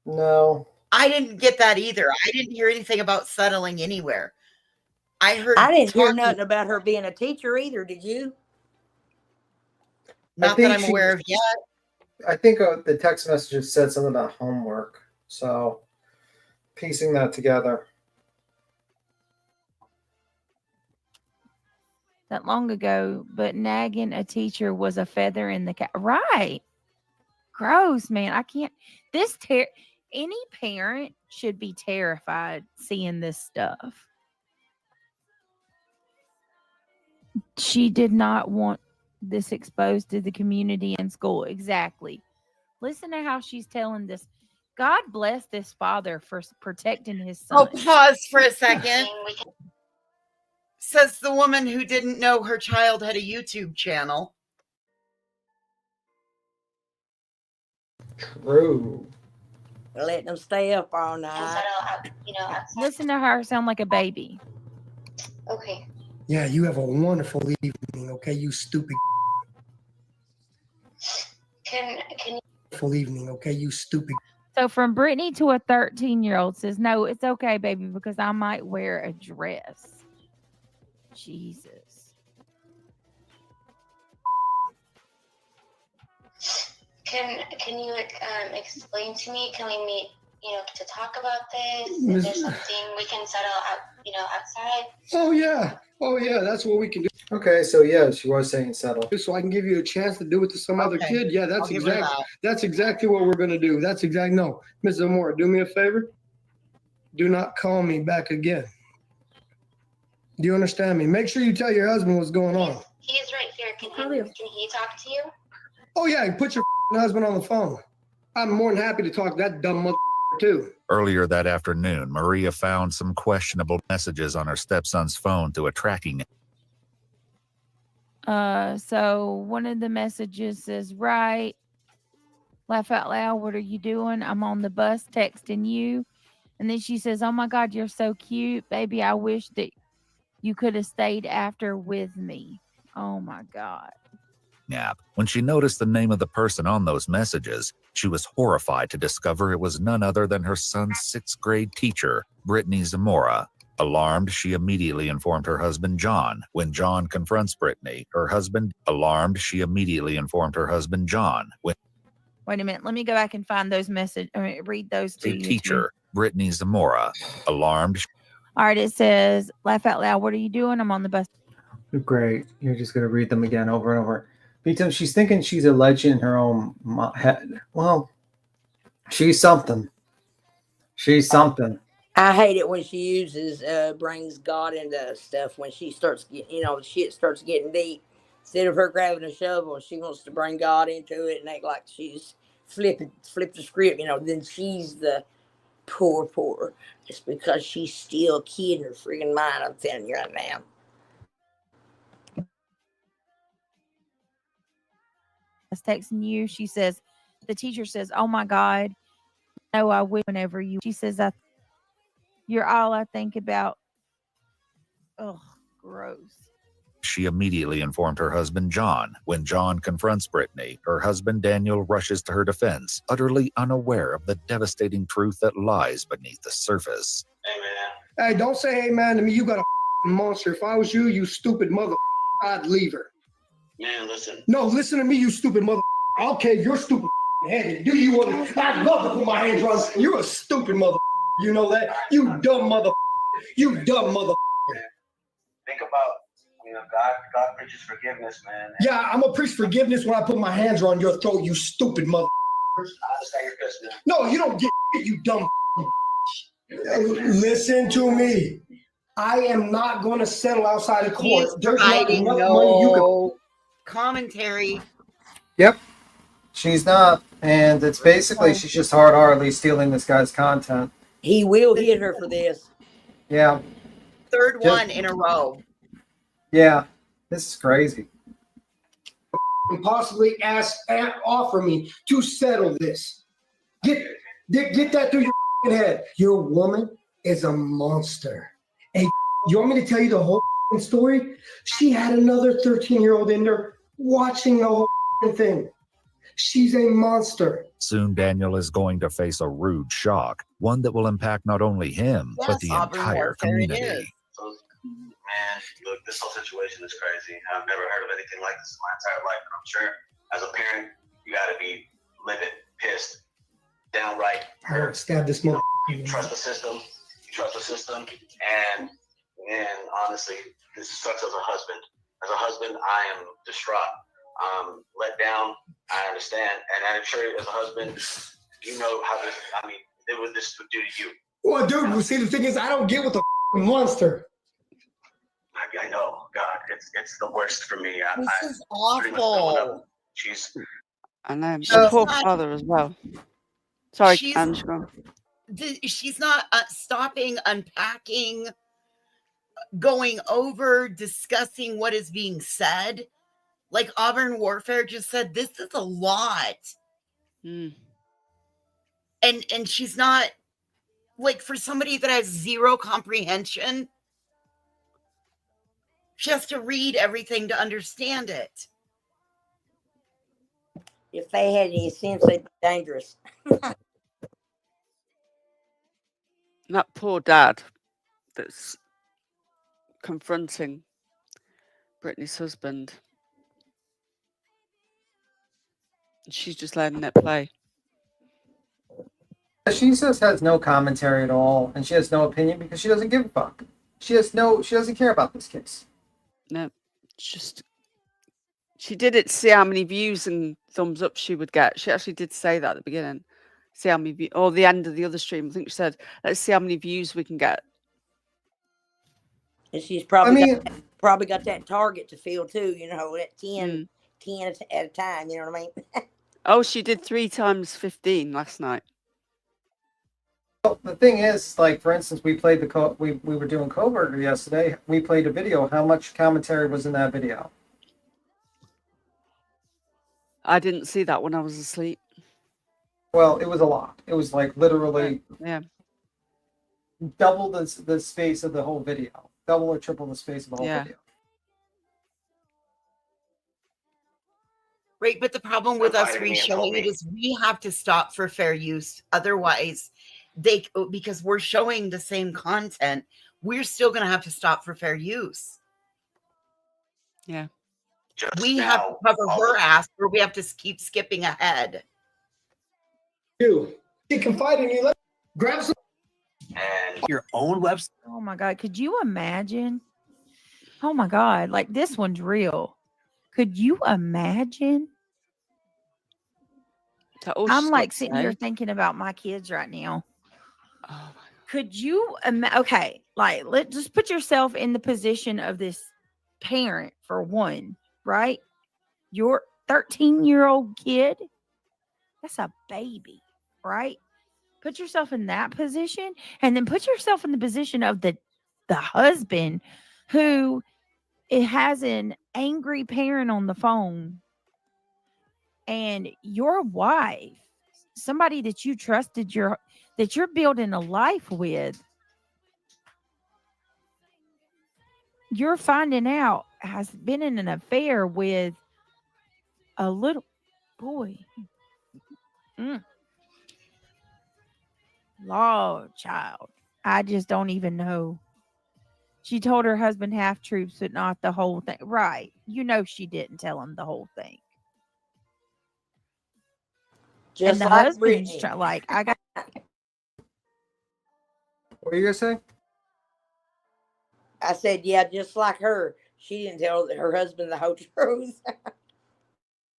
No. I didn't get that either. I didn't hear anything about settling anywhere. I heard I didn't hear talking, nothing about her being a teacher either. Did you? not that I'm aware of yet. I think the text messages said something about homework. So piecing that together. that long ago, but nagging a teacher was a feather in the cap. Right. Gross, man. I can't. Any parent should be terrified seeing this stuff. She did not want this exposed to the community and school. Exactly. Listen to how she's telling this. God bless this father for protecting his son. Oh, pause for a second. Says the woman who didn't know her child had a YouTube channel. True. Letting them stay up all night. Listen to her sound like a baby. Okay. Yeah, you have a wonderful evening, okay, you stupid. Can you? Wonderful evening, okay, you stupid. So from Brittany to a 13-year-old says, "No, it's okay, baby, because I might wear a dress." Jesus. Can you explain to me? Can we meet, to talk about this? Is there something we can settle out, outside? Oh yeah, that's what we can do. Okay, so yeah, she was saying settle. So I can give you a chance to do it to some other Okay. kid. Yeah, I'll give her that. that's exactly what we're gonna do. No, Ms. Zamora, do me a favor. Do not call me back again. Do you understand me? Make sure you tell your husband what's going on. He is right here. Can he talk to you? Oh yeah, put your husband on the phone. I'm more than happy to talk to that dumb mother too. Earlier that afternoon, Maria found some questionable messages on her stepson's phone through a tracking. So one of the messages says, "Right, laugh out loud. What are you doing? I'm on the bus texting you." And then she says, "Oh my God, you're so cute, baby. I wish that you could have stayed after with me." Oh my God. App. When she noticed the name of the person on those messages, she was horrified to discover it was none other than her son's 6th grade teacher, Brittany Zamora. Alarmed, she immediately informed her husband, John. When John confronts Brittany, John. Wait a minute. Let me go back and find those read those to you. Teacher, Brittany Zamora. Alarmed. All right. It says, "Laugh out loud. What are you doing? I'm on the bus." Great. You're just going to read them again over and over. Because she's thinking she's a legend in her own head. Well, She's something. She's something. I hate it when she uses brings God into stuff when she starts getting, shit starts getting deep. Instead of her grabbing a shovel, she wants to bring God into it and act like she's flip the script. Then she's the poor. It's because she's still a kid in her freaking mind. I'm telling you right now. I was texting you. She says, the teacher says, "Oh my God, no, I will." Whenever you, she says, "You're all I think about." Oh, gross. She immediately informed her husband, John. When John confronts Brittany, her husband, Daniel, rushes to her defense, utterly unaware of the devastating truth that lies beneath the surface. Hey, man. Hey, don't say hey, man, to me. You got a monster. If I was you, you stupid mother, I'd leave her. Man, listen. No, listen to me, you stupid mother. Okay, you're stupid headed. Do you want to? I'd love to put my hands on. You're a stupid mother. You know that? You dumb mother. You dumb mother. Think about, God preaches forgiveness, man. Yeah, I'm gonna preach forgiveness when I put my hands on your throat, you stupid mother. I understand your pissed, man. No, you don't get you dumb. Listen to me. I am not going to settle outside of court. He's There's not providing enough money you can. commentary. Yep. She's not. And it's basically, she's just hard-heartedly stealing this guy's content. He will hit her for this. Yeah. Third one in a row. Yeah. This is crazy. And possibly offer me to settle this. Get that through your head. Your woman is a monster. Hey, you want me to tell you the whole story? She had another 13-year-old in there watching the whole thing. She's a monster. Soon Daniel is going to face a rude shock, one that will impact not only him, but the entire community. Man, look, this whole situation is crazy. I've never heard of anything like this in my entire life. And I'm sure as a parent, you got to be livid, pissed, downright hurt. Stab this mother. You trust the system. And honestly, this sucks as a husband. As a husband, I am distraught. Let down, I understand. And I'm sure as a husband, you know how this, what this would do to you. Well, dude, see, the thing is, I don't get with the monster. I know, God, it's the worst for me. This is awful. She's, and the poor father as well. Sorry, she's not stopping, unpacking, going over, discussing what is being said. Like Auburn Warfare just said, this is a lot. And she's not, like, for somebody that has zero comprehension, she has to read everything to understand it. If they had any sense, they'd be dangerous. That poor dad that's confronting Brittany's husband. She's just letting it play. She just has no commentary at all, and she has no opinion because she doesn't give a fuck. She doesn't care about this case. No, just she did it to see how many views and thumbs up she would get. She actually did say that at the beginning. See how many views, or the end of the other stream. I think she said, "Let's see how many views we can get." And she's probably got that target to fill too. At 10 at a time. You know what I mean? Oh, she did 3 times 15 last night. Well, the thing is, like, for instance, we played we were doing Coburger yesterday. We played a video. How much commentary was in that video? I didn't see that when I was asleep. Well, it was a lot. It was like literally double the space of the whole video. Double or triple the space of the whole video. Right, but the problem with us re-showing it is we have to stop for fair use. Otherwise, because we're showing the same content, we're still going to have to stop for fair use. Yeah. We have to cover her ass, or we have to keep skipping ahead. You confide in you. Grab some. And your own website. Oh my God. Could you imagine? Oh my God. Like, this one's real. Could you imagine? Is that all I'm she's like got to sitting here say? thinking about my kids right now. Oh, Could you okay, like let just put yourself in the position of this parent for one, right? Your 13-year-old kid, that's a baby, right? Put yourself in that position and then put yourself in the position of the husband who it has an angry parent on the phone and your wife, somebody that you trusted that you're building a life with, you're finding out has been in an affair with a little boy. Lord, child. I just don't even know. She told her husband half truths, but not the whole thing. Right. You know she didn't tell him the whole thing. Just and the like husband's Brittany. like, I got. What are you gonna say? I said, yeah, just like her. She didn't tell her husband the whole truth.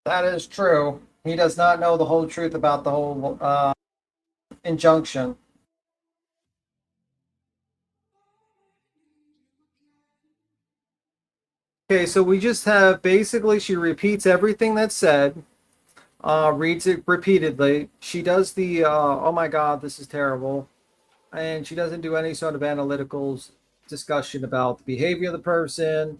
That is true. He does not know the whole truth about the whole injunction. Okay, so we just have basically she repeats everything that's said, reads it repeatedly. She does the oh my god, this is terrible, and she doesn't do any sort of analytical discussion about the behavior of the person,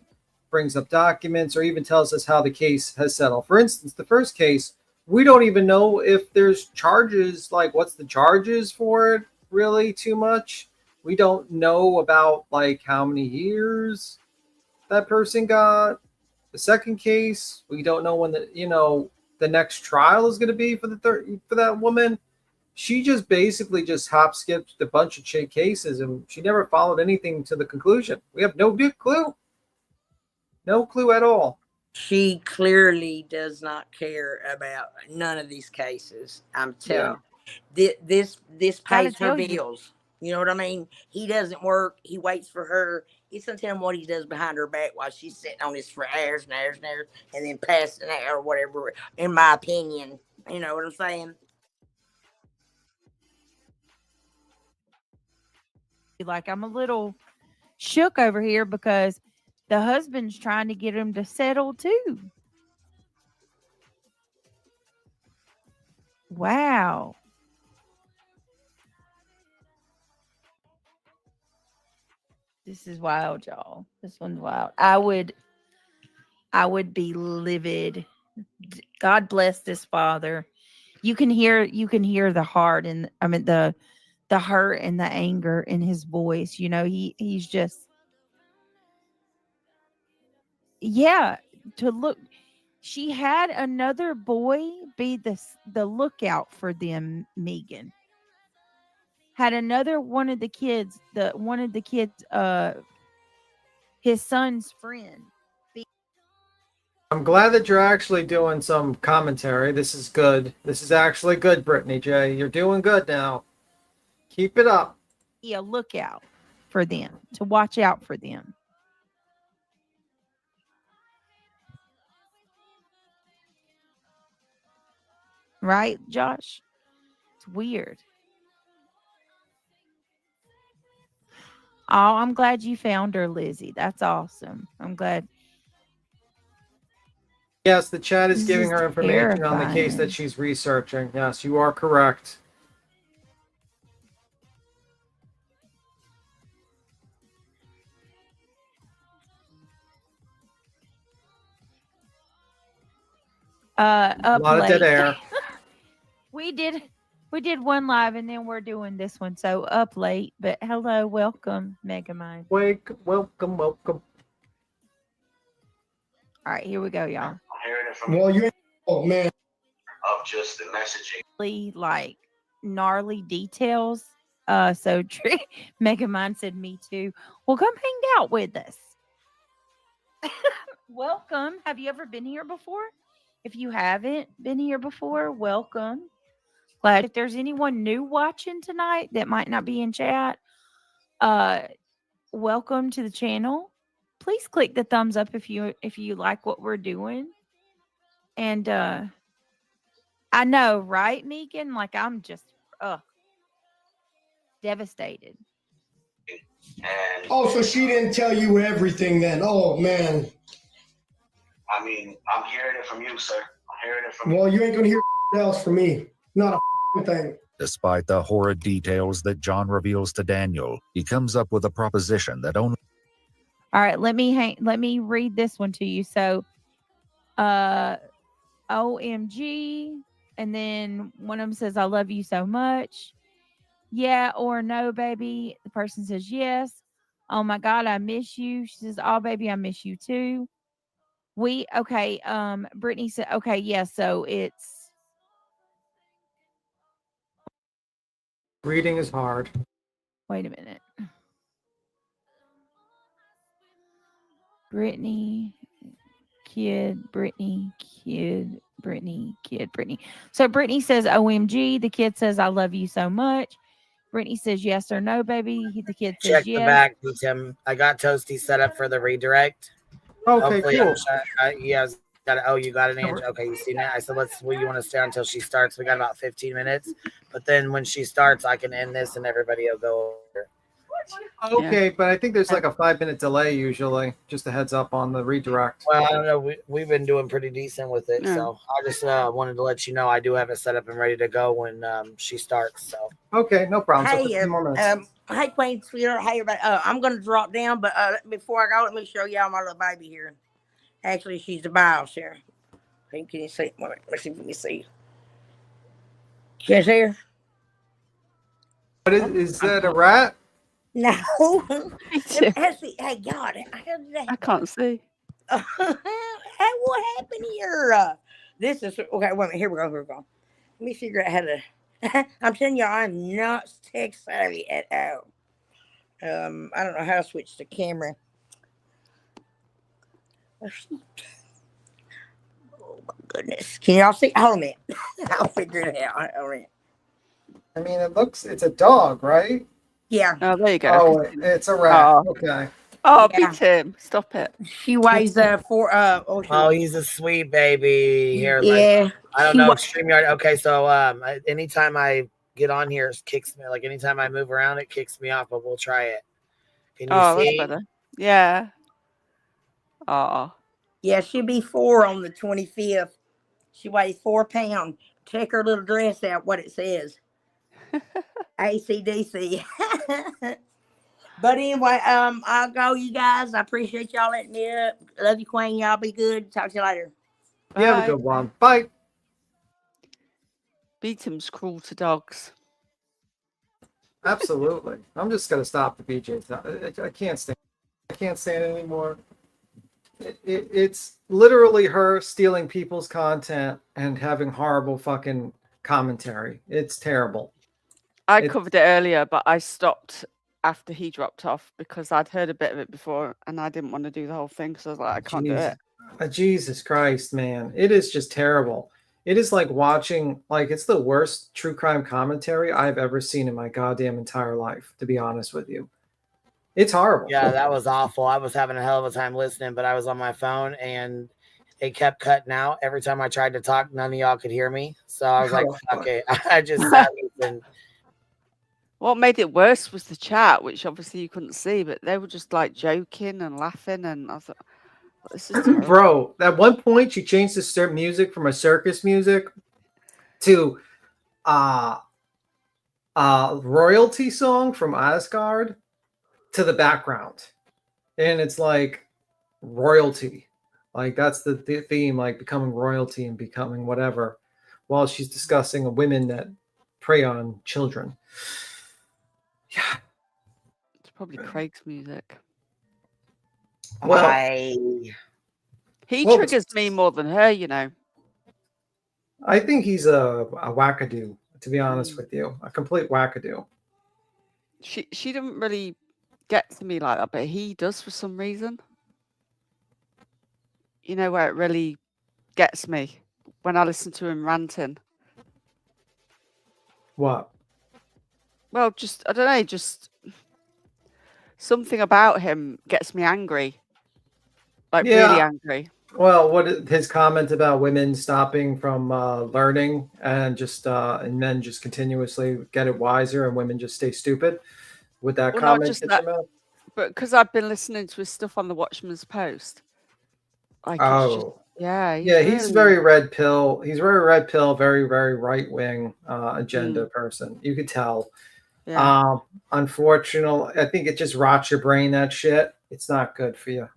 brings up documents, or even tells us how the case has settled. For instance, the first case, we don't even know if there's charges, like what's the charges for it, really too much. We don't know about like how many years that person got. The second case, we don't know when the next trial is going to be for for that woman. She just basically just hop skipped a bunch of cases and she never followed anything to the conclusion. We have no clue. No clue at all. She clearly does not care about none of these cases. I'm telling you. This Gotta pays her tell you. bills. You know what I mean? He doesn't work. He waits for her. He's gonna tell him what he does behind her back while she's sitting on this for hours and hours and hours, and then passing out or whatever. In my opinion, you know what I'm saying? Like, I'm a little shook over here because the husband's trying to get him to settle too. Wow. This is wild, y'all. This one's wild. I would be livid. God bless this father. You can hear the heart and the hurt and the anger in his voice. You know, he's just to look. She had another boy be the lookout for them, Megan. Had another one of the kids, his son's friend. I'm glad that you're actually doing some commentary. This is good. This is actually good, Brittany J. You're doing good now. Keep it up. Be a lookout for them, to watch out for them. Right, Josh? It's weird. Oh, I'm glad you found her, Lizzie. That's awesome. I'm glad. Yes, the chat is This giving is her information on the case terrifying. that she's researching. Yes, you are correct. Up A lot late. of dead air. we did one live and then we're doing this one. So up late, but hello, welcome, Megamind. Welcome. All right, here we go, y'all. I'm hearing it from oh man, of just the messaging. Like gnarly details. So Megamind said me too. Well, come hang out with us. Welcome. Have you ever been here before? If you haven't been here before, welcome. Glad if there's anyone new watching tonight that might not be in chat, welcome to the channel. Please click the thumbs up if you like what we're doing. And I know, right, Megan? Like, I'm just, devastated. And Oh, so she didn't tell you everything then? Oh man. I mean, I'm hearing it from you, sir. I'm hearing it from you. Well, you ain't gonna hear else from me. Not a thing. Despite the horrid details that John reveals to Daniel, he comes up with a proposition that only All right, let me read this one to you. So, OMG, and then one of them says, "I love you so much." Yeah or no, baby. The person says yes. Oh my God, I miss you. She says, "Oh, baby, I miss you too." Okay. Brittany said, okay, yeah. So it's Reading is hard. wait a minute. Brittany, kid, Brittany, kid, Brittany, kid, Brittany. So Brittany says, OMG. The kid says, I love you so much. Brittany says, yes or no, baby. The kid says, Check the yes. back, Tim. I got Toasty set up for the redirect. Okay, Hopefully, cool. you got an answer. Okay, you see that? I said, you want to stay until she starts? We got about 15 minutes. But then when she starts, I can end this and everybody will go over. Okay, but I think there's like a 5-minute delay usually. Just a heads up on the redirect. Well, I don't know. We've been doing pretty decent with it. Yeah. So I just wanted to let you know I do have it set up and ready to go when she starts. So Okay, no problem. So Hey, 15 more minutes. hey, Queen Sweetheart. Hey, everybody. I'm gonna drop down, but before I go, let me show y'all my little baby here. Actually, she's the BIOS here. Can you see? Let's see if we can see. She's here. What is that a rat? No. Hey, God. I can't see. Hey, what happened here? This is okay. Wait a minute. Here we go. Let me figure out how to. I'm telling you, I'm not tech savvy at all. I don't know how to switch the camera. Oh my goodness! Can y'all see? Hold on a minute. I'll figure it out. Hold on. I mean, it's a dog, right? Yeah. Oh, there you go. Oh, it's a rat. Oh. Okay. Oh, Yeah. beat him. Stop it. She weighs he's a sweet baby. Here, Yeah. I don't know. StreamYard. Okay, so anytime I get on here, it kicks me. Like anytime I move around, it kicks me off. But we'll try it. Can you see? That's better. Yeah. Oh. Yeah, she'll be 4 on the 25th. She weighs 4 pounds. Check her little dress out, what it says. ACDC. But anyway, I'll go, you guys. I appreciate y'all letting me up. Love you, Queen. Y'all be good. Talk to you later. You have a good one. Bye. Beatum's cruel to dogs. Absolutely. I'm just gonna stop the BJ. I can't stand. I can't stand it anymore. It's literally her stealing people's content and having horrible fucking commentary. It's terrible. I covered it earlier, but I stopped after he dropped off because I'd heard a bit of it before and I didn't want to do the whole thing because I was like, I can't do it. Jesus Christ, man. It is just terrible. It is like watching, it's the worst true crime commentary I've ever seen in my goddamn entire life, to be honest with you. It's horrible. Yeah, that was awful. I was having a hell of a time listening, but I was on my phone and it kept cutting out. Every time I tried to talk, none of y'all could hear me. So I was like, okay, I just sat listening. What made it worse was the chat, which obviously you couldn't see, but they were just like joking and laughing. And I was like, this is terrible. Bro, at one point she changed the music from a circus music to royalty song from Asgard to the background. And it's like royalty. Like that's the theme, like becoming royalty and becoming whatever, while she's discussing women that prey on children. Yeah. It's probably Craig's music. Well, he triggers me more than her, you know. I think he's a wackadoo, to be honest with you. A complete wackadoo. She didn't really get to me like that, but he does for some reason. You know, where it really gets me when I listen to him ranting. What? Well, just, I don't know, just something about him gets me angry. Like really angry. Well, his comment about women stopping from learning and men just continuously get it wiser and women just stay stupid. Would that Well, not comment just get that, your mouth? but because I've been listening to his stuff on the Watchman's Post, like it's just Oh, yeah, yeah, he's very red pill. He's very red pill, very, very right wing agenda person. You could tell. Yeah. Unfortunately, I think it just rots your brain. That shit. It's not good for you.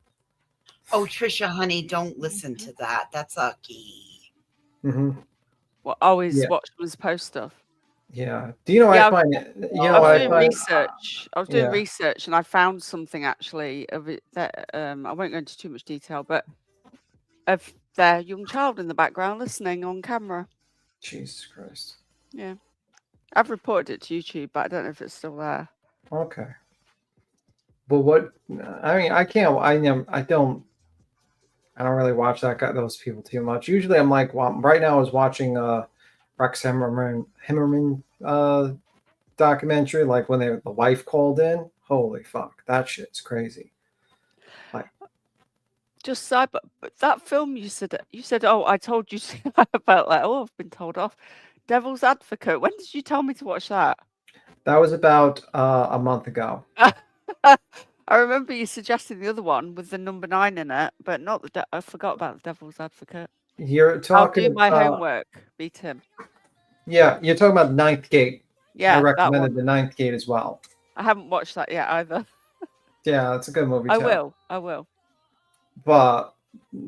Oh, Trisha, honey, don't listen to that. That's icky. Mm-hmm. Well, always Yeah. Watchman's Post stuff. Yeah. Do you know Yeah, I find it? You know I what was I doing find? research. I was doing Yeah. research, and I found something actually of it that I won't go into too much detail, but of their young child in the background listening on camera. Jesus Christ. Yeah, I've reported it to YouTube, but I don't know if it's still there. Okay. But what? I mean, I can't. I don't really watch those people too much. Usually, I'm like, well, right now I was watching Rex Himmerman documentary, like when the wife called in. Holy fuck, that shit's crazy. Like, Just side, but that film you said, oh, I told you about that. Oh, I've been told off. Devil's Advocate. When did you tell me to watch that? that was about a month ago. I remember you suggesting the other one with the number 9 in it, but not I forgot about the Devil's Advocate. You're talking I'll do my about homework. Beat him. Yeah, you're talking about Ninth Gate. Yeah, I that recommended one. the Ninth Gate as well. I haven't watched that yet either. Yeah, it's a good movie I too. will. But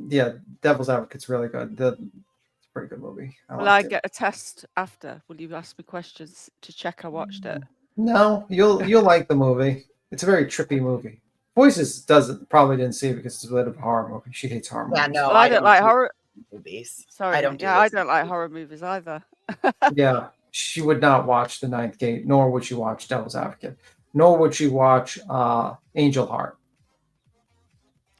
yeah, Devil's Advocate's really good. It's a pretty good movie. Will I get a test after? Will you ask me questions to check I watched it? No, you'll like the movie. It's a very trippy movie. Voices probably didn't see it because it's a bit of a horror movie. She hates horror movies. Yeah, no, Well, I don't like horror movies. Sorry, I don't do I this. don't like horror movies either. Yeah, she would not watch The Ninth Gate, nor would she watch Devil's Advocate, nor would she watch Angel Heart.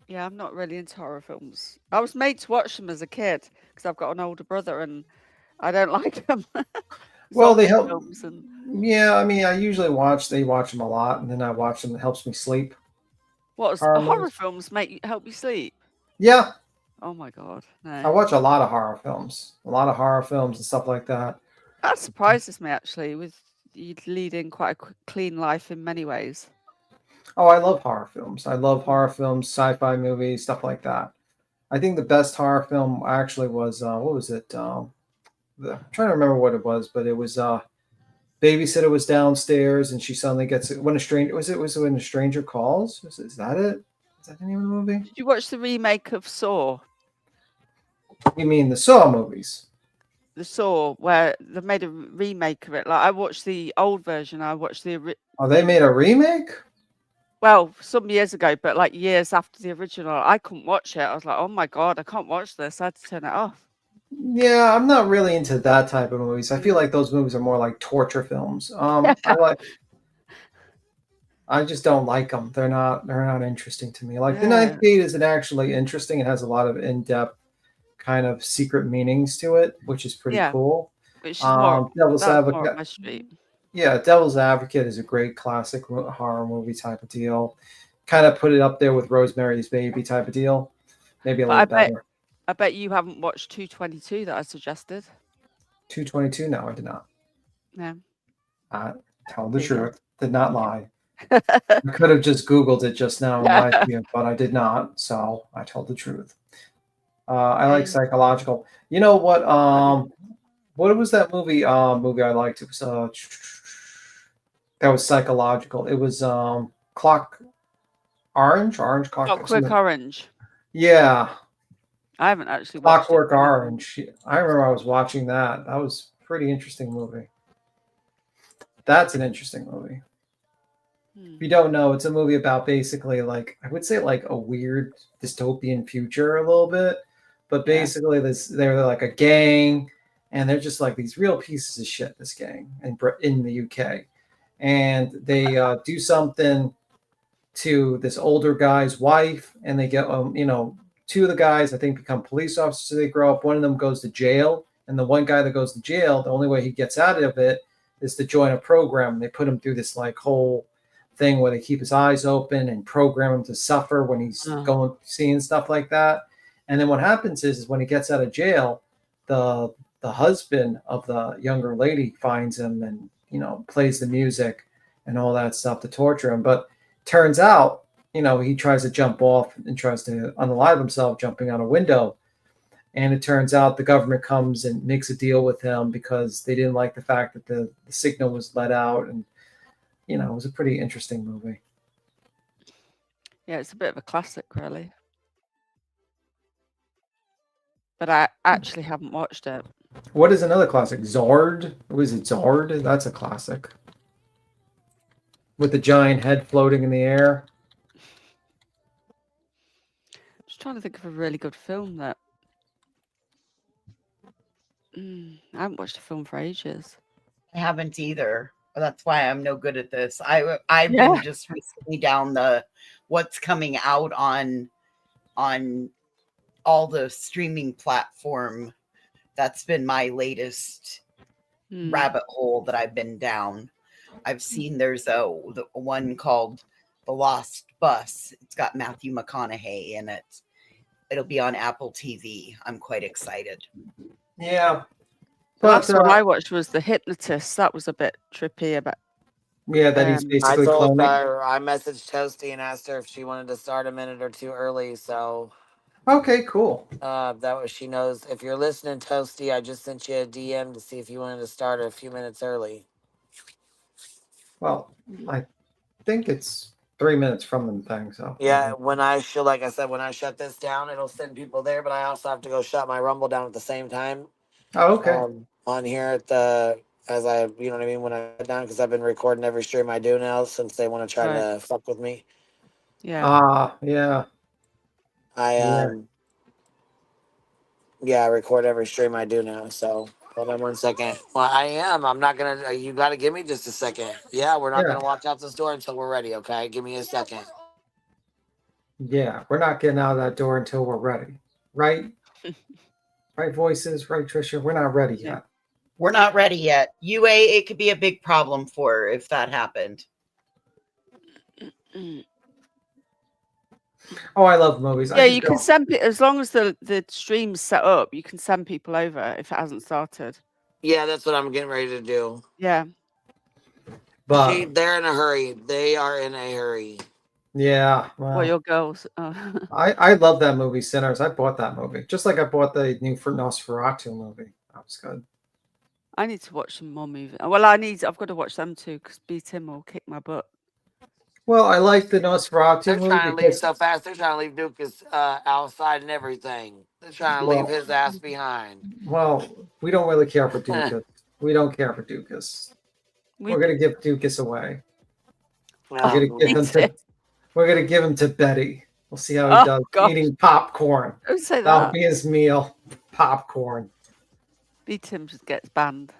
Yeah, I'm not really into horror films. I was made to watch them as a kid because I've got an older brother and I don't like them. Well, they help. Films and... Yeah, I mean, I usually watch them a lot, and then I watch them. It helps me sleep. What horror films help you sleep? Yeah. Oh my god, no. I watch a lot of horror films, and stuff like that. That surprises me actually. With you leading quite a clean life in many ways. Oh, I love horror films. I love horror films, sci-fi movies, stuff like that. I think the best horror film actually was what was it? I'm trying to remember what it was, but it was babysitter was downstairs and she suddenly gets when a stranger calls. Is that it? Is that the name of the movie? Did you watch the remake of Saw? You mean the Saw movies? The Saw, where they made a remake of it. Like I watched the old version. I watched the. Oh, they made a remake? Well, some years ago, but like years after the original, I couldn't watch it. I was like, oh my god, I can't watch this. I had to turn it off. Yeah, I'm not really into that type of movies. I feel like those movies are more like torture films. I just don't like them. They're not interesting to me. Like The Ninth Gate isn't actually interesting. It has a lot of in-depth kind of secret meanings to it, which is pretty cool. Which is more, Devil's Advocate. more up my street. Yeah, Devil's Advocate is a great classic horror movie type of deal. Kind of put it up there with Rosemary's Baby type of deal. Maybe a little better. I bet you haven't watched 222 that I suggested. 222? No, I did not. No. I told the truth. Did not lie. I could have just Googled it just now, but I did not. So I told the truth. I like psychological. You know what? What was that movie? Movie I liked. It was that was psychological. It was Clock Orange Clock. Clockwork Orange. Yeah. I haven't actually watched Clockwork Orange. I remember I was watching that. That was a pretty interesting movie. That's an interesting movie. If you don't know, it's a movie about basically like I would say like a weird dystopian future a little bit, but basically they're like a gang and they're just like these real pieces of shit. This gang in the UK, and they do something to this older guy's wife, and they get two of the guys I think become police officers. They grow up. One of them goes to jail, and the one guy that goes to jail, the only way he gets out of it is to join a program. They put him through this like whole thing where they keep his eyes open and program him to suffer when he's seeing stuff like that. And then what happens is when he gets out of jail, the husband of the younger lady finds him and, you know, plays the music and all that stuff to torture him. But turns out, you know, he tries to jump off and tries to unalive himself jumping out a window. And it turns out the government comes and makes a deal with him because they didn't like the fact that the signal was let out. And, you know, it was a pretty interesting movie. Yeah, it's a bit of a classic, really. But I actually haven't watched it. What is another classic? Zard? Was it Zard? That's a classic. With the giant head floating in the air. Just trying to think of a really good film that... I haven't watched a film for ages. I haven't either. That's why I'm no good at this. I've Yeah. been just recently down the what's coming out on all the streaming platform. That's been my latest rabbit hole that I've been down. I've seen there's a one called The Lost Bus. It's got Matthew McConaughey in it. It'll be on Apple TV. I'm quite excited. Yeah. The last one I watched was The Hypnotist. That was a bit trippy. But yeah, that he's I basically told cloning. her, I messaged Toasty and asked her if she wanted to start a minute or two early. So, okay, cool. That was, she knows. If you're listening, Toasty, I just sent you a DM to see if you wanted to start a few minutes early. Well, I think it's 3 minutes from the thing. So Yeah, when I like I said, when I shut this down, it'll send people there. But I also have to go shut my Rumble down at the same time. Oh, okay. On here at the as I, you know what I mean, when I get down, because I've been recording every stream I do now since they want to try to fuck with me. Yeah. Yeah. I I record every stream I do now. So hold on 1 second. Well, I am. I'm not gonna. You got to give me just a second. Yeah, we're not gonna walk out this door until we're ready. Okay, give me a second. Yeah, we're not getting out of that door until we're ready, right? Right, voices, right, Trisha? We're not ready yet. We're not ready yet. UA, it could be a big problem for her if that happened. Oh, I love movies. Yeah, you can send people, as long as the stream's set up, you can send people over if it hasn't started. Yeah, that's what I'm getting ready to do. Yeah. But they're in a hurry. They are in a hurry. Yeah. Well, your girls. Oh. I love that movie, Sinners. I bought that movie. Just like I bought the new Nosferatu movie. That was good. I need to watch some more movies. Well, I've got to watch them too, because Beat Him will kick my butt. Well, I like the Nosferatu They're movie. trying to leave so fast. They're trying to leave Dukas outside and everything. They're trying to leave his ass behind. Well, we don't really care for Dukas. We don't care for Dukas. We're going to give Dukas away. Well, we're going to give him to Betty. We'll see how he does eating popcorn. Don't say that. That'll be his meal. Popcorn. Beat Him just gets banned.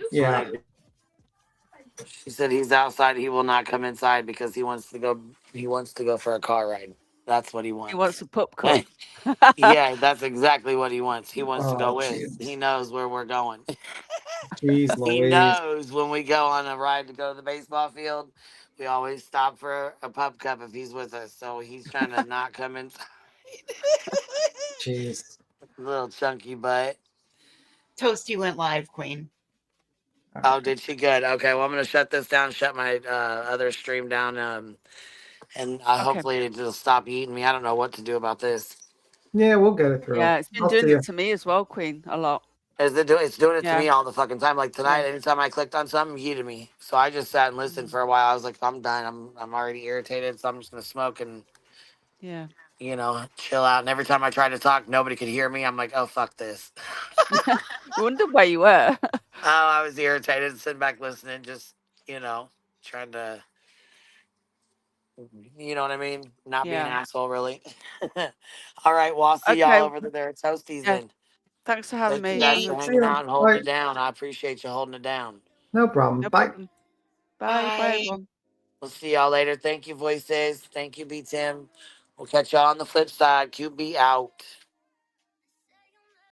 Yeah. She said he's outside. He will not come inside because he wants to go. He wants to go for a car ride. That's what he wants. He wants a popcorn. Yeah, that's exactly what he wants. He wants to go with. Geez. He knows where we're going. Jeez, He Louise. knows when we go on a ride to go to the baseball field, we always stop for a pup cup if he's with us. So he's trying to not come inside. Jeez. Little chunky butt. Toasty went live, Queen. Oh, did she? Good. Okay, well, I'm going to shut this down, shut my other stream down, and hopefully it'll stop eating me. I don't know what to do about this. Yeah, we'll get it through. Yeah, it's been doing it to me as well, Queen, a lot. It's doing it to me all the fucking time. Like tonight, anytime I clicked on something, it yeeted me. So I just sat and listened for a while. I was like, I'm done. I'm already irritated, so I'm just going to smoke and, chill out. And every time I tried to talk, nobody could hear me. I'm like, oh, fuck this. I wonder where you were. I was irritated, sitting back listening, just, trying to, you know what I mean? Not being an asshole, really. All right, well, I'll see y'all over there at Toasties then. Thanks for having me. Thanks for hanging out and holding it down. I appreciate you holding it down. No problem. Bye. Bye, everyone. We'll see y'all later. Thank you, Voices. Thank you, B Tim. We'll catch y'all on the flip side. QB out.